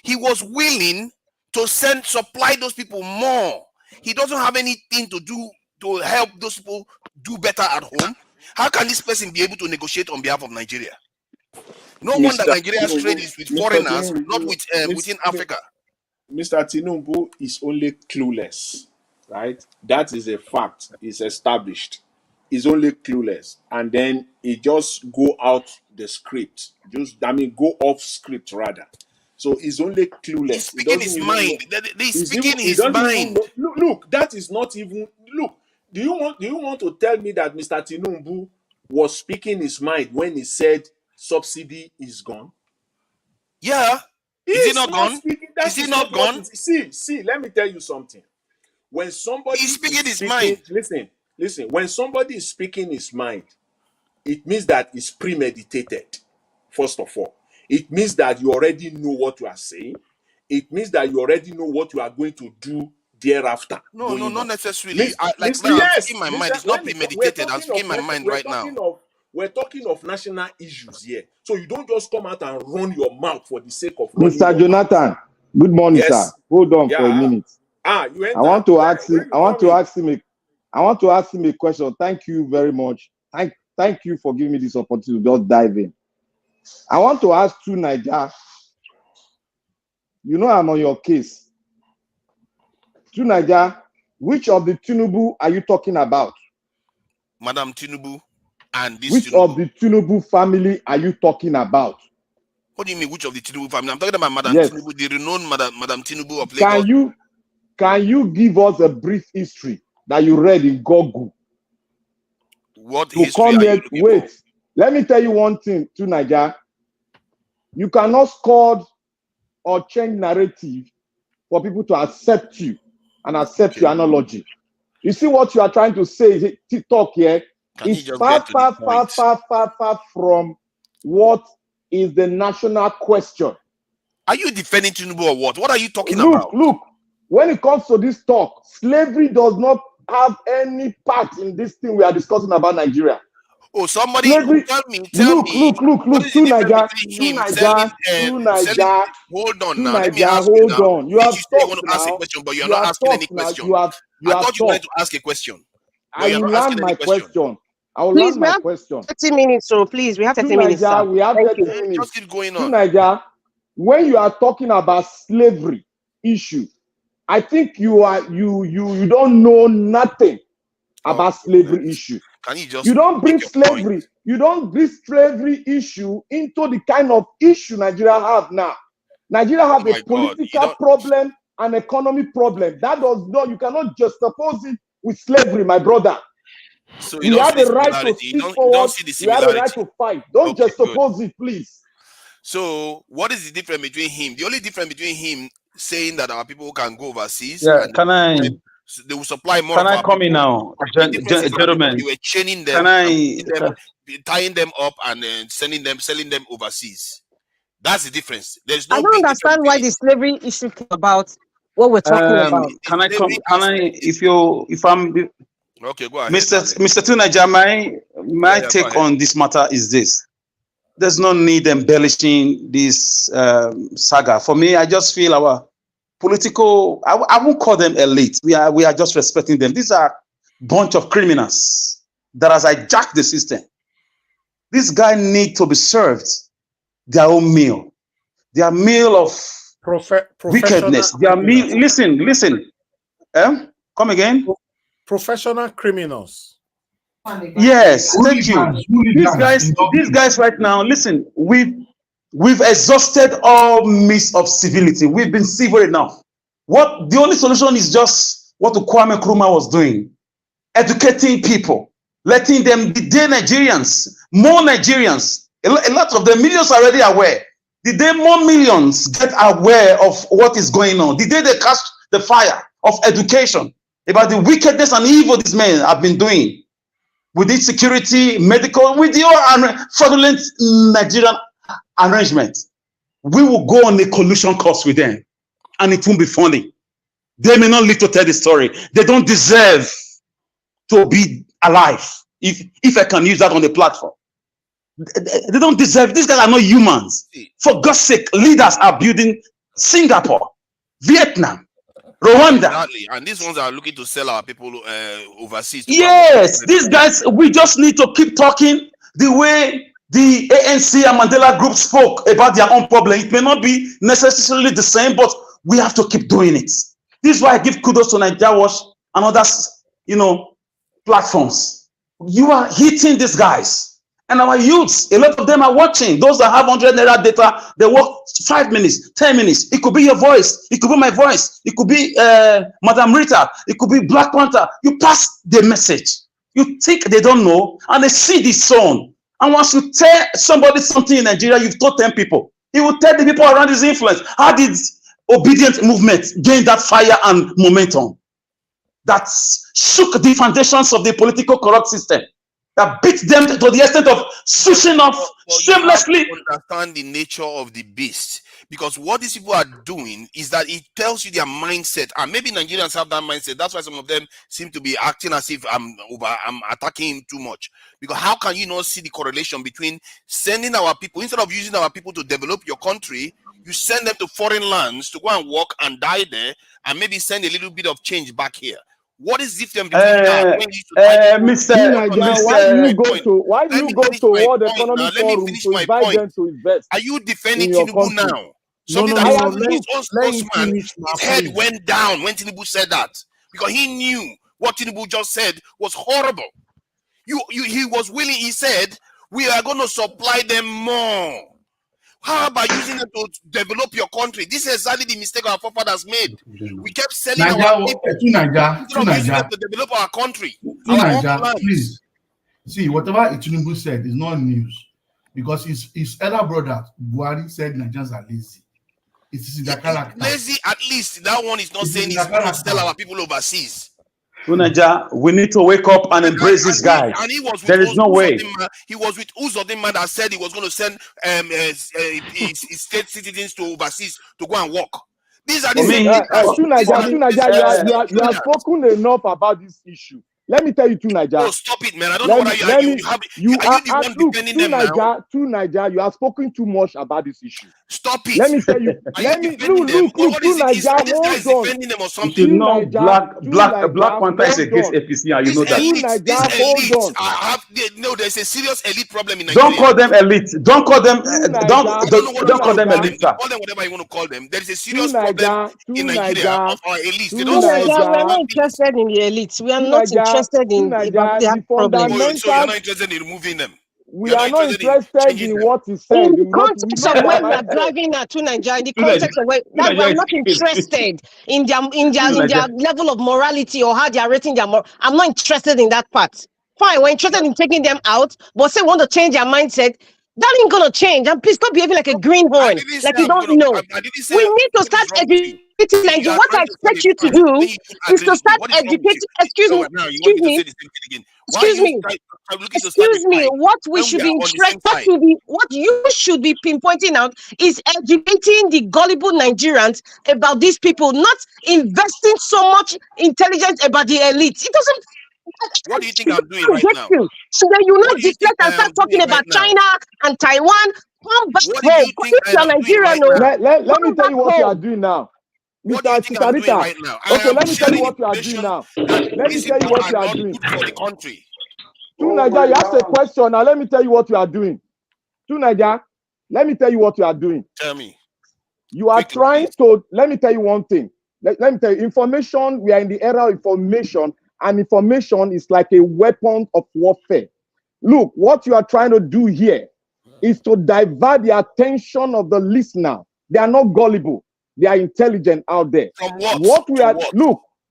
He was willing to supply those people more. He doesn't have anything to do to help those people do better at home. How can this person be able to negotiate on behalf of Nigeria? No wonder Nigeria's trade is with foreigners, not within Africa. Mr. Tinubu is only clueless, right? That is a fact. It's established. He's only clueless. And then he just go out the script. Go off script rather. So he's only clueless. He's speaking his mind. He's speaking his mind. Look, that is not even. Look, do you want to tell me that Mr. Tinubu was speaking his mind when he said subsidy is gone? Yeah. Is it not gone? Is he not gone? See, let me tell you something. When somebody is speaking his mind. Listen. When somebody is speaking his mind, it means that it's premeditated. First of all, it means that you already know what you are saying. It means that you already know what you are going to do thereafter. No, not necessarily. I'm speaking my mind. It's not premeditated. I'm speaking my mind right now. We're talking of national issues here. So you don't just come out and run your mouth for the sake of running Mr. Jonathan, good morning, sir. Hold on for a minute. You I want to ask him I want to ask him a question. Thank you very much. Thank you for giving me this opportunity to just dive in. I want to ask you, Naija. You know I'm on your case. To Naija, which of the Tinubu are you talking about? Madam Tinubu and this Which Tinubu. of the Tinubu family are you talking about? What do you mean, which of the Tinubu family? I'm talking about Madam Yes. Tinubu, the renowned Madam Tinubu of Lagos. Can you give us a brief history that you read in Google? What history are you looking for? Let me tell you one thing, to Naija. You cannot score or change narrative for people to accept you and accept your analogy. You see what you are trying to say, TikTok here, is far from what is the national question. Are you defending Tinubu or what? What are you talking about? Look, when it comes to this talk, slavery does not have any part in this thing we are discussing about Nigeria. Oh, somebody slavery, tell me. Look, to Naija, hold on now. Let me ask you now. You have you want to ask a question, but you're not asking any question. I thought you wanted to ask a question. I will land my question. I will Please, land my question. 30 minutes, so please, we have 30 minutes. Sir. We have 30 minutes. Just keep going on. Naija, when you are talking about slavery issue, I think you don't know nothing about slavery issue. Can you just don't bring slavery? You don't bring slavery issue into the kind of issue Nigeria have now. Nigeria have a political problem and economy problem. That does not, you cannot juxtapose it with slavery, my brother. So we have the right to speak forward. We have the right to fight. Don't juxtapose it, please. So what is the difference between him? The only difference between him saying that our people can go overseas. Yeah, can I? They will supply more. Can I come in now, gentlemen? You were chaining them, tying them up, and then selling them overseas. That's the difference. There's no. I don't understand why the slavery issue came about. What we're talking about. Can I come? Can I? If I'm. Okay, go ahead. Mr. Tunaja, my take on this matter is this. There's no need embellishing this saga. For me, I just feel our political, I won't call them elite. We are just respecting them. These are a bunch of criminals that has hijacked the system. This guy need to be served their own meal. Their meal of wickedness. Their meal, listen. Come again? Professional criminals. Yes, thank you. These guys right now, listen, we've exhausted all means of civility. We've been civil enough. The only solution is just what Kwame Nkrumah was doing. Educating people, letting them, the day Nigerians, more Nigerians, a lot of them, millions are already aware. The day more millions get aware of what is going on, the day they catch the fire of education about the wickedness and evil these men have been doing with insecurity, medical, with your fraudulent Nigerian arrangement, we will go on a collusion course with them, and it won't be funny. They may not live to tell the story. They don't deserve to be alive, if I can use that on the platform. They don't deserve. These guys are not humans. For God's sake, leaders are building Singapore, Vietnam, Rwanda. Exactly. And these ones are looking to sell our people overseas. Yes, these guys, we just need to keep talking the way the ANC and Mandela group spoke about their own problem. It may not be necessarily the same, but we have to keep doing it. This is why I give kudos to Nigeria Watch and others, platforms. You are hitting these guys. And our youths, a lot of them are watching. Those that have 100 naira data, they work 5 minutes, 10 minutes. It could be your voice. It could be my voice. It could be Madam Rita. It could be Black Panther. You pass the message. You think they don't know, and they see the song. And once you tell somebody something in Nigeria, you've told 10 people. He will tell the people around his influence. How did obedient movement gain that fire and momentum that shook the foundations of the political corrupt system? That beat them to the extent of switching off shamelessly. You understand the nature of the beast, because what these people are doing is that it tells you their mindset, and maybe Nigerians have that mindset. That's why some of them seem to be acting as if I'm attacking him too much. Because how can you not see the correlation between sending our people, instead of using our people to develop your country, you send them to foreign lands to go and work and die there, and maybe send a little bit of change back here? What is different between now when you why do you go to World Economic Forum to invite them to invest? Are you defending in your Tinubu country? now? Something No, that no, even his own spokesman, finish now, his head please. went down when Tinubu said that, because he knew what Tinubu just said was horrible. He was willing. He said, we are going to supply them more. How about using them to develop your country? This is exactly the mistake our forefathers made. We kept selling our people instead of using them to develop our country, our own plans. Please. See, whatever Tinubu said is not news, because his elder brother Bwala said Nigerians are lazy. It is in their character. Lazy, at least that one is not saying he's going to sell our people overseas. Tunaja, we need to wake up and embrace this guy. And he was with there is no way. He was with Uzodinma that said he was going to send his state citizens to overseas to go and work. These are the same Tunaja, you have spoken enough about this issue. Let me tell you, Tunaja. Oh, stop it, man! I don't know whether are you the one defending them now? Tunaja, you have spoken too much about this issue. Stop it. Let me tell you. Look, Tunaja, this guy is defending them or something. You know, Black Panther is against APC, and you know that. There's a serious elite problem in Don't Nigeria. call them elite. Don't call them. Don't call them elite. Call them whatever you want to call them. There is a serious problem in Nigeria of our elites. We are not interested in the elites. We are not interested in their problems. So you're not interested in removing them. We are not interested in what he said. In the context of where we are driving at to Nigeria, in the context of where I'm not interested in their level of morality or how they are rating their moral. I'm not interested in that part. Fine, we're interested in taking them out, but say we want to change their mindset. That ain't gonna change. And please stop behaving like a greenhorn, like you don't know. We need to start educating Nigeria. What I expect you to do is to start educating. Excuse me. What we should be what you should be pinpointing out is educating the gullible Nigerians about these people, not investing so much intelligence about the elites. It doesn't. What do you think I'm doing right now? So then you not deflect and start talking about China and Taiwan. Come back home. Let me tell you what you are doing now. Mr. Sitarita. Okay, let me tell you what you are doing now. Let me tell you what you are doing. Tunaja, you asked a question. Now let me tell you what you are doing. Tunaja, let me tell you what you are doing. Tell me. You are trying to, let me tell you one thing. Let me tell you, information, we are in the era of information, and information is like a weapon of warfare. Look, what you are trying to do here is to divert the attention of the listener. They are not gullible. They are intelligent out there. From what?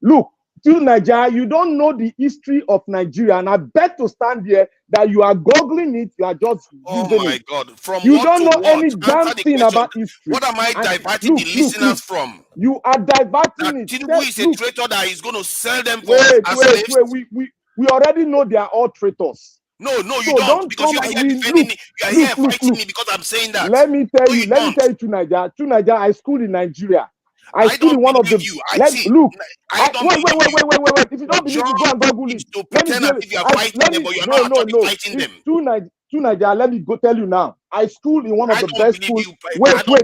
Look, to Nigeria, you don't know the history of Nigeria, and I bet to stand here that you are googling it, you are just using it. Oh my God! From you what don't know what? any damn thing about history. What am I diverting the listeners from? You are diverting it. Tinubu is a traitor that is going to sell them for Wait. We already know they are all traitors. No, you don't, because you are here defending me. You are here fighting me because I'm saying that. Let me tell you, to Nigeria, I schooled in Nigeria. I schooled in one of the. Wait. If you don't believe me, go and Google it. To pretend as if you are fighting them, but you're not actually fighting them. To Nigeria, let me go tell you now. I schooled in one of the best schools. Wait. Go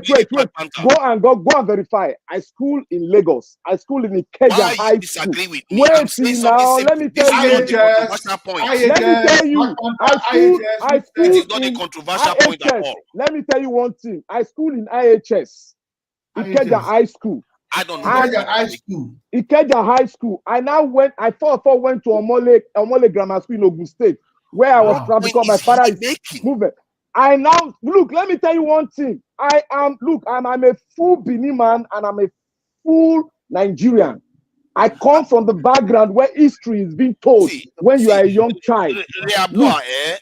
and verify. I schooled in Lagos. I schooled in Ikeja High School. Wait now, let me tell you. I schooled is not a controversial point at all. Let me tell you one thing. I schooled in IHS. Ikeja High School. I don't know. Ikeja High School. I went to Omole Grammar School in Ogun State, where I was proud because my father is movement. I now look. Let me tell you one thing. I'm a full Benin man and I'm a full Nigerian. I come from the background where history is being told when you are a young child.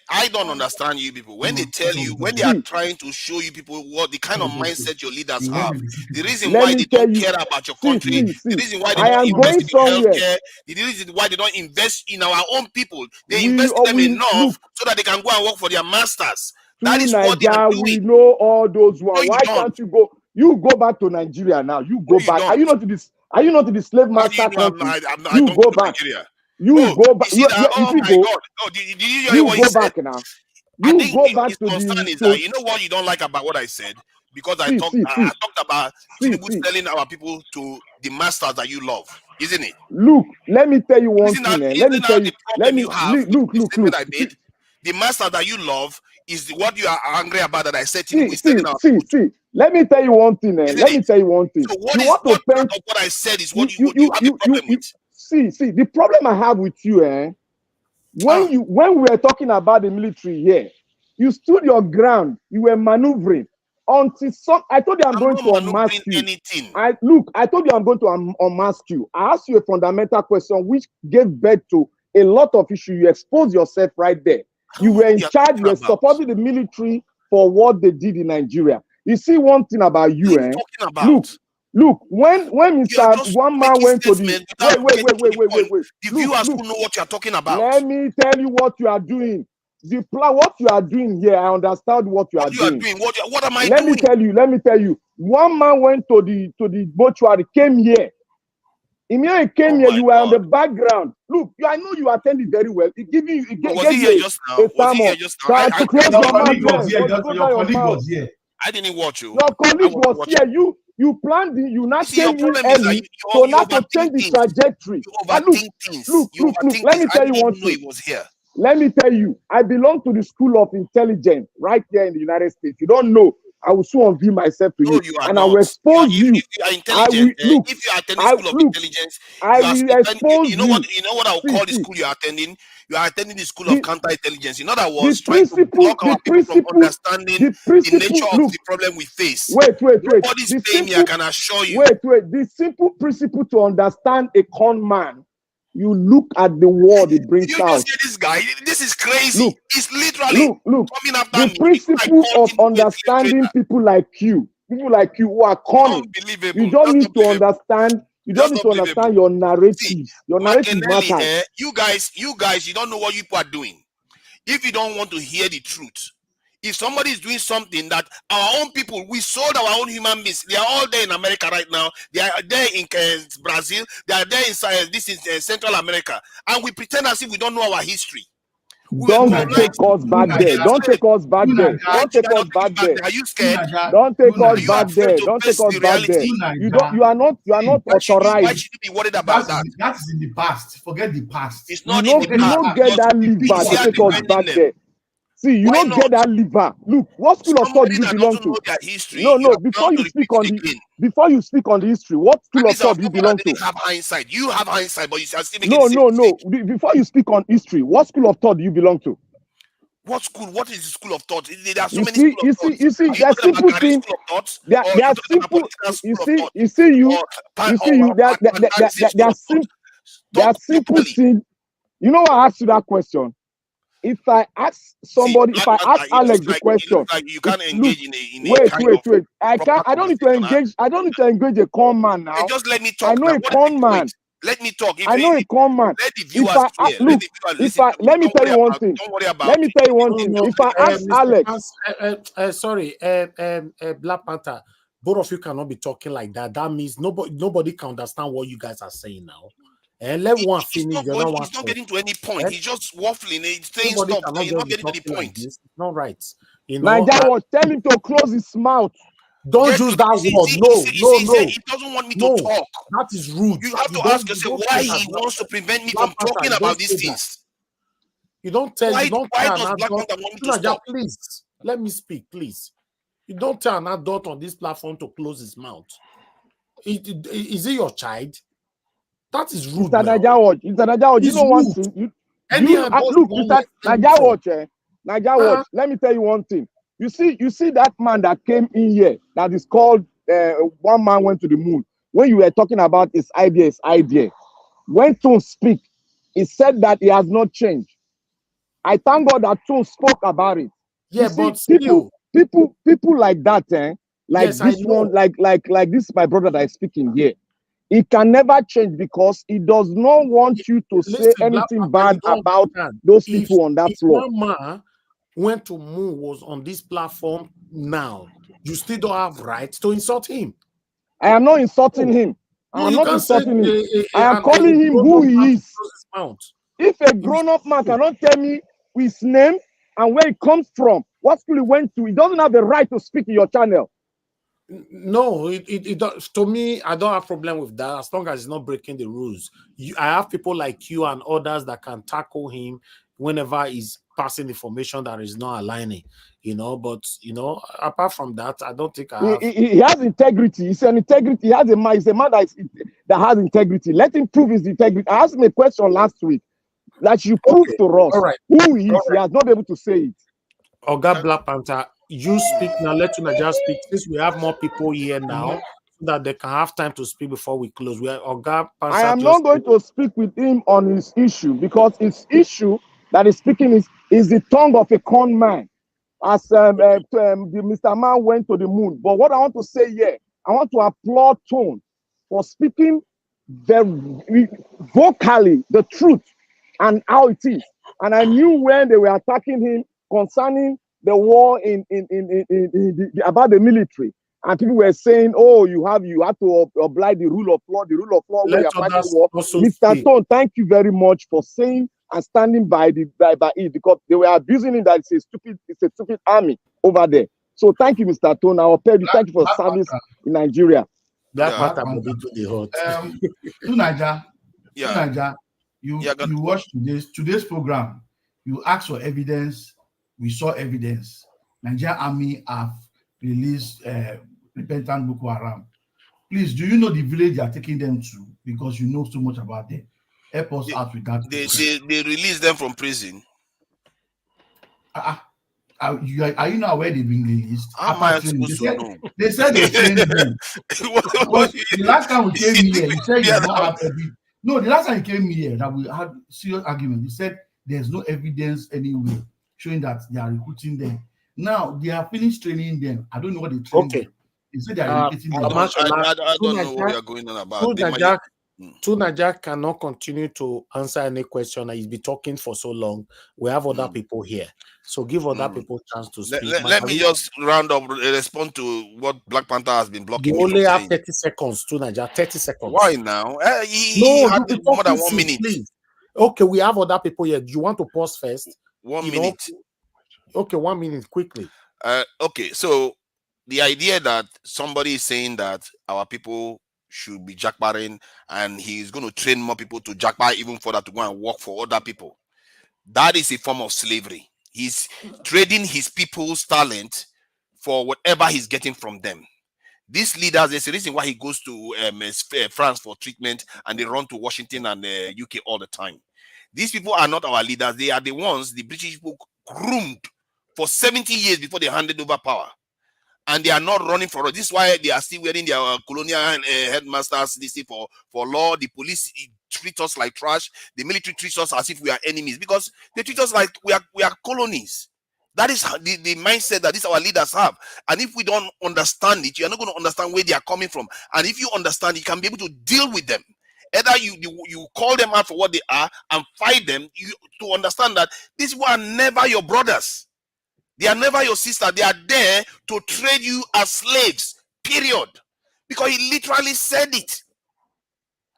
I don't understand you people. When they tell you, when they are trying to show you people what the kind of mindset your leaders have, the reason why they don't care about your country, the reason why they don't invest in healthcare, the reason why they don't invest in our own people, they invest in them enough so that they can go and work for their masters. That is what they are doing. We know all those ones. Why can't you go? You go back to Nigeria now. You go back. Are you not to this? Are you not to the slave master country? You go back. You go back. You go back now. You go back to the. You know what you don't like about what I said? Because I talked about Tinubu telling our people to the masters that you love, isn't it? Look, let me tell you one Isn't that, thing. Let me tell you. the problem you have? Look. I made. The master that you love is what you are angry about that I said Tinubu is See. telling our Let me tell you one thing. Let me tell you one thing. So what part of what I said is what you have a problem with? See, the problem I have with you, when we were talking about the military here, you stood your ground, you were maneuvering until I told you I'm going to unmask you. Anything. I told you I'm going to unmask you. I asked you a fundamental question which gave birth to a lot of issues. You exposed yourself right there. You were in charge, you were supporting the military for what they did in Nigeria. You see one thing about you, Look, when Mr. One Man went to the wait. The viewers who know what you are talking about. Let me tell you what you are doing. What you are doing here, I understand what you are doing. What am I doing? Let me tell you. One man went to the mortuary, came here. Immediately came here, you were on the background. Look, I know you attended very well. It gave you was he here just now? Was he here just now? Your colleague was here. I didn't watch you. Your colleague was here. You planned it. You not came in early, so not to change the trajectory. Look. Let me tell you one thing. Let me tell you, I belong to the School of Intelligence right here in the United States. You don't know. I will soon unveil myself to you, and I will expose you. If you are intelligent, if you are attending School of Intelligence, you know what I will call the school you are attending. You are attending the School of Counterintelligence. In other words, trying to block our people from understanding the nature of the problem we face. Wait. Nobody's paying me, I can assure you. Wait. The simple principle to understand a con man. You look at the word it brings out. You just hear this guy. This is crazy. It's literally coming after the principle of understanding people like you who are cunning. You don't need to understand. You don't need to understand your narrative. Your narrative matters. You guys, you don't know what you people are doing. If you don't want to hear the truth, if somebody is doing something that our own people, we sold our own human beings. They are all there in America right now. They are there in Brazil. They are there in this is Central America, and we pretend as if we don't know our history. Don't take us back there. Don't take us back there. Don't take us back there. Are you scared? Don't take us back there. Don't take us back there. You are not authorized. Why should you be worried about that? That is in the past. Forget the past. It's not in the past. You don't get that liver to take us back there. See, you don't get that liver. Look, what school of thought do you belong to? No. Before you speak on the history, what school of thought do you belong to? Have hindsight. You have hindsight, but you are still making no. Before you speak on history, what school of thought do you belong to? What school? What is the school of thought? There are so many schools of thought. You see, there are simple things. There are simple. You see, there are simple things. You know, I asked you that question. If I ask somebody, if I ask Alex the question, you can't engage in a wait. I don't need to engage. I don't need to engage a con man now. Just let me talk. I know a con man. Let me talk. I know a con man. Let the viewers let me tell you one thing. Don't worry about. Let me tell you one thing. If I ask Alex, sorry, Black Panther, both of you cannot be talking like that. That means nobody can understand what you guys are saying now. And let one finish. He's not getting to any point. He's just waffling. He's saying stuff. He's not getting to the point. It's not right. Nigeria was telling him to close his mouth. Don't use that word. No. He doesn't want me to talk. That is rude. You have to ask yourself why he wants to prevent me from talking about these things. You don't tell. Why You don't does tell Black Panther want me to stop? Please let me speak, please. You don't tell an adult on this platform to close his mouth. Is he your child? That is rude. Mr. Naija, you know one thing. Look, Mr. Naija Watch. Let me tell you one thing. You see that man that came in here that is called One Man Went to the Moon. When you were talking about his idea, when Tone speak, he said that he has not changed. I thank God that Tone spoke about it. Yeah, but people like that, like this one, like this my brother that is speaking here. It can never change because it does not want you to say anything bad about those people on that floor. If one man went to Moon was on this platform now, you still don't have right to insult him. I am not insulting him. I am not insulting him. I am calling him who he is. If a grown-up man cannot tell me his name and where he comes from, what school he went to, he doesn't have the right to speak in your channel. No, to me, I don't have problem with that as long as it's not breaking the rules. I have people like you and others that can tackle him whenever he's passing information that is not aligning, But apart from that, I don't think I have. He has integrity. He's an integrity. He has a man. He's a man that has integrity. Let him prove his integrity. I asked him a question last week that you prove to us who he is. He has not been able to say it. Oga Black Panther, you speak now. Let Tunaja speak. Since we have more people here now, so that they can have time to speak before we close. Oga Panther, I am not going to speak with him on his issue because his issue that he's speaking is the tongue of a con man. As the Mr. Man went to the moon. But what I want to say here, I want to applaud Tone for speaking very vocally the truth and how it is. And I knew when they were attacking him concerning the war about the military, and people were saying, "Oh, you have to oblige the rule of law, where you're fighting war." Mr. Tone, thank you very much for saying and standing by it, because they were abusing it that it's a stupid army over there. So thank you, Mr. Tone. I'll pay you. Thank you for service in Nigeria. That part I'm a bit to the hot. Tunaja, you watched today's program. You asked for evidence. We saw evidence. Nigerian army have released repentant Boko Haram. Please, do you know the village they are taking them to? Because you know so much about them. Help us out with that. They released them from prison. Are you not aware they've been released? How am I supposed to know? They said they trained them. The last time we came here, you said you don't have evidence. No, the last time you came here, that we had serious argument. You said there's no evidence anywhere showing that they are recruiting them. Now they are finished training them. I don't know what they trained them. They said they are recruiting them. I don't know what you're going on about. Tunaja cannot continue to answer any question. He's been talking for so long. We have other people here. So give other people a chance to speak. Let me just round up, respond to what Black Panther has been blocking. You only have 30 seconds, Tunaja. 30 seconds. Why now? He had more than 1 minute. Please. Okay, we have other people here. Do you want to pause first? 1 minute. Okay, 1 minute, quickly. Okay, so the idea that somebody is saying that our people should be jackbarring and he's going to train more people to jackbar even further to go and work for other people, that is a form of slavery. He's trading his people's talent for whatever he's getting from them. These leaders, there's a reason why he goes to France for treatment and they run to Washington and UK all the time. These people are not our leaders. They are the ones the British people groomed for 70 years before they handed over power. And they are not running for it. This is why they are still wearing their colonial headmasters for law. The police treat us like trash. The military treats us as if we are enemies because they treat us like we are colonies. That is the mindset that these our leaders have. And if we don't understand it, you are not going to understand where they are coming from. And if you understand, you can be able to deal with them. Either you call them out for what they are and fight them to understand that these people are never your brothers. They are never your sister. They are there to trade you as slaves, period. Because he literally said it.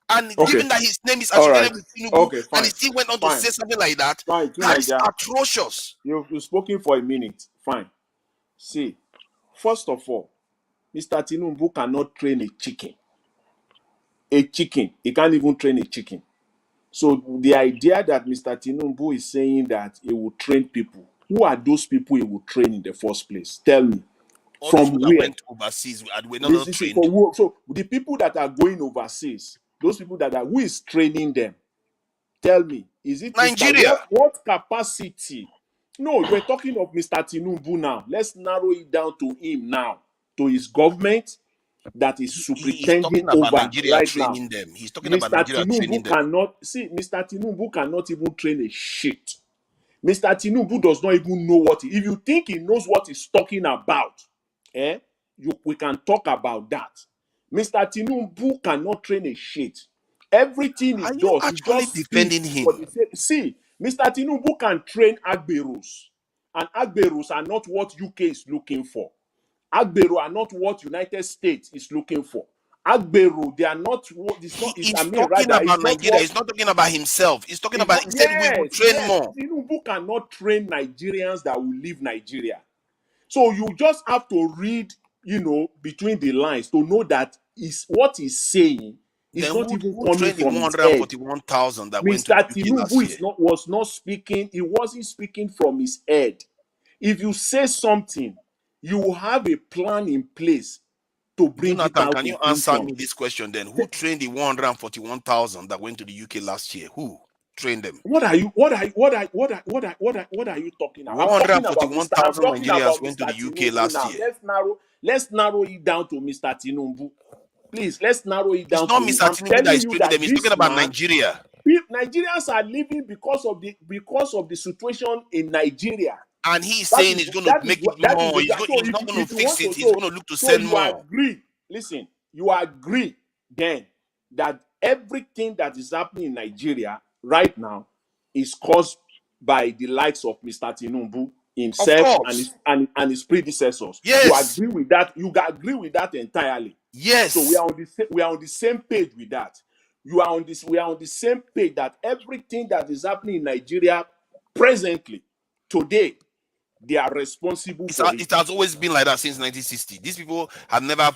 And given that his name is associated with Tinubu, and he still went on to say something like that, that is atrocious. You've spoken for a minute. Fine. See, first of all, Mr. Tinubu cannot train a chicken. A chicken. He can't even train a chicken. So the idea that Mr. Tinubu is saying that he will train people, who are those people he will train in the first place? Tell me. All from those where? went overseas were not trained. So the people that are going overseas, those people who is training them? Tell me, is it Nigeria? What capacity? No, we're talking of Mr. Tinubu now. Let's narrow it down to him now, to his government that is superintending over Nigeria right training now. them. He's talking about Nigeria training them. Mr. Tinubu cannot even train a shit. Mr. Tinubu does not even know what if you think he knows what he's talking about, we can talk about that. Mr. Tinubu cannot train a shit. Everything he does, he just defending him. See, Mr. Tinubu can train Agberos, and Agberos are not what UK is looking for. Agbero are not what United States is looking for. Agbero, they are not what he's talking about Nigeria. He's not talking about himself. He's talking about he said we will train more. Tinubu cannot train Nigerians that will leave Nigeria. So you just have to read between the lines to know that is what he's saying is Then not even who coming trained the from his head. 141,000 that went to Mr. the UK last Tinubu year? was not speaking. He wasn't speaking from his head. If you say something, you will have a plan in place to bring it Jonathan, out can to you answer fruition. me this question then? Who trained the 141,000 that went to the UK last year? Who trained them? What are you talking about? I'm talking about 141,000 Nigerians went to Mr. the UK Tinubu last now. year. Let's narrow it down to Mr. Tinubu. Please, let's narrow it It's down not to him. Mr. I'm Tinubu that telling is you training that them. He's talking this about man, Nigeria. Nigerians are living because of the situation in Nigeria. And he's That saying is he's going to that is make it what that is more. the fact. So He's not going to if you fix want it. to He's going to look to so send you more. agree. Listen, you agree then that everything that is happening in Nigeria right now is caused by the likes of Mr. Tinubu Of himself course. and his predecessors. You Yes. agree with that? You agree with that entirely. Yes. So we are on the same page with that. We are on the same page that everything that is happening in Nigeria presently, today, they are responsible for It it. has always been like that since 1960. These people have never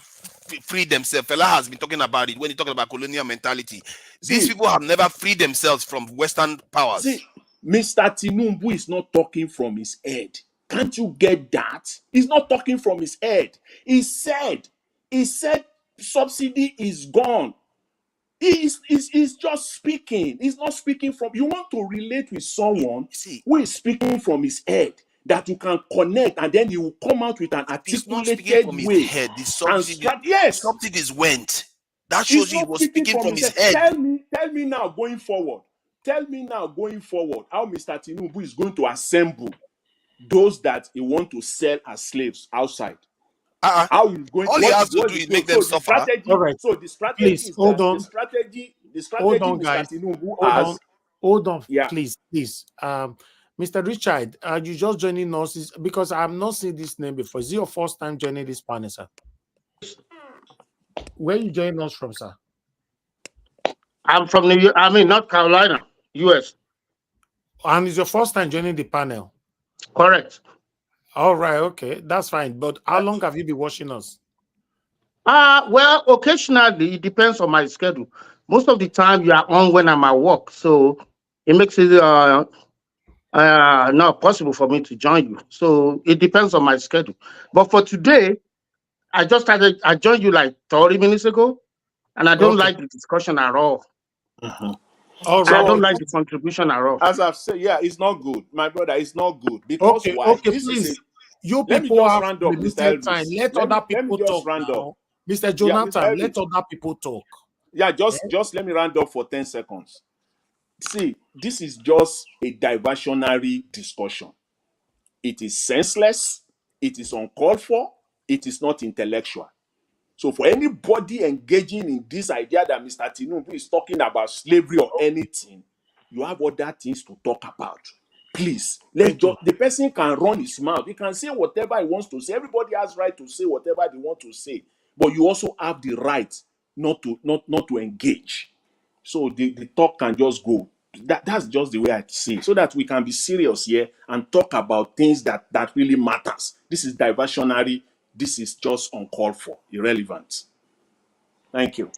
freed themselves. Fela has been talking about it when he talking about colonial mentality. These people have never freed themselves from Western powers. See, Mr. Tinubu is not talking from his head. Can't you get that? He's not talking from his head. He said subsidy is gone. He's just speaking. He's not speaking from. You want to relate with someone who is speaking from his head that you can connect, and then he will come out with an He's not speaking articulated from his way. head. The subsidies went. That He's shows you he not was speaking speaking from from his his head. head. Tell me now going forward. Tell me now going forward how Mr. Tinubu is going to assemble those that he want to sell as slaves outside. How he's going? All he has to do is make them suffer. All right. So the strategy Please is hold that on. the strategy Hold on, Mr. guys. Tinubu Hold has. on. Hold on, Yeah. please. Mr. Richard, are you just joining us? Because I've not seen this name before. Is it your first time joining this panel, sir? Where you joining us from, sir? I'm from North Carolina, US. And it's your first time joining the panel? Correct. All right, okay, that's fine. But how long have you been watching us? Well, occasionally it depends on my schedule. Most of the time you are on when I'm at work, so it makes it not possible for me to join you. So it depends on my schedule. But for today, I joined you like 30 minutes ago, and I don't like the discussion at all. All I right. don't like the contribution at all. As I've said, yeah, it's not good, my brother. It's not good because why? Okay, This please. is You let me people just have round up, Mr. limited Elvis. time. Let other people just talk round now. up. Mr. Jonathan, Mr. let Elvis. other people talk. Yeah, just let me round up for 10 seconds. See, this is just a diversionary discussion. It is senseless, it is uncalled for, it is not intellectual. So for anybody engaging in this idea that Mr. Tinubu is talking about slavery or anything, you have other things to talk about. Please, the person can run his mouth. He can say whatever he wants to say. Everybody has right to say whatever they want to say. But you also have the right not to engage. So the talk can just go. That's just the way I see it. So that we can be serious here and talk about things that really matters. This is diversionary. This is just uncalled for, irrelevant. Thank you.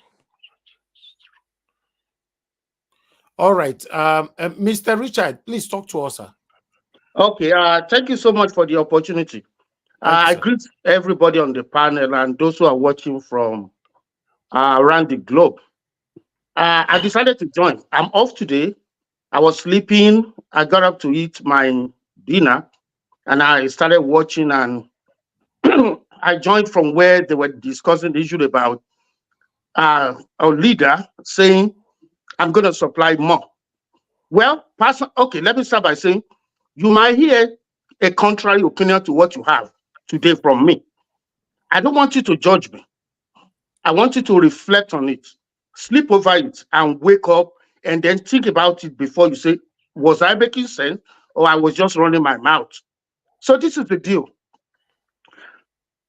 All right. Mr. Richard, please talk to us, sir. Okay, thank you so much for the opportunity. I greet everybody on the panel and those who are watching from around the globe. I decided to join. I'm off today. I was sleeping. I got up to eat my dinner and I started watching, and I joined from where they were discussing the issue about a leader saying, I'm going to supply more. Well, okay, let me start by saying, you might hear a contrary opinion to what you have today from me. I don't want you to judge me. I want you to reflect on it, sleep over it, and wake up and then think about it before you say, was I making sense or I was just running my mouth? So this is the deal.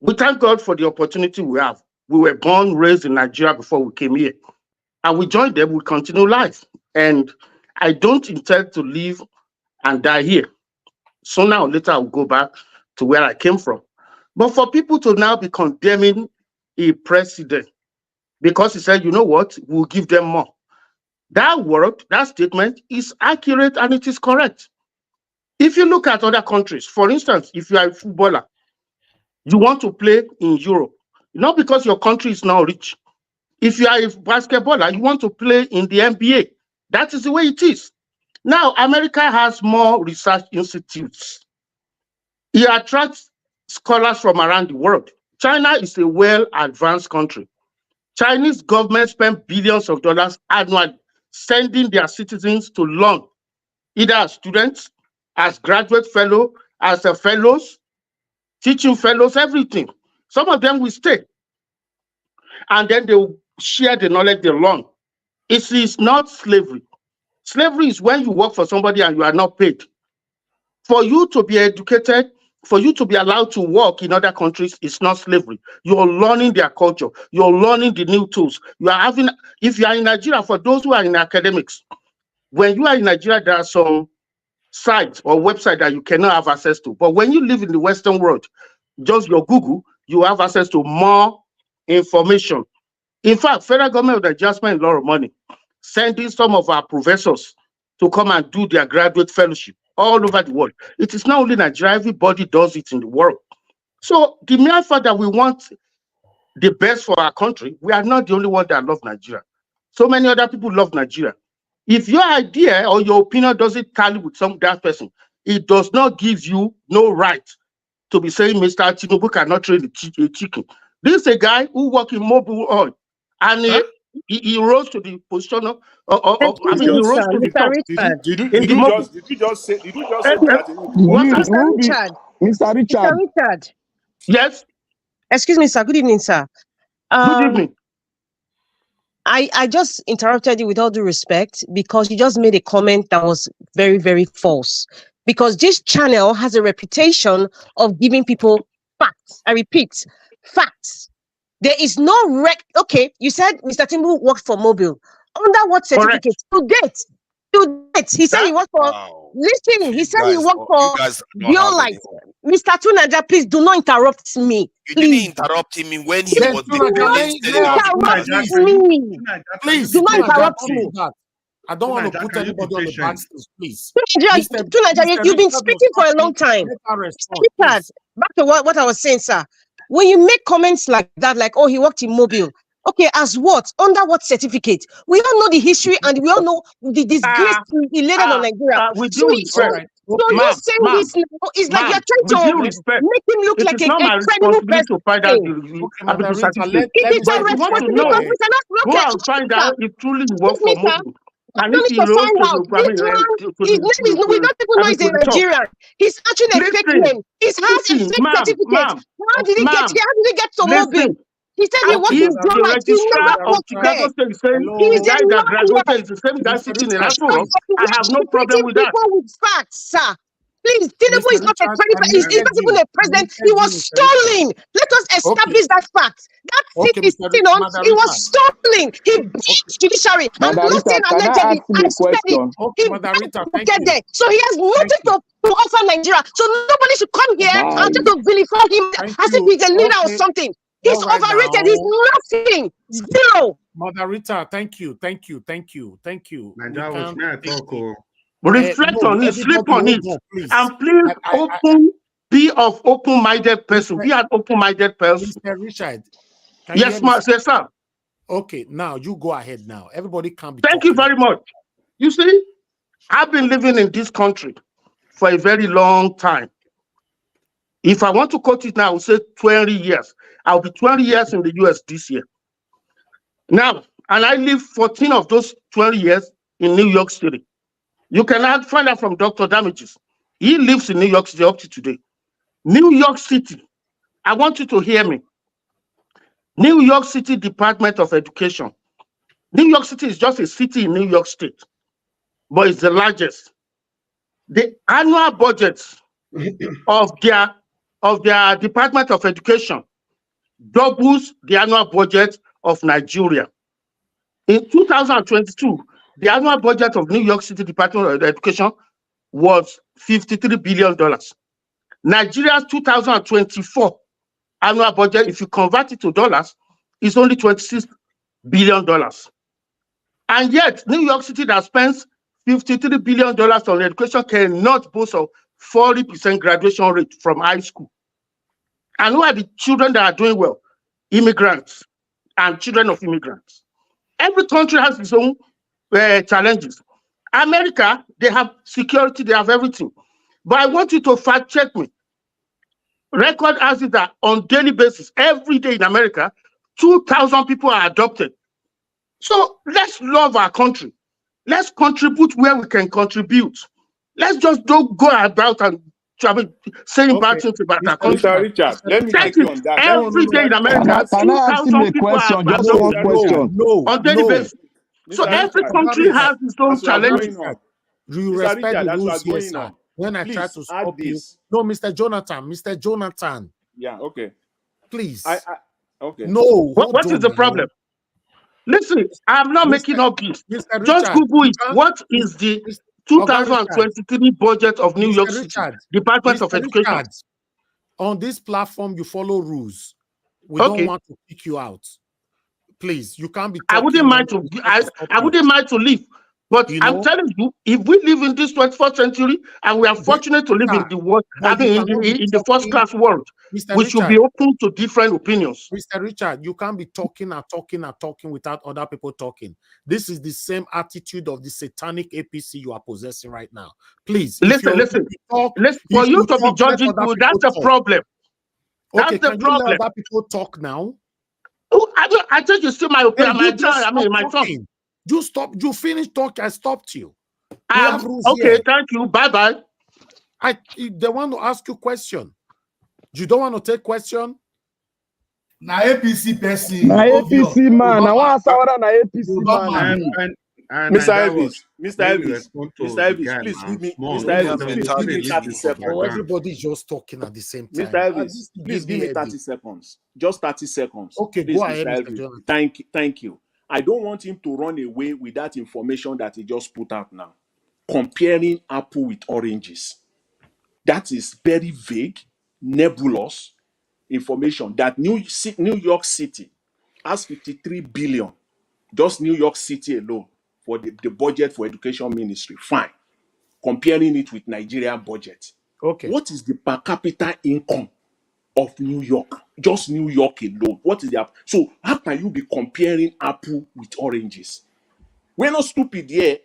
We thank God for the opportunity we have. We were born, raised in Nigeria before we came here. And we joined them, we continue life. And I don't intend to live and die here. Sooner or later, I'll go back to where I came from. But for people to now be condemning a president because he said, you know what, we'll give them more. That word, that statement is accurate and it is correct. If you look at other countries, for instance, if you are a footballer, you want to play in Europe, not because your country is now rich. If you are a basketballer, you want to play in the NBA. That is the way it is. Now, America has more research institutes. It attracts scholars from around the world. China is a well-advanced country. Chinese government spend billions of dollars annually sending their citizens to learn, either as students, as graduate fellow, as a fellows, teaching fellows, everything. Some of them will stay. And then they will share the knowledge they learn. It is not slavery. Slavery is when you work for somebody and you are not paid. For you to be educated, for you to be allowed to work in other countries, it's not slavery. You're learning their culture. You're learning the new tools. You are having, if you are in Nigeria, for those who are in academics, when you are in Nigeria, there are some sites or websites that you cannot have access to. But when you live in the Western world, just your Google, you have access to more information. In fact, federal government of Nigeria spend a lot of money sending some of our professors to come and do their graduate fellowship all over the world. It is not only Nigeria, everybody does it in the world. So the mere fact that we want the best for our country, we are not the only one that love Nigeria. So many other people love Nigeria. If your idea or your opinion doesn't tally with that person, it does not give you no right to be saying Mr. Tinubu cannot trade a chicken. This is a guy who works in mobile oil, and he rose to the position of I mean, he rose to the top. Did you just say that? Mr. Richard. Yes. Excuse me, sir. Good evening, sir. Good evening. I just interrupted you with all due respect because you just made a comment that was very, very false. Because this channel has a reputation of giving people facts. I repeat, facts. There is no okay, you said Mr. Tinubu worked for Mobile. Under what certificate? To date. He said he worked for listen, he said he worked for Bwala. Mr. Tunaja, please do not interrupt me. You didn't interrupt him when he was Please do not interrupt me. I don't want to put anybody on the back stage, please. Tunaja, you've been speaking for a long time. Back to what I was saying, sir. When you make comments like that, like, oh, he worked in Mobile. Okay, as what? Under what certificate? We all know the history and we all know the disgrace he laid on Nigeria. With due respect. So you saying this now is like you're trying to make him look like a credible person. To find out it is a responsibility. We cannot look at and find out if truly you work for Mobile. And if he rose to his name is, we don't even know he's a Nigerian. He's actually a fake name. He has a fake certificate. How did he get here? How did he get to Mobile? He said he worked in Bwala. He never worked there. He's a I have no problem with that. People with facts, sir. Please, Tinubu is not a credible. He's not even a president. He was stolen. Let us establish that fact. That seat is sitting on. He was stolen. He beat judiciary. I'm not saying allegedly. I said it. He get there. So he has nothing to offer Nigeria. So nobody should come here and try to vilify him as if he's a leader or something. He's overrated. He's nothing. Zero. Margarita, thank you. Reflect on it, sleep on it, and please be of open-minded person. Be an open-minded person. Mr. Richard. Yes, sir. Okay, now you go ahead now. Everybody can be. Thank you very much. You see, I've been living in this country for a very long time. If I want to quote it now, I will say 20 years. I'll be 20 years in the US this year. Now, and I lived 14 of those 20 years in New York City. You can find out from Dr. Damages. He lives in New York City up to today. New York City, I want you to hear me. New York City Department of Education. New York City is just a city in New York State, but it's the largest. The annual budget of their Department of Education doubles the annual budget of Nigeria. In 2022, the annual budget of New York City Department of Education was $53 billion. Nigeria's 2024 annual budget, if you convert it to dollars, is only $26 billion. And yet, New York City that spends $53 billion on education cannot boast of 40% graduation rate from high school. And who are the children that are doing well? Immigrants and children of immigrants. Every country has its own challenges. America, they have security, they have everything. But I want you to fact check me. Record has it that on daily basis, every day in America, 2,000 people are adopted. So let's love our country. Let's contribute where we can contribute. Let's just don't go about and saying bad things about our country. Mr. Richard, let me take you on that. Every day in America, Can I ask him a 2,000 people are question? Just one adopted question. on daily basis. So every country has its own challenges. You Mr. respect Richard, the as we are rules here, going sir. on, When I try please to add stop you, this. no, Mr. Jonathan, Yeah, okay. please. Okay. No, What is the problem? Listen, I'm not making up this. Mr. Just Richard, Google it. What is the 2023 budget of New York City Department of Education? Richard, on this platform, you follow rules. We don't want to kick you out. Please, you can't be talking. I wouldn't mind to. I wouldn't mind to leave. But I'm telling you, if we live in this 21st century and we are fortunate to live in the world, I mean, in the first class world, we should be open to different opinions. Mr. Richard, you can't be talking without other people talking. This is the same attitude of the satanic APC you are possessing right now. Please, listen. For you to be judging, that's the problem. Okay, can you let other people talk now? I think you see my opinion. My tongue. You stop. You finish talking. I stopped you. Okay, thank you. Bye. They want to ask you question. You don't want to take question? Na APC person. Na APC man. I want to say na APC man. Mr. Elvis, please give me. Mr. Elvis, please give me 30 seconds. Oh, everybody's just talking at the same time. Mr. Elvis, please give me 30 seconds. Just 30 seconds. Okay, please, go ahead, Mr. Elvis. Thank you. I don't want him to run away with that information that he just put out now. Comparing apple with oranges. That is very vague, nebulous information that New York City has 53 billion. Just New York City alone for the budget for education ministry. Fine. Comparing it with Nigerian budget. Okay. What is the per capita income of New York? Just New York alone. What is the so how can you be comparing apple with oranges? We're not stupid here.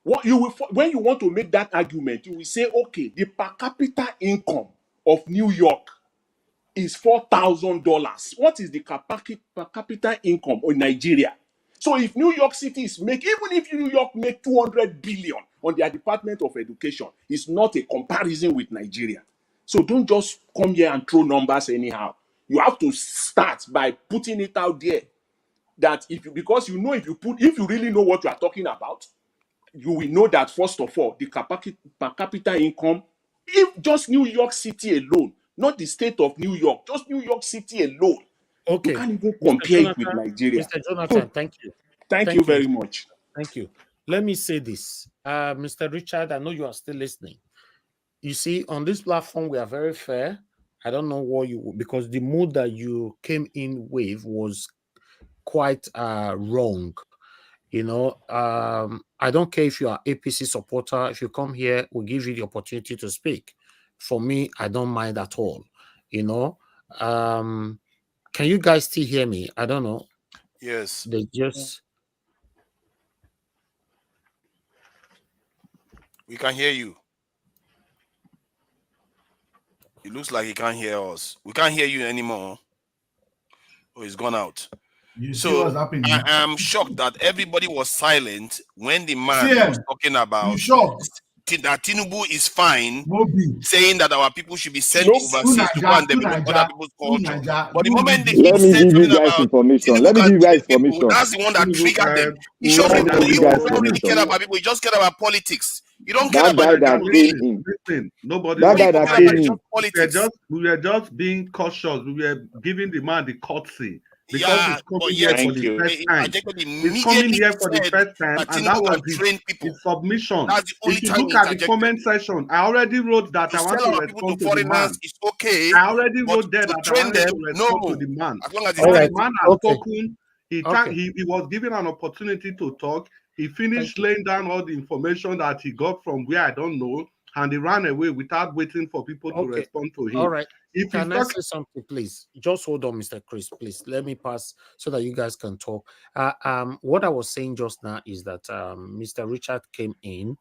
What you will when you want to make that argument, you will say, okay, the per capita income of New York is $4,000. What is the per capita income of Nigeria? So if New York City is even if New York make 200 billion on their Department of Education, it's not a comparison with Nigeria. So don't just come here and throw numbers anyhow. You have to start by putting it out there that if you really know what you are talking about, you will know that first of all, the per capita income, if just New York City alone, not the state of New York, just New York City alone. Okay. You can't even compare it with Nigeria. Mr. Jonathan, thank you. Thank you very much. Thank you. Let me say this. Mr. Richard, I know you are still listening. You see, on this platform, we are very fair. I don't know what because the mood that you came in with was quite wrong. You know, I don't care if you are APC supporter. If you come here, we'll give you the opportunity to speak. For me, I don't mind at all. You know, can you guys still hear me? I don't know. Yes. They just. We can hear you. It looks like he can't hear us. We can't hear you anymore. Oh, he's gone out. So I am shocked that everybody was silent when the man was talking about that Tinubu is fine, saying that our people should be sent overseas to go and develop other people's culture. But the moment they keep saying something about Tinubu, that's the one that triggered them. He shows me that you don't really care about people, you just care about politics. You don't care about the Listen, nobody. That guy that came in. We were just being cautious. We were giving the man the courtesy. because Yeah, he's coming but here yet for Thank the you. first he time. interjected He's coming immediately. here He for the said first time, that and that Tinubu was can train people. his submission. That's the only If you time look he at the interjected. comment section, I already wrote that To I want sell to our people respond to to the man. foreigners is okay, I already but wrote there to that I train wanted them, to respond to no. the man. As long as Now it's the man has spoken. He was given an opportunity to talk. He finished laying down all the information that he got from where I don't know, and he ran away without waiting for people to respond to him. All right. If he's Can I talking, say something, please? Just hold on, Mr. Chris, please. Let me pass so that you guys can talk. What I was saying just now is that Mr. Richard came in.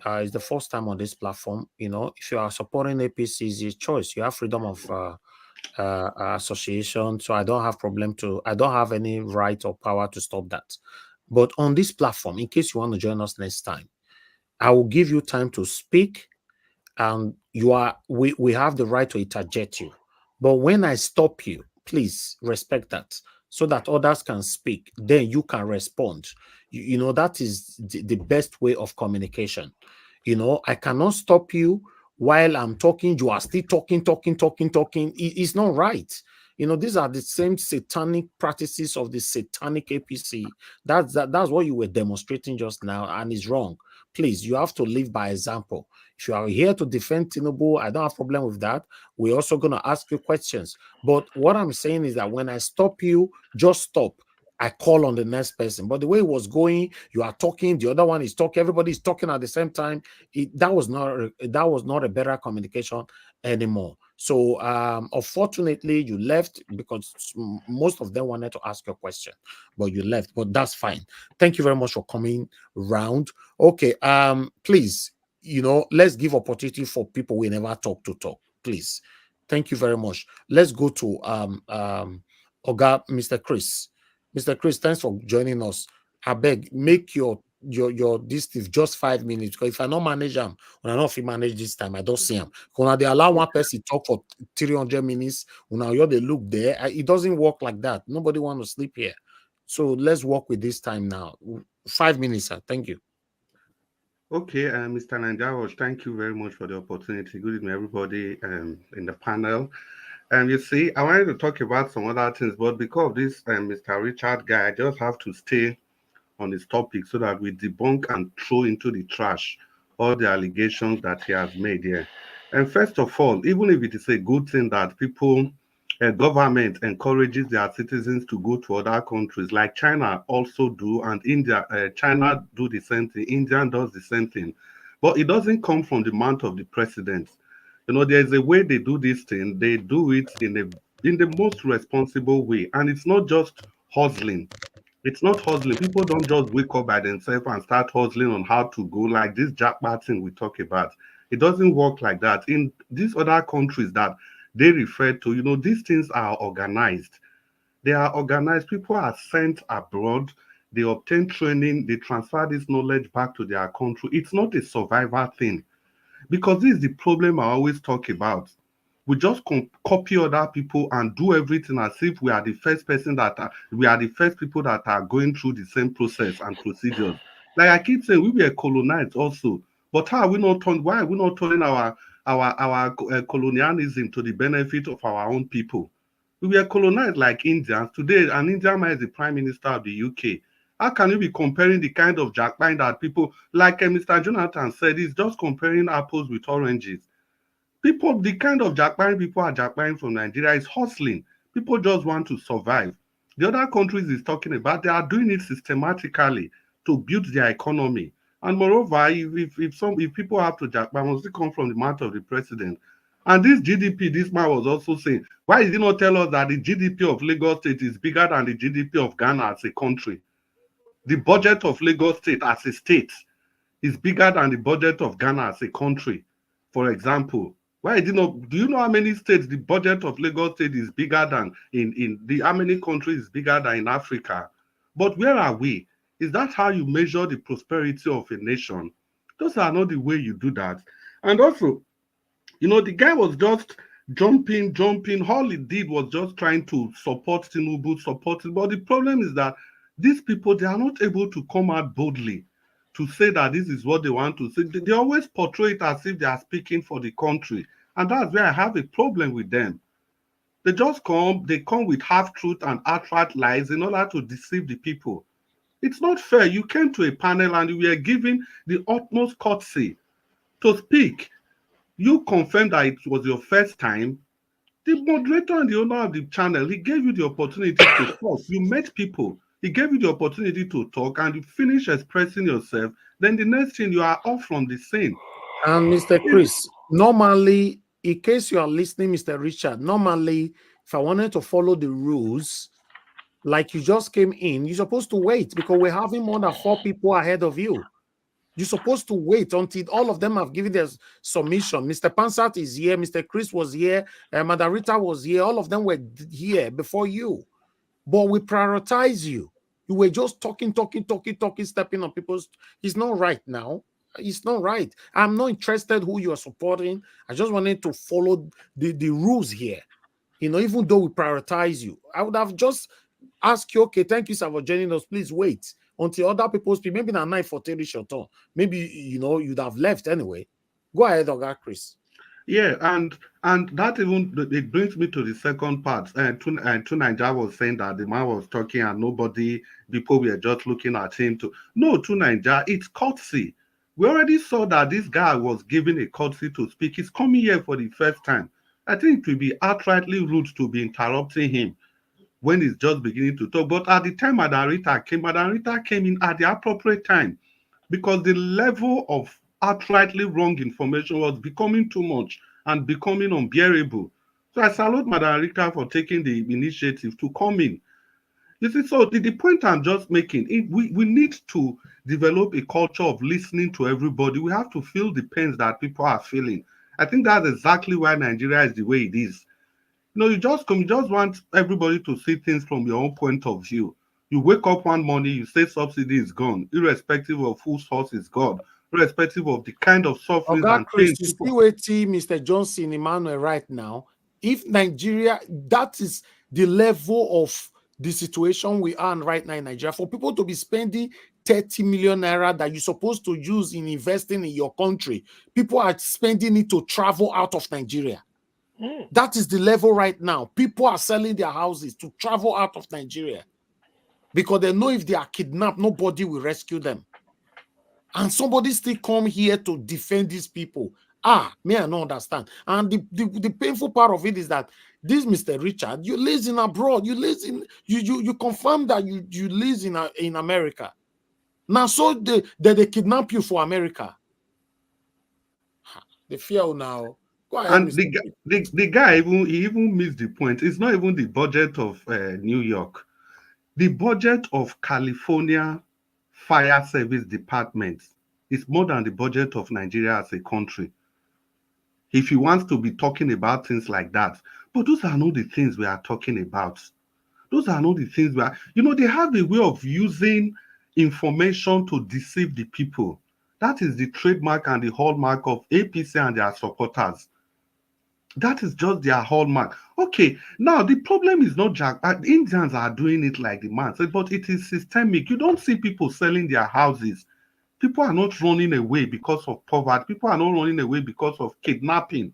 It's the first time on this platform. You know, if you are supporting APC, it's your choice. You have freedom of association. So I don't have any right or power to stop that. But on this platform, in case you want to join us next time, I will give you time to speak, and we have the right to interject you. But when I stop you, please respect that so that others can speak. Then you can respond. You know, that is the best way of communication. You know, I cannot stop you while I'm talking. You are still talking. It's not right. You know, these are the same satanic practices of the satanic APC. That's what you were demonstrating just now, and it's wrong. Please, you have to live by example. If you are here to defend Tinubu, I don't have a problem with that. We're also going to ask you questions. But what I'm saying is that when I stop you, just stop. I call on the next person. But the way it was going, you are talking, the other one is talking, everybody is talking at the same time. That was not a better communication anymore. So unfortunately, you left because most of them wanted to ask a question, but you left. But that's fine. Thank you very much for coming round. Okay, please, you know, let's give opportunity for people we never talk to talk, please. Thank you very much. Let's go to Oga, Mr. Chris. Mr. Chris, thanks for joining us. I beg, make your this just 5 minutes, because if I not manage them, when I not manage this time, I don't see them. When they allow one person talk for 300 minutes, when they look there, it doesn't work like that. Nobody want to sleep here. So let's work with this time now. 5 minutes, sir. Thank you. okay, Mr. Nanjarosh, thank you very much for the opportunity. Good evening, everybody in the panel. And you see, I wanted to talk about some other things, but because of this Mr. Richard guy, I just have to stay on this topic so that we debunk and throw into the trash all the allegations that he has made here. And first of all, even if it is a good thing that people, government encourages their citizens to go to other countries, like China also do, and India, China do the same thing, India does the same thing, but it doesn't come from the mouth of the president. You know, there's a way they do this thing. They do it in the most responsible way, and it's not just hustling. It's not hustling. People don't just wake up by themselves and start hustling on how to go like this jackpot thing we talk about. It doesn't work like that. In these other countries that they refer to, you know, these things are organized. They are organized. People are sent abroad. They obtain training. They transfer this knowledge back to their country. It's not a survival thing. Because this is the problem I always talk about. We just copy other people and do everything as if we are the first person we are the first people that are going through the same process and procedures. Like I keep saying, we were colonized also, but how are we not why are we not turning our colonialism to the benefit of our own people? We were colonized like Indians. Today, an Indian man is the prime minister of the UK. How can you be comparing the kind of jackpine that people, like Mr. Jonathan said, is just comparing apples with oranges? People, the kind of jackpine people are jackpine from Nigeria is hustling. People just want to survive. The other countries he's talking about, they are doing it systematically to build their economy. And moreover, if people have to jackpine, must it come from the mouth of the president? And this GDP, this man was also saying, why did he not tell us that the GDP of Lagos State is bigger than the GDP of Ghana as a country? The budget of Lagos State as a state is bigger than the budget of Ghana as a country. For example, why did not? Do you know how many states the budget of Lagos State is bigger than in the how many countries is bigger than in Africa? But where are we? Is that how you measure the prosperity of a nation? Those are not the way you do that. And also, you know, the guy was just jumping. All he did was just trying to support Tinubu, support it. But the problem is that these people, they are not able to come out boldly to say that this is what they want to say. They always portray it as if they are speaking for the country. And that's where I have a problem with them. They come with half-truth and outright lies in order to deceive the people. It's not fair. You came to a panel and you were given the utmost courtesy to speak. You confirmed that it was your first time. The moderator and the owner of the channel, he gave you the opportunity to talk. You met people. He gave you the opportunity to talk and you finish expressing yourself. Then the next thing, you are off from the scene. And Mr. Chris, normally, in case you are listening, Mr. Richard, normally, if I wanted to follow the rules, like you just came in, you're supposed to wait because we're having more than 4 people ahead of you. You're supposed to wait until all of them have given their submission. Mr. Pansat is here. Mr. Chris was here. Madam Rita was here. All of them were here before you. But we prioritize you. You were just talking, stepping on people's... It's not right now. It's not right. I'm not interested who you are supporting. I just wanted to follow the rules here. You know, even though we prioritize you, I would have just asked you, okay, thank you, sir, for joining us. Please wait until other people speak. Maybe na 9:40 short on. Maybe, you know, you'd have left anyway. Go ahead, Oga Chris. Yeah, and that even it brings me to the second part. Naija was saying that the man was talking and people were just looking at him to. No, Naija, it's courtesy. We already saw that this guy was given a courtesy to speak. He's coming here for the first time. I think it will be outrightly rude to be interrupting him when he's just beginning to talk. But at the time Madam Rita came in at the appropriate time because the level of outrightly wrong information was becoming too much and becoming unbearable. So I salute Madam Rita for taking the initiative to come in. You see, so the point I'm just making, we need to develop a culture of listening to everybody. We have to feel the pains that people are feeling. I think that's exactly why Nigeria is the way it is. You know, you just want everybody to see things from your own point of view. You wake up one morning, you say subsidy is gone, irrespective of whose source is gone, irrespective of the kind of sufferings Oga and Chris, pain you people. still waiting, Mr. Johnson Emmanuel, right now. If Nigeria, that is the level of the situation we are in right now in Nigeria, for people to be spending 30 million naira that you're supposed to use in investing in your country, people are spending it to travel out of Nigeria. That is the level right now. People are selling their houses to travel out of Nigeria because they know if they are kidnapped, nobody will rescue them. And somebody still come here to defend these people. Me, I don't understand. And the painful part of it is that this Mr. Richard, you live in abroad. You live in you confirm that you live in America. Now, so they kidnap you for America. They fear now. Go ahead, And the guy even missed the point. It's not even the budget of New York. The budget of California Fire Service Department is more than the budget of Nigeria as a country. If he wants to be talking about things like that, but those are not the things we are talking about. Those are not the things they have a way of using information to deceive the people. That is the trademark and the hallmark of APC and their supporters. That is just their hallmark. Okay, now the problem is not Indians are doing it like the man said, but it is systemic. You don't see people selling their houses. People are not running away because of poverty. People are not running away because of kidnapping.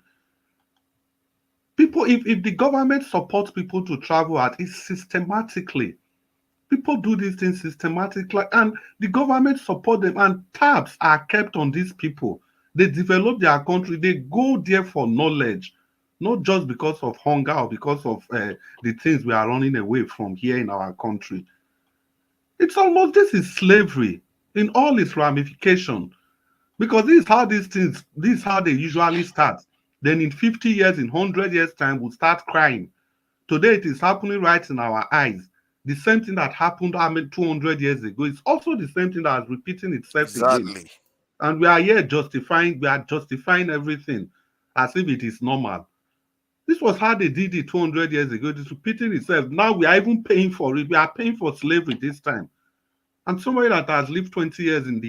People, if the government supports people to travel out, it's systematically. People do these things systematically, and the government support them, and tabs are kept on these people. They develop their country. They go there for knowledge, not just because of hunger or because of the things we are running away from here in our country. This is slavery in all its ramifications, because this is how they usually start. Then in 50 years, in 100 years time, we'll start crying. Today, it is happening right in our eyes. The same thing that happened 200 years ago is also the same thing that is repeating itself again. And we are here justifying everything as if it is normal. This was how they did it 200 years ago. It is repeating itself. Now we are even paying for it. We are paying for slavery this time. And somebody that has lived 20 years in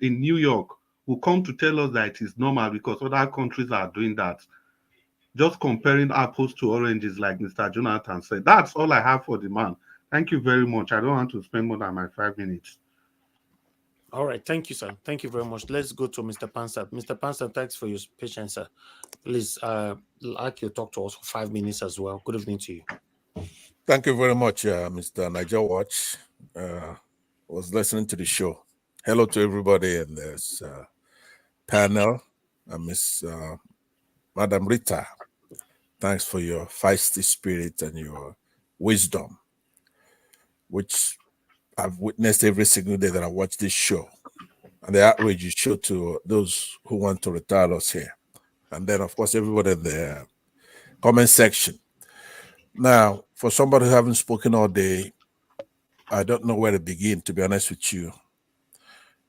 New York will come to tell us that it is normal because other countries are doing that. Just comparing apples to oranges, like Mr. Jonathan said. That's all I have for the man. Thank you very much. I don't want to spend more than my 5 minutes. All right, thank you, sir. Thank you very much. Let's go to Mr. Pansa. Mr. Pansa, thanks for your patience, sir. Please, like you talk to us for 5 minutes as well. Good evening to you. Thank you very much, Mr. Niger Watch. Was listening to the show. Hello to everybody in this panel. Miss Madam Rita, thanks for your feisty spirit and your wisdom, which I've witnessed every single day that I watch this show, and the outrage you show to those who want to retire us here. And then, of course, everybody in the comment section. Now, for somebody who haven't spoken all day, I don't know where to begin, to be honest with you.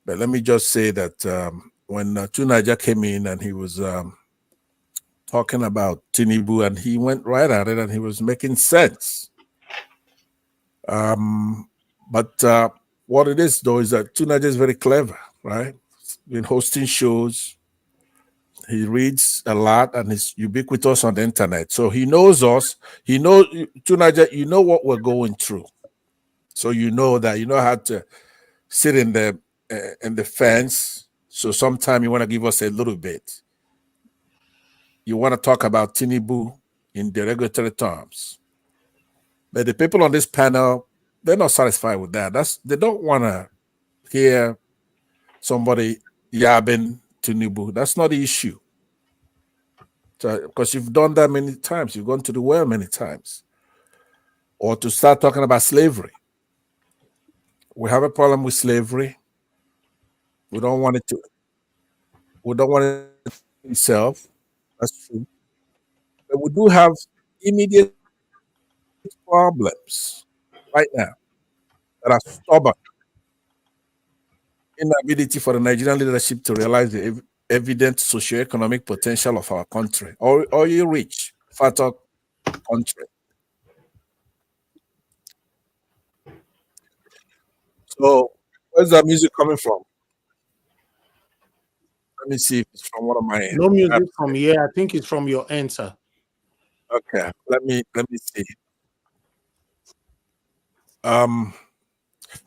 But let me just say that when Tunaja came in and he was talking about Tinubu, and he went right at it and he was making sense. But what it is, though, is that Tunaja is very clever, right? He's been hosting shows. He reads a lot and he's ubiquitous on the internet. So he knows us. He knows, Tunaja, you know what we're going through. So you know that, you know how to sit in the fence. So sometime you want to give us a little bit. You want to talk about Tinubu in derogatory terms. But the people on this panel, they're not satisfied with that. They don't want to hear somebody yabbing Tinubu. That's not the issue. So, because you've done that many times. You've gone to the well many times. Or to start talking about slavery. We have a problem with slavery. We don't want it to itself. That's true. But we do have immediate problems right now that are stubborn. Inability for the Nigerian leadership to realize the evident socioeconomic potential of our country, or a rich, fertile country. So, where's that music coming from? Let me see if it's from one of my No music from here. I think it's from your end, sir. Okay, let me see.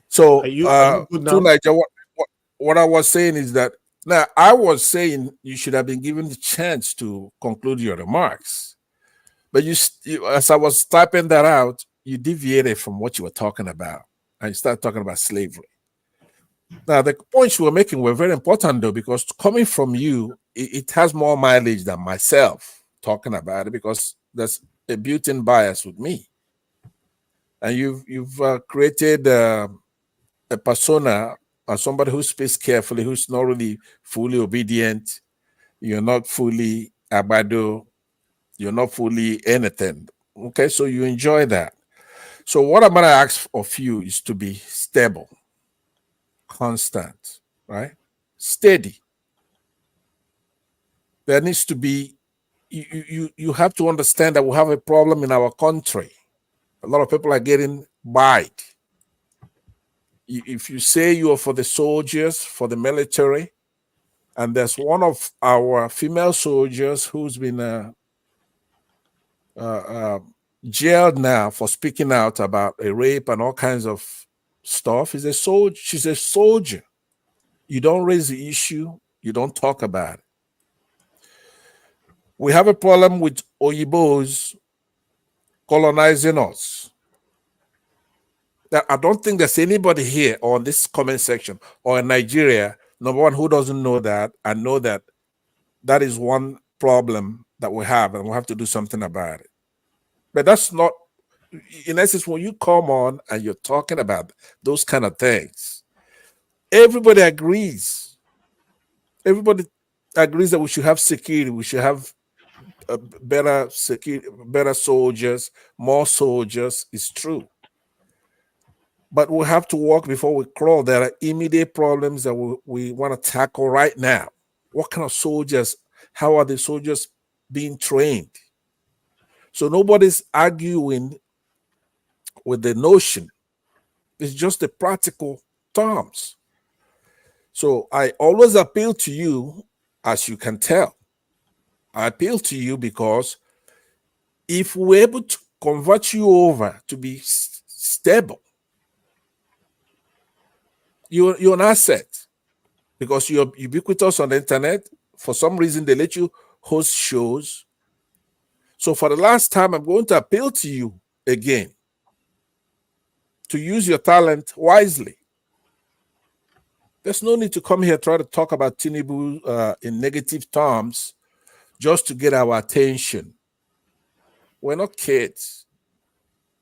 So are you good now? Niger, what I was saying is that now I was saying you should have been given the chance to conclude your remarks, but you as I was typing that out, you deviated from what you were talking about and you started talking about slavery. Now the points you were making were very important though, because coming from you, it has more mileage than myself talking about it, because there's a built-in bias with me, and you've created a persona as somebody who speaks carefully, who's not really fully obedient. You're not fully abado. You're not fully anything. Okay, so you enjoy that. So what I'm going to ask of you is to be stable, constant, right? Steady. There needs to be, you have to understand that we have a problem in our country. A lot of people are getting bite. If you say you are for the soldiers, for the military, and there's one of our female soldiers who's been jailed now for speaking out about a rape and all kinds of stuff. She's a soldier. You don't raise the issue. You don't talk about it. We have a problem with Oyibos colonizing us. I don't think there's anybody here on this comment section or in Nigeria, number one, who doesn't know that and know that that is one problem that we have and we have to do something about it. But that's not, in essence, when you come on and you're talking about those kind of things, everybody agrees. Everybody agrees that we should have security. We should have better security, better soldiers, more soldiers. It's true. But we have to walk before we crawl. There are immediate problems that we want to tackle right now. What kind of soldiers? How are the soldiers being trained? So nobody's arguing with the notion. It's just the practical terms. So I always appeal to you, as you can tell. I appeal to you because if we're able to convert you over to be stable, you're an asset. because you're ubiquitous on the internet. For some reason, they let you host shows. So for the last time, I'm going to appeal to you again to use your talent wisely. There's no need to come here try to talk about Tinubu in negative terms just to get our attention. We're not kids,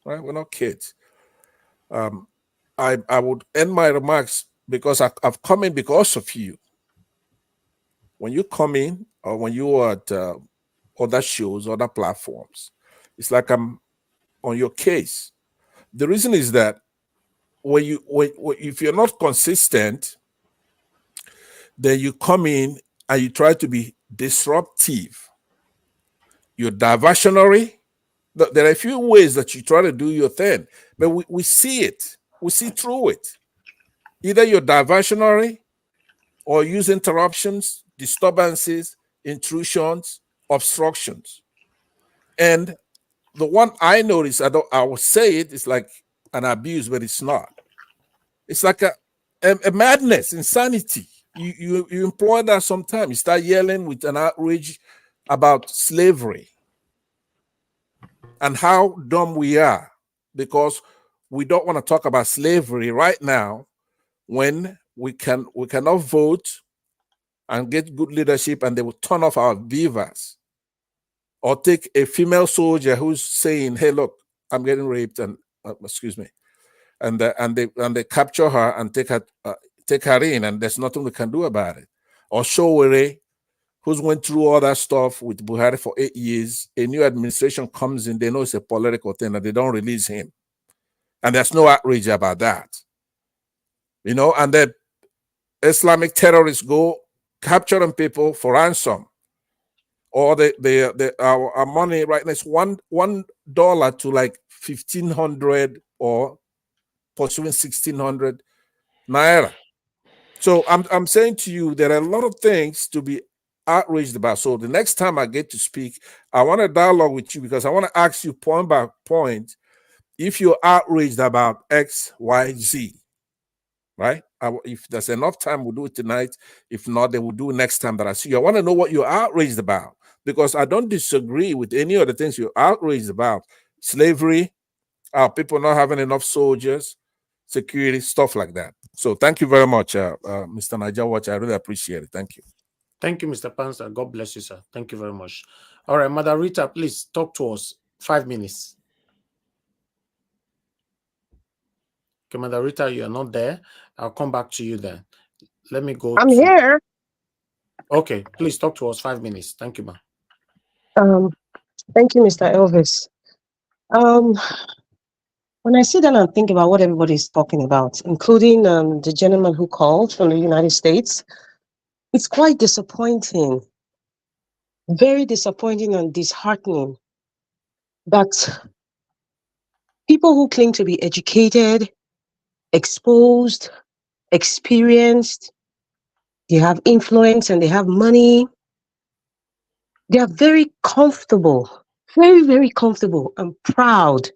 right? We're not kids. I would end my remarks because I've come in because of you. When you come in or when you are at other shows, other platforms, it's like I'm on your case. The reason is that if you're not consistent, then you come in and you try to be disruptive. You're diversionary. There are a few ways that you try to do your thing, but we see it. We see through it. Either you're diversionary or use interruptions, disturbances, intrusions, obstructions. And the one I notice, I will say it's like an abuse, but it's not. It's like a madness, insanity. You employ that sometimes. You start yelling with an outrage about slavery and how dumb we are because we don't want to talk about slavery right now when we cannot vote and get good leadership and they will turn off our beavers. Or take a female soldier who's saying, "Hey, look, I'm getting raped," and excuse me, and they capture her and take her in, and there's nothing we can do about it. Or Showere, who's went through all that stuff with Buhari for 8 years. A new administration comes in, they know it's a political thing, and they don't release him, and there's no outrage about that. And then Islamic terrorists go capturing people for ransom. Or our money right now is $1 to like 1,500 or pursuing 1,600 naira. So I'm saying to you, there are a lot of things to be outraged about. So the next time I get to speak, I want to dialogue with you because I want to ask you point by point if you're outraged about X, Y, Z. Right? If there's enough time, we'll do it tonight. If not, then we'll do it next time that I see you. I want to know what you're outraged about because I don't disagree with any of the things you're outraged about. Slavery, people not having enough soldiers, security, stuff like that. So thank you very much, Mr. Niger Watch. I really appreciate it. Thank you. Thank you, Mr. Panzer. God bless you, sir. Thank you very much. All right, Mother Rita, please talk to us. 5 minutes. Okay, Mother Rita, you are not there. I'll come back to you then. Let me go. I'm here. Okay, please talk to us. 5 minutes. Thank you, ma'am. Thank you, Mr. Elvis. When I sit down and think about what everybody is talking about, including the gentleman who called from the United States, it's quite disappointing, very disappointing and disheartening that people who claim to be educated, exposed, experienced, they have influence and they have money, they are very comfortable, very, very comfortable and proud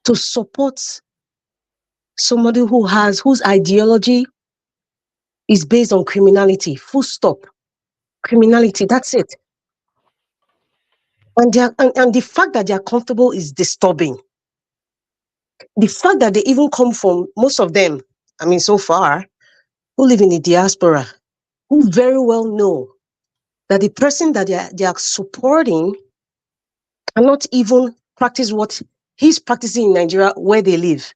to support somebody whose ideology is based on criminality. Full stop. Criminality, that's it. And the fact that they are comfortable is disturbing. The fact that they even come from, most of them, so far, who live in the diaspora, who very well know that the person that they are supporting cannot even practice what he's practicing in Nigeria where they live.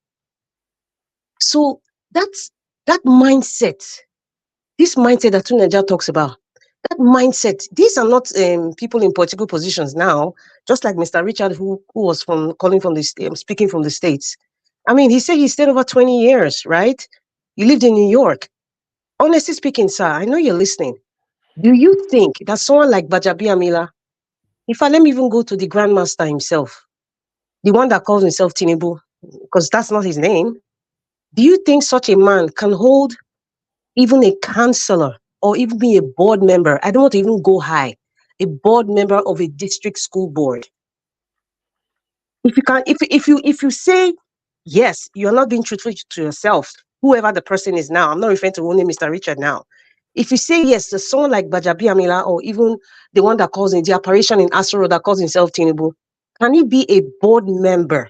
So that mindset, this mindset that Tunaja talks about, that mindset, these are not people in political positions now, just like Mr. Richard, who was speaking from the States. He said he stayed over 20 years, right? You lived in New York. Honestly speaking, sir, I know you're listening. Do you think that someone like Gbajabiamila, let me even go to the Grandmaster himself, the one that calls himself Tinubu, because that's not his name. Do you think such a man can hold even a councillor or even be a board member? I don't want to even go high. A board member of a district school board. If you say yes, you're not being truthful to yourself. whoever the person is now, I'm not referring to only Mr. Richard now. If you say yes to someone like Gbajabiamila, or even the one that calls in the apparition in Asoro that calls himself Tinubu, can he be a board member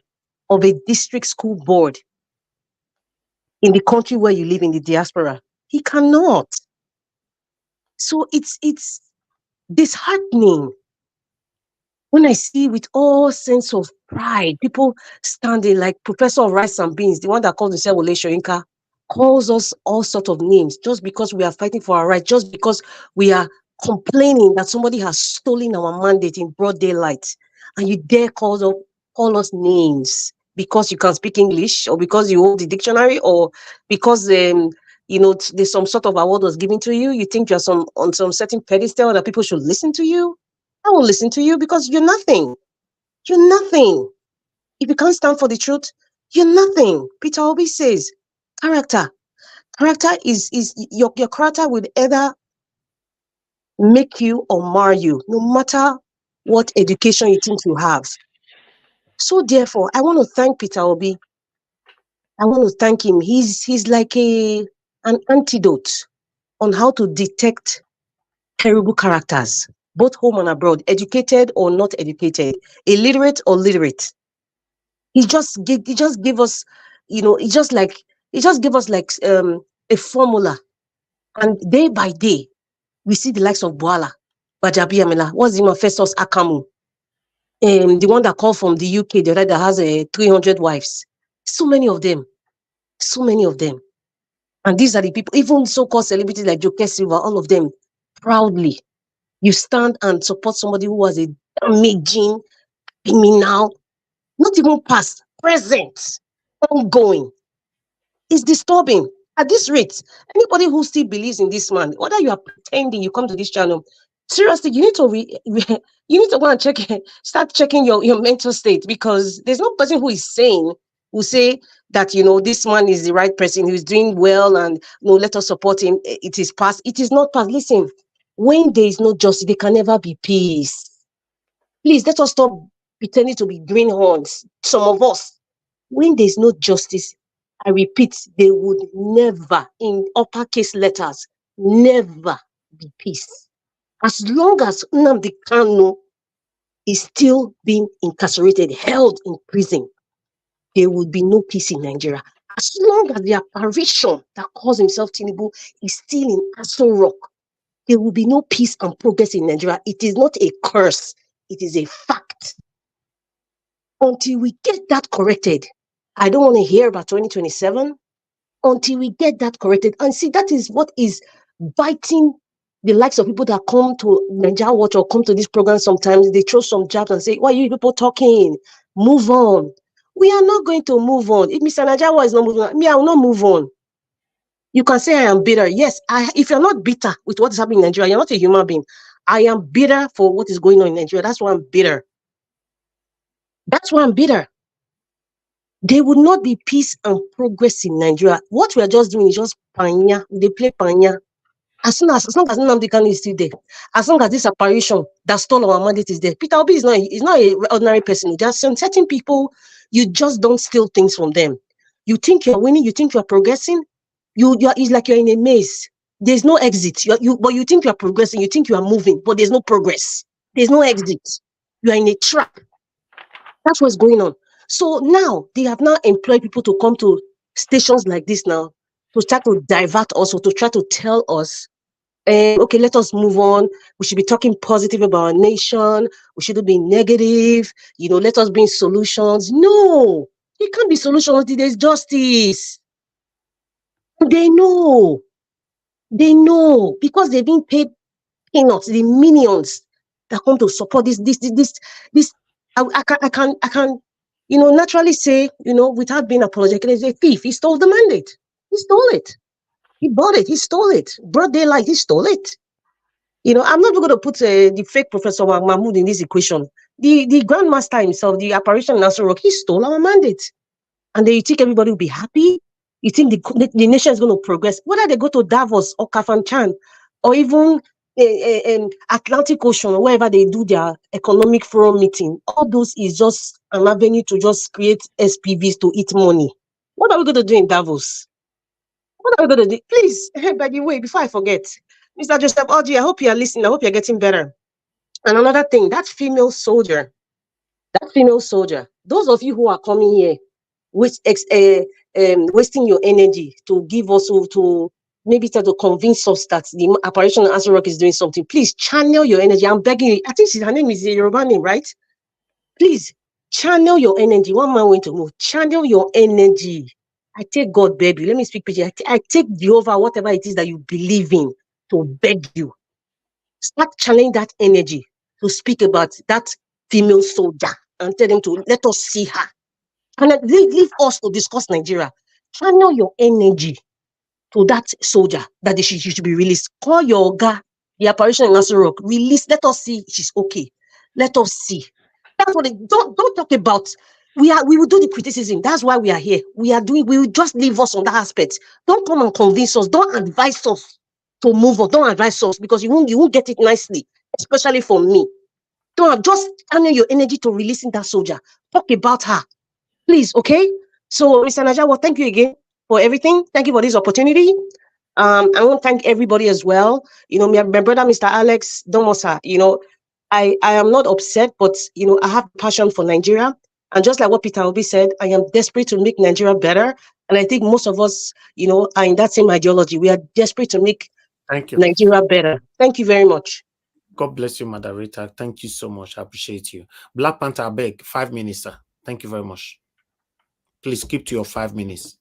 of a district school board in the country where you live in the diaspora? He cannot. So it's disheartening when I see with all sense of pride, people standing like Professor of Rice and Beans, the one that calls himself Wole Soyinka, calls us all sorts of names just because we are fighting for our rights, just because we are complaining that somebody has stolen our mandate in broad daylight. And you dare call us names because you can speak English, or because you hold the dictionary, or because there's some sort of award was given to you. You think you're on some certain pedestal that people should listen to you. I won't listen to you because you're nothing. You're nothing. If you can't stand for the truth, you're nothing. Peter Obi says, character is your character will either make you or mar you, no matter what education you think you have. So therefore, I want to thank Peter Obi. I want to thank him. He's like an antidote on how to detect terrible characters, both home and abroad, educated or not educated, illiterate or literate. He just gave us, he just gave us like a formula, and day by day we see the likes of Bwala, Gbajabiamila, what's the name of Festus Akamu, the one that called from the UK, the other that has 300 wives. So many of them. And these are the people, even so-called celebrities like Joke Silva, all of them, proudly, you stand and support somebody who was a damaging criminal, not even past, present, ongoing. It's disturbing. At this rate, anybody who still believes in this man, whether you are pretending, you come to this channel, seriously, you need to you need to go and start checking your mental state, because there's no person who is sane who say that this man is the right person, who is doing well, and let us support him. It is past. It is not past. Listen, when there is no justice, there can never be peace. Please let us stop pretending to be greenhorns. Some of us, when there's no justice, I repeat, there would never, in uppercase letters, never be peace. As long as Nnamdi Kanu is still being incarcerated, held in prison, there will be no peace in Nigeria. As long as the apparition that calls himself Tinubu is still in Aso Rock, there will be no peace and progress in Nigeria. It is not a curse. It is a fact. Until we get that corrected, I don't want to hear about 2027. Until we get that corrected. And see, that is what is biting the likes of people that come to Nigeria Watch or come to this program sometimes. They throw some jabs and say, why are you people talking? Move on. We are not going to move on. If Mr. Nigeria is not moving on, me, I will not move on. You can say I am bitter. Yes, if you're not bitter with what is happening in Nigeria, you're not a human being. I am bitter for what is going on in Nigeria. That's why I'm bitter. That's why I'm bitter. There would not be peace and progress in Nigeria. What we are just doing is just panya. They play panya. As long as Nnamdi Kanu is still there, as long as this apparition that stole our mandate is there, Peter Obi is not an ordinary person. There are some certain people, you just don't steal things from them. You think you're winning, you think you're progressing, it's like you're in a maze. There's no exit. But you think you're progressing, you think you are moving, but there's no progress. There's no exit. You are in a trap. That's what's going on. So now they have now employed people to come to stations like this now to try to divert us, or to try to tell us, okay, let us move on. We should be talking positive about our nation. We shouldn't be negative. Let us bring solutions. No, it can't be solutions until there's justice. They know because they've been paid peanuts, the millions that come to support this. I can naturally say, without being apologetic, he's a thief. He stole the mandate. He stole it. He bought it. He stole it. Broad daylight. He stole it. I'm not going to put the fake Professor Mahmoud in this equation. The Grandmaster himself, the apparition in Aso Rock, he stole our mandate. And then you think everybody will be happy? You think the nation is going to progress? Whether they go to Davos or Kafanchan or even Atlantic Ocean or wherever they do their economic forum meeting, all those is just an avenue to just create SPVs to eat money. What are we going to do in Davos? What are we going to do? Please, by the way, before I forget, Mr. Joseph Oji, I hope you are listening. I hope you're getting better. And another thing, that female soldier, those of you who are coming here with wasting your energy to give us to maybe try to convince us that the Operation Answer Rock is doing something, please channel your energy. I'm begging you. I think her name is Yoruba name, right? Please channel your energy. One man went to move. Channel your energy. I take God, baby. Let me speak PG. I take Jehovah, whatever it is that you believe in, to beg you. Start channeling that energy to speak about that female soldier and tell them to let us see her. And leave us to discuss Nigeria. Channel your energy to that soldier that she should be released. Call your guy, the Operation in Nasser Rock. Release. Let us see she's okay. Let us see. That's what don't talk about. We will do the criticism. That's why we are here. We will just leave us on that aspect. Don't come and convince us. Don't advise us to move on. Don't advise us because you won't get it nicely, especially for me. Don't just channel your energy to releasing that soldier. Talk about her. Please, okay? So, Mr. Najawa, thank you again for everything. Thank you for this opportunity. I want to thank everybody as well. My brother, Mr. Alex Domosa, I am not upset, but, I have passion for Nigeria. And just like what Peter Obi said, I am desperate to make Nigeria better. And I think most of us, are in that same ideology. We are desperate to make Nigeria better. Thank you very much. God bless you, moderator. Thank you so much. I appreciate you. Black Panther, I beg, 5 minutes, sir. Thank you very much. Please keep to your 5 minutes.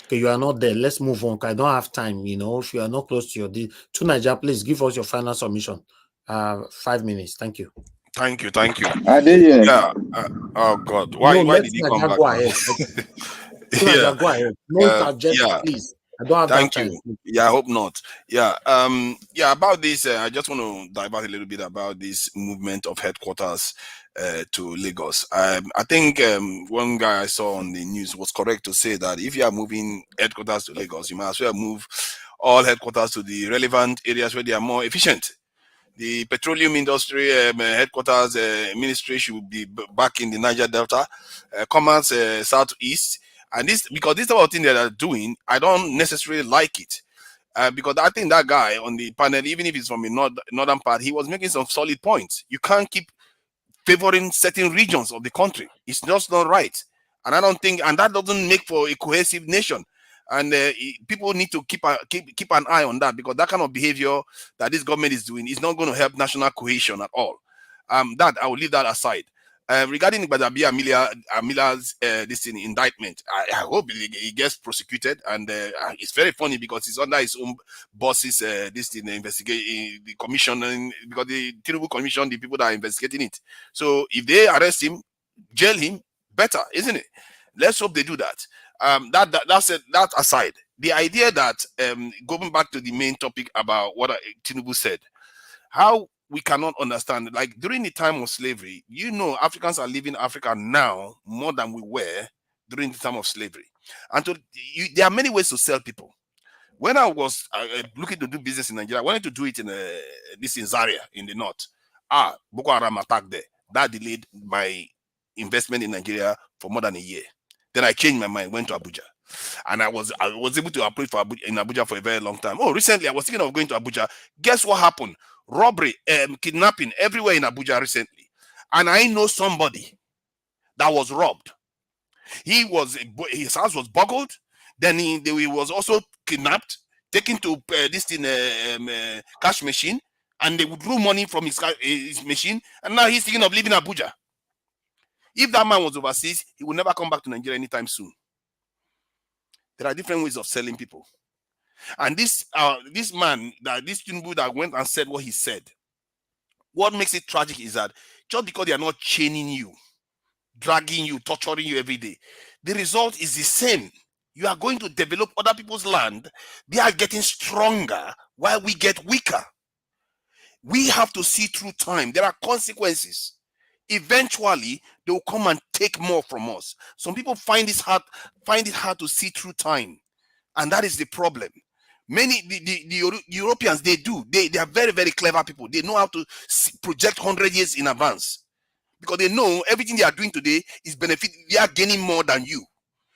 Okay, you are not there. Let's move on. I don't have time. If you are not close to your deal, to Nigeria, please give us your final submission. 5 minutes. Thank you. Thank you. Are they here? Yeah. Oh God. Why did he come back? Go ahead. Yeah. Go ahead. No interject, please. I don't have that time. Thank you. Yeah, I hope not. Yeah. About this, I just want to divert a little bit about this movement of headquarters to Lagos. I think one guy I saw on the news was correct to say that if you are moving headquarters to Lagos, you might as well move all headquarters to the relevant areas where they are more efficient. The petroleum industry headquarters ministry should be back in the Niger Delta, commerce southeast. And because this type of thing that they're doing, I don't necessarily like it. Because I think that guy on the panel, even if he's from the northern part, he was making some solid points. You can't keep favoring certain regions of the country. It's just not right. And I don't think, and that doesn't make for a cohesive nation. And people need to keep an eye on that, because that kind of behavior that this government is doing is not going to help national cohesion at all. That I will leave that aside. Regarding Badabi Amila's this indictment, I hope he gets prosecuted, and it's very funny because he's under his own boss's investigation, the commission, because the Tinubu commission, the people that are investigating it. So if they arrest him, jail him, better, isn't it? Let's hope they do that. That aside, the idea that going back to the main topic about what Tinubu said, how we cannot understand, like during the time of slavery, Africans are living Africa now more than we were during the time of slavery. And there are many ways to sell people. When I was looking to do business in Nigeria, I wanted to do it in Zaria in the north. Boko Haram attacked there. That delayed my investment in Nigeria for more than a year. Then I changed my mind, went to Abuja. And I was able to apply in Abuja for a very long time. Recently I was thinking of going to Abuja. Guess what happened? Robbery, kidnapping everywhere in Abuja recently. And I know somebody that was robbed. His house was burgled. Then he was also kidnapped, taken to cash machine, and they withdrew money from his machine. And now he's thinking of leaving Abuja. If that man was overseas, he will never come back to Nigeria anytime soon. There are different ways of selling people. And this man, this Tinubu that went and said what he said, what makes it tragic is that just because they are not chaining you, dragging you, torturing you every day, the result is the same. You are going to develop other people's land. They are getting stronger while we get weaker. We have to see through time. There are consequences. Eventually, they will come and take more from us. Some people find it hard to see through time, and that is the problem. The Europeans, they are very, very clever people. They know how to project 100 years in advance, because they know everything they are doing today is benefit. They are gaining more than you.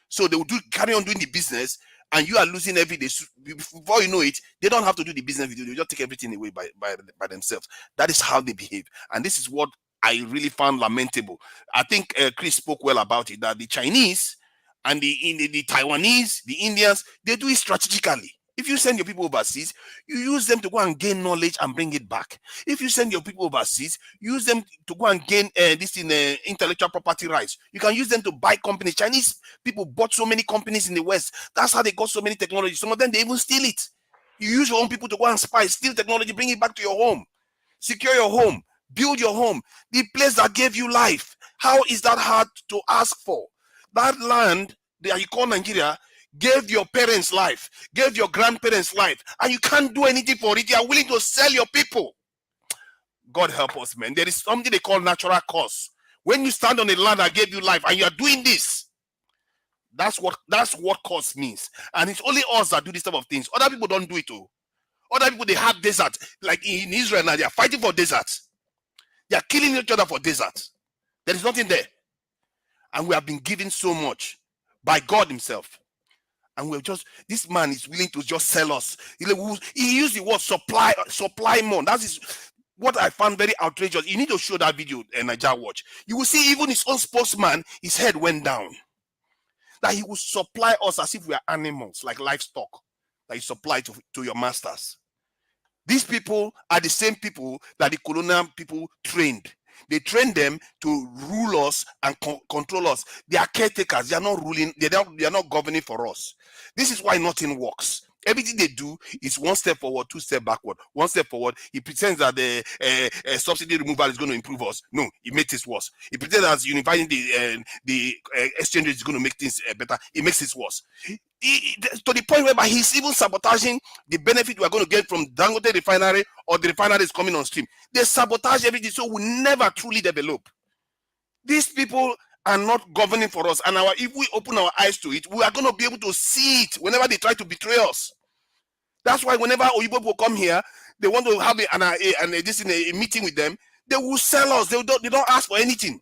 So they will carry on doing the business, and you are losing every day. So before you know it, they don't have to do the business with you. They just take everything away by themselves. That is how they behave. And this is what I really found lamentable. I think Chris spoke well about it, that the Chinese and the Taiwanese, the Indians, they do it strategically. If you send your people overseas, you use them to go and gain knowledge and bring it back. If you send your people overseas, use them to go and gain intellectual property rights. You can use them to buy companies. Chinese people bought so many companies in the West. That's how they got so many technologies. Some of them, they even steal it. You use your own people to go and spy, steal technology, bring it back to your home. Secure your home. Build your home. The place that gave you life. How is that hard to ask for? That land that you call Nigeria gave your parents life, gave your grandparents life, and you can't do anything for it. You are willing to sell your people. God help us, man. There is something they call natural cause. When you stand on a land that gave you life and you are doing this, that's what cause means. And it's only us that do this type of things. Other people don't do it too. Other people, they have desert. Like in Israel now, they are fighting for desert. They are killing each other for desert. There is nothing there. And we have been given so much by God himself. And we're just, this man is willing to just sell us. He used the word supply more. That is what I found very outrageous. You need to show that video, Niger Watch. You will see even his own spokesman, his head went down. That he will supply us as if we are animals, like livestock, that you supply to your masters. These people are the same people that the colonial people trained. They train them to rule us and control us. They are caretakers. They are not ruling. They are not governing for us. This is why nothing works. Everything they do is one step forward, two steps backward. One step forward, he pretends that the subsidy removal is going to improve us. No, it makes it worse. He pretends that unifying the exchange rate is going to make things better. It makes it worse. To the point whereby he's even sabotaging the benefit we are going to get from Dangote refinery, or the refinery is coming on stream. They sabotage everything, so we never truly develop. These people are not governing for us, and if we open our eyes to it, we are going to be able to see it whenever they try to betray us. That's why whenever Oyibo will come here, they want to have a meeting with them, they will sell us. They don't ask for anything.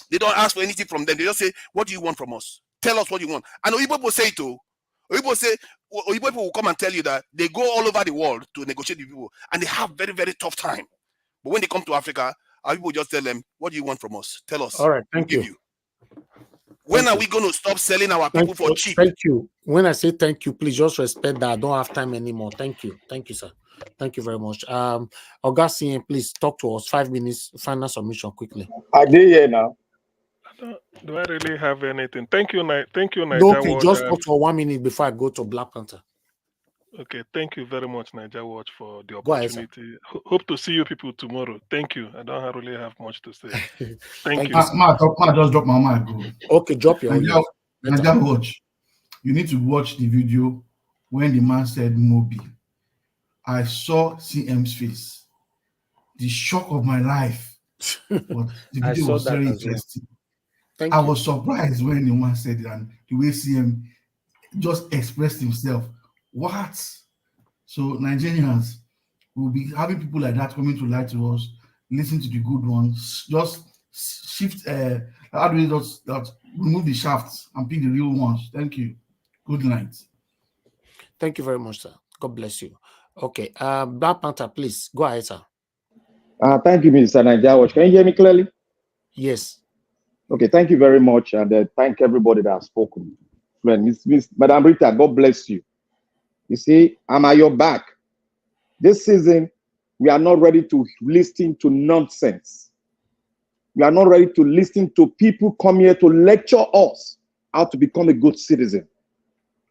They don't ask for anything from them. They just say, what do you want from us? Tell us what you want. And Oyibo will say it too. Oyibo will come and tell you that they go all over the world to negotiate with people, and they have very, very tough time. But when they come to Africa, our people just tell them, what do you want from us? Tell us. All right, thank you. When are we going to stop selling our people for cheap? Thank you. When I say thank you, please just respect that I don't have time anymore. Thank you. Thank you, sir. Thank you very much. Augustine, please talk to us. 5 minutes, final submission quickly. Are they here now? Do I really have anything? Thank you, Niger Okay, Watch. just talk for 1 minute before I go to Black Panther. Okay, thank you very much, Niger Watch, for the Go ahead, opportunity. Hope to see you people tomorrow. Thank you. I don't really have much to say. Thank you. Man, just drop my mic. Okay, drop your audio. Niger Watch. You need to watch the video when the man said Mobi. I saw CM's face. The shock of my life. But the video was very interesting. Well. I was surprised when the man said it, and the way CM just expressed himself. What? So Nigerians will be having people like that coming to lie to us. Listen to the good ones. Just shift. How do we just remove the shafts and pick the real ones? Thank you. Good night. Thank you very much, sir. God bless you. Okay, Black Panther, please go ahead, sir. Thank you, Mr. Niger Watch. Can you hear me clearly? Yes. Okay, thank you very much, and thank everybody that has spoken. Madam Rita, God bless you. You see, I'm at your back. This season, we are not ready to listen to nonsense. We are not ready to listen to people come here to lecture us how to become a good citizen.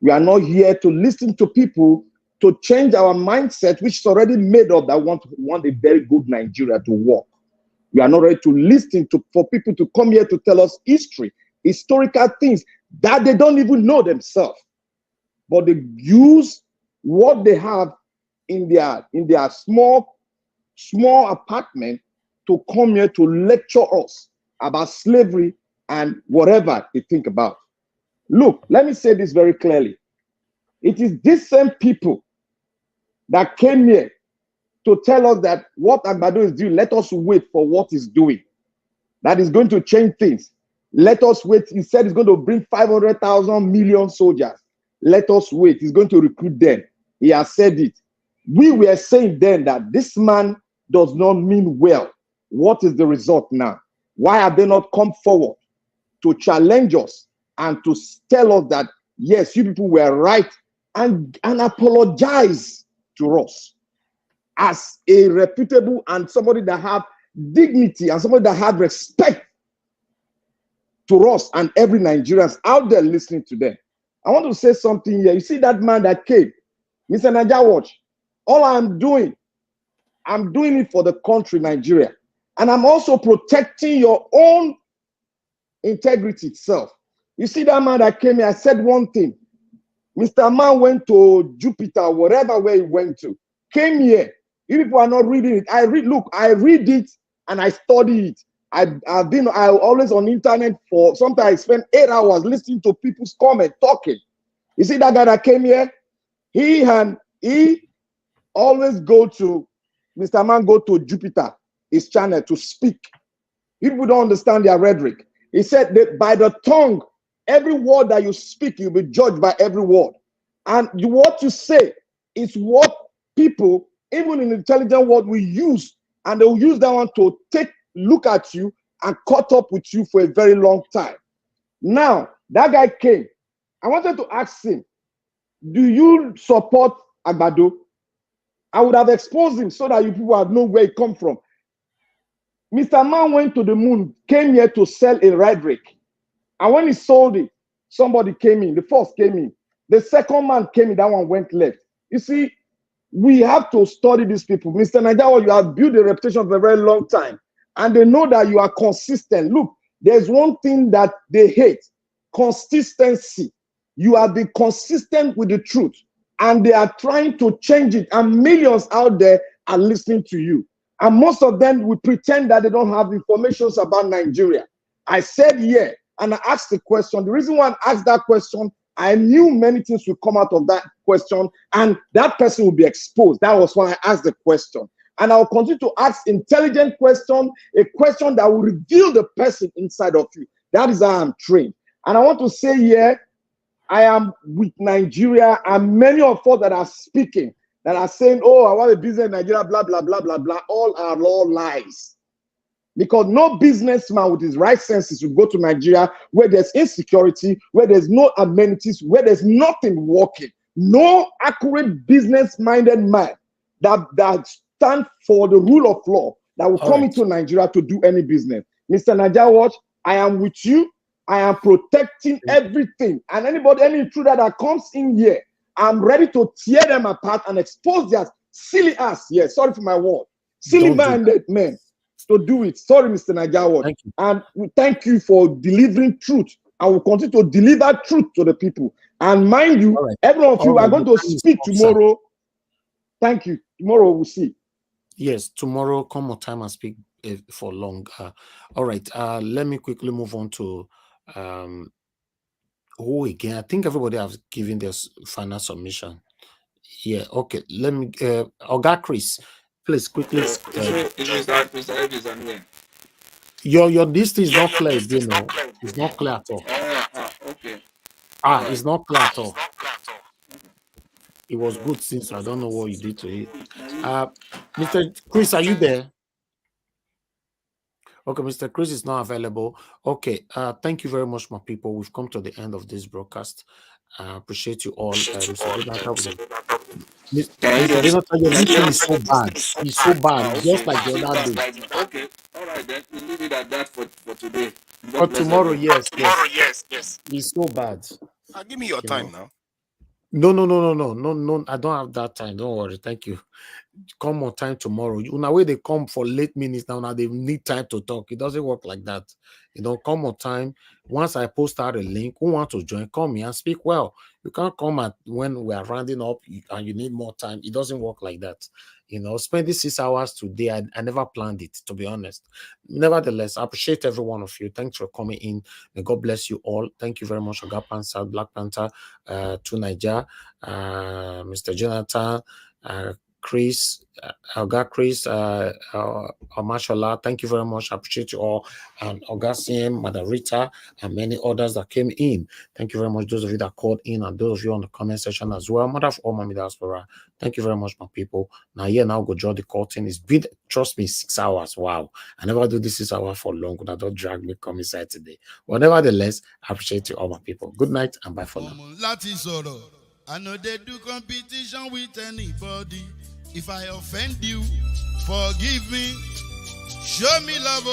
We are not here to listen to people to change our mindset, which is already made up, that want a very good Nigeria to work. We are not ready to listen for people to come here to tell us historical things that they don't even know themselves. But they use what they have in their small apartment to come here to lecture us about slavery and whatever they think about. Look, let me say this very clearly. It is these same people that came here to tell us that what Agbado is doing, let us wait for what he's doing. That is going to change things. Let us wait. He said he's going to bring 500,000 million soldiers. Let us wait. He's going to recruit them. He has said it. We were saying then that this man does not mean well. What is the result now? Why have they not come forward to challenge us and to tell us that, yes, you people were right, and apologize to us as a reputable and somebody that have dignity and somebody that have respect to us and every Nigerians out there listening to them? I want to say something here. You see that man that came, Mr. Naija Watch, all I'm doing it for the country, Nigeria. And I'm also protecting your own integrity itself. You see that man that came here, I said one thing. Mr. Man went to Jupiter, whatever way he went to, came here. You people are not reading it. I read it and I study it. I always on the internet for sometimes I spend 8 hours listening to people's comment, talking. You see that guy that came here? He always go to Mr. Man go to Jupiter, his channel, to speak. People don't understand their rhetoric. He said that by the tongue, every word that you speak, you'll be judged by every word. And what you say is what people, even in the intelligent world, will use. And they'll use that one to look at you and caught up with you for a very long time. Now, that guy came. I wanted to ask him, do you support Agbado? I would have exposed him so that you people have known where he come from. Mr. Man went to the moon, came here to sell a rhetoric. And when he sold it, somebody came in. The first came in. The second man came in, that one went left. You see, we have to study these people. Mr. Naija, you have built a reputation for a very long time. And they know that you are consistent. Look, there's one thing that they hate, consistency. You have been consistent with the truth. And they are trying to change it. And millions out there are listening to you. And most of them will pretend that they don't have information about Nigeria. I said, yeah, and I asked the question. The reason why I asked that question, I knew many things would come out of that question, and that person will be exposed. That was why I asked the question. And I will continue to ask intelligent question, a question that will reveal the person inside of you. That is how I'm trained. And I want to say here, I am with Nigeria, and many of us that are speaking, that are saying, oh, I want a business in Nigeria, blah, blah, blah, blah, blah, all are lies. Because no businessman with his right senses will go to Nigeria where there's insecurity, where there's no amenities, where there's nothing working. No accurate business-minded man that stand for the rule of law that will come into Nigeria to do any business. Mr. Naija Watch, I am with you. I am protecting everything. And anybody, any intruder that comes in here, I'm ready to tear them apart and expose their silly ass. Yes, sorry for my word. Silly minded men to do it. Sorry, Mr. Naija Watch. And we thank you for delivering truth. I will continue to deliver truth to the people. And mind you, every one of you are going to speak tomorrow. Thank you. Tomorrow we'll see. Yes, tomorrow, come more time and speak for long. All right. Let me quickly move on to who again? I think everybody has given their final submission. Yeah, okay. Let me Oga Chris, please quickly. Your list is not clear, you know. It's not clear at all. Okay. It's not clear at all. It was good since I don't know what you did to it. Mr. Chris, are you there? Okay, Mr. Chris is not available. Okay, thank you very much, my people. We've come to the end of this broadcast. Appreciate you all. Mr. Jonathan, your listing is so bad. It's so bad, just like the other day. Okay, all right then. We'll leave it at that for today. For tomorrow, yes. It's so bad. Give me your time now. No. I don't have that time. Don't worry. Thank you. Come on time tomorrow. Now where they come for late minutes now they need time to talk. It doesn't work like that. Come on time. Once I post out a link, who wants to join, come here and speak well. You can't come at when we are rounding up and you need more time. It doesn't work like that. Spending 6 hours today, I never planned it, to be honest. Nevertheless, I appreciate every one of you. Thanks for coming in. May God bless you all. Thank you very much, Oga Panther, Black Panther, to Niger, Mr. Jonathan, Chris, Oga Chris, Mashallah, thank you very much. I appreciate you all. And Oga CM, Madam Rita, and many others that came in. Thank you very much. Those of you that called in and those of you on the comment section as well. Mother of all Mami Diaspora, thank you very much, my people. Now, go draw the curtain. It's been, trust me, 6 hours. Wow. I never do this 6 hours for long. But don't drag me come inside today. But nevertheless, I appreciate you all, my people. Good night and bye for now. I know they do competition with anybody. If I offend you, forgive me. Show me love,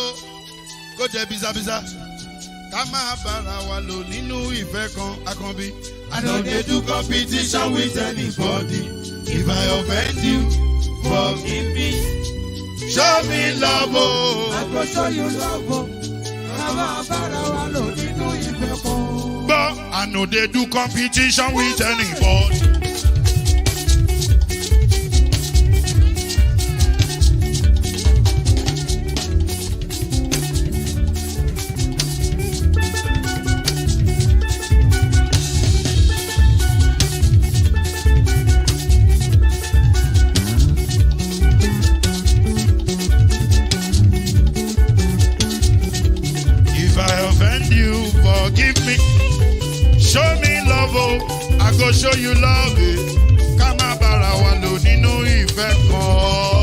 go there, biza. Kama bara wa lo ninu ife kan akanbi. I know they do competition with anybody. If I offend you, forgive me. Show me love, I go show you love. Kama bara wa lo ninu ife kan. But I know they do competition with anybody. If I offend you, forgive me. Show me love, I go show you love. Kama bara wa lo nínú ìfẹ́ kan.